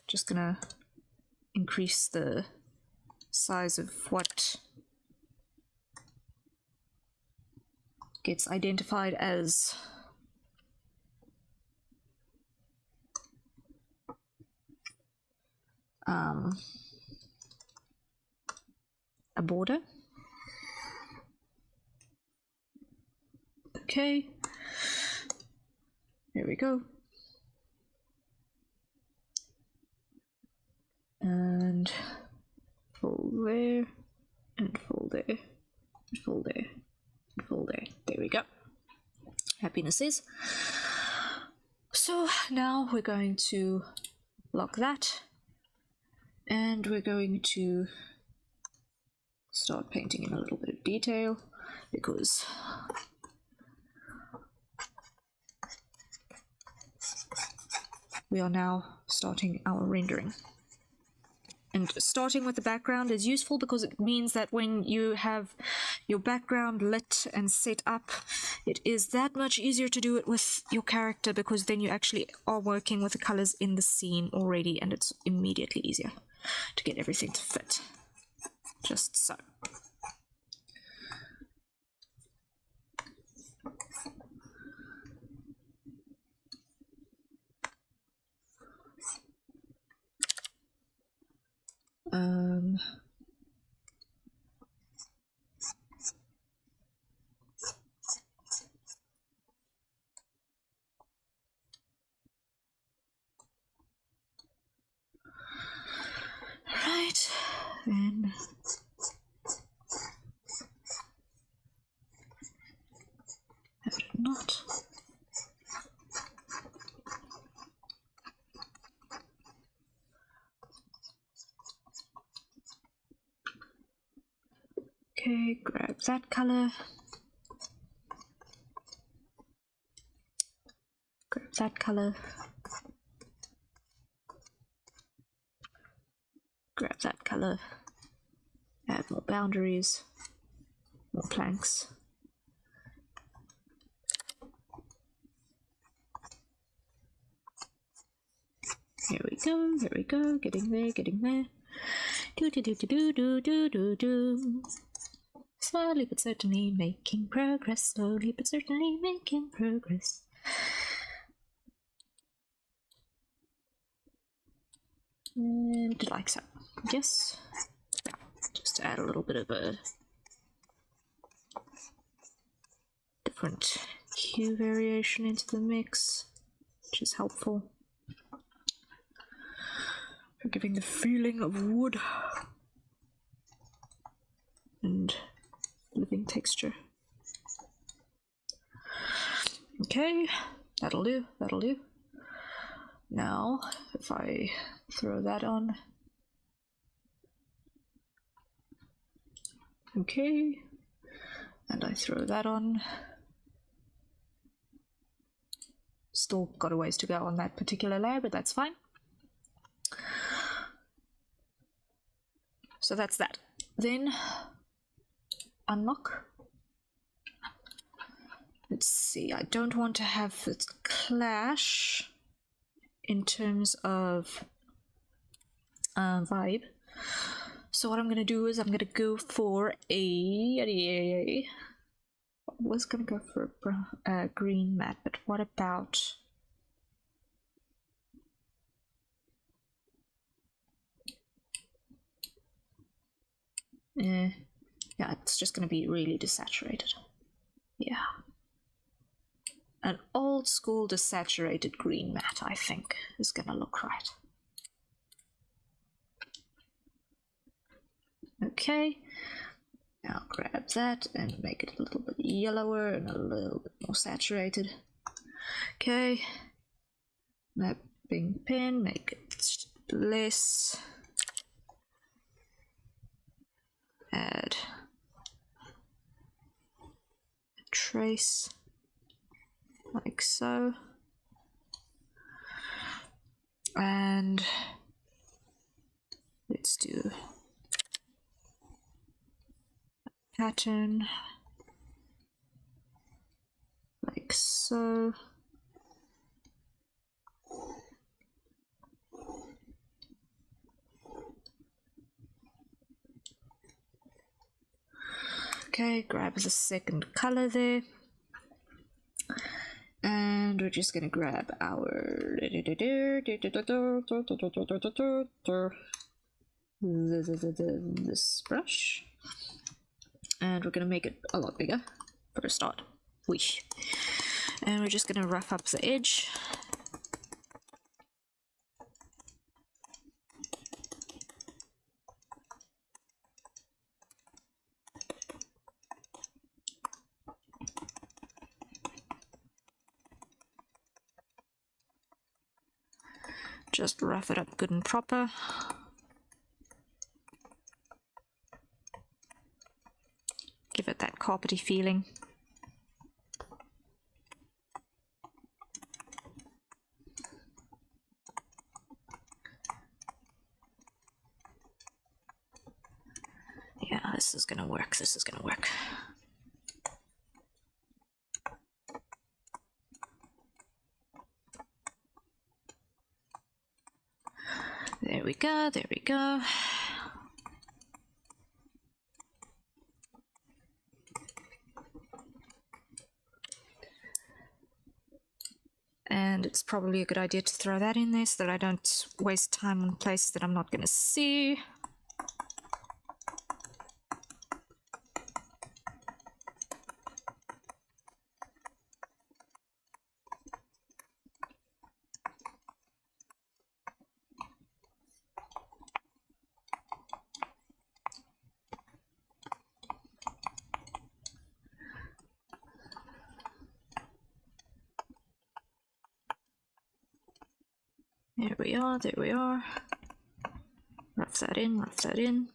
Just going to increase the size of what gets identified as a border. Okay, there we go. And full there, and full there, and full there, and full there. There we go. Happiness is. So now we're going to lock that, and we're going to start painting in a little bit of detail, because we are now starting our rendering. And starting with the background is useful because it means that when you have your background lit and set up, it is that much easier to do it with your character, because then you actually are working with the colors in the scene already, and it's immediately easier to get everything to fit. Just so. Right, then have it not. Okay, grab that color. Grab that color. Grab that color. Add more boundaries. More planks. Here we go, here we go, getting there, getting there. Do do do do do do do do do. Slowly but certainly making progress, slowly but certainly making progress. And like so. Yes. Yeah. Just to add a little bit of a different hue variation into the mix, which is helpful for giving the feeling of wood. and living texture. Okay, that'll do, that'll do. Now, if I throw that on. Okay, and I throw that on. Still got a ways to go on that particular layer, but that's fine. So that's that. Then unlock. Let's see, I don't want to have it clash in terms of vibe. So what I'm gonna do is I'm gonna go for I was gonna go for a green mat, but what about yeah, it's just gonna be really desaturated. Yeah, an old school desaturated green mat, I think, is gonna look right. Okay, now grab that and make it a little bit yellower and a little bit more saturated. Okay, mapping pen, make it less. Add a trace, like so. And let's do pattern like so. Okay, grab the second color there. And we're just gonna grab our this brush. And we're gonna make it a lot bigger for a start. Whoosh. And we're just gonna rough up the edge. Just rough it up good and proper. Give it that carpety feeling. Yeah, this is gonna work, this is gonna work. There we go, there we go. And it's probably a good idea to throw that in there so that I don't waste time on places that I'm not going to see. There we are, there we are. Rough that in, rough that in.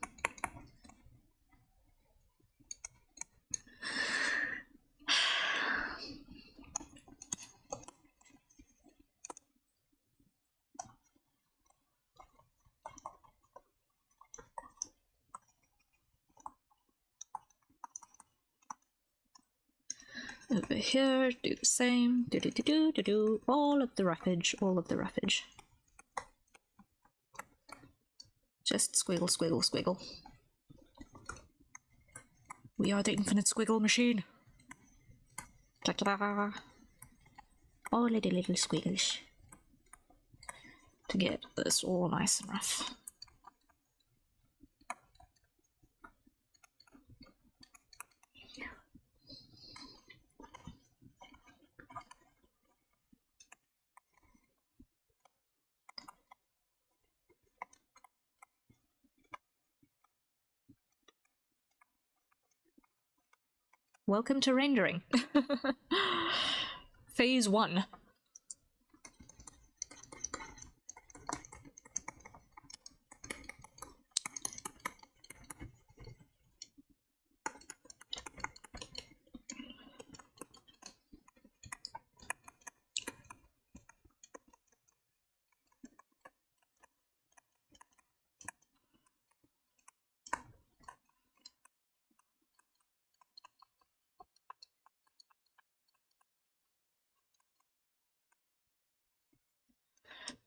Over here, do the same. Do. All of the roughage, all of the roughage. Just squiggle, squiggle, squiggle. We are the infinite squiggle machine. Ta-da! All of the little squiggles. To get this all nice and rough. Welcome to rendering. Phase 1.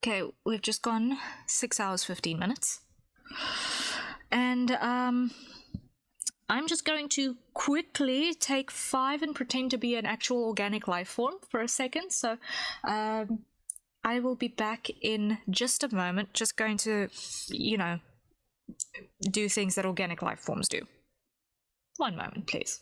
Okay, we've just gone 6 hours 15 minutes. And I'm just going to quickly take 5 and pretend to be an actual organic life form for a second. So I will be back in just a moment, just going to, you know, do things that organic life forms do. 1 moment, please.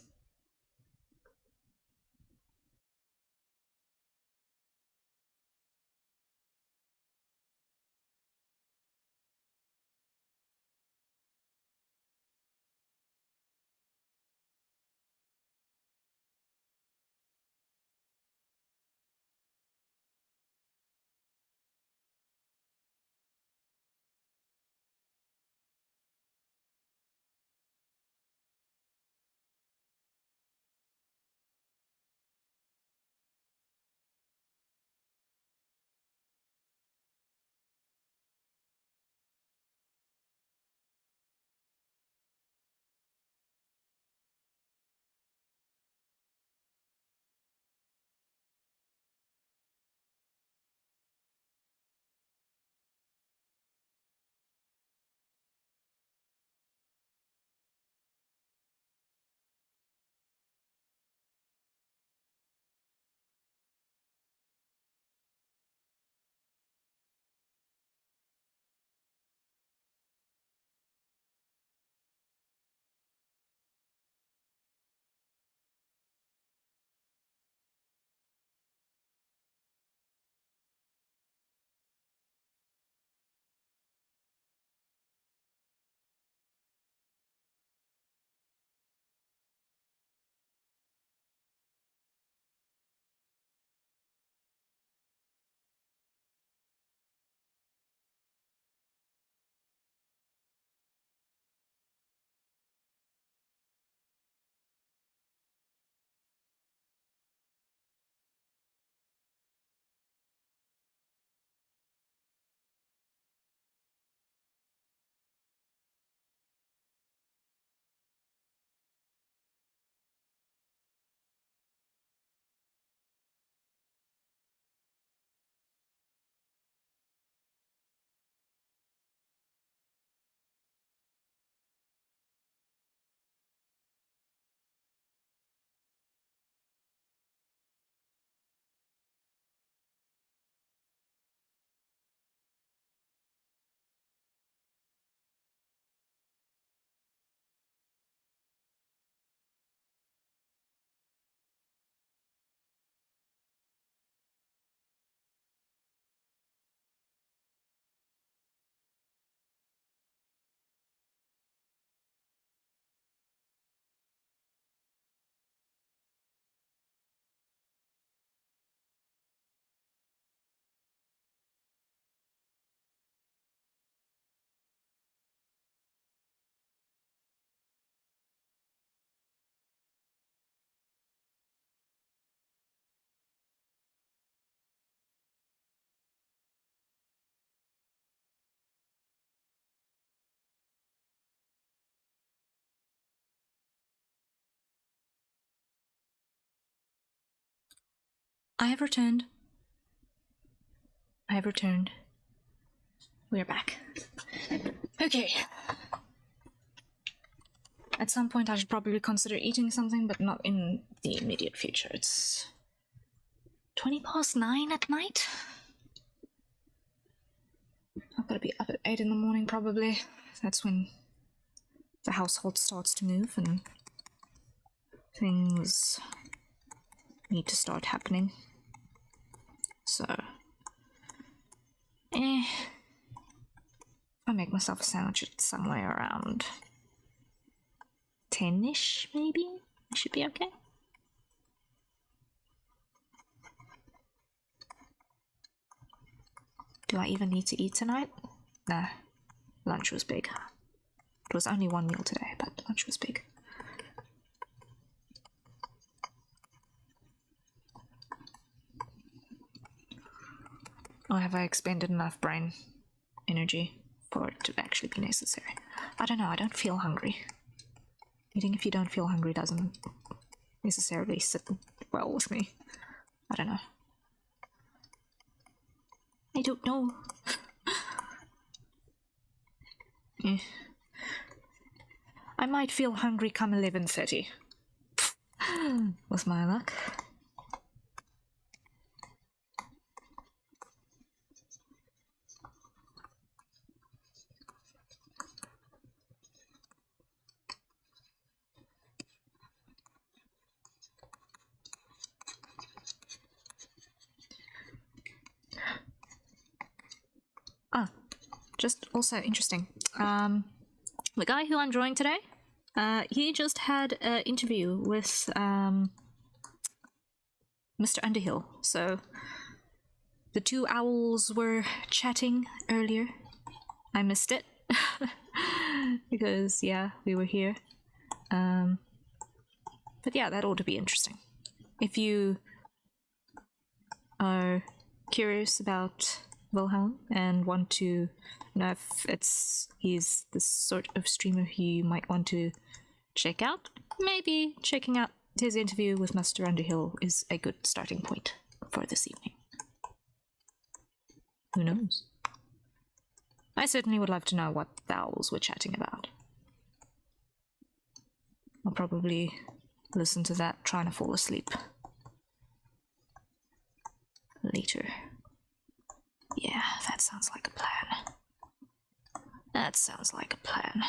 I have returned. I have returned. We are back. Okay. At some point I should probably consider eating something, but not in the immediate future. It's 9:20 at night. I've got to be up at 8 in the morning probably. That's when the household starts to move and things need to start happening. So, I make myself a sandwich at somewhere around 10-ish, maybe? I should be okay. Do I even need to eat tonight? No. Lunch was big. It was only one meal today, but lunch was big. Or have I expended enough brain energy for it to actually be necessary? I don't know, I don't feel hungry. Eating if you don't feel hungry doesn't necessarily sit well with me. I don't know. I don't know. Yeah. I might feel hungry come 11:30. With my luck. Ah, just also interesting. The guy who I'm drawing today, he just had an interview with Mr. Underhill. So the two owls were chatting earlier. I missed it because yeah, we were here. But yeah, that ought to be interesting. If you are curious about Wilhelm and want to know if he's the sort of streamer who you might want to check out, maybe checking out his interview with Mr. Underhill is a good starting point for this evening. Who knows? I certainly would love to know what the owls were chatting about. I'll probably listen to that trying to fall asleep later. Yeah, that sounds like a plan. That sounds like a plan.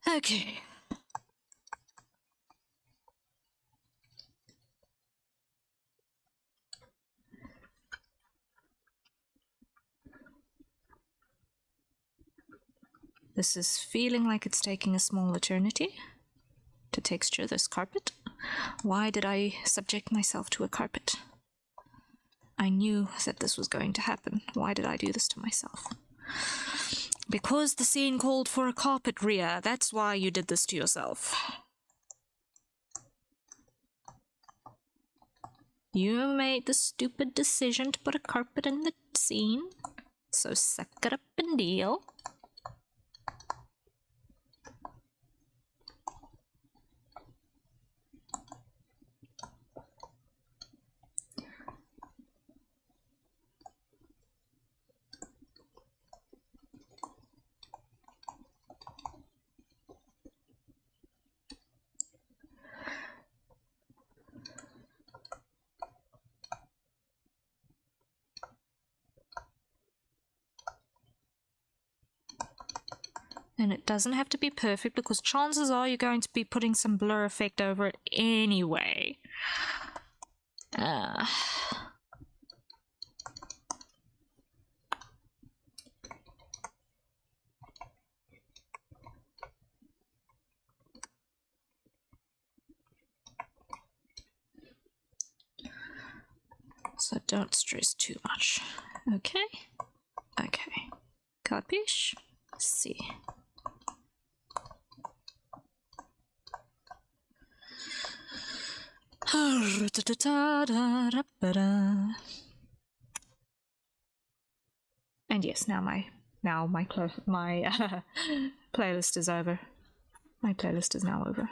Okay. This is feeling like it's taking a small eternity to texture this carpet. Why did I subject myself to a carpet? I knew that this was going to happen. Why did I do this to myself? Because the scene called for a carpet, Rhea. That's why you did this to yourself. You made the stupid decision to put a carpet in the scene. So suck it up and deal. And it doesn't have to be perfect because chances are you're going to be putting some blur effect over it anyway. So don't stress too much. Okay? Okay. Capiche? See. And yes, now my playlist is over. My playlist is now over.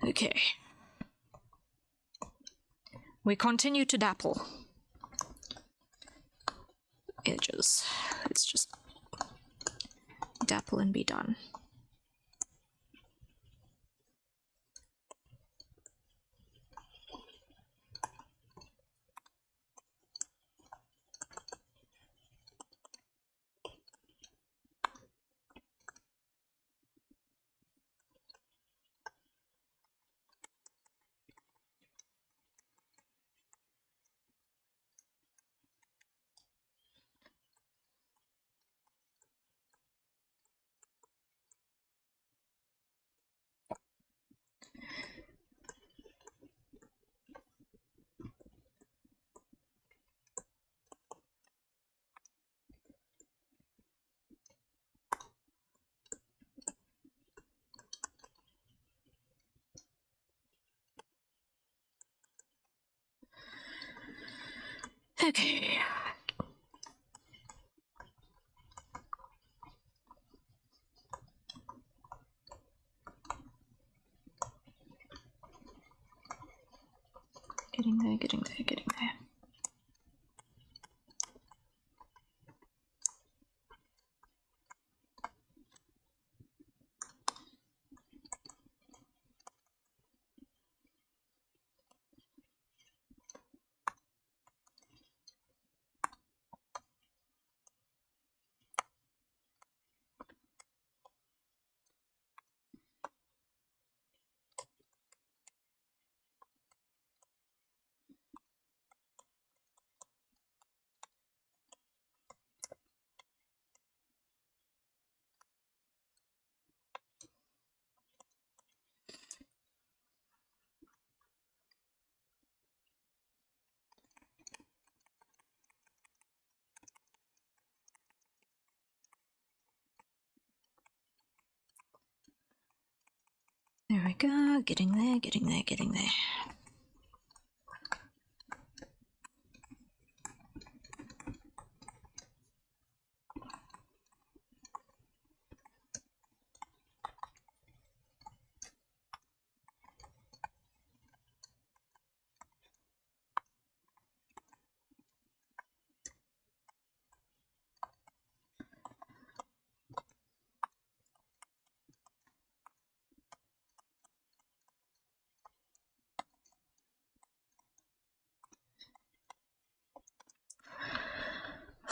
Okay. We continue to dapple. Edges. Let's just dapple and be done. Okay. Getting there, getting there, getting there. There we go, getting there, getting there, getting there.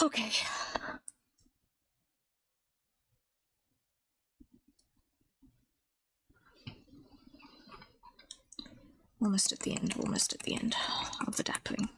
Okay. Almost at the end, almost at the end of the dappling.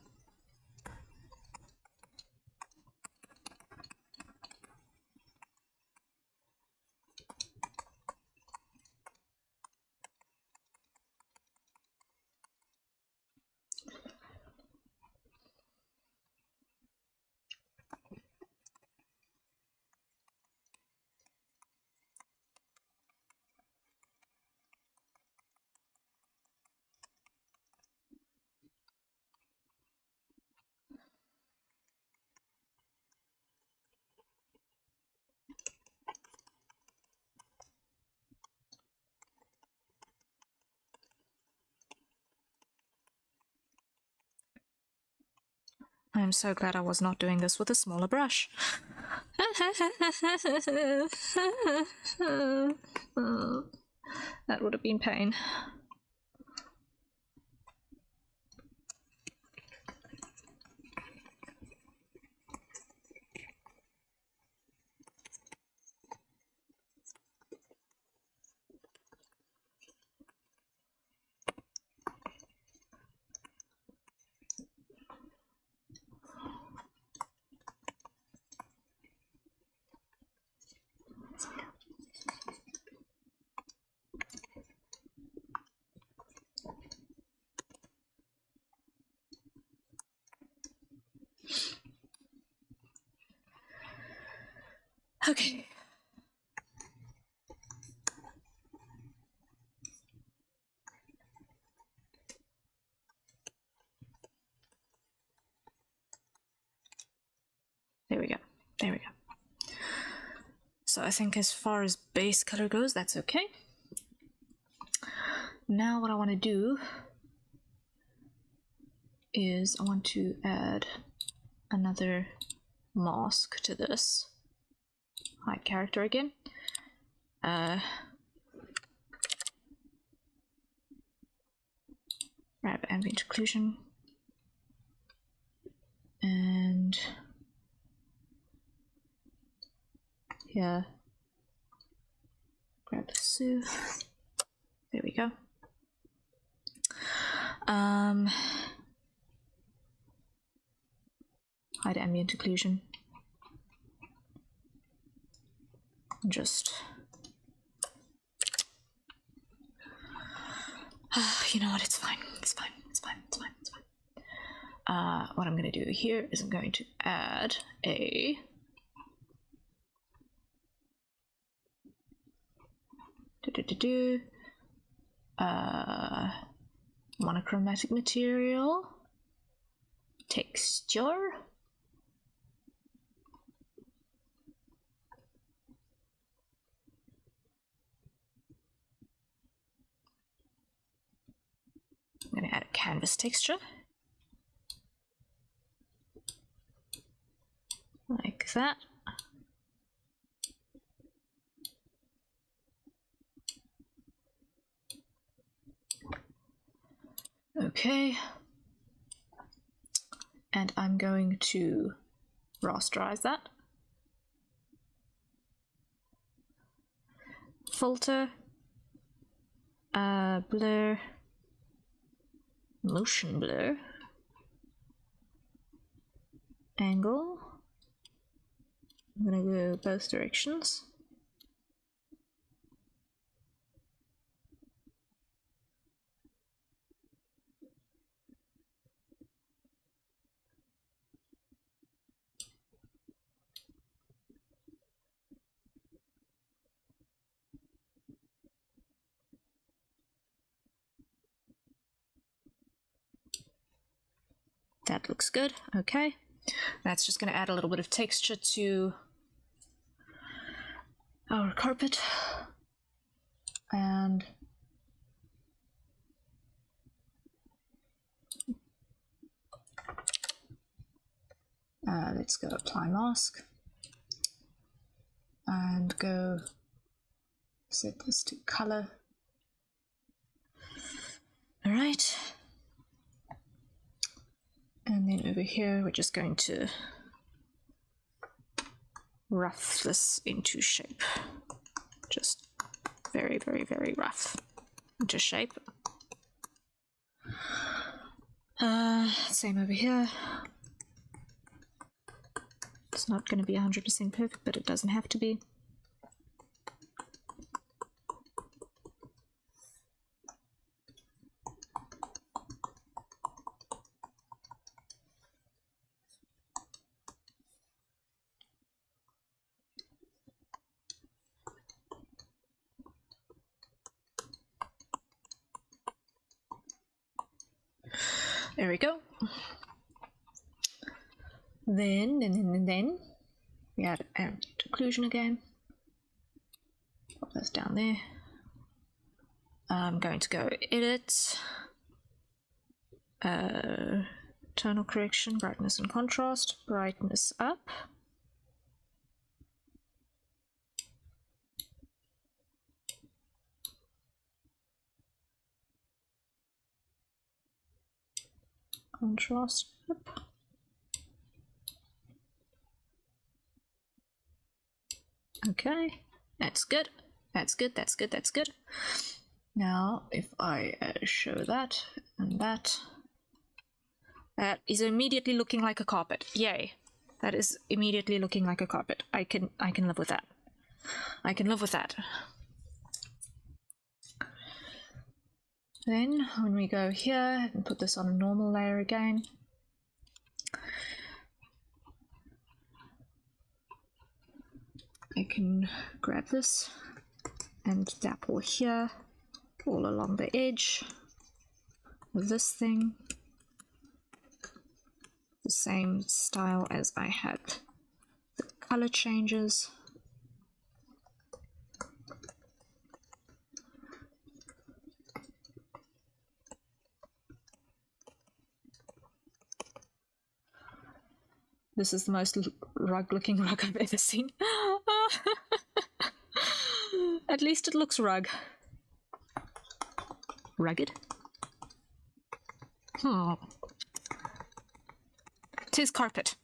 I am so glad I was not doing this with a smaller brush. That would have been pain. Okay. There we go. There we go. So I think as far as base color goes, that's okay. Now what I want to do is I want to add another mask to this. Hide character again. Grab ambient occlusion. And here, grab the Sue. There we go. Hide ambient occlusion. Just you know what, it's fine, it's fine, it's fine, it's fine, it's fine. What I'm going to do here is I'm going to add a monochromatic material texture. I'm going to add a canvas texture. Like that. Okay. And I'm going to rasterize that. Filter, blur, motion blur, angle. I'm going to go both directions. That looks good. Okay. That's just going to add a little bit of texture to our carpet. And let's go apply mask and go set this to color. All right. And then over here, we're just going to rough this into shape. Just very, very, very rough into shape. Same over here. It's not going to be 100% perfect, but it doesn't have to be. There we go. Then we add occlusion again. Pop this down there. I'm going to go edit, tonal correction, brightness and contrast, brightness up. Contrast up. Okay, that's good. That's good. That's good. That's good. Now, if I show that and that, that is immediately looking like a carpet. Yay! That is immediately looking like a carpet. I can live with that. I can live with that. Then, when we go here and put this on a normal layer again, I can grab this and dapple here all along the edge of this thing, the same style as I had the color changes. This is the most rug-looking rug I've ever seen. At least it looks rug. Rugged? Tis carpet.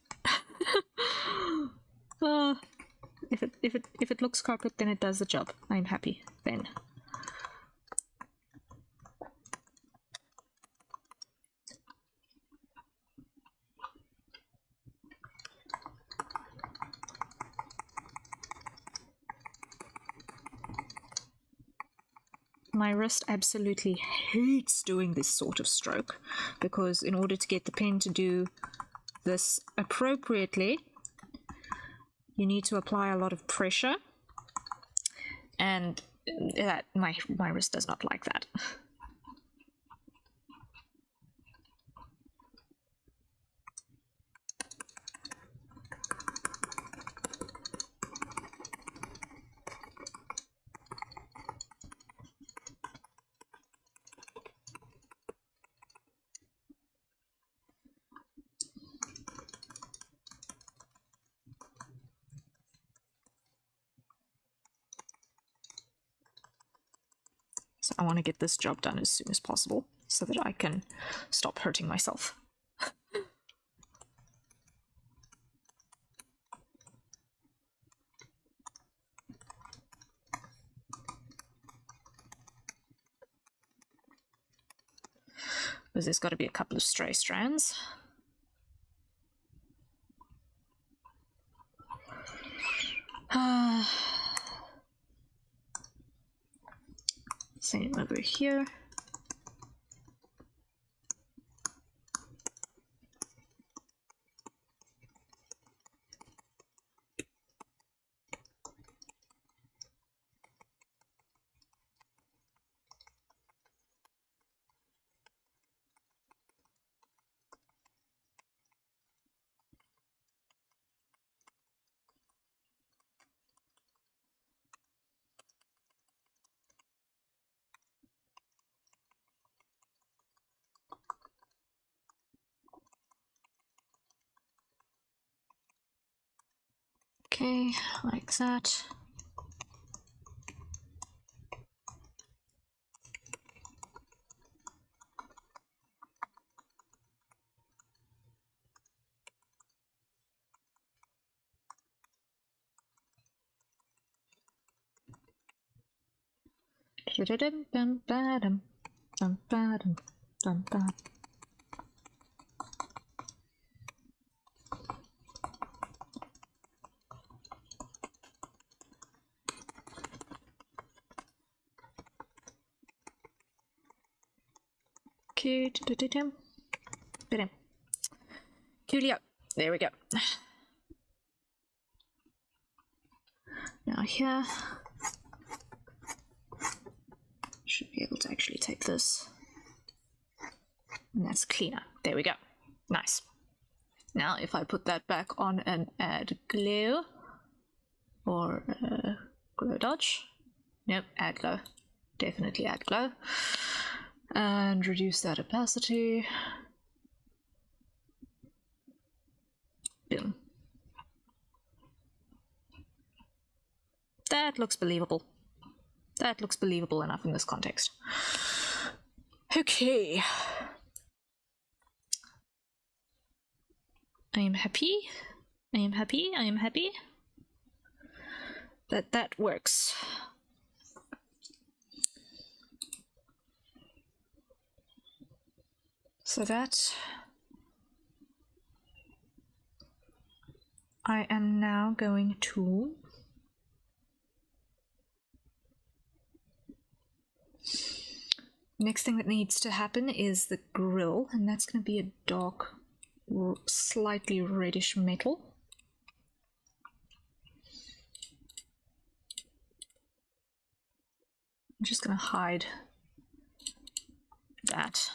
If it looks carpet, then it does the job. I'm happy then. My wrist absolutely hates doing this sort of stroke, because in order to get the pen to do this appropriately, you need to apply a lot of pressure, and that my wrist does not like that. So I want to get this job done as soon as possible so that I can stop hurting myself. Because there's got to be a couple of stray strands. Same over here. Okay, like that. Coolio. There we go. Now here, should be able to actually take this, and that's cleaner. There we go. Nice. Now if I put that back on and add glue, or glow dodge, nope, add glow, definitely add glow, and reduce that opacity. Boom. That looks believable. That looks believable enough in this context. Okay. I am happy. I am happy. I am happy. That works. So that I am now going to next thing that needs to happen is the grill, and that's going to be a dark, slightly reddish metal. I'm just going to hide that.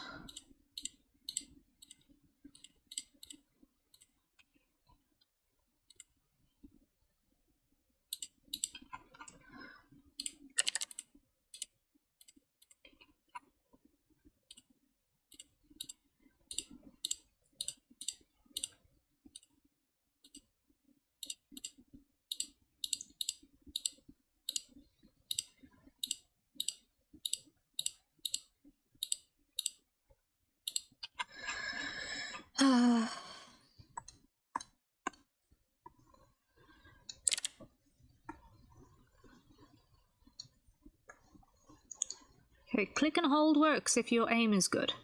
Okay, click and hold works if your aim is good.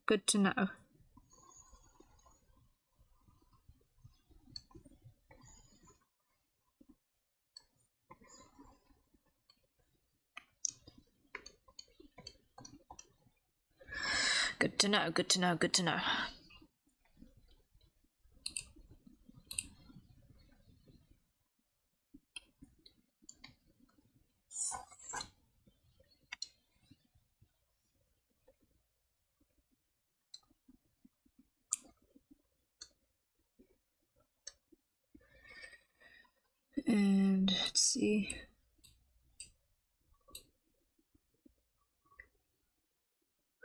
Good to know. Good to know, good to know, good to know. And let's see.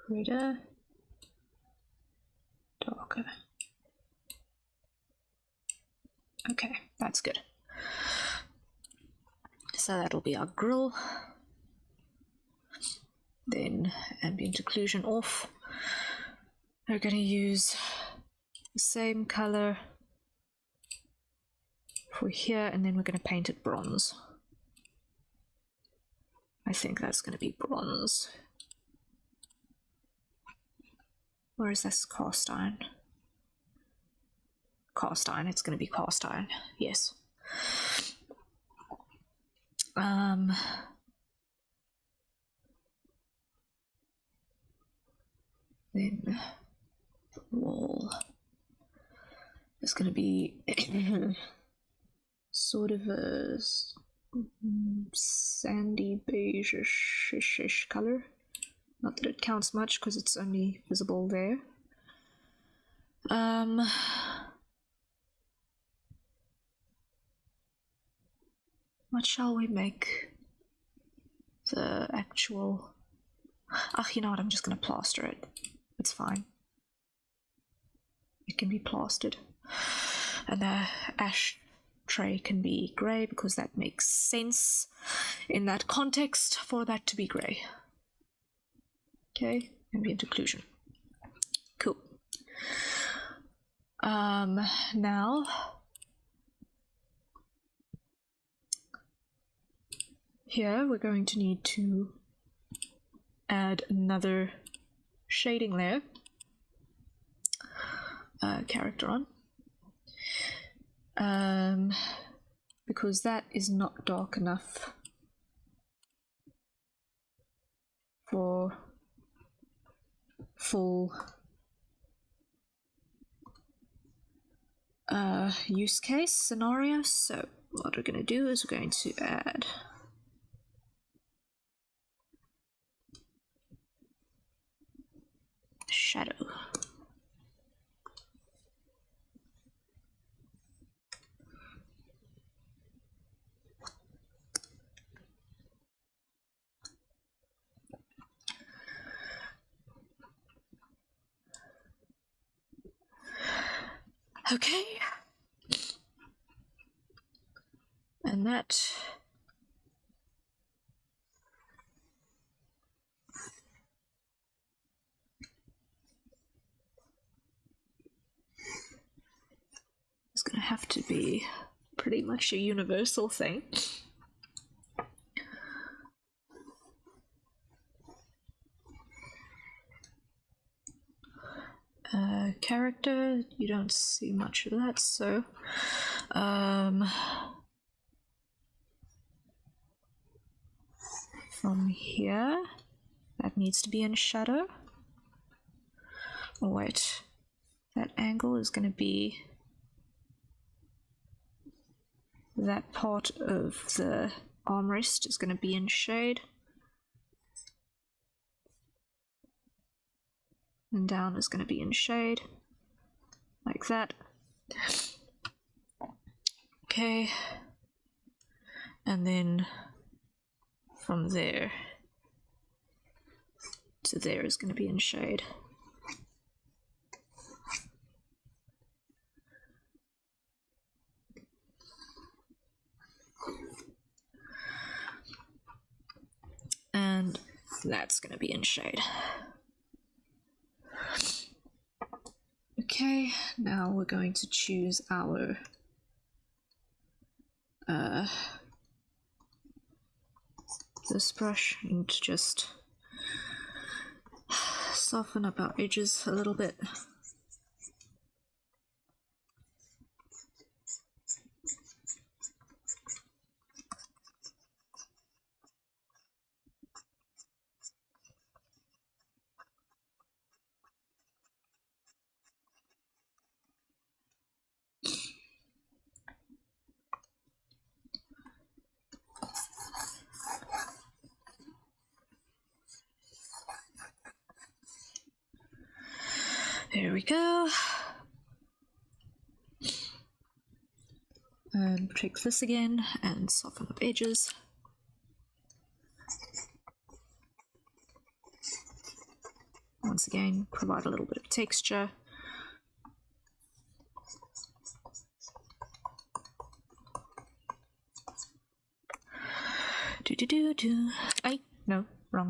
Greater. Darker. Okay, that's good. So that'll be our grill. Then ambient occlusion off. We're going to use the same color for here, and then we're going to paint it bronze. I think that's going to be bronze. Or is this cast iron? Cast iron, it's going to be cast iron, yes. Then wall is going to be sort of a sandy beige-ish color. Not that it counts much because it's only visible there. What shall we make the actual... you know what, I'm just going to plaster it. It's fine. It can be plastered. And the ash tray can be grey because that makes sense in that context for that to be grey. Okay, ambient occlusion. Cool. Now here we're going to need to add another shading layer, character on, because that is not dark enough for full use case scenario. So what we're going to do is we're going to add shadow. Okay. And that is going to have to be pretty much a universal thing. Character, you don't see much of that, so from here that needs to be in shadow. Oh wait, that angle is going to be that part of the armrest is going to be in shade, and down is going to be in shade, like that. Okay, and then from there to there is going to be in shade. And that's going to be in shade. Okay, now we're going to choose our this brush and just soften up our edges a little bit. There we go. And take this again and soften up edges. Once again, provide a little bit of texture. No. Wrong.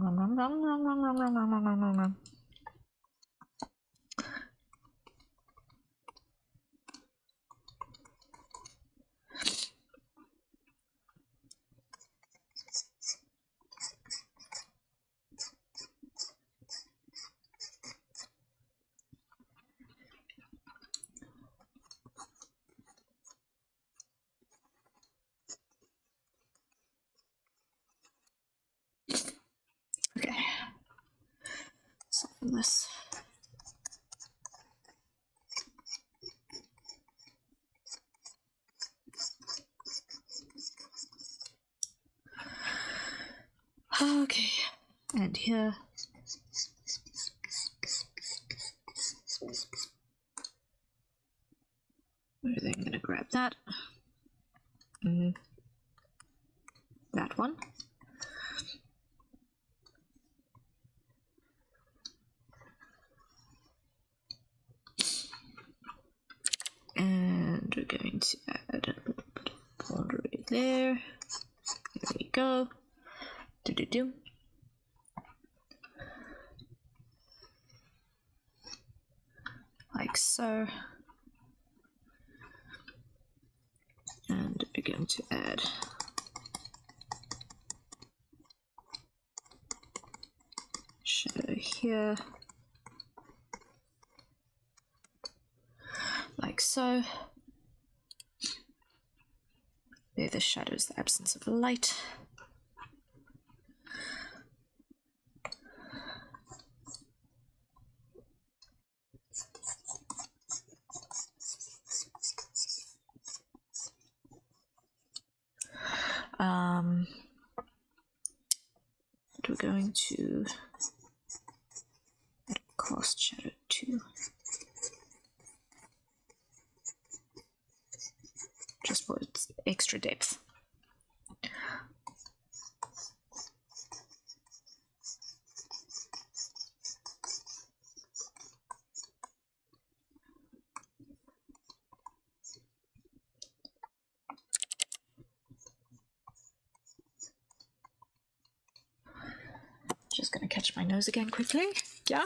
Okay. Soften this. Okay, and here. I'm gonna grab that. That one. And we're going to add a little bit of boundary there. There we go. Do. Like so. And we're going to add shadow here. Like so. There, the shadow is the absence of light. We're going to add a cast shadow too. Just for its extra depth. Just gonna catch my nose again quickly. Yeah.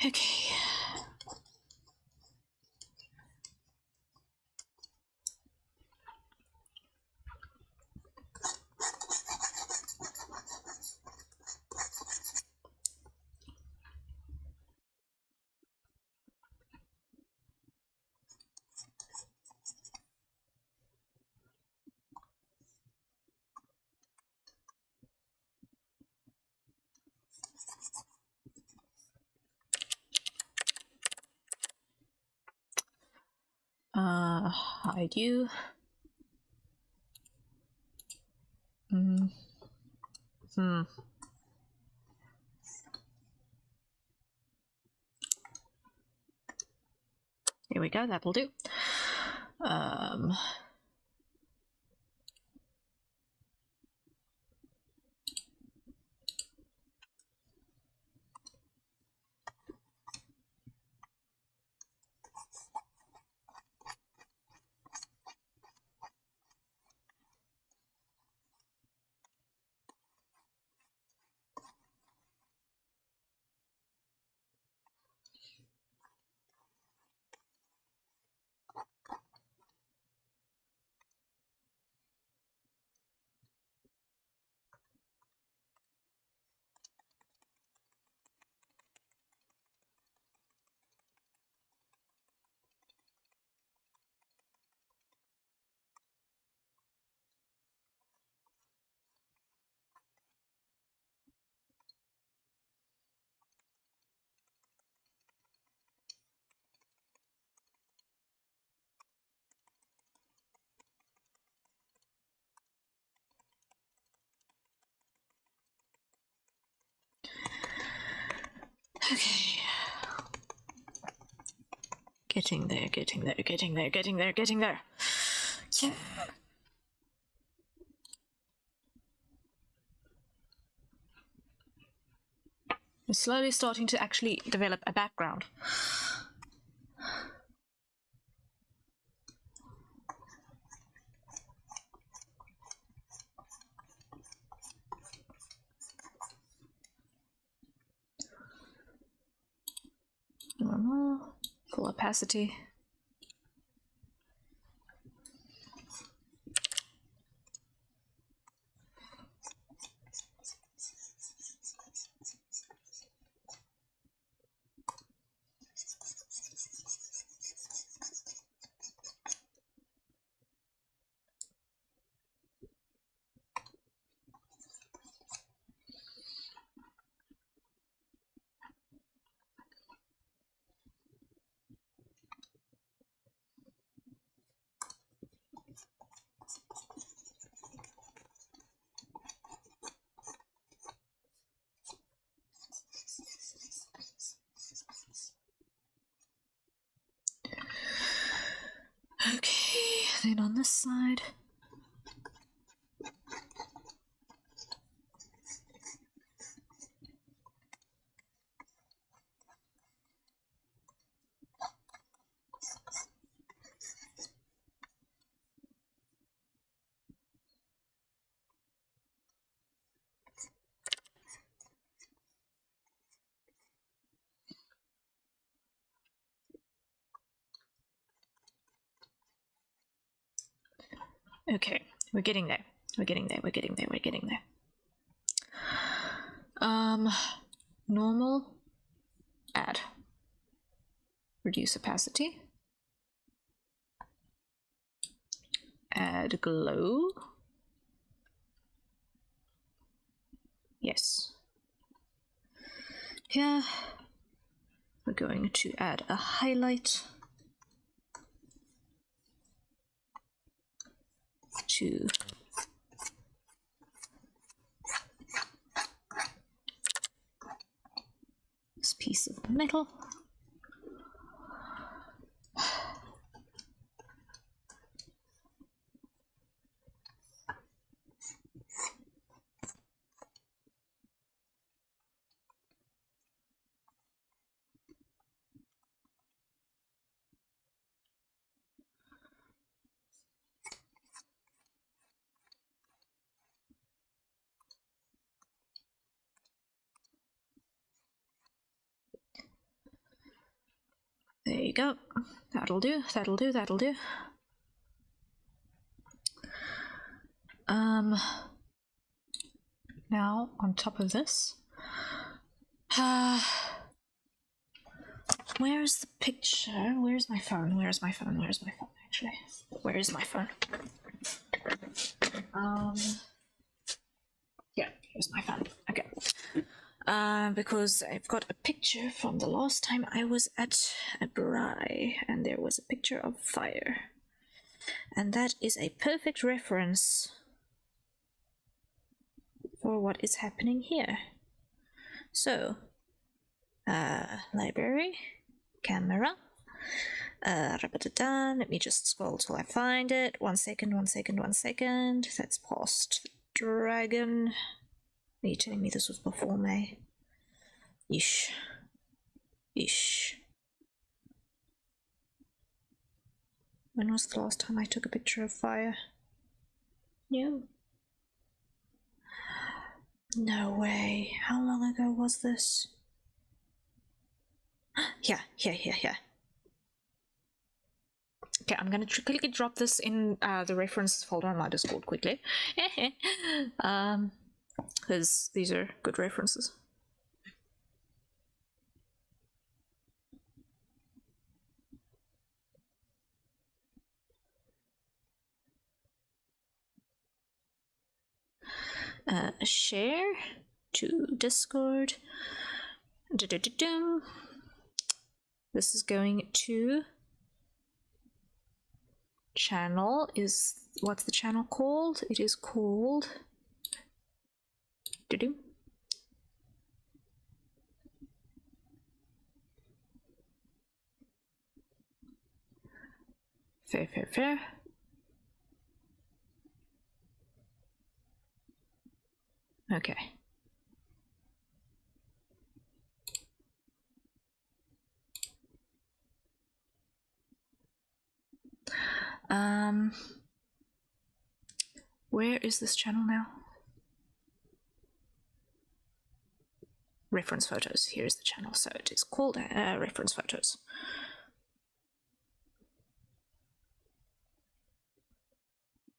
Okay. Hide you. Here we go, that will do. Okay. Getting there, getting there, getting there, getting there, getting there. Yeah. I'm slowly starting to actually develop a background. Normal, full opacity. Okay, then on this side. Okay, we're getting there. We're getting there. We're getting there. We're getting there. Normal, add, reduce opacity, add glow. Yes. Here, we're going to add a highlight to this piece of metal. There you go. That'll do, that'll do, that'll do. Now on top of this, where's the picture? Where's my phone? Where's my phone? Where's my phone, actually? Where is my phone? Yeah, here's my phone. Okay. Because I've got a picture from the last time I was at a braai, and there was a picture of fire. And that is a perfect reference for what is happening here. So, library, camera, let me just scroll till I find it. 1 second, 1 second, 1 second. That's past the dragon. Are you telling me this was before May? Ish. Ish. When was the last time I took a picture of fire? No. No way. How long ago was this? Yeah. Okay, I'm gonna quickly drop this in the references folder on my Discord quickly. Because these are good references. Share to Discord. This is going to channel. What's the channel called? It is called Fair, fair, fair. Okay. Where is this channel now? Reference photos. Here's the channel. So it is called reference photos.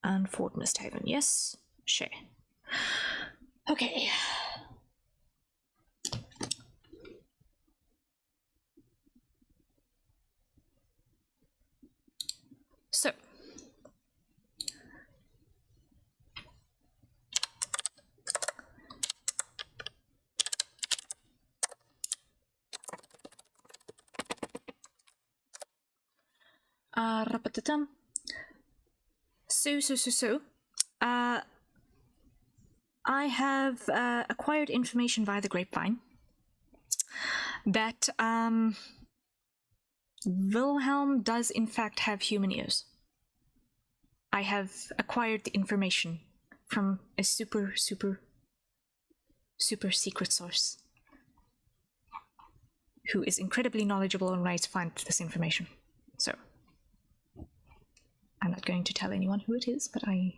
And Fort Misthaven. Yes. Share. Okay. So. So. I have acquired information via the grapevine that Wilhelm does in fact have human ears. I have acquired the information from a super secret source who is incredibly knowledgeable and right to find this information. So, I'm not going to tell anyone who it is, but I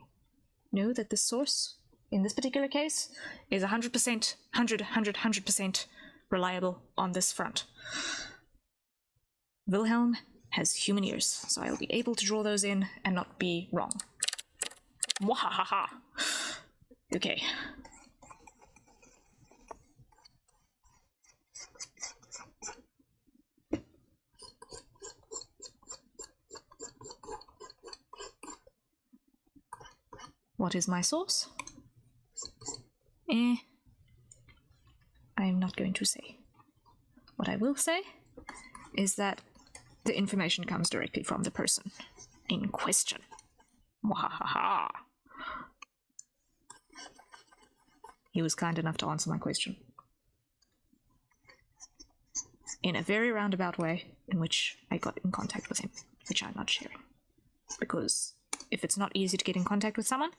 know that the source, in this particular case, is 100% reliable on this front. Wilhelm has human ears, so I'll be able to draw those in and not be wrong. Mwahaha! Okay. What is my source? I'm not going to say. What I will say is that the information comes directly from the person in question. Mwahaha! He was kind enough to answer my question. In a very roundabout way, in which I got in contact with him, which I'm not sharing. Because if it's not easy to get in contact with someone,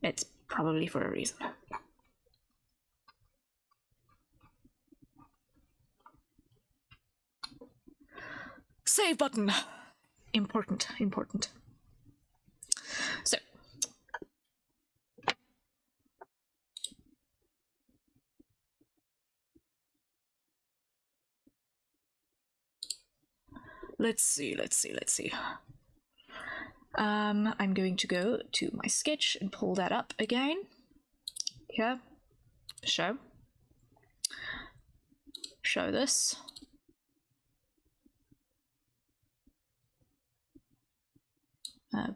it's probably for a reason. Save button! Important. So. Let's see. I'm going to go to my sketch and pull that up again. Here. Show this.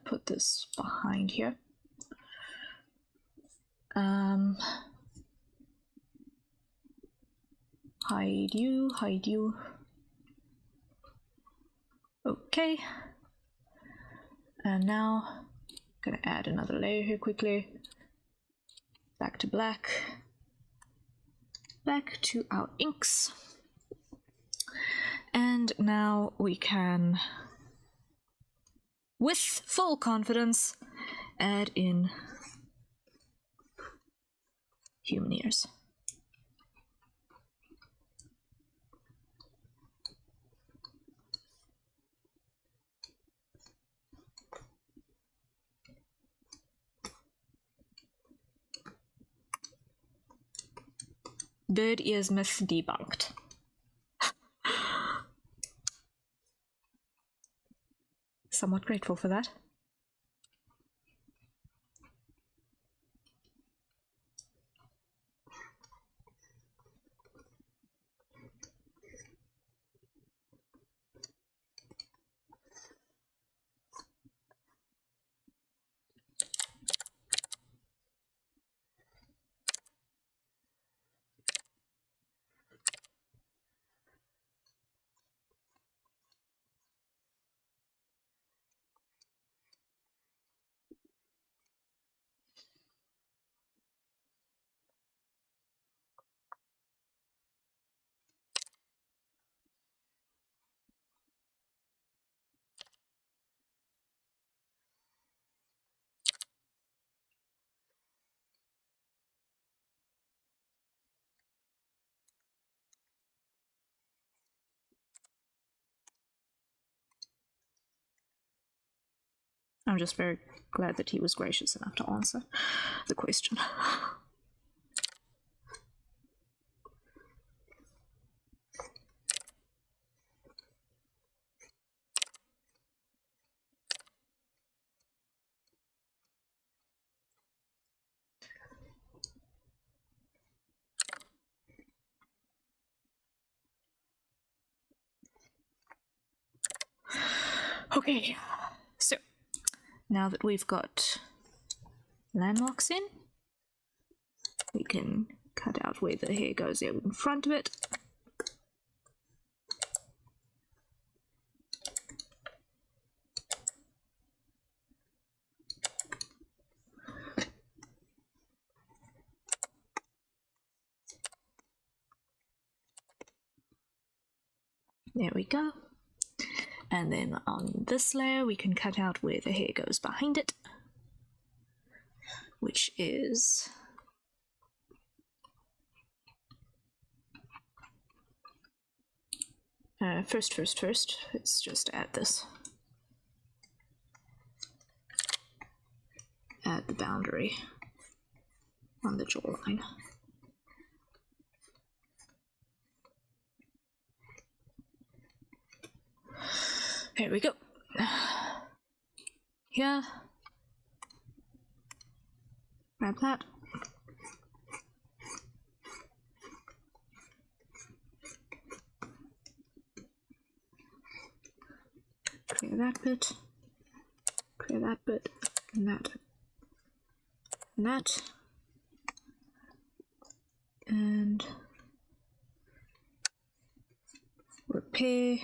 Put this behind here. Hide you. Okay. And now I'm gonna add another layer here quickly. Back to black. Back to our inks. And now we can, with full confidence, add in human ears. Bird ears myth debunked. Somewhat grateful for that. I'm just very glad that he was gracious enough to answer the question. Okay, so now that we've got landmarks in, we can cut out where the hair goes out in front of it. There we go. And then on this layer, we can cut out where the hair goes behind it, which is first, let's just add this. Add the boundary on the jawline. Here we go. Here. Grab that. Clear that bit. Clear that bit. And that. And that. And repair.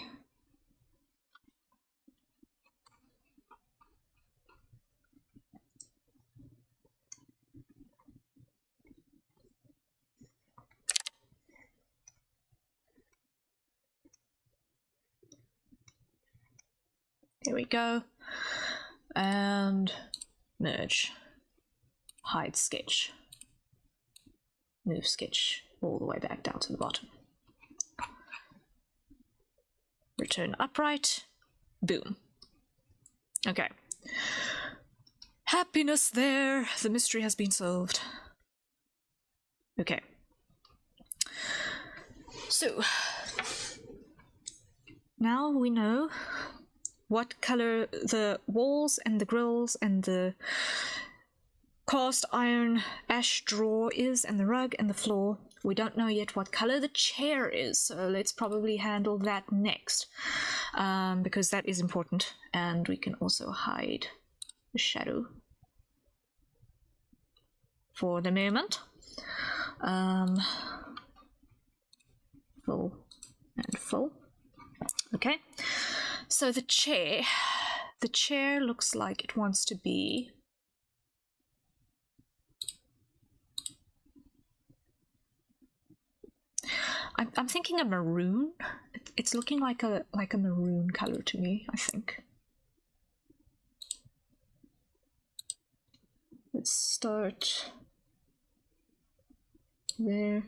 There we go. And merge. Hide sketch. Move sketch all the way back down to the bottom. Return upright. Boom. Okay. Happiness there. The mystery has been solved. Okay. So, now we know what color the walls and the grills and the cast iron ash drawer is, and the rug and the floor. We don't know yet what color the chair is, so let's probably handle that next, because that is important. And we can also hide the shadow for the moment. Full and full. Okay. So the chair looks like it wants to be I'm thinking a maroon. It's looking like a maroon color to me, I think. Let's start there.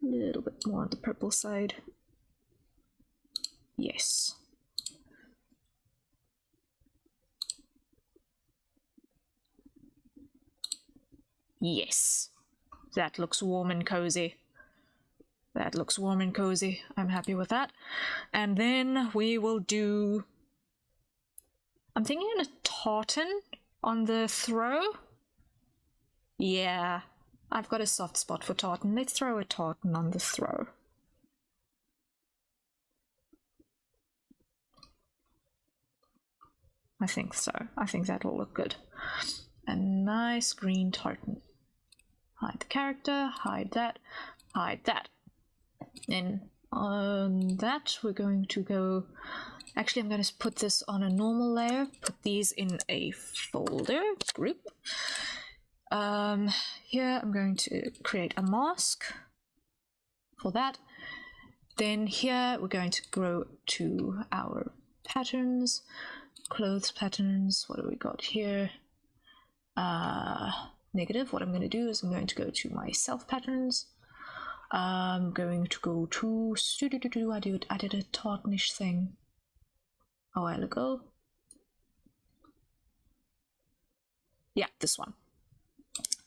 A little bit more on the purple side. Yes. Yes. That looks warm and cozy. That looks warm and cozy. I'm happy with that. And then we will do... I'm thinking a tartan on the throw. Yeah, I've got a soft spot for tartan. Let's throw a tartan on the throw. I think so. I think that'll look good. A nice green tartan. Hide the character, hide that, hide that. Then on that we're going to go... Actually, I'm going to put this on a normal layer, put these in a folder group. Here I'm going to create a mask for that. Then here we're going to go to our patterns, clothes patterns. What do we got here? Negative. What I'm going to do is I'm going to go to my self patterns. I'm going to go to I did a tartanish thing a while ago. Yeah, this one.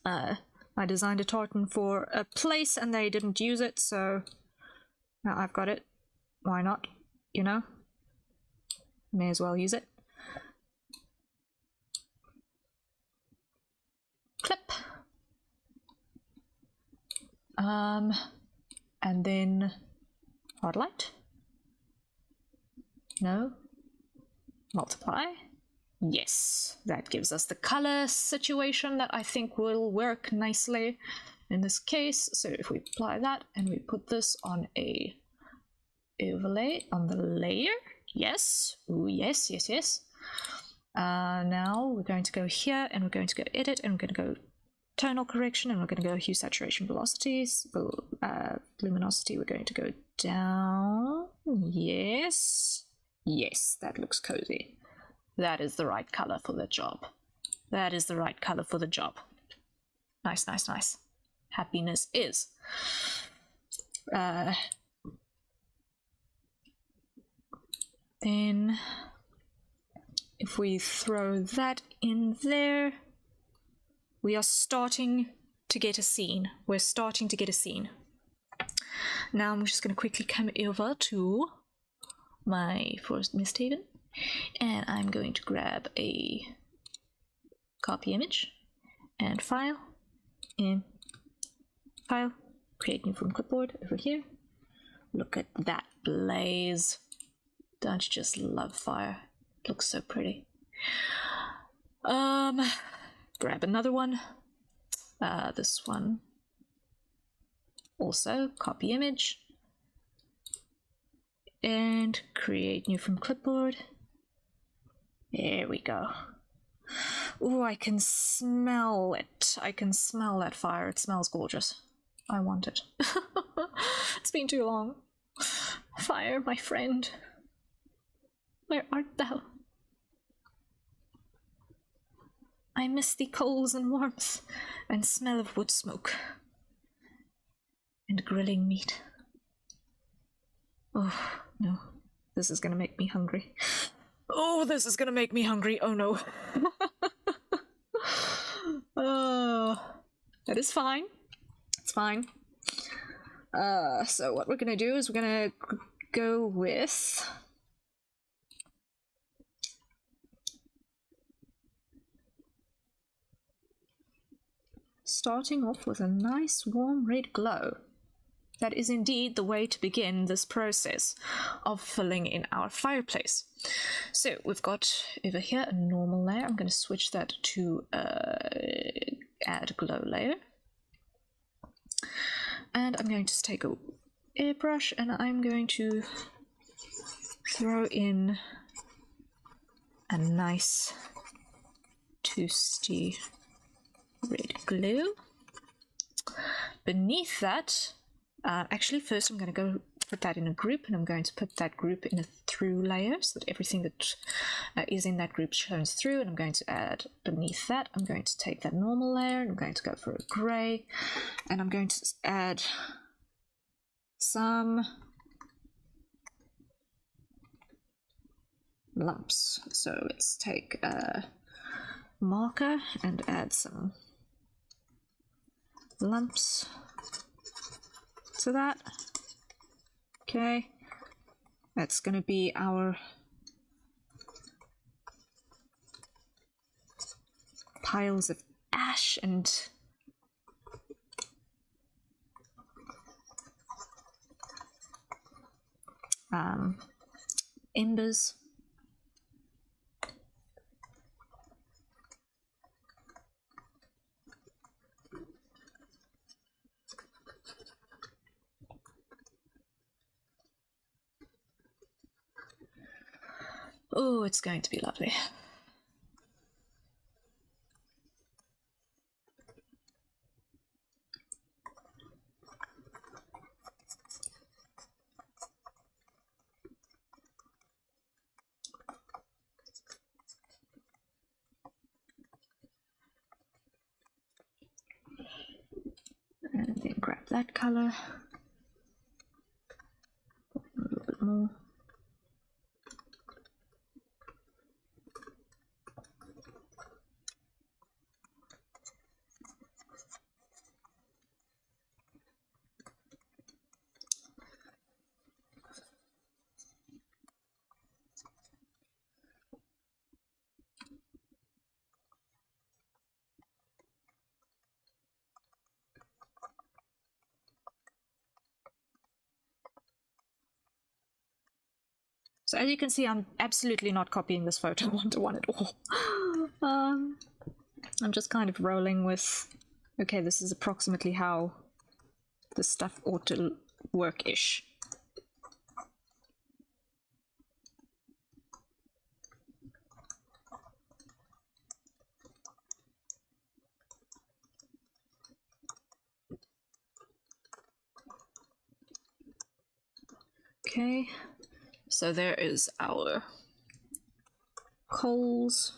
I designed a tartan for a place and they didn't use it, so now I've got it. Why not? You know? May as well use it. Clip. And then hard light. No. Multiply. Yes, that gives us the color situation that I think will work nicely in this case. So if we apply that and we put this on a overlay on the layer. Yes. Ooh, yes, yes, yes. Now we're going to go here and we're going to go edit and we're going to go tonal correction and we're going to go hue, saturation, velocities, luminosity. We're going to go down. Yes. Yes, that looks cozy. That is the right color for the job. That is the right color for the job. Nice, nice, nice. Happiness is. Then if we throw that in there, we are starting to get a scene. We're starting to get a scene. Now I'm just going to quickly come over to my Forest Mist Haven, and I'm going to grab a copy image and file, and file, create new from clipboard over here. Look at that blaze. Don't you just love fire? It looks so pretty. Grab another one. This one. Also, copy image. And create new from clipboard. There we go. Oh, I can smell it. I can smell that fire. It smells gorgeous. I want it. It's been too long. Fire, my friend. Where art thou? I miss the coals and warmth, and smell of wood smoke, and grilling meat. Oh, no. This is gonna make me hungry. Oh, this is gonna make me hungry. Oh, no. That is fine. It's fine. So what we're gonna do is we're gonna go with... starting off with a nice warm red glow. That is indeed the way to begin this process of filling in our fireplace. So we've got over here a normal layer. I'm going to switch that to add glow layer. And I'm going to take a airbrush and I'm going to throw in a nice toasty red glue. Beneath that, actually first I'm going to go put that in a group, and I'm going to put that group in a through layer so that everything that is in that group shines through, and I'm going to add beneath that, I'm going to take that normal layer and I'm going to go for a grey, and I'm going to add some lumps. So let's take a marker and add some lumps to that. Okay, that's going to be our piles of ash and embers. Oh, it's going to be lovely. And then grab that color. A little bit more. So as you can see, I'm absolutely not copying this photo one-to-one at all. I'm just kind of rolling with, okay, this is approximately how this stuff ought to work-ish. Okay, so there is our coals.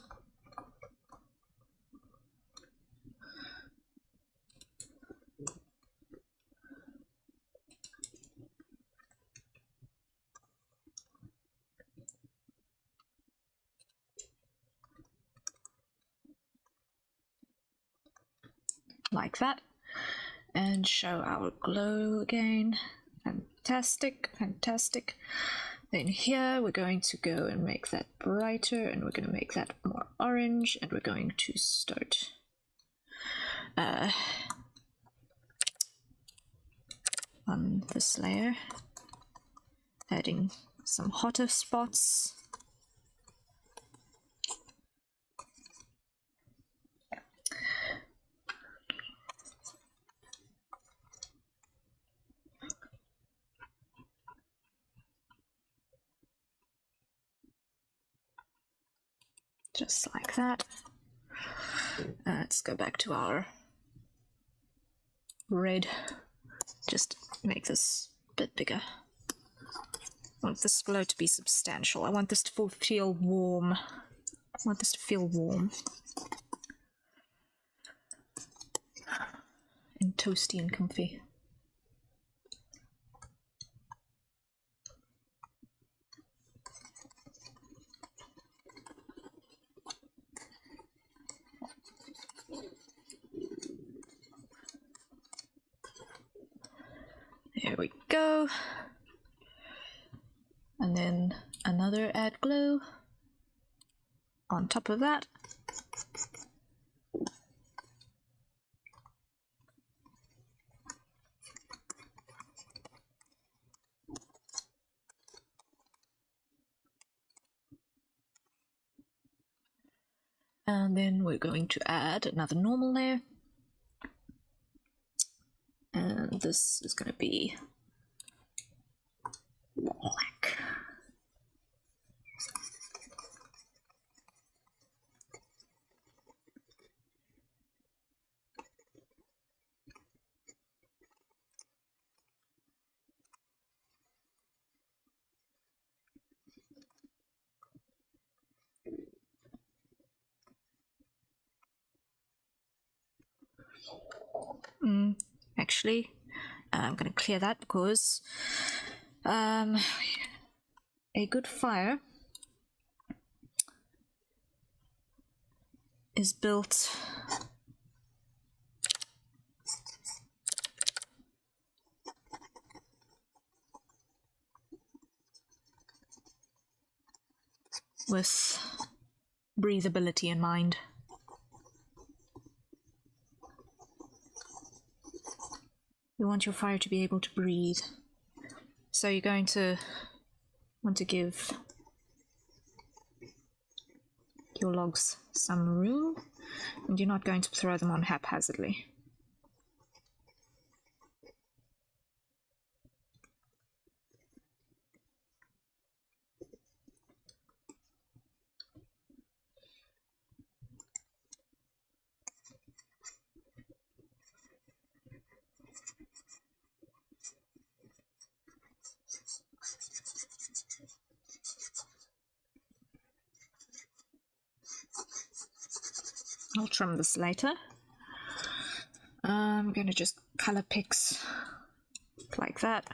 Like that, and show our glow again. Fantastic, fantastic. Then here we're going to go and make that brighter, and we're going to make that more orange, and we're going to start on this layer, adding some hotter spots. Just like that. Let's go back to our red. Just make this a bit bigger. I want this glow to be substantial. I want this to feel warm. I want this to feel warm. And toasty and comfy. There we go. And then another add glow on top of that. And then we're going to add another normal layer. And this is going to be black. Actually, I'm going to clear that because a good fire is built with breathability in mind. You want your fire to be able to breathe. So you're going to want to give your logs some room, and you're not going to throw them on haphazardly. I'll trim this later. I'm going to just color picks like that.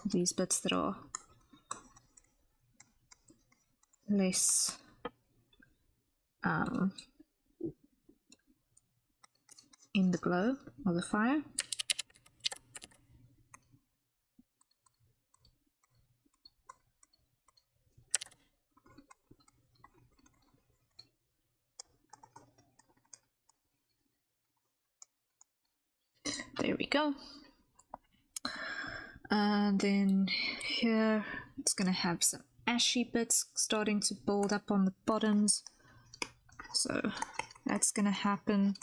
These bits that are less in the glow of the fire. There we we go. And then here it's gonna have some ashy bits starting to build up on the bottoms. So that's gonna happen.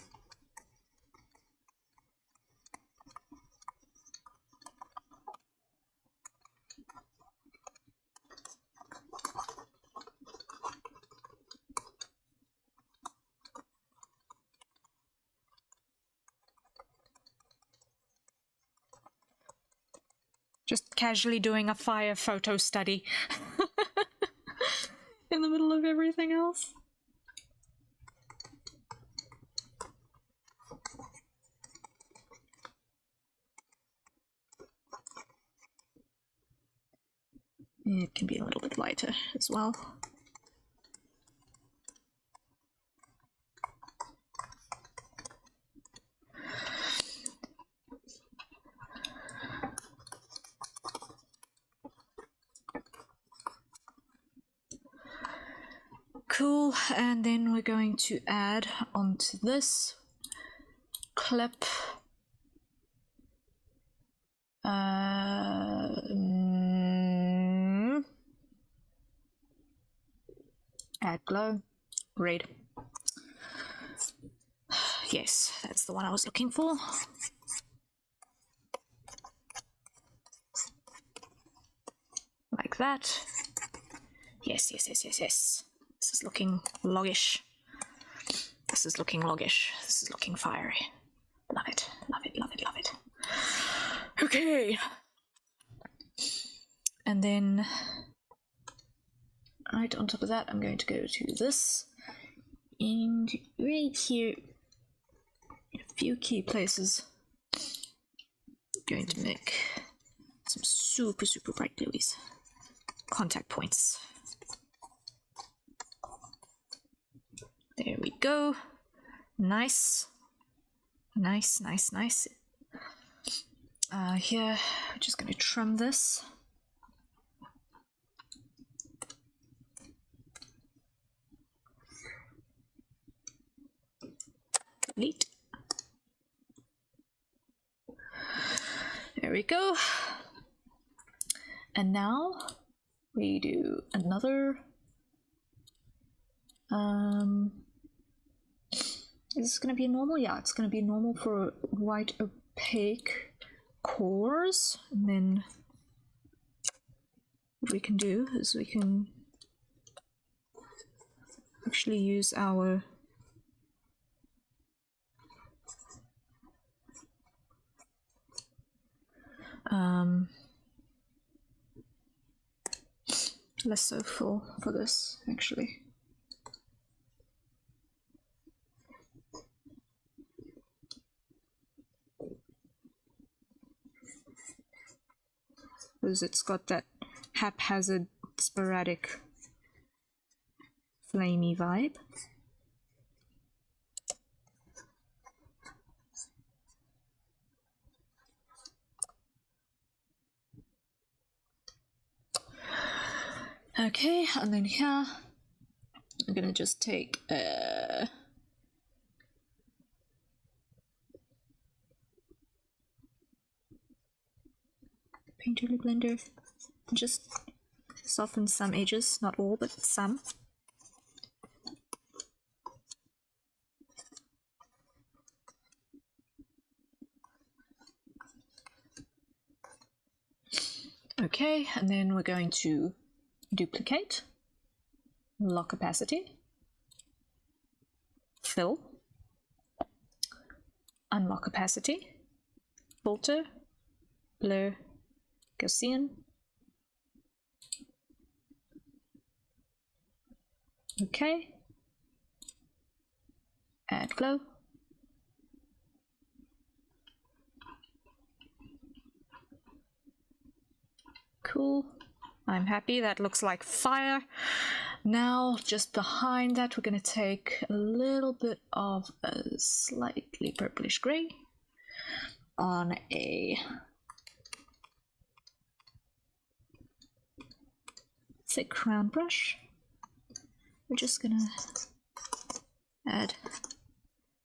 Just casually doing a fire photo study in the middle of everything else. It can be a little bit lighter as well. Cool, and then we're going to add onto this clip add glow, red. Yes, that's the one I was looking for. Like that. Yes, yes, yes, yes, yes. This is looking loggish. This is looking loggish. This is looking fiery. Love it, love it, love it, love it. Okay. And then right on top of that, I'm going to go to this. And right here, in a few key places, I'm going to make some super, super bright blueies. Contact points. There we go. Nice. Nice, nice, nice. Here, I'm just going to trim this. Delete. There we go. And now we do another. Is this going to be normal? Yeah, it's going to be normal for white opaque cores. And then what we can do is we can actually use our less so full for this actually. Because it's got that haphazard, sporadic, flamey vibe. Okay, and then here, I'm gonna just take painterly blender, just soften some edges, not all, but some. Okay, and then we're going to duplicate, lock opacity, fill, unlock opacity, filter, blur, Gaussian. Okay. Add glow. Cool. I'm happy. That looks like fire. Now, just behind that, we're going to take a little bit of a slightly purplish gray on a thick round brush. We're just gonna add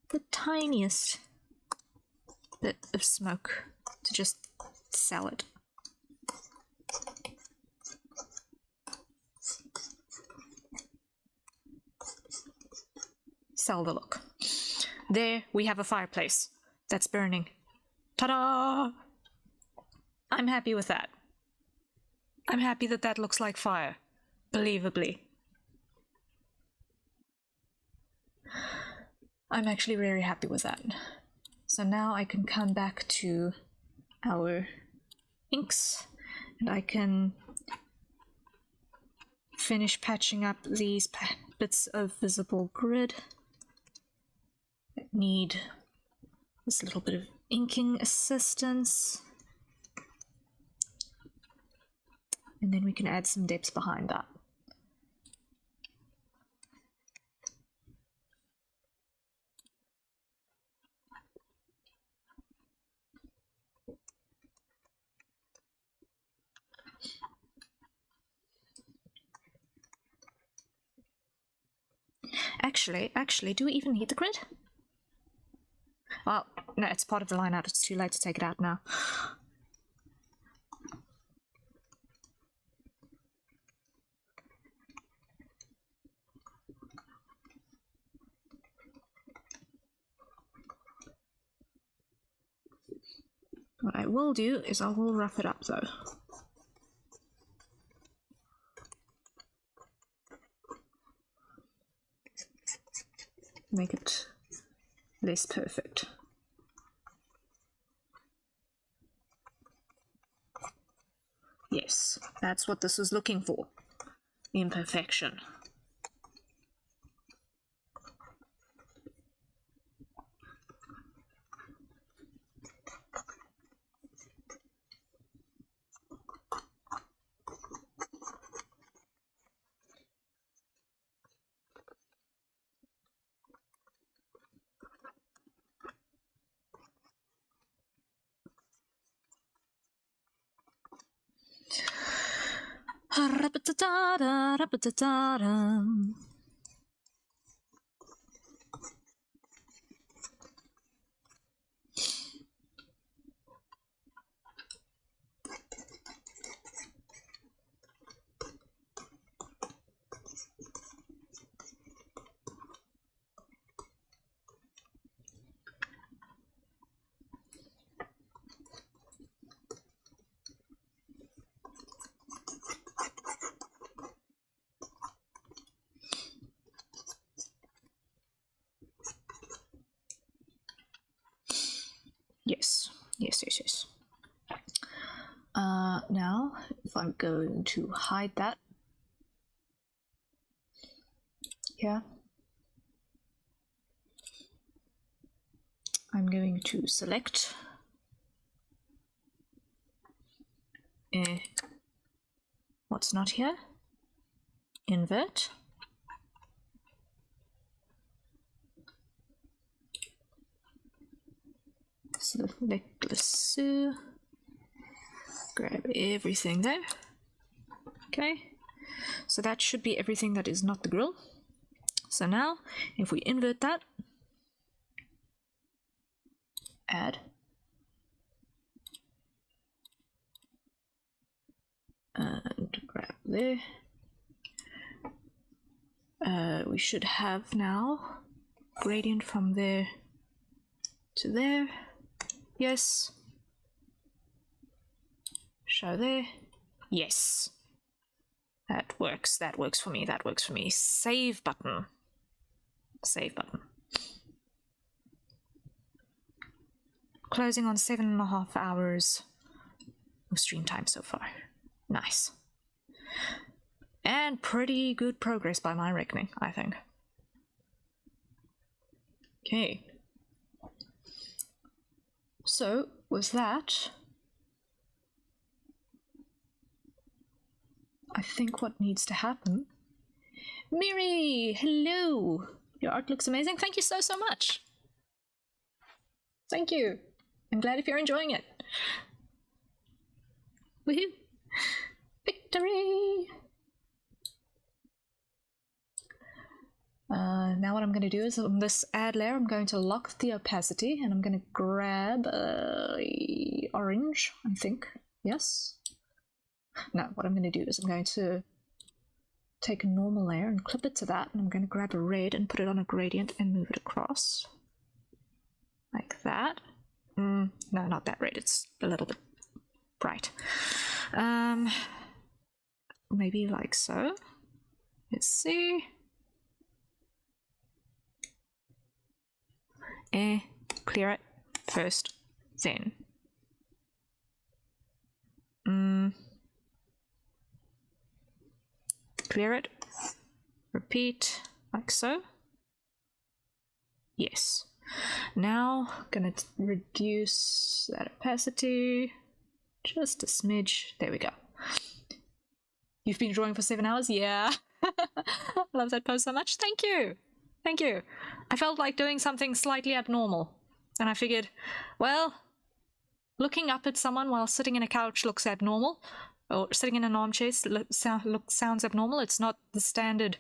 the tiniest bit of smoke to just sell it. Sell the look. There we have a fireplace that's burning. Ta-da! I'm happy with that. I'm happy that that looks like fire, believably. I'm actually very happy with that. So now I can come back to our inks and I can finish patching up these bits of visible grid that need this little bit of inking assistance. And then we can add some depth behind that. Actually, do we even need the grid? Well, no, it's part of the line out. It's too late to take it out now. What I will do is I will rough it up though. Make it less perfect. Yes, that's what this is looking for. Imperfection. Yes. Now, if I'm going to hide that here, I'm going to select what's not here, invert, select lasso, grab everything there. Okay, so that should be everything that is not the grill. So now if we invert that, add, and grab there, we should have now gradient from there to there. Yes. Show there. Yes. That works. That works for me. That works for me. Save button. Save button. Closing on 7.5 hours of stream time so far. Nice. And pretty good progress by my reckoning, I think. Okay. So, with that, I think what needs to happen... Miri! Hello! Your art looks amazing. Thank you so much. Thank you. I'm glad if you're enjoying it. Woohoo! Victory! Now what I'm going to do is on this add layer, I'm going to lock the opacity, and I'm going to grab orange, I think. Yes? No, what I'm going to do is I'm going to take a normal layer and clip it to that, and I'm going to grab a red and put it on a gradient and move it across. Like that. No, not that red, it's a little bit bright. Maybe like so. Let's see. Clear it first, then. Clear it, repeat, like so. Yes. Now, gonna reduce that opacity just a smidge. There we go. You've been drawing for 7 hours? Yeah. I love that post so much. Thank you. Thank you. I felt like doing something slightly abnormal. And I figured, well, looking up at someone while sitting in a couch looks abnormal. Or sitting in an armchair sounds abnormal. It's not the standard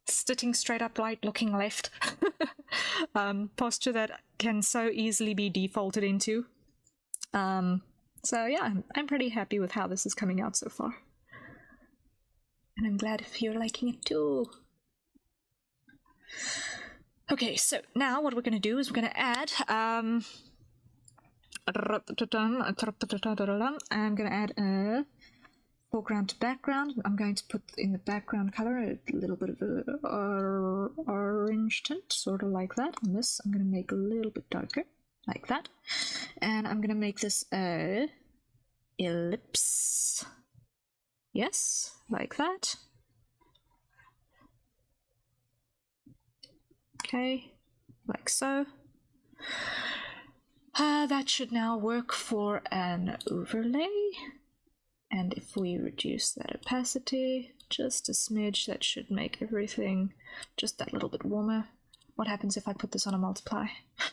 sitting straight upright, looking left posture that can so easily be defaulted into. So yeah, I'm pretty happy with how this is coming out so far. And I'm glad if you're liking it too. Okay, so now what we're going to do is we're going to add I'm going to add a foreground to background. I'm going to put in the background color a little bit of a orange tint, sort of like that. And this I'm going to make a little bit darker, like that. And I'm going to make this a ellipse. Yes, like that. Okay, like so. That should now work for an overlay. And if we reduce that opacity just a smidge, that should make everything just that little bit warmer. What happens if I put this on a multiply?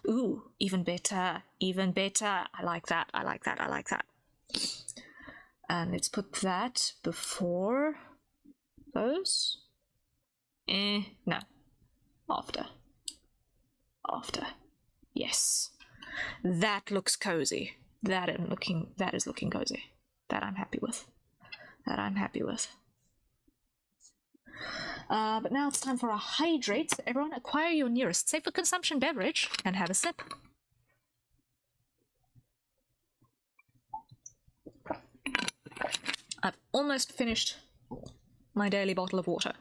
Ooh, even better, even better. I like that, I like that, I like that. And let's put that before those. No, after. After. Yes. That looks cozy. That is looking cozy. That I'm happy with. That I'm happy with. But now it's time for a hydrate. So everyone, acquire your nearest safe for consumption beverage and have a sip. I've almost finished my daily bottle of water.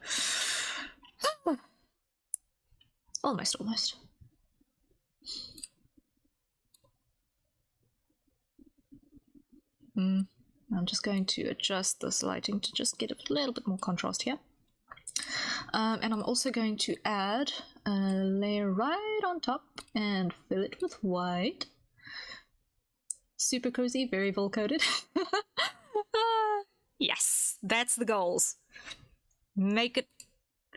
Almost. I'm just going to adjust this lighting to just get a little bit more contrast here. And I'm also going to add a layer right on top and fill it with white. Super cozy, very vol-coated. Yes, that's the goals. Make it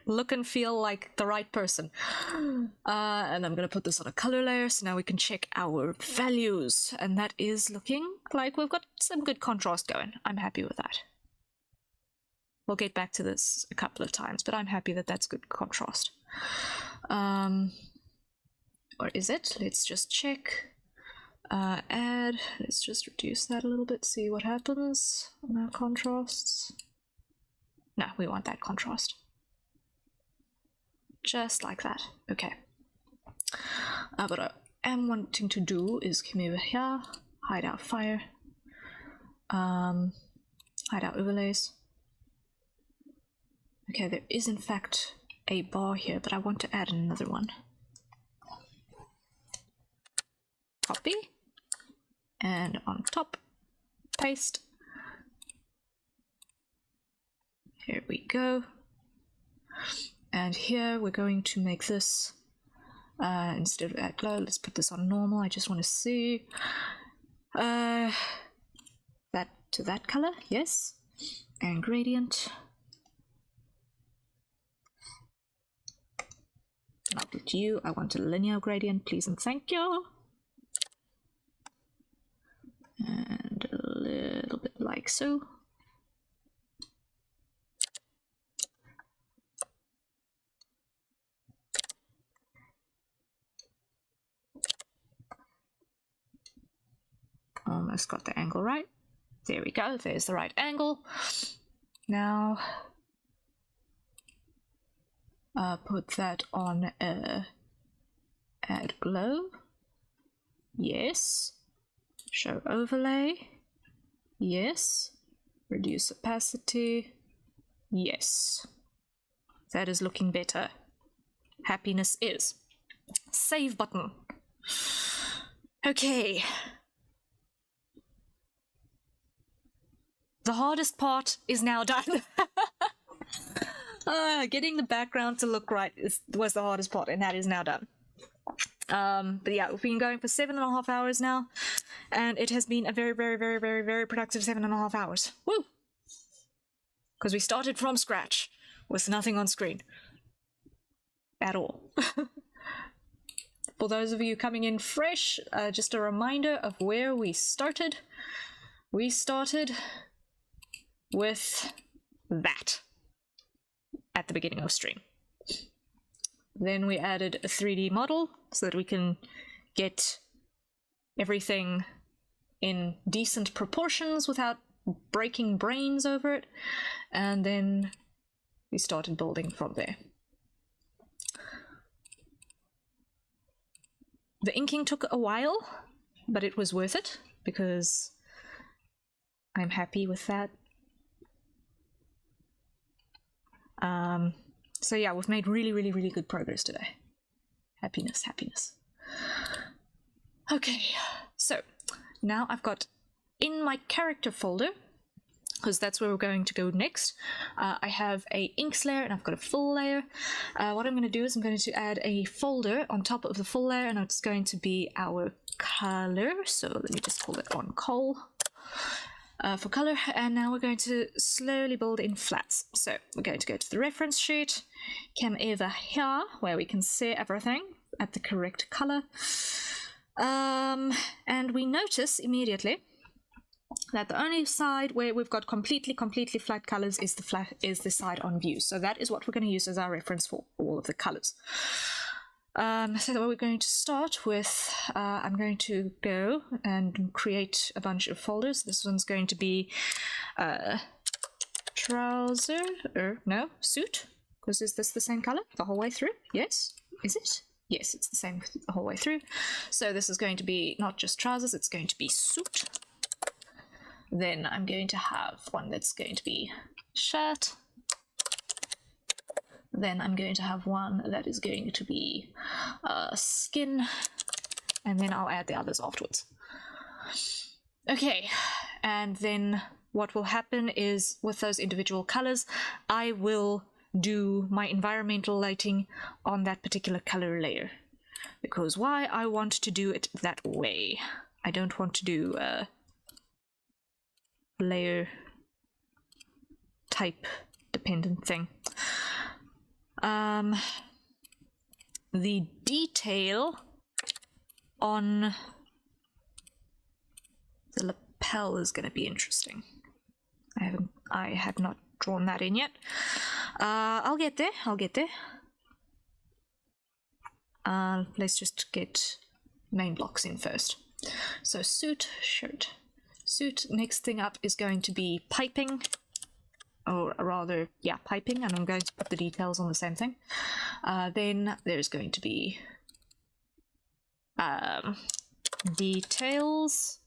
look and feel like the right person. And I'm going to put this on a color layer, so now we can check our values. And that is looking like we've got some good contrast going. I'm happy with that. We'll get back to this a couple of times, but I'm happy that that's good contrast. Or is it? Let's just check. Add. Let's just reduce that a little bit, see what happens on our contrasts. No, we want that contrast. Just like that. Okay. What I am wanting to do is come over here, hide out fire, hide out overlays. Okay, there is in fact a bar here, but I want to add another one. Copy, and on top, paste. Here we go. And here we're going to make this, instead of add glow, let's put this on normal. I just want to see that to that color, yes, and gradient. Not with you, I want a linear gradient, please and thank you. And a little bit like so. almost got the angle right. There we go, there's the right angle. Now put that on add glow. Yes. Show overlay. Yes. Reduce opacity. Yes. That is looking better. Happiness is. Save button. Okay. The hardest part is now done. Getting the background to look right was the hardest part, and that is now done. But yeah, we've been going for 7.5 hours now, and it has been a very, very, very, very, very productive 7.5 hours. Woo! Because we started from scratch with nothing on screen at all. For those of you coming in fresh, just a reminder of where we started. We started with that at the beginning of stream. Then we added a 3D model so that we can get everything in decent proportions without breaking brains over it. And then we started building from there. The inking took a while, but it was worth it because I'm happy with that. So yeah, we've made really, really, really good progress today. Happiness, happiness. Okay, so now I've got in my character folder, because that's where we're going to go next, I have a inks layer and I've got a full layer. What I'm going to do is I'm going to add a folder on top of the full layer, and it's going to be our color. So let me just call it on coal. For color, and now we're going to slowly build in flats. So we're going to go to the reference sheet, come over here where we can see everything at the correct color, and we notice immediately that the only side where we've got completely flat colors is the side on view. So that is what we're going to use as our reference for all of the colors. So we're going to start with, I'm going to go and create a bunch of folders. This one's going to be trouser, or no, suit, because is this the same color the whole way through? Yes, is it? Yes, it's the same the whole way through. So this is going to be not just trousers, it's going to be suit. Then I'm going to have one that's going to be shirt. Then I'm going to have one that is going to be skin, and then I'll add the others afterwards. Okay, and then what will happen is with those individual colors, I will do my environmental lighting on that particular color layer. Because why? I want to do it that way. I don't want to do a layer type dependent thing. The detail on the lapel is going to be interesting. I have not drawn that in yet. I'll get there. Let's just get main blocks in first. So suit, shirt, suit. Next thing up is going to be piping. Or rather, yeah, piping, and I'm going to put the details on the same thing. Then there's going to be details,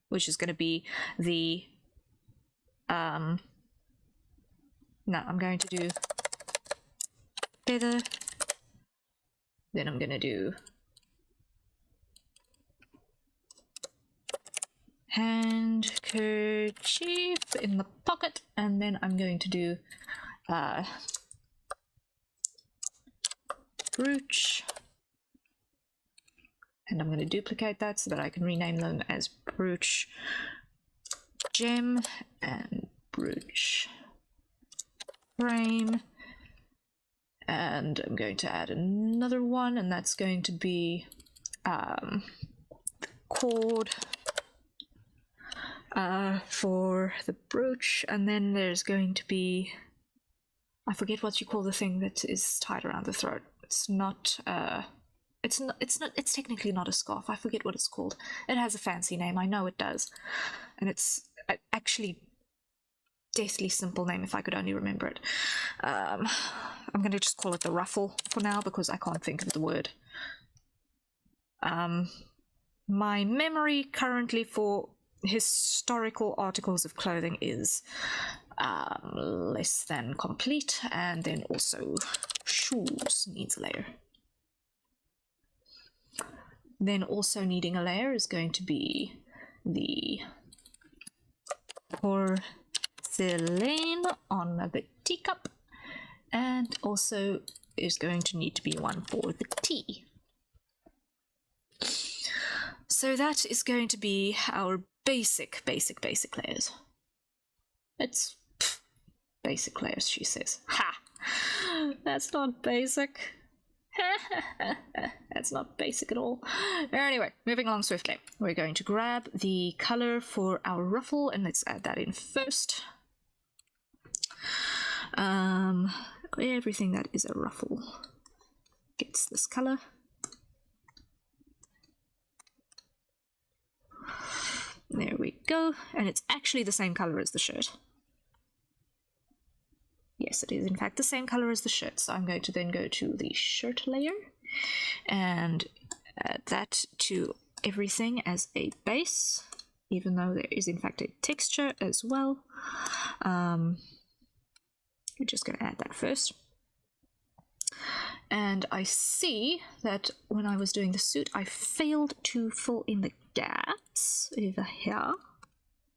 which is going to be the no, I'm going to do feather, then I'm going to do handkerchief in the pocket, and then I'm going to do brooch, and I'm going to duplicate that so that I can rename them as brooch gem and brooch frame, and I'm going to add another one, and that's going to be cord for the brooch, and then there's going to be, I forget what you call the thing that is tied around the throat. It's not it's technically not a scarf. I forget what it's called. It has a fancy name, I know it does. And it's actually deathly simple name if I could only remember it. I'm going to just call it the ruffle for now because I can't think of the word. My memory currently for historical articles of clothing is less than complete, and then also shoes needs a layer. Then also needing a layer is going to be the porcelain on the teacup, and also is going to need to be one for the tea. So that is going to be our basic layers. It's basic layers, she says. Ha! That's not basic. That's not basic at all. Anyway, moving along swiftly. We're going to grab the color for our ruffle, and let's add that in first. Everything that is a ruffle gets this color. There we go, and it's actually the same color as the shirt. Yes, it is in fact the same color as the shirt, so I'm going to then go to the shirt layer and add that to everything as a base, even though there is in fact a texture as well. We're just going to add that first. And I see that when I was doing the suit, I failed to fill in the gaps over here,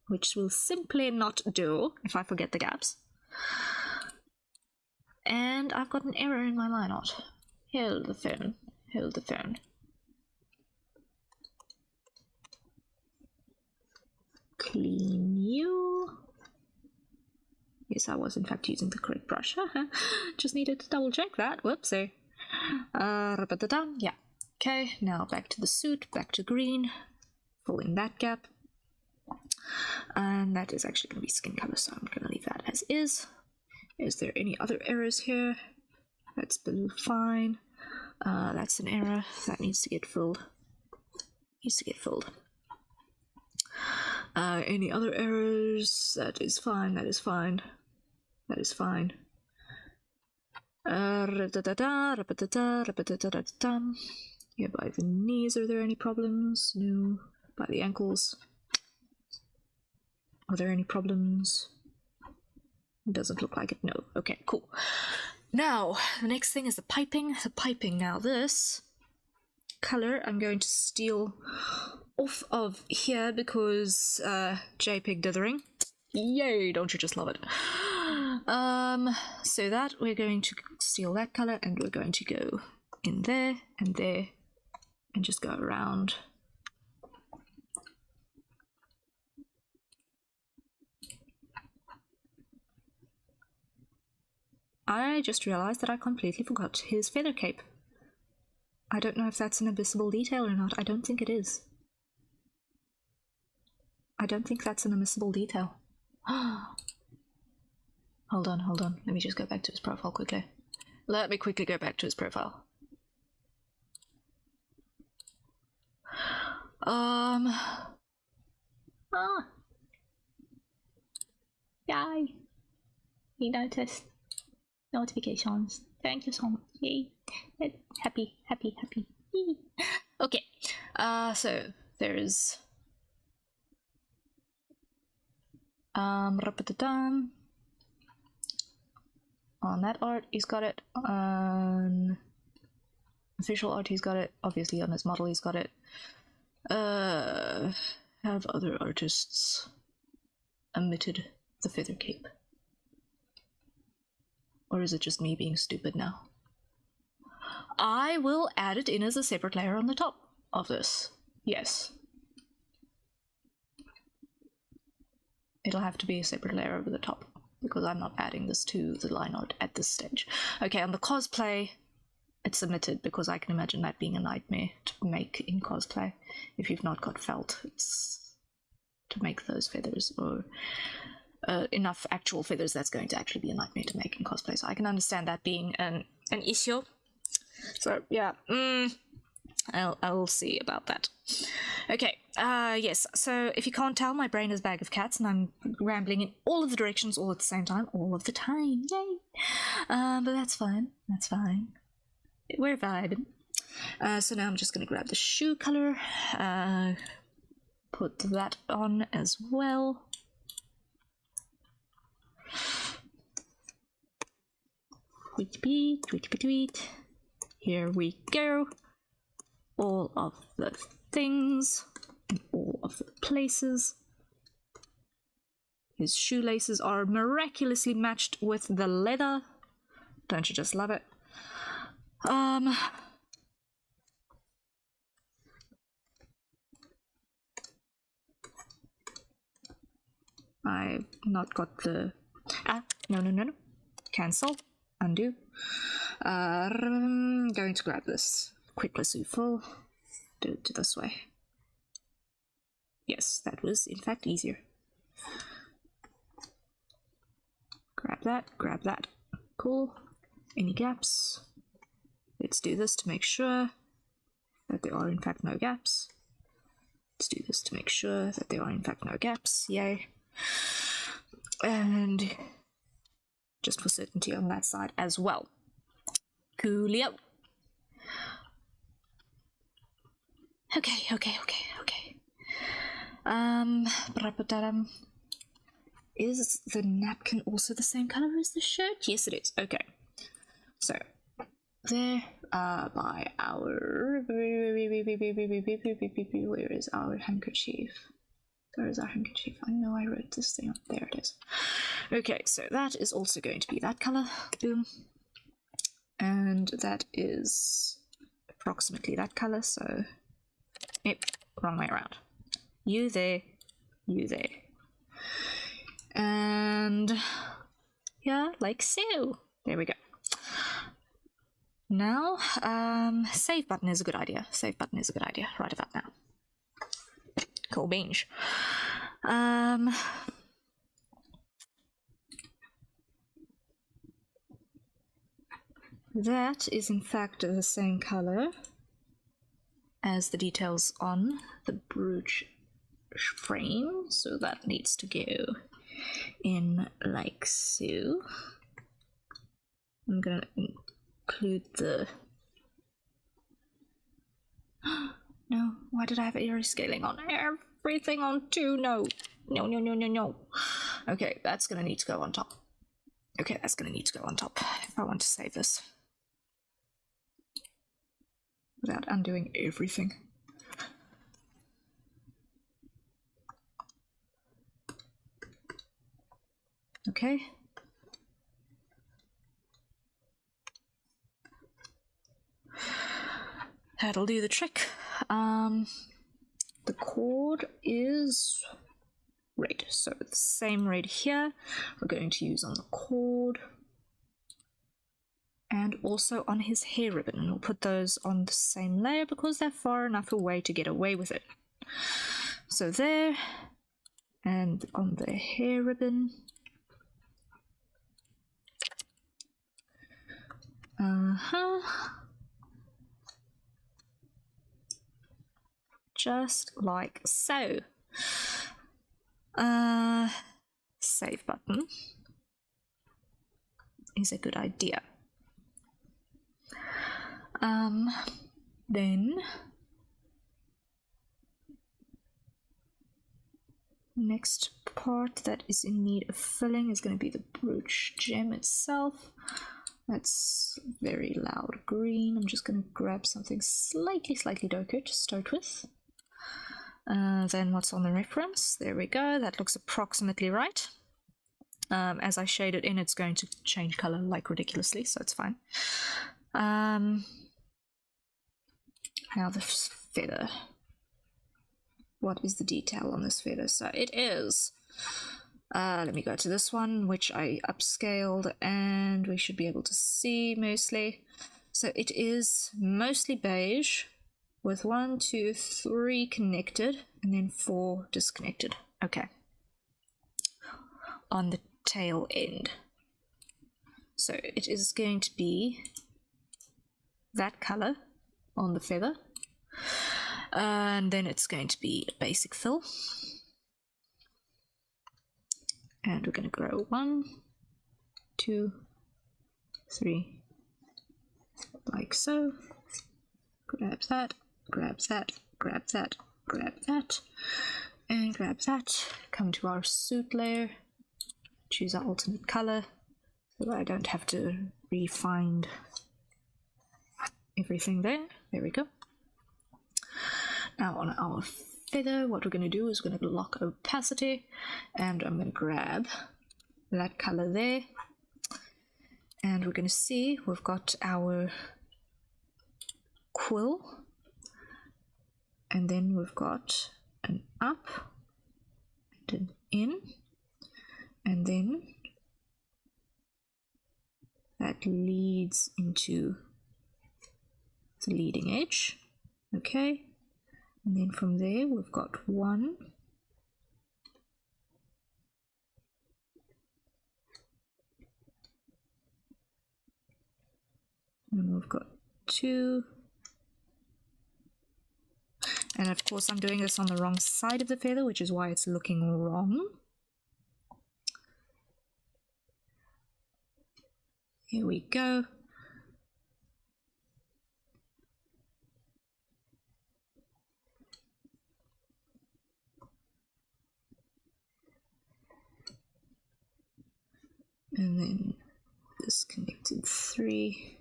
which will simply not do if I forget the gaps. And I've got an error in my line art. Hold the phone. Hold the phone. Clean you. Yes, I was in fact using the correct brush. Just needed to double check that. Whoopsie. Yeah. Okay, now back to the suit, back to green. Fill in that gap. And that is actually going to be skin color, so I'm going to leave that as is. Is there any other errors here? That's blue, fine. That's an error. That needs to get filled. Needs to get filled. Any other errors? That is fine, that is fine. That is fine. Here by the knees, are there any problems? No. By the ankles. Are there any problems? Doesn't look like it. No. Okay, cool. Now, the next thing is the piping. The piping. Now, this color I'm going to steal off of here because JPEG dithering. Yay, don't you just love it? So that we're going to steal that color and we're going to go in there and just go around. I just realized that I completely forgot his feather cape. I don't know if that's an abyssable detail or not. I don't think it is. I don't think that's an omissible detail. Hold on. Let me just go back to his profile quickly. Let me quickly go back to his profile. Yay. He noticed. Notifications. Thank you so much. Yay. Happy. Okay. So there's on that art he's got it, on official art he's got it, obviously on his model he's got it. Have other artists omitted the feather cape? Or is it just me being stupid now? I will add it in as a separate layer on the top of this. Yes. It'll have to be a separate layer over the top because I'm not adding this to the line art at this stage. Okay, on the cosplay, it's omitted because I can imagine that being a nightmare to make in cosplay. If you've not got felt, it's to make those feathers, or enough actual feathers, that's going to actually be a nightmare to make in cosplay. So I can understand that being an issue. So yeah, I'll see about that. Okay, yes, so if you can't tell, my brain is a bag of cats and I'm rambling in all of the directions all at the same time, all of the time, yay! But that's fine, we're vibing. So now I'm just going to grab the shoe color, put that on as well. Tweet. Here we go. All of the things in all of the places. His shoelaces are miraculously matched with the leather. Don't you just love it? I've not got the... no. Cancel. Undo. I'm going to grab this. Quick lasso full. Do it this way. Yes, that was in fact easier. Grab that. Cool. Any gaps? Let's do this to make sure that there are in fact no gaps. Let's do this to make sure that there are in fact no gaps. Yay. And just for certainty on that side as well. Coolio. Okay. Is the napkin also the same color as the shirt? Yes, it is. Okay. So, there by our... Where is our handkerchief? Where is our handkerchief? I know I wrote this thing up. There it is. Okay, so that is also going to be that color. Boom. And that is approximately that color, so... Yep, wrong way around. You there. And... yeah, like so. There we go. Now, save button is a good idea. Right about now. Cool beans. That is in fact the same color as the details on the brooch frame, so that needs to go in like so. I'm gonna include the... No, why did I have area scaling on everything on 2? No. Okay, that's gonna need to go on top. If I want to save this without undoing everything. Okay. That'll do the trick. The cord is red, so the same red here we're going to use on the cord and also on his hair ribbon, and we'll put those on the same layer because they're far enough away to get away with it. So there, and on the hair ribbon. Just like so. Save button is a good idea. Then next part that is in need of filling is going to be the brooch gem itself. That's very loud green. I'm just going to grab something slightly darker to start with. Then what's on the reference? There we go. That looks approximately right. As I shade it in, it's going to change color like ridiculously, so it's fine. Now the feather. What is the detail on this feather? So it is... let me go to this one, which I upscaled, and we should be able to see mostly. So it is mostly beige, with 1, 2, 3 connected, and then 4 disconnected. Okay. On the tail end. So it is going to be that color on the feather, And then it's going to be a basic fill. And we're going to grow 1, 2, 3, like so. Grab that, grab that, grab that, grab that, and grab that. Come to our suit layer, choose our alternate color, so that I don't have to re-find everything there. There we go. Now on our feather, what we're going to do is we're going to lock opacity, and I'm going to grab that color there, and we're going to see we've got our quill, and then we've got an up and an in, and then that leads into the leading edge. Okay, and then from there we've got 1, and we've got 2, and of course I'm doing this on the wrong side of the feather, which is why it's looking wrong. Here we go. And then disconnected 3.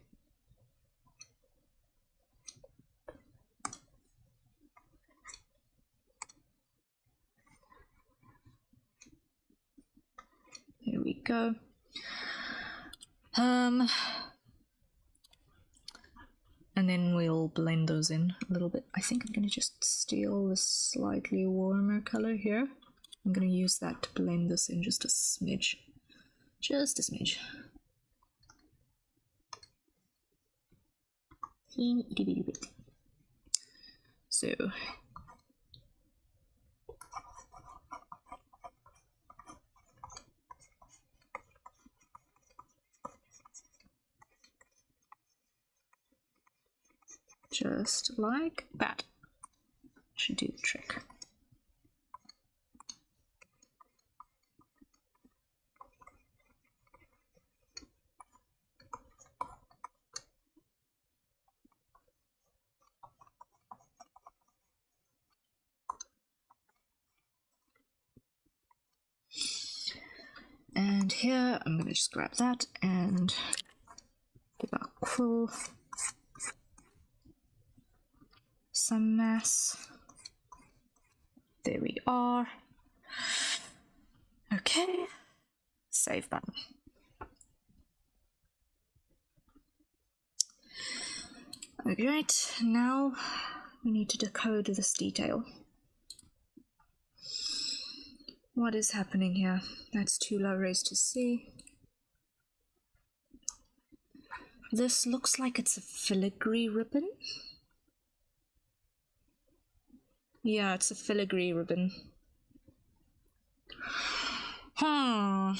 There we go. And then we'll blend those in a little bit. I think I'm going to just steal this slightly warmer color here. I'm going to use that to blend this in just a smidge. Just a smidge. Teeny itty bitty bit. So just like that. Should do the trick. And here I'm going to just grab that and give our quill some mass. There we are. Okay, save button. Okay, right, now we need to decode this detail. What is happening here? That's too low raised to see. This looks like it's a filigree ribbon. Yeah, it's a filigree ribbon. And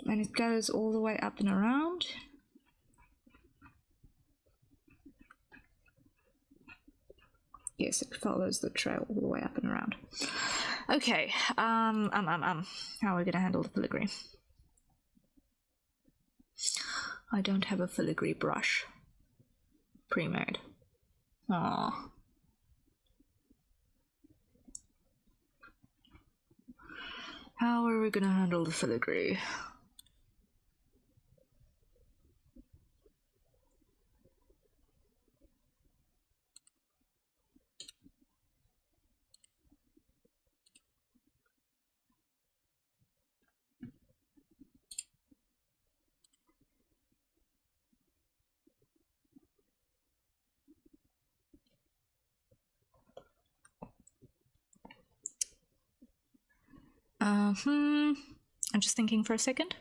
it goes all the way up and around. Yes, it follows the trail all the way up and around. Okay, how are we gonna handle the filigree? I don't have a filigree brush pre-made. Aww. How are we gonna handle the filigree? I'm just thinking for a second.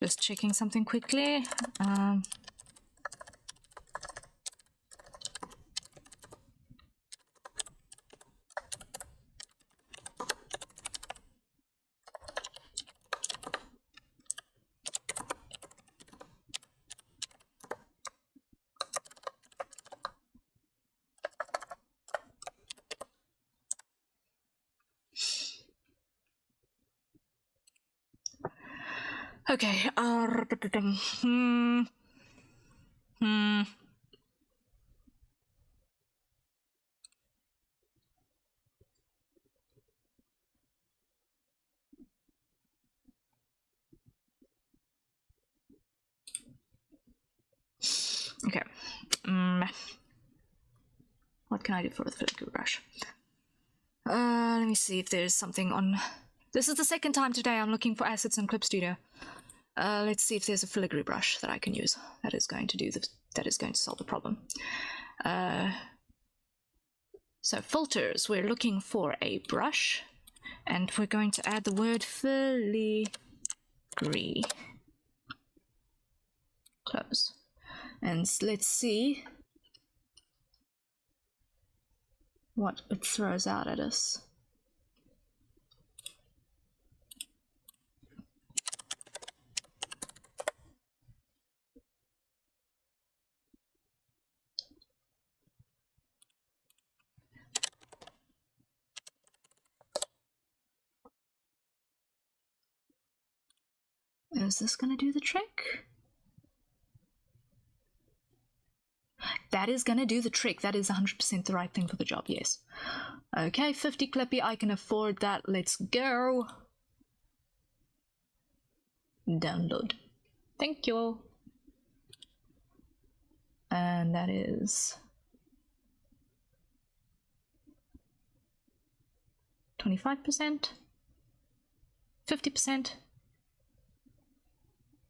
Just checking something quickly. Okay, Okay. What can I do for the filigree brush? Let me see if there's something on... This is the second time today I'm looking for assets in Clip Studio. Let's see if there's a filigree brush that I can use. That is going to do the... That is going to solve the problem. So filters, we're looking for a brush, and we're going to add the word filigree. Close. And let's see what it throws out at us. Is this going to do the trick? That is going to do the trick. That is 100% the right thing for the job, yes. Okay, 50 Clippy, I can afford that. Let's go. Download. Thank you. And that is 25%, 50%,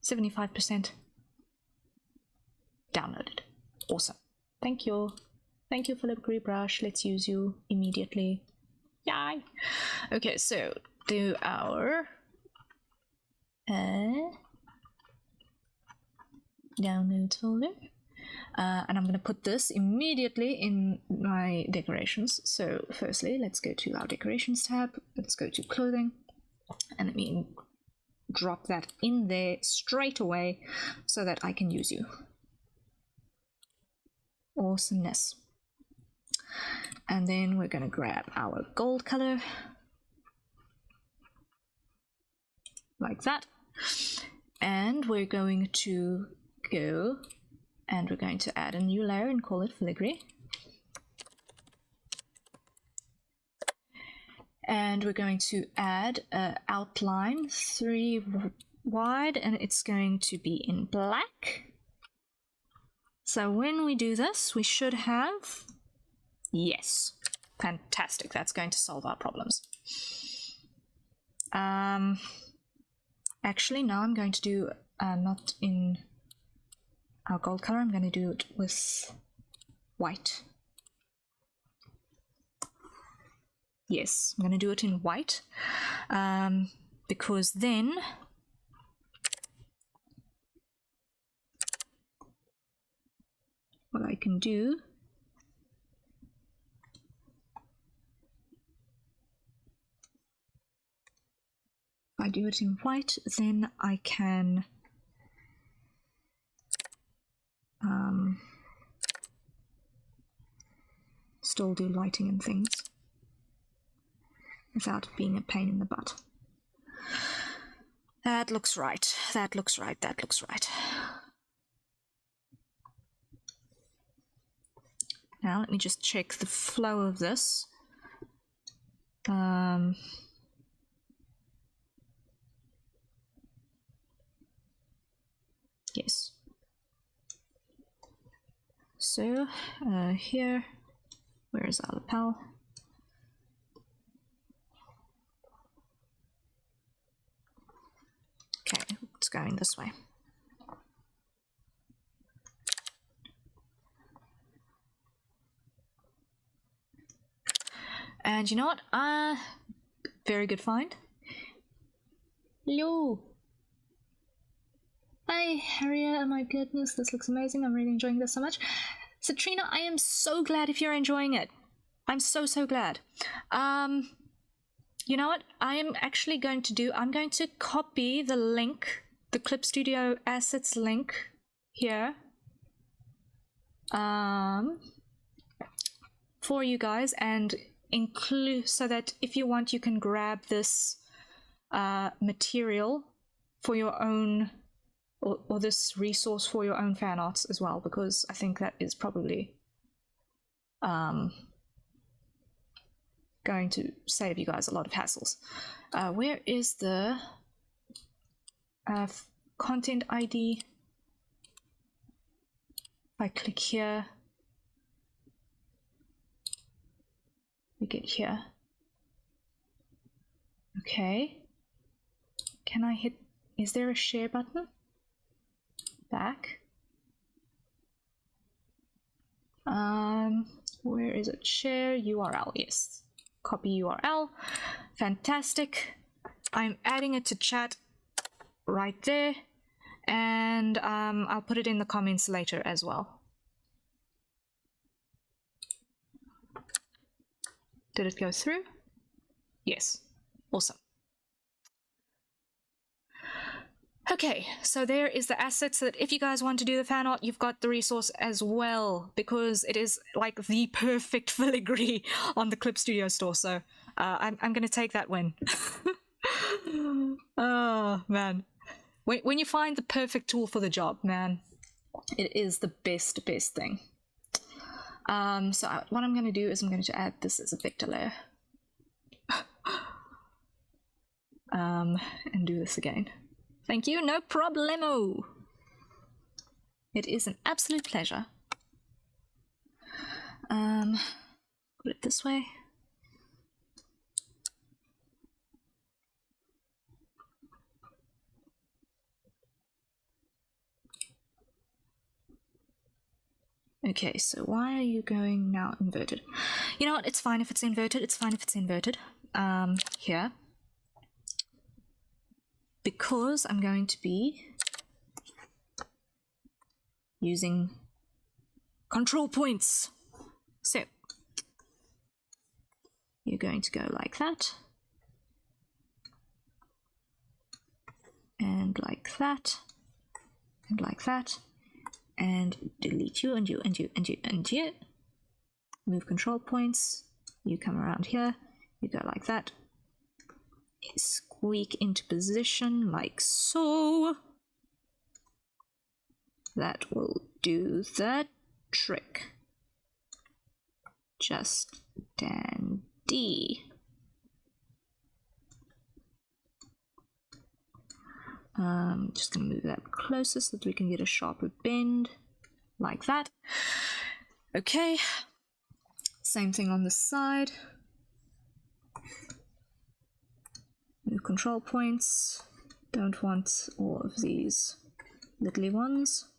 75%. Downloaded. Awesome. Thank you. Thank you, filigree brush. Let's use you immediately. Yay! Okay, so do our download folder. And I'm going to put this immediately in my decorations. So firstly, let's go to our decorations tab. Let's go to clothing. And let me drop that in there straight away so that I can use you. Awesomeness. And then we're going to grab our gold color. Like that. And we're going to go and we're going to add a new layer and call it filigree. And we're going to add an outline 3 wide, and it's going to be in black. So when we do this, we should have... Yes. Fantastic. That's going to solve our problems. Actually, now I'm going to do not in our gold color. I'm going to do it with white. Yes, I'm going to do it in white because then what I can do if I do it in white, then I can still do lighting and things without being a pain in the butt. That looks right. That looks right. That looks right. Now let me just check the flow of this. Yes. So here, where is our lapel? Okay, it's going this way. And you know what? Very good find. Hello. Hi, Harriet. Oh my goodness, this looks amazing. I'm really enjoying this so much. Citrina, I am so glad if you're enjoying it. I'm so glad. You know what? I am actually going to do, I'm going to copy the link, the Clip Studio Assets link here. For you guys, and include, so that if you want you can grab this material for your own, or this resource for your own fan arts as well, because I think that is probably going to save you guys a lot of hassles. Where is the content ID? If I click here, we get here. Okay. Can I hit, is there a share button? Back. Where is it? Share URL, yes. Copy URL. Fantastic. I'm adding it to chat right there. And I'll put it in the comments later as well. Did it go through? Yes. Awesome. Okay, so there is the assets that if you guys want to do the fan art, you've got the resource as well, because it is like the perfect filigree on the Clip Studio store. So I'm going to take that win. Oh, man. When you find the perfect tool for the job, man, it is the best thing. So what I'm going to do is I'm going to add this as a vector layer. And do this again. Thank you, no problemo. It is an absolute pleasure. Put it this way. Okay, so why are you going now inverted? You know what, it's fine if it's inverted, it's fine if it's inverted. Here. Because I'm going to be using control points. So you're going to go like that, and like that, and like that, and delete you and you and you and you and you. Move control points. You come around here. You go like that. Squeak into position like so. That will do the trick. Just dandy. Just gonna move that closer so that we can get a sharper bend like that. Okay, same thing on this side. Move control points. Don't want all of these little ones.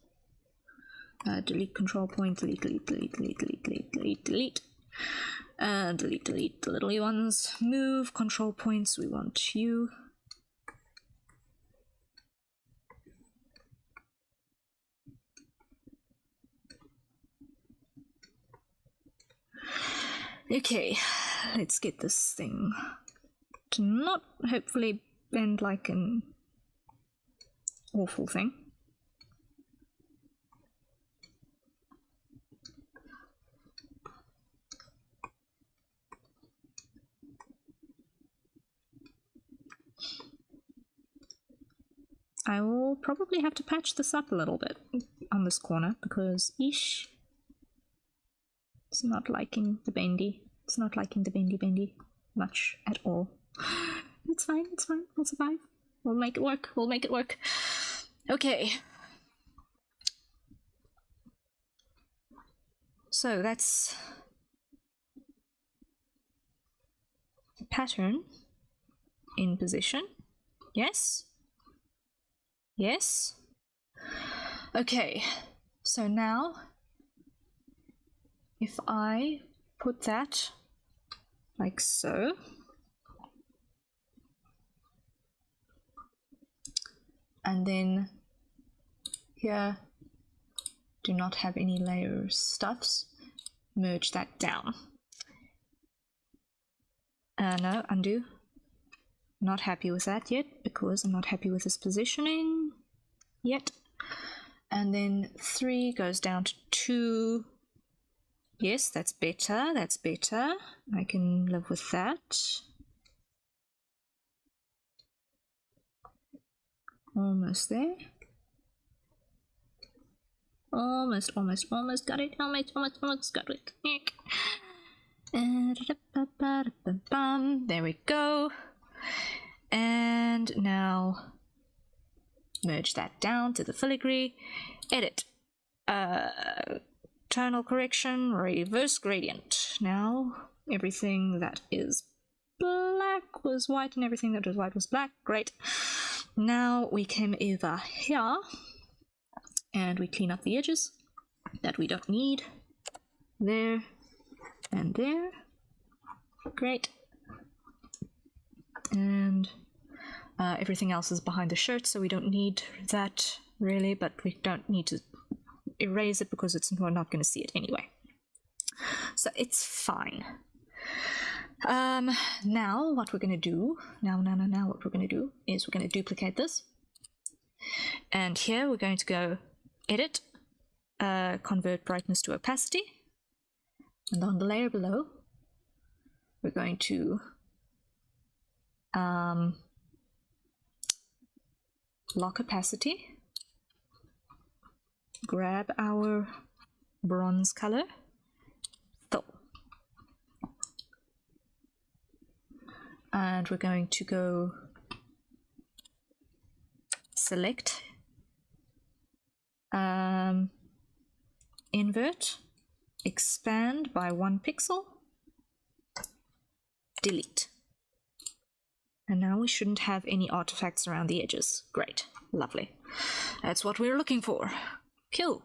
Delete control point, delete, delete, delete, delete, delete, delete, delete, delete. Delete, delete the little ones. Move control points, we want you. Okay, let's get this thing to not hopefully bend like an awful thing. I will probably have to patch this up a little bit on this corner because it's not liking the bendy. It's not liking the bendy much at all. It's fine, we'll survive. We'll make it work, we'll make it work. Okay. So that's the pattern in position. Yes? Yes? Okay, so now if I put that like so, and then here do not have any layer stuffs. Merge that down. No, undo. Not happy with that yet because I'm not happy with this positioning yet. And then 3 goes down to 2. Yes, that's better. That's better. I can live with that. Almost there. Almost got it. Almost got it. There we go. And now merge that down to the filigree. Edit. Tonal correction, reverse gradient. Now everything that is black was white and everything that was white was black. Great. Now we come over here and we clean up the edges that we don't need. There and there. Great. And everything else is behind the shirt, so we don't need that really, but we don't need to erase it because we're not going to see it anyway. So it's fine. Now what we're going to do, now what we're going to do is we're going to duplicate this. And here we're going to go edit, convert brightness to opacity. And on the layer below, we're going to lock opacity, grab our bronze color, fill. And we're going to go select, invert, expand by 1 pixel, delete. And now we shouldn't have any artifacts around the edges. Great, lovely. That's what we're looking for. Cool.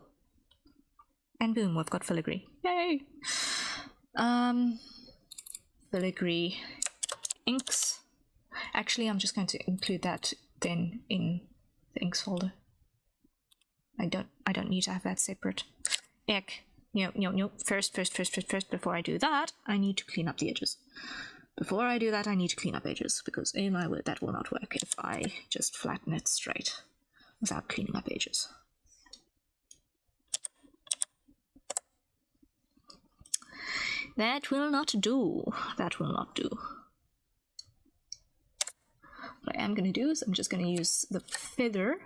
And boom, we've got filigree. Yay! Filigree inks. Actually, I'm just going to include that then in the inks folder. I don't need to have that separate. Eck. No. First, before I do that, I need to clean up the edges. Before I do that, I need to clean up edges, because oh my word, that will not work if I just flatten it straight without cleaning up edges. That will not do. That will not do. What I am going to do is I'm just going to use the feather.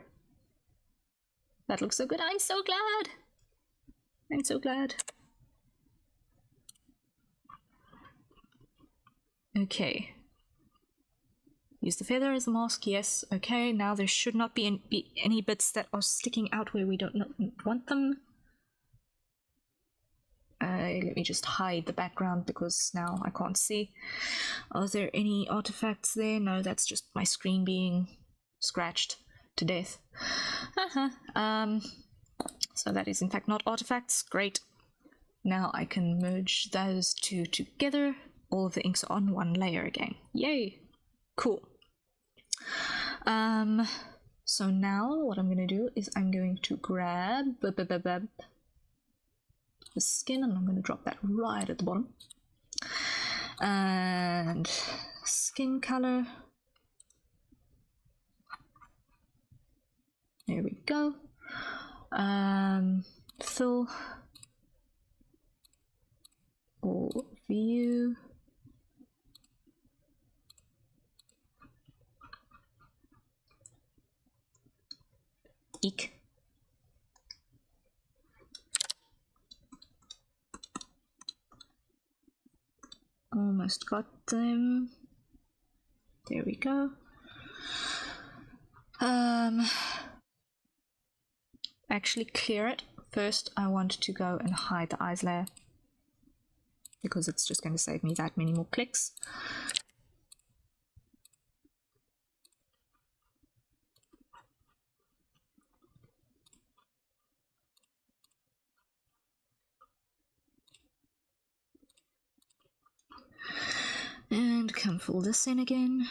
That looks so good. I'm so glad. I'm so glad. Okay. Use the feather as a mask, yes. Okay, now there should not be any bits that are sticking out where we don't want them. Let me just hide the background because now I can't see. Are there any artifacts there? No, that's just my screen being scratched to death. So that is in fact not artifacts. Great. Now I can merge those two together. All of the inks are on one layer again. Yay! Cool. So now what I'm going to do is I'm going to grab the skin and I'm going to drop that right at the bottom. And skin color. There we go. Fill or view. Eek. Almost got them. There we go. Actually clear it. First I want to go and hide the eyes layer because it's just going to save me that many more clicks. And come fill this in again.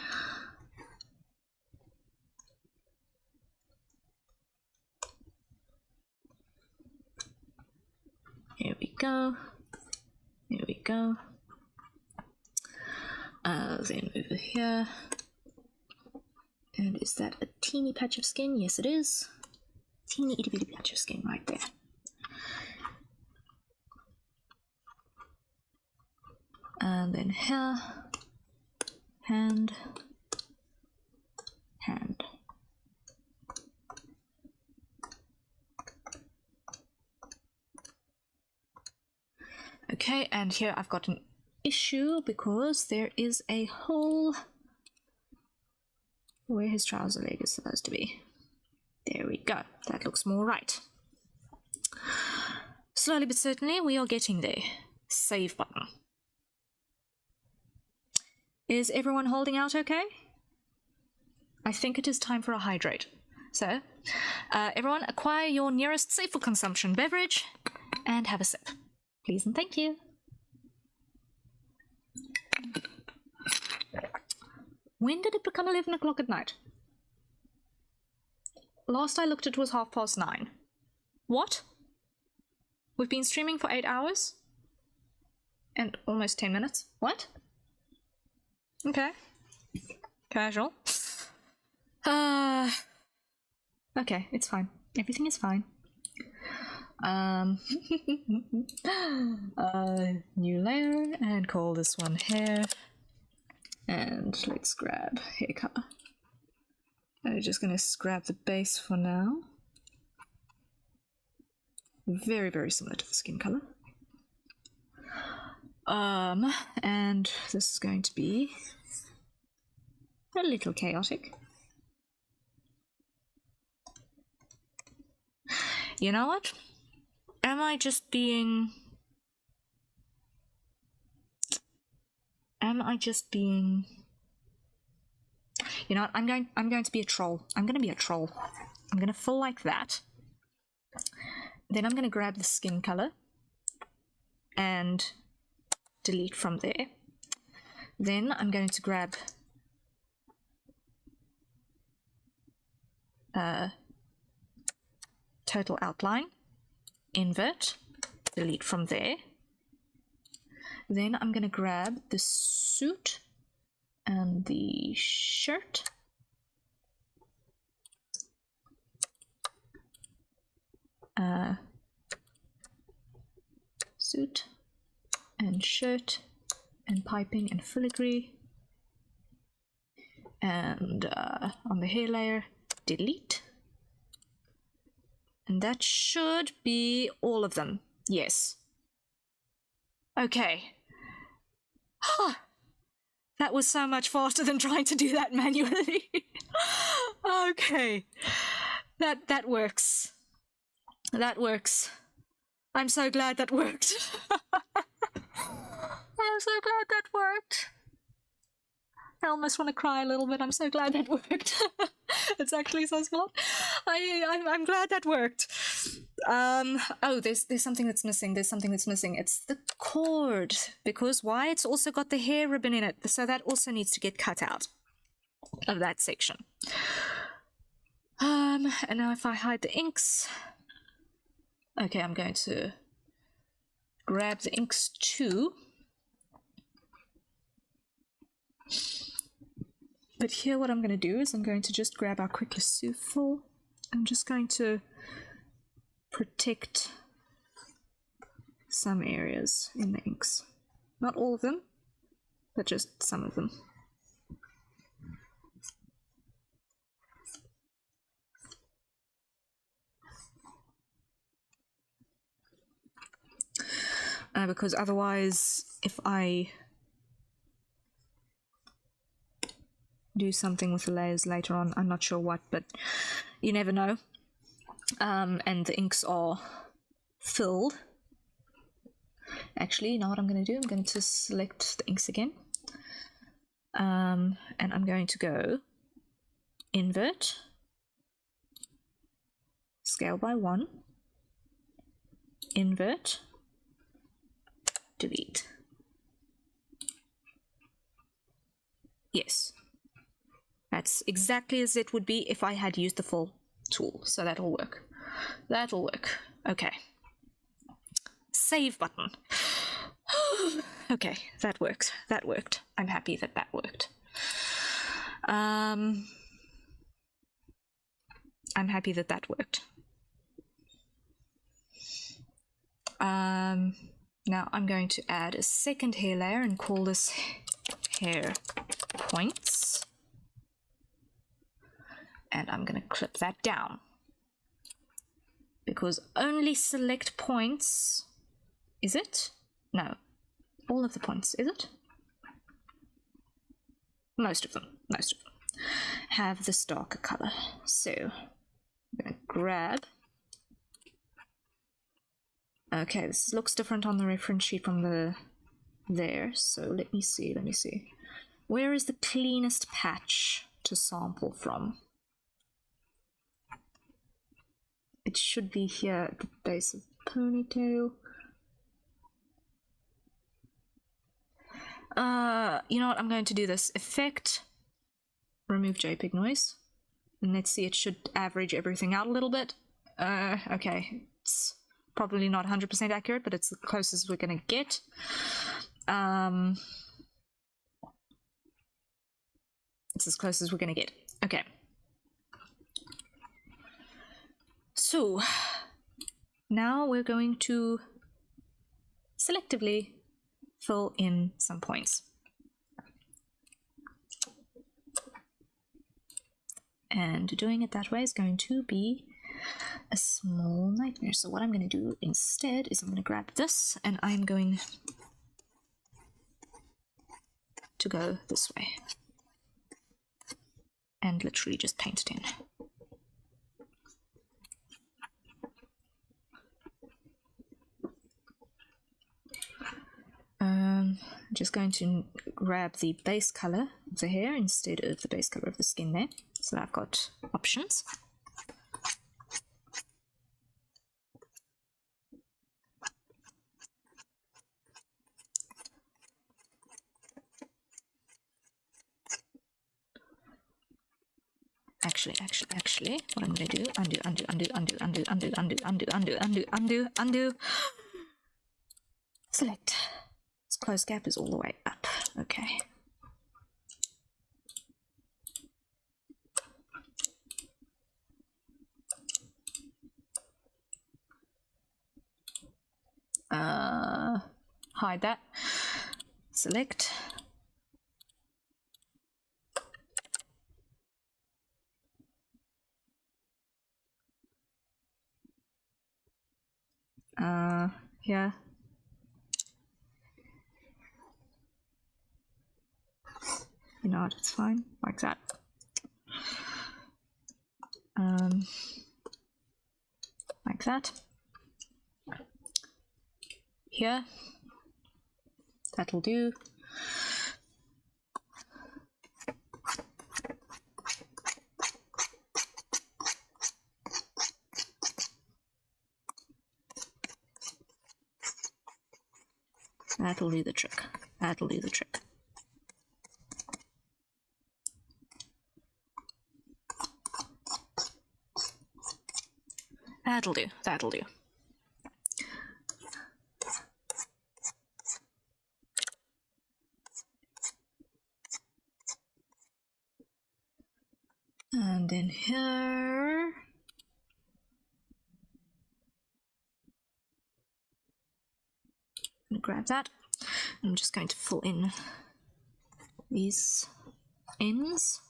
go. There we go. Then over here. And is that a teeny patch of skin? Yes, it is. Teeny itty bitty patch of skin right there. And then here. Hand. Hand. Okay, and here I've got an issue because there is a hole where his trouser leg is supposed to be. There we go. That looks more right. Slowly but certainly, we are getting there. Save button. Is everyone holding out okay? I think it is time for a hydrate. So, everyone acquire your nearest safe for consumption beverage and have a sip. Please and thank you. When did it become 11 o'clock at night? Last I looked it was 9:30. What? We've been streaming for 8 hours? And almost 10 minutes? What? Okay. Casual. Okay, it's fine. Everything is fine. New layer and call this one hair. And let's grab hair color. I'm just gonna grab the base for now. Very, very similar to the skin color. And this is going to be a little chaotic. You know what? Am I just being... You know what? I'm going to be a troll. I'm going to be a troll. I'm going to fill like that. Then I'm going to grab the skin color and delete from there. Then I'm going to grab total outline, invert, delete from there. Then I'm going to grab the suit and the shirt. Suit and shirt and piping and filigree. And on the hair layer, delete. And that should be all of them. Yes. Okay. That was so much faster than trying to do that manually. Okay. That works. That works. I'm so glad that worked. I'm so glad that worked. I almost want to cry a little bit. I'm so glad that worked. It's actually so smart. I'm glad that worked. Oh, there's something that's missing. There's something that's missing. It's the cord. Because why? It's also got the hair ribbon in it. So that also needs to get cut out of that section. And now if I hide the inks. Okay, I'm going to grab the inks too. But here what I'm going to do is I'm going to just grab our quick lasso full. I'm just going to protect some areas in the inks. Not all of them, but just some of them. Because otherwise, if I do something with the layers later on, I'm not sure what, but you never know. And the inks are filled. Actually, you know what I'm going to do? I'm going to select the inks again. And I'm going to go invert, scale by 1, invert, delete. Yes. That's exactly as it would be if I had used the full tool. So that'll work. That'll work. Okay. save button. Okay, that worked. That worked. I'm happy that that worked. I'm happy that that worked. Now I'm going to add a second hair layer and call this hair points. And I'm going to clip that down. Because only select points... Is it? No. All of the points, is it? Most of them. Most of them have this darker color. So I'm going to grab... Okay, this looks different on the reference sheet from the there. So let me see. Where is the cleanest patch to sample from? It should be here at the base of the ponytail. You know what? I'm going to do this. Effect, remove JPEG noise. And let's see, it should average everything out a little bit. Okay. It's probably not 100% accurate, but it's the closest we're going to get. It's as close as we're going to get. Okay. So, now we're going to selectively fill in some points. And doing it that way is going to be a small nightmare. So what I'm going to do instead is I'm going to grab this and I'm going to go this way. And literally just paint it in. Just going to grab the base color of the hair instead of the base color of the skin there. So I've got options. Actually, what I'm going to do, undo. Select. This close gap is all the way up. Okay. Hide that. Select. Here. You know what, it's fine, like that. Like that. Here. That'll do. That'll do the trick. That'll do the trick. That'll do. That'll do. And then here. I'm going to grab that. I'm just going to fill in these ends.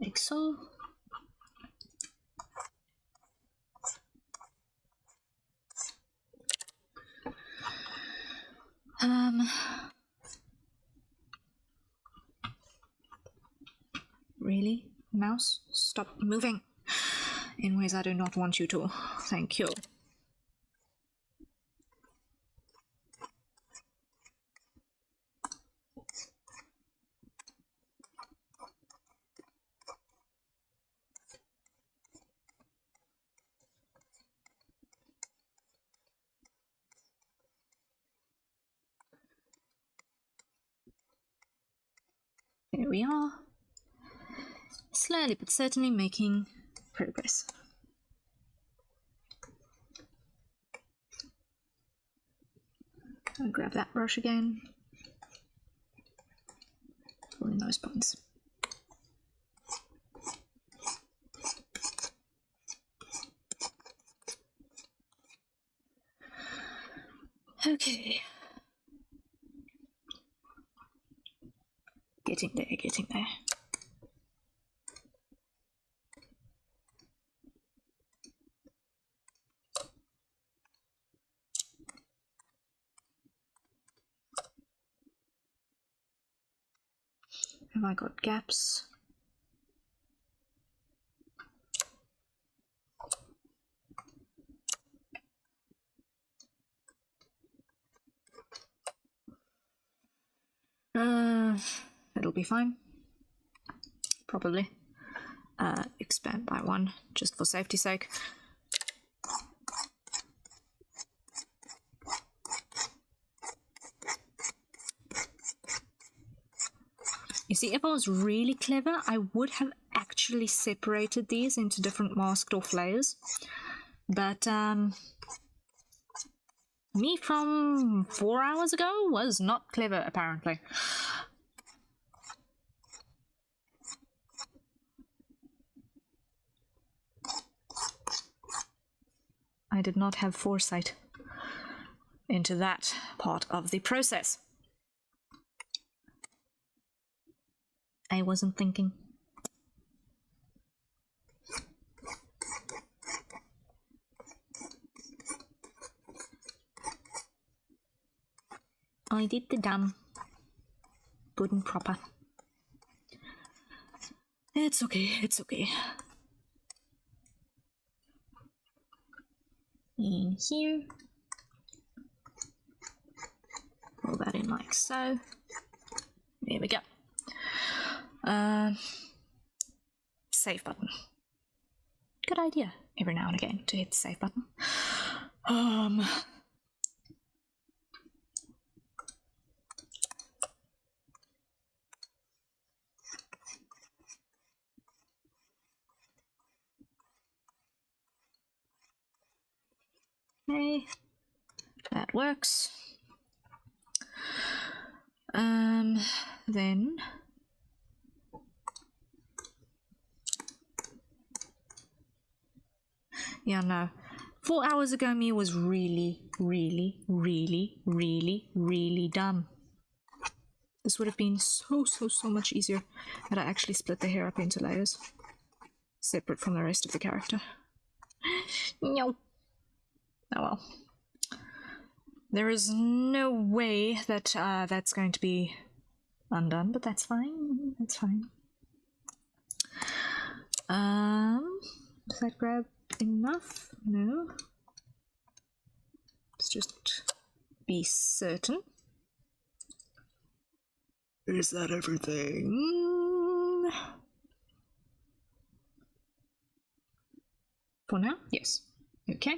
Like so. Really? Mouse? Stop moving. In ways I do not want you to. Thank you. Here we are. Slowly but certainly making progress. I'll grab that brush again. Pull in those buttons. Okay. Getting there, getting there. Have I got gaps? It'll be fine. Probably. Expand by 1, just for safety's sake. You see, if I was really clever, I would have actually separated these into different masked off layers. But, me from 4 hours ago was not clever, apparently. I did not have foresight into that part of the process. I wasn't thinking. I did the dumb. Good and proper. It's okay, it's okay. In here. Pull that in like so. There we go. Save button. Good idea every now and again to hit the save button. Okay, that works. Then yeah, no. 4 hours ago me was really, really, really, really, really dumb. This would have been so much easier had I actually split the hair up into layers, separate from the rest of the character. No. Oh well. There is no way that that's going to be undone, but that's fine. That's fine. Does that grab enough? No. Let's just be certain. Is that everything? For now? Yes. Okay.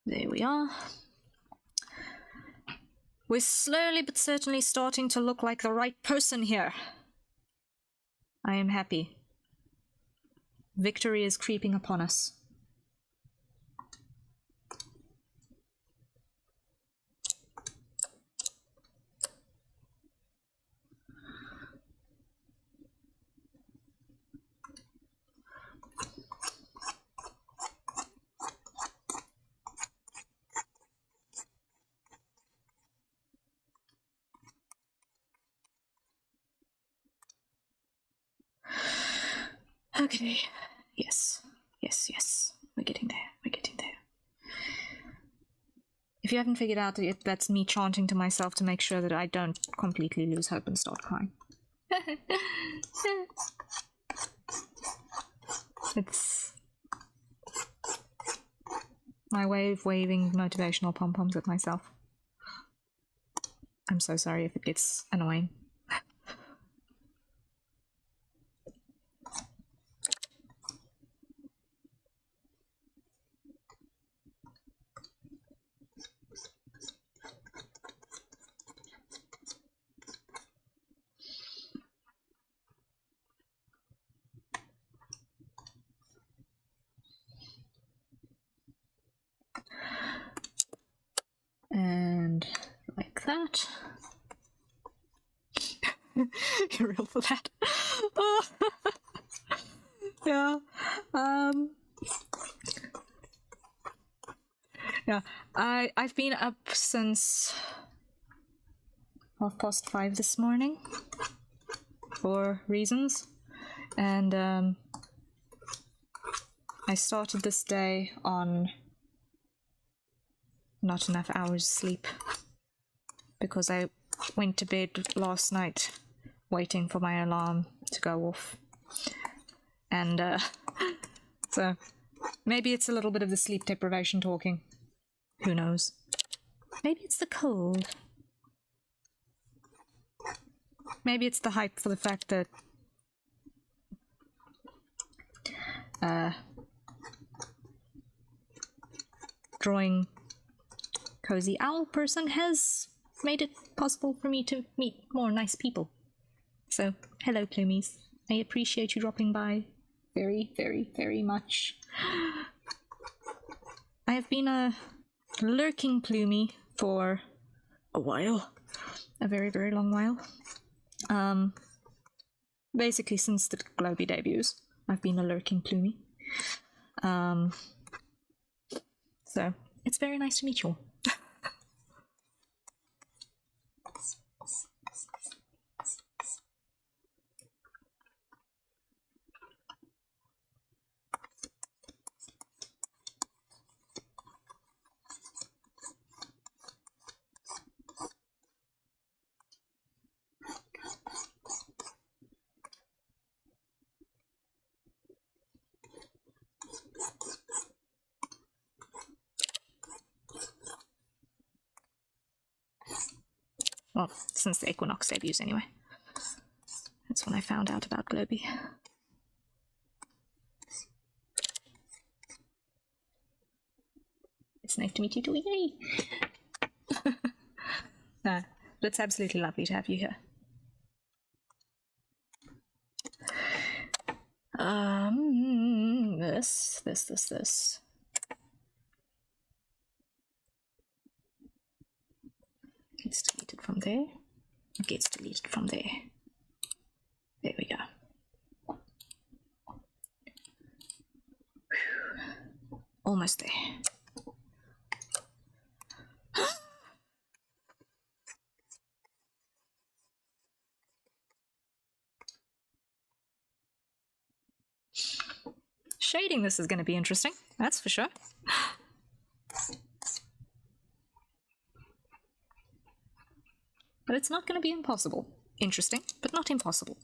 There we are. We're slowly but certainly starting to look like the right person here. I am happy. Victory is creeping upon us. Okay, yes, yes, yes, we're getting there, we're getting there. If you haven't figured out yet, that's me chanting to myself to make sure that I don't completely lose hope and start crying. It's my way of waving motivational pom-poms at myself. I'm so sorry if it gets annoying. And like that. You're real for that. Oh. Yeah. Yeah. I've been up since 5:30 this morning for reasons, and I started this day on not enough hours sleep because I went to bed last night waiting for my alarm to go off, and so maybe it's a little bit of the sleep deprivation talking, who knows. Maybe it's the cold, maybe it's the hype for the fact that drawing Cozy Owl person has made it possible for me to meet more nice people. So, hello Plumies. I appreciate you dropping by very, very, very much. I have been a lurking Plumie for a while. A very, very long while. Basically since the Globy debuts, I've been a lurking Plumie. So, it's very nice to meet you all. Well, since the Equinox debuts anyway. That's when I found out about Globy. It's nice to meet you too, yay! No, but it's absolutely lovely to have you here. This. Gets deleted from there. It gets deleted from there. There we go. Whew. Almost there. Shading this is going to be interesting, that's for sure. But it's not going to be impossible. Interesting, but not impossible.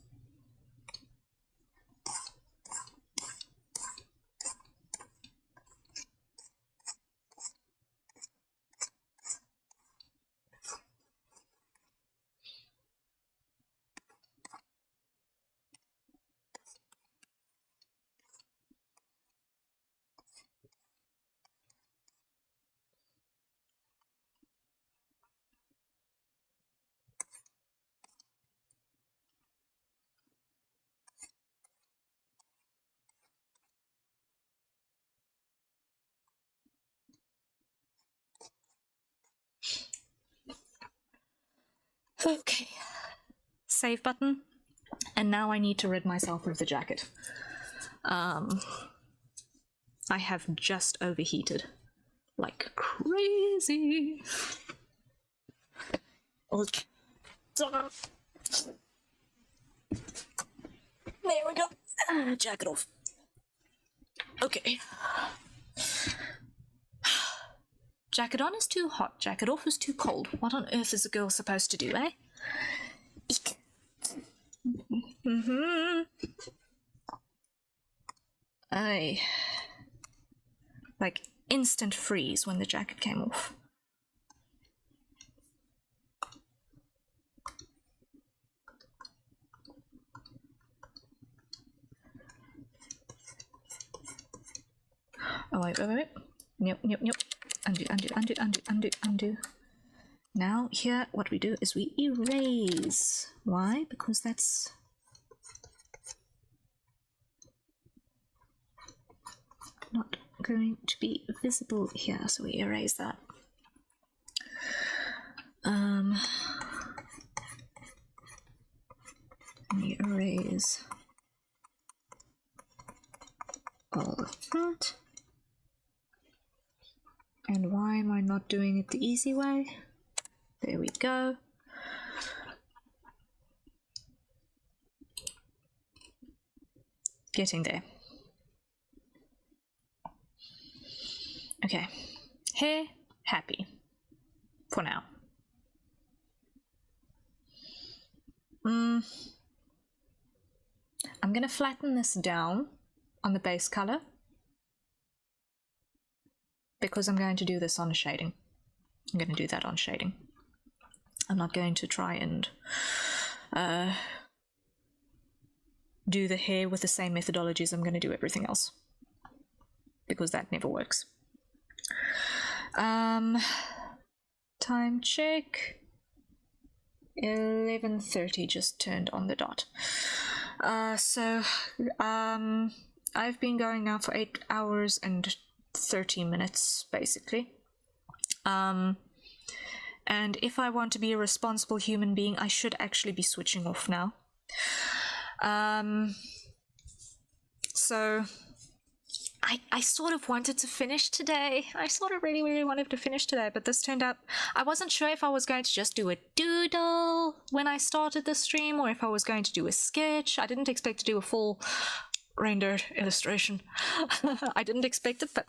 Okay, save button, and now I need to rid myself of the jacket. I have just overheated like crazy. Okay. There we go. Jacket off. Okay. Jacket on is too hot, jacket off is too cold. What on earth is a girl supposed to do, eh? Eek. I like instant freeze when the jacket came off. Oh, wait. Nope. Undo. Now here, what we do is we erase. Why? Because that's not going to be visible here, so we erase that. We erase all of that. And why am I not doing it the easy way? There we go. Getting there. Okay. Hair, happy. For now. I'm gonna flatten this down on the base color, because I'm going to do this on shading. I'm going to do that on shading. I'm not going to try and do the hair with the same methodologies I'm going to do everything else, because that never works. Time check. 11:30 just turned on the dot. I've been going now for 8 hours and 30 minutes, basically. And if I want to be a responsible human being, I should actually be switching off now. So I sort of wanted to finish today. I sort of really wanted to finish today, but this turned out, I wasn't sure if I was going to just do a doodle when I started the stream, or if I was going to do a sketch. I didn't expect to do a full rendered illustration. I didn't expect it, but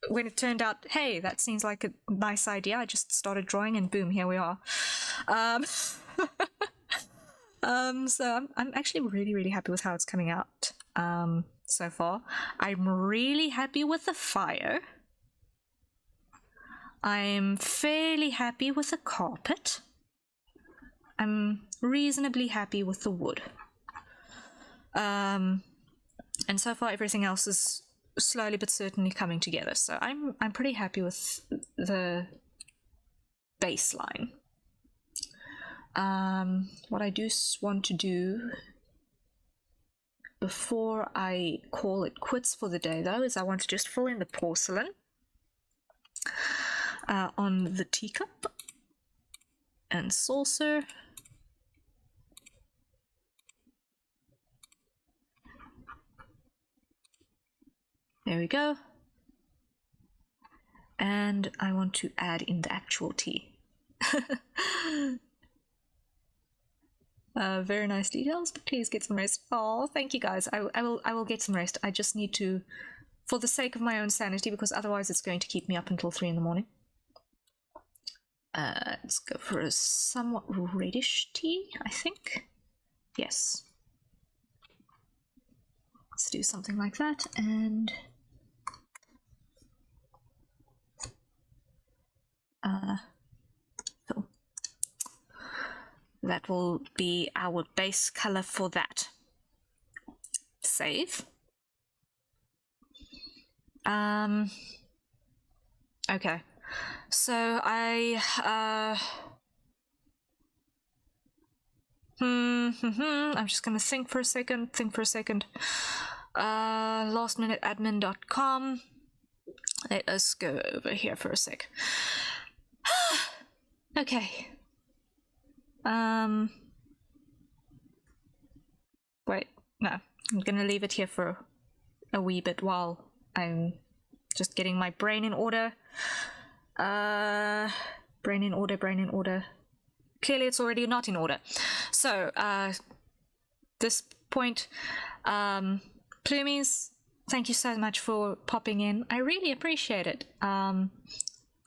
when it turned out, hey, that seems like a nice idea, I just started drawing and boom, here we are. So I'm actually really happy with how it's coming out so far. I'm really happy with the fire. I'm fairly happy with the carpet. I'm reasonably happy with the wood. And so far everything else is slowly but certainly coming together. So I'm pretty happy with the baseline. What I do want to do before I call it quits for the day, though, is I want to just fill in the porcelain on the teacup and saucer. There we go. And I want to add in the actual tea. Very nice details, but please get some rest. Oh, thank you guys. I will get some rest. I just need to, for the sake of my own sanity, because otherwise it's going to keep me up until 3 in the morning. Let's go for a somewhat reddish tea, I think. Yes. Let's do something like that, and so that will be our base color for that. Save. Okay, so I'm just gonna think for a second. Lastminuteadmin.com. Let us go over here for a sec. Okay. Wait, no. I'm gonna leave it here for a wee bit while I'm just getting my brain in order. Brain in order. Clearly it's already not in order. So, this point, Plumies, thank you so much for popping in. I really appreciate it.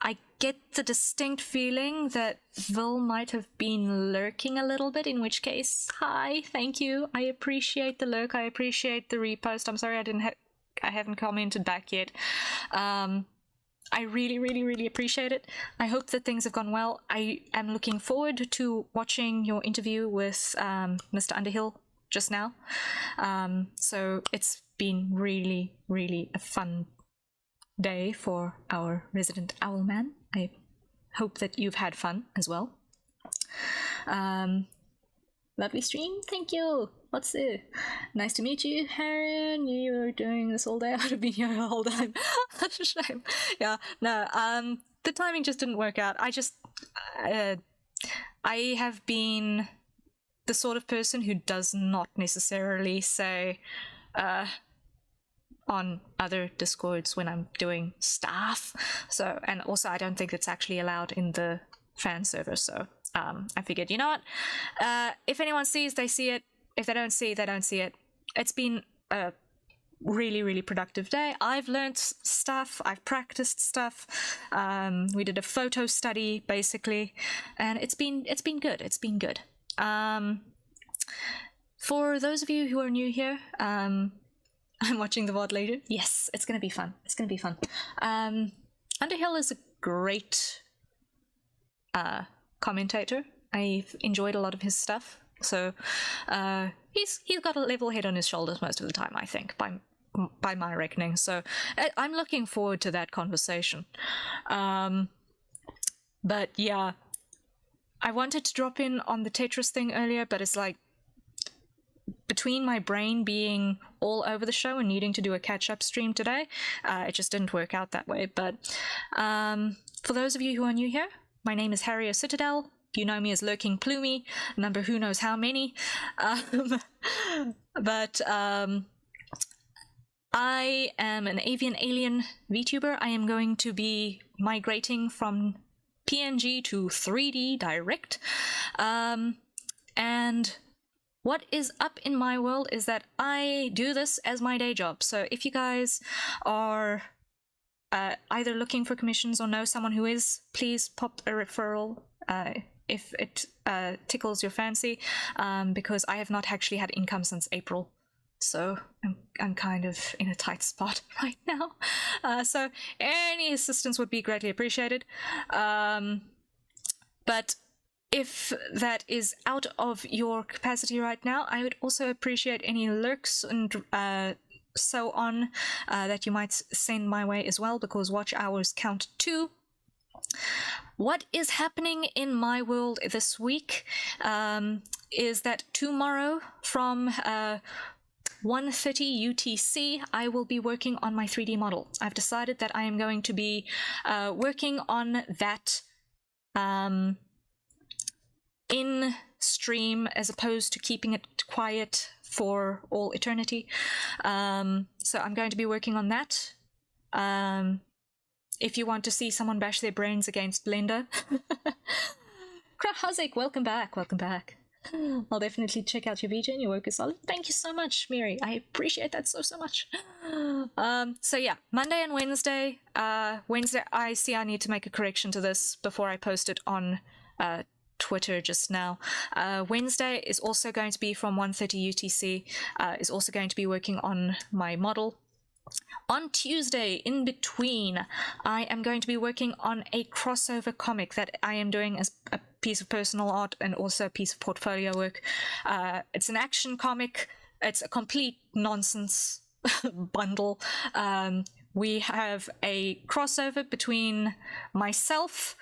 I get the distinct feeling that Vil might have been lurking a little bit, in which case, hi, thank you. I appreciate the lurk, I appreciate the repost. I'm sorry I didn't haven't commented back yet. I really, really, really appreciate it. I hope that things have gone well. I am looking forward to watching your interview with Mr. Underhill just now. So it's been really, really a fun day for our resident owl man. I hope that you've had fun as well. Lovely stream, thank you. What's it? Nice to meet you, Harry. Knew you were doing this all day. I would have been here the whole time. That's a shame. Yeah, no, the timing just didn't work out. I have been the sort of person who does not necessarily say on other Discords when I'm doing stuff. So, and also I don't think it's actually allowed in the fan server, so I figured, you know what, if anyone sees, they see it. If they don't see, they don't see it. It's been a really, really productive day. I've learned stuff, I've practiced stuff. We did a photo study, basically, and it's been good. It's been good. For those of you who are new here, I'm watching the VOD later. Yes, it's gonna be fun. It's gonna be fun. Underhill is a great commentator. I've enjoyed a lot of his stuff. So he's got a level head on his shoulders most of the time, I think, by my reckoning. So I'm looking forward to that conversation. But yeah, I wanted to drop in on the Tetris thing earlier, but it's like between my brain being all over the show and needing to do a catch-up stream today, it just didn't work out that way. But for those of you who are new here, my name is Harry Citadel. You know me as Lurking Plumie, number who knows how many. But I am an avian alien VTuber. I am going to be migrating from PNG to 3D direct. And what is up in my world is that I do this as my day job. So if you guys are either looking for commissions or know someone who is, please pop a referral if it tickles your fancy, because I have not actually had income since April, so I'm kind of in a tight spot right now. So any assistance would be greatly appreciated. But if that is out of your capacity right now, I would also appreciate any lurks and so on that you might send my way as well, because watch hours count too. What is happening in my world this week is that tomorrow from 1:30 UTC, I will be working on my 3D model. I've decided that I am going to be working on that in stream as opposed to keeping it quiet for all eternity. So I'm going to be working on that. If you want to see someone bash their brains against Blender. Krahazik, welcome back, welcome back. I'll definitely check out your VJ and your work is solid. Thank you so much, Miri. I appreciate that so much. So yeah, Monday and Wednesday. Wednesday, I see I need to make a correction to this before I post it on Twitter just now. Wednesday is also going to be from 1:30 UTC. Is also going to be working on my model. On Tuesday, in between, I am going to be working on a crossover comic that I am doing as a piece of personal art and also a piece of portfolio work. It's an action comic. It's a complete nonsense bundle. We have a crossover between myself,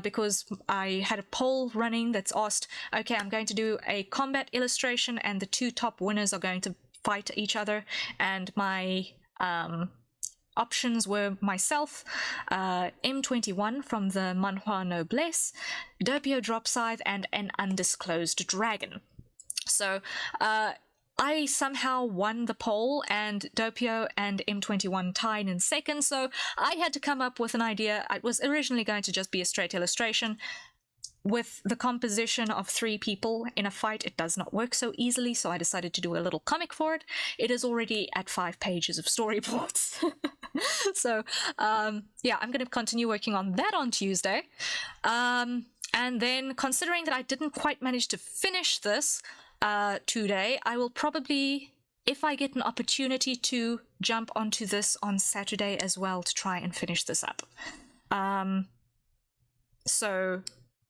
because I had a poll running that's asked, okay, I'm going to do a combat illustration and the two top winners are going to fight each other, and my options were myself, M21 from the Manhua Noblesse, Doppio Drop Scythe, and an undisclosed dragon. So I somehow won the poll, and Doppio and M21 tied in second, so I had to come up with an idea. It was originally going to just be a straight illustration. With the composition of 3 people in a fight, it does not work so easily, so I decided to do a little comic for it. It is already at 5 pages of storyboards. So, yeah, I'm going to continue working on that on Tuesday. And then, considering that I didn't quite manage to finish this today, I will probably if I get an opportunity to jump onto this on Saturday as well to try and finish this up. So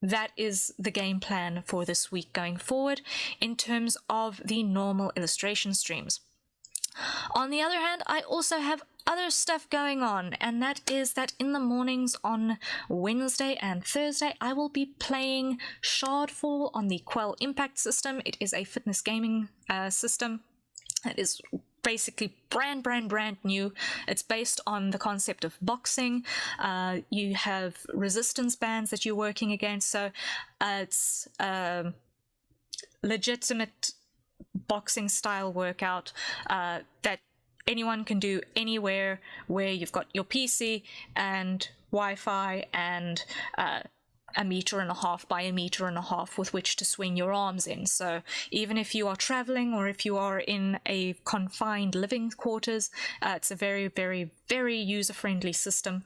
that is the game plan for this week going forward in terms of the normal illustration streams. On the other hand, I also have other stuff going on, and that is that in the mornings on Wednesday and Thursday, I will be playing Shardfall on the Quell Impact system. It is a fitness gaming system. It is basically brand new. It's based on the concept of boxing. You have resistance bands that you're working against, so it's legitimate boxing style workout that anyone can do anywhere, where you've got your PC and Wi-Fi and a 1.5 meters by 1.5 meters with which to swing your arms in. So even if you are traveling or if you are in a confined living quarters, it's a very user-friendly system.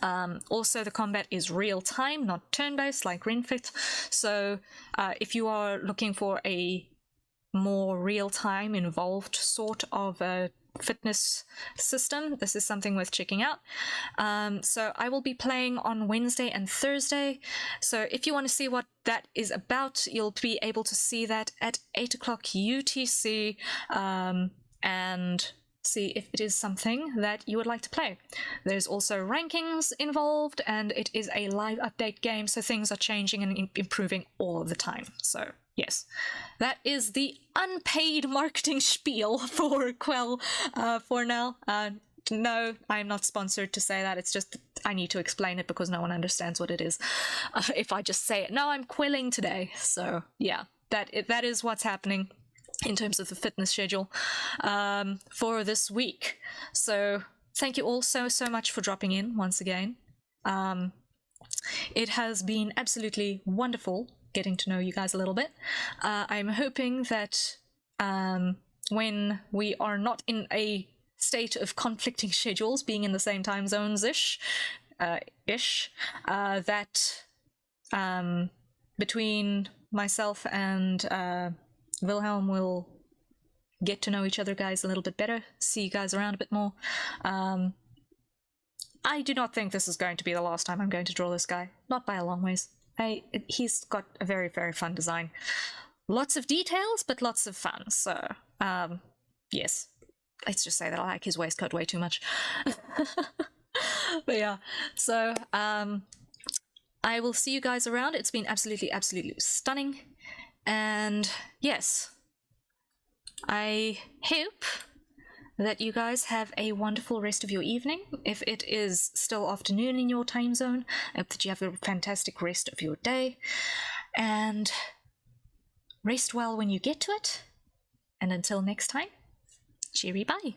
Also, the combat is real-time, not turn-based like Ring Fit. So if you are looking for a more real-time involved sort of a fitness system, this is something worth checking out. So I will be playing on Wednesday and Thursday, so if you want to see what that is about, you'll be able to see that at 8 o'clock UTC, and see if it is something that you would like to play. There's also rankings involved, and it is a live update game, so things are changing and improving all of the time. So yes, that is the unpaid marketing spiel for Quell for now. No, I'm not sponsored to say that. It's just I need to explain it because no one understands what it is if I just say it. No, I'm quelling today. So yeah, that is what's happening in terms of the fitness schedule for this week. So thank you all so much for dropping in once again. It has been absolutely wonderful getting to know you guys a little bit. I'm hoping that when we are not in a state of conflicting schedules, being in the same time zones that between myself and Wilhelm will get to know each other guys a little bit better, see you guys around a bit more. I do not think this is going to be the last time I'm going to draw this guy, not by a long ways. He's got a very fun design. Lots of details, but lots of fun, so yes. Let's just say that I like his waistcoat way too much. But yeah, so I will see you guys around. It's been absolutely stunning. And yes, I hope that you guys have a wonderful rest of your evening. If it is still afternoon in your time zone, I hope that you have a fantastic rest of your day. And rest well when you get to it. And until next time, cheery bye.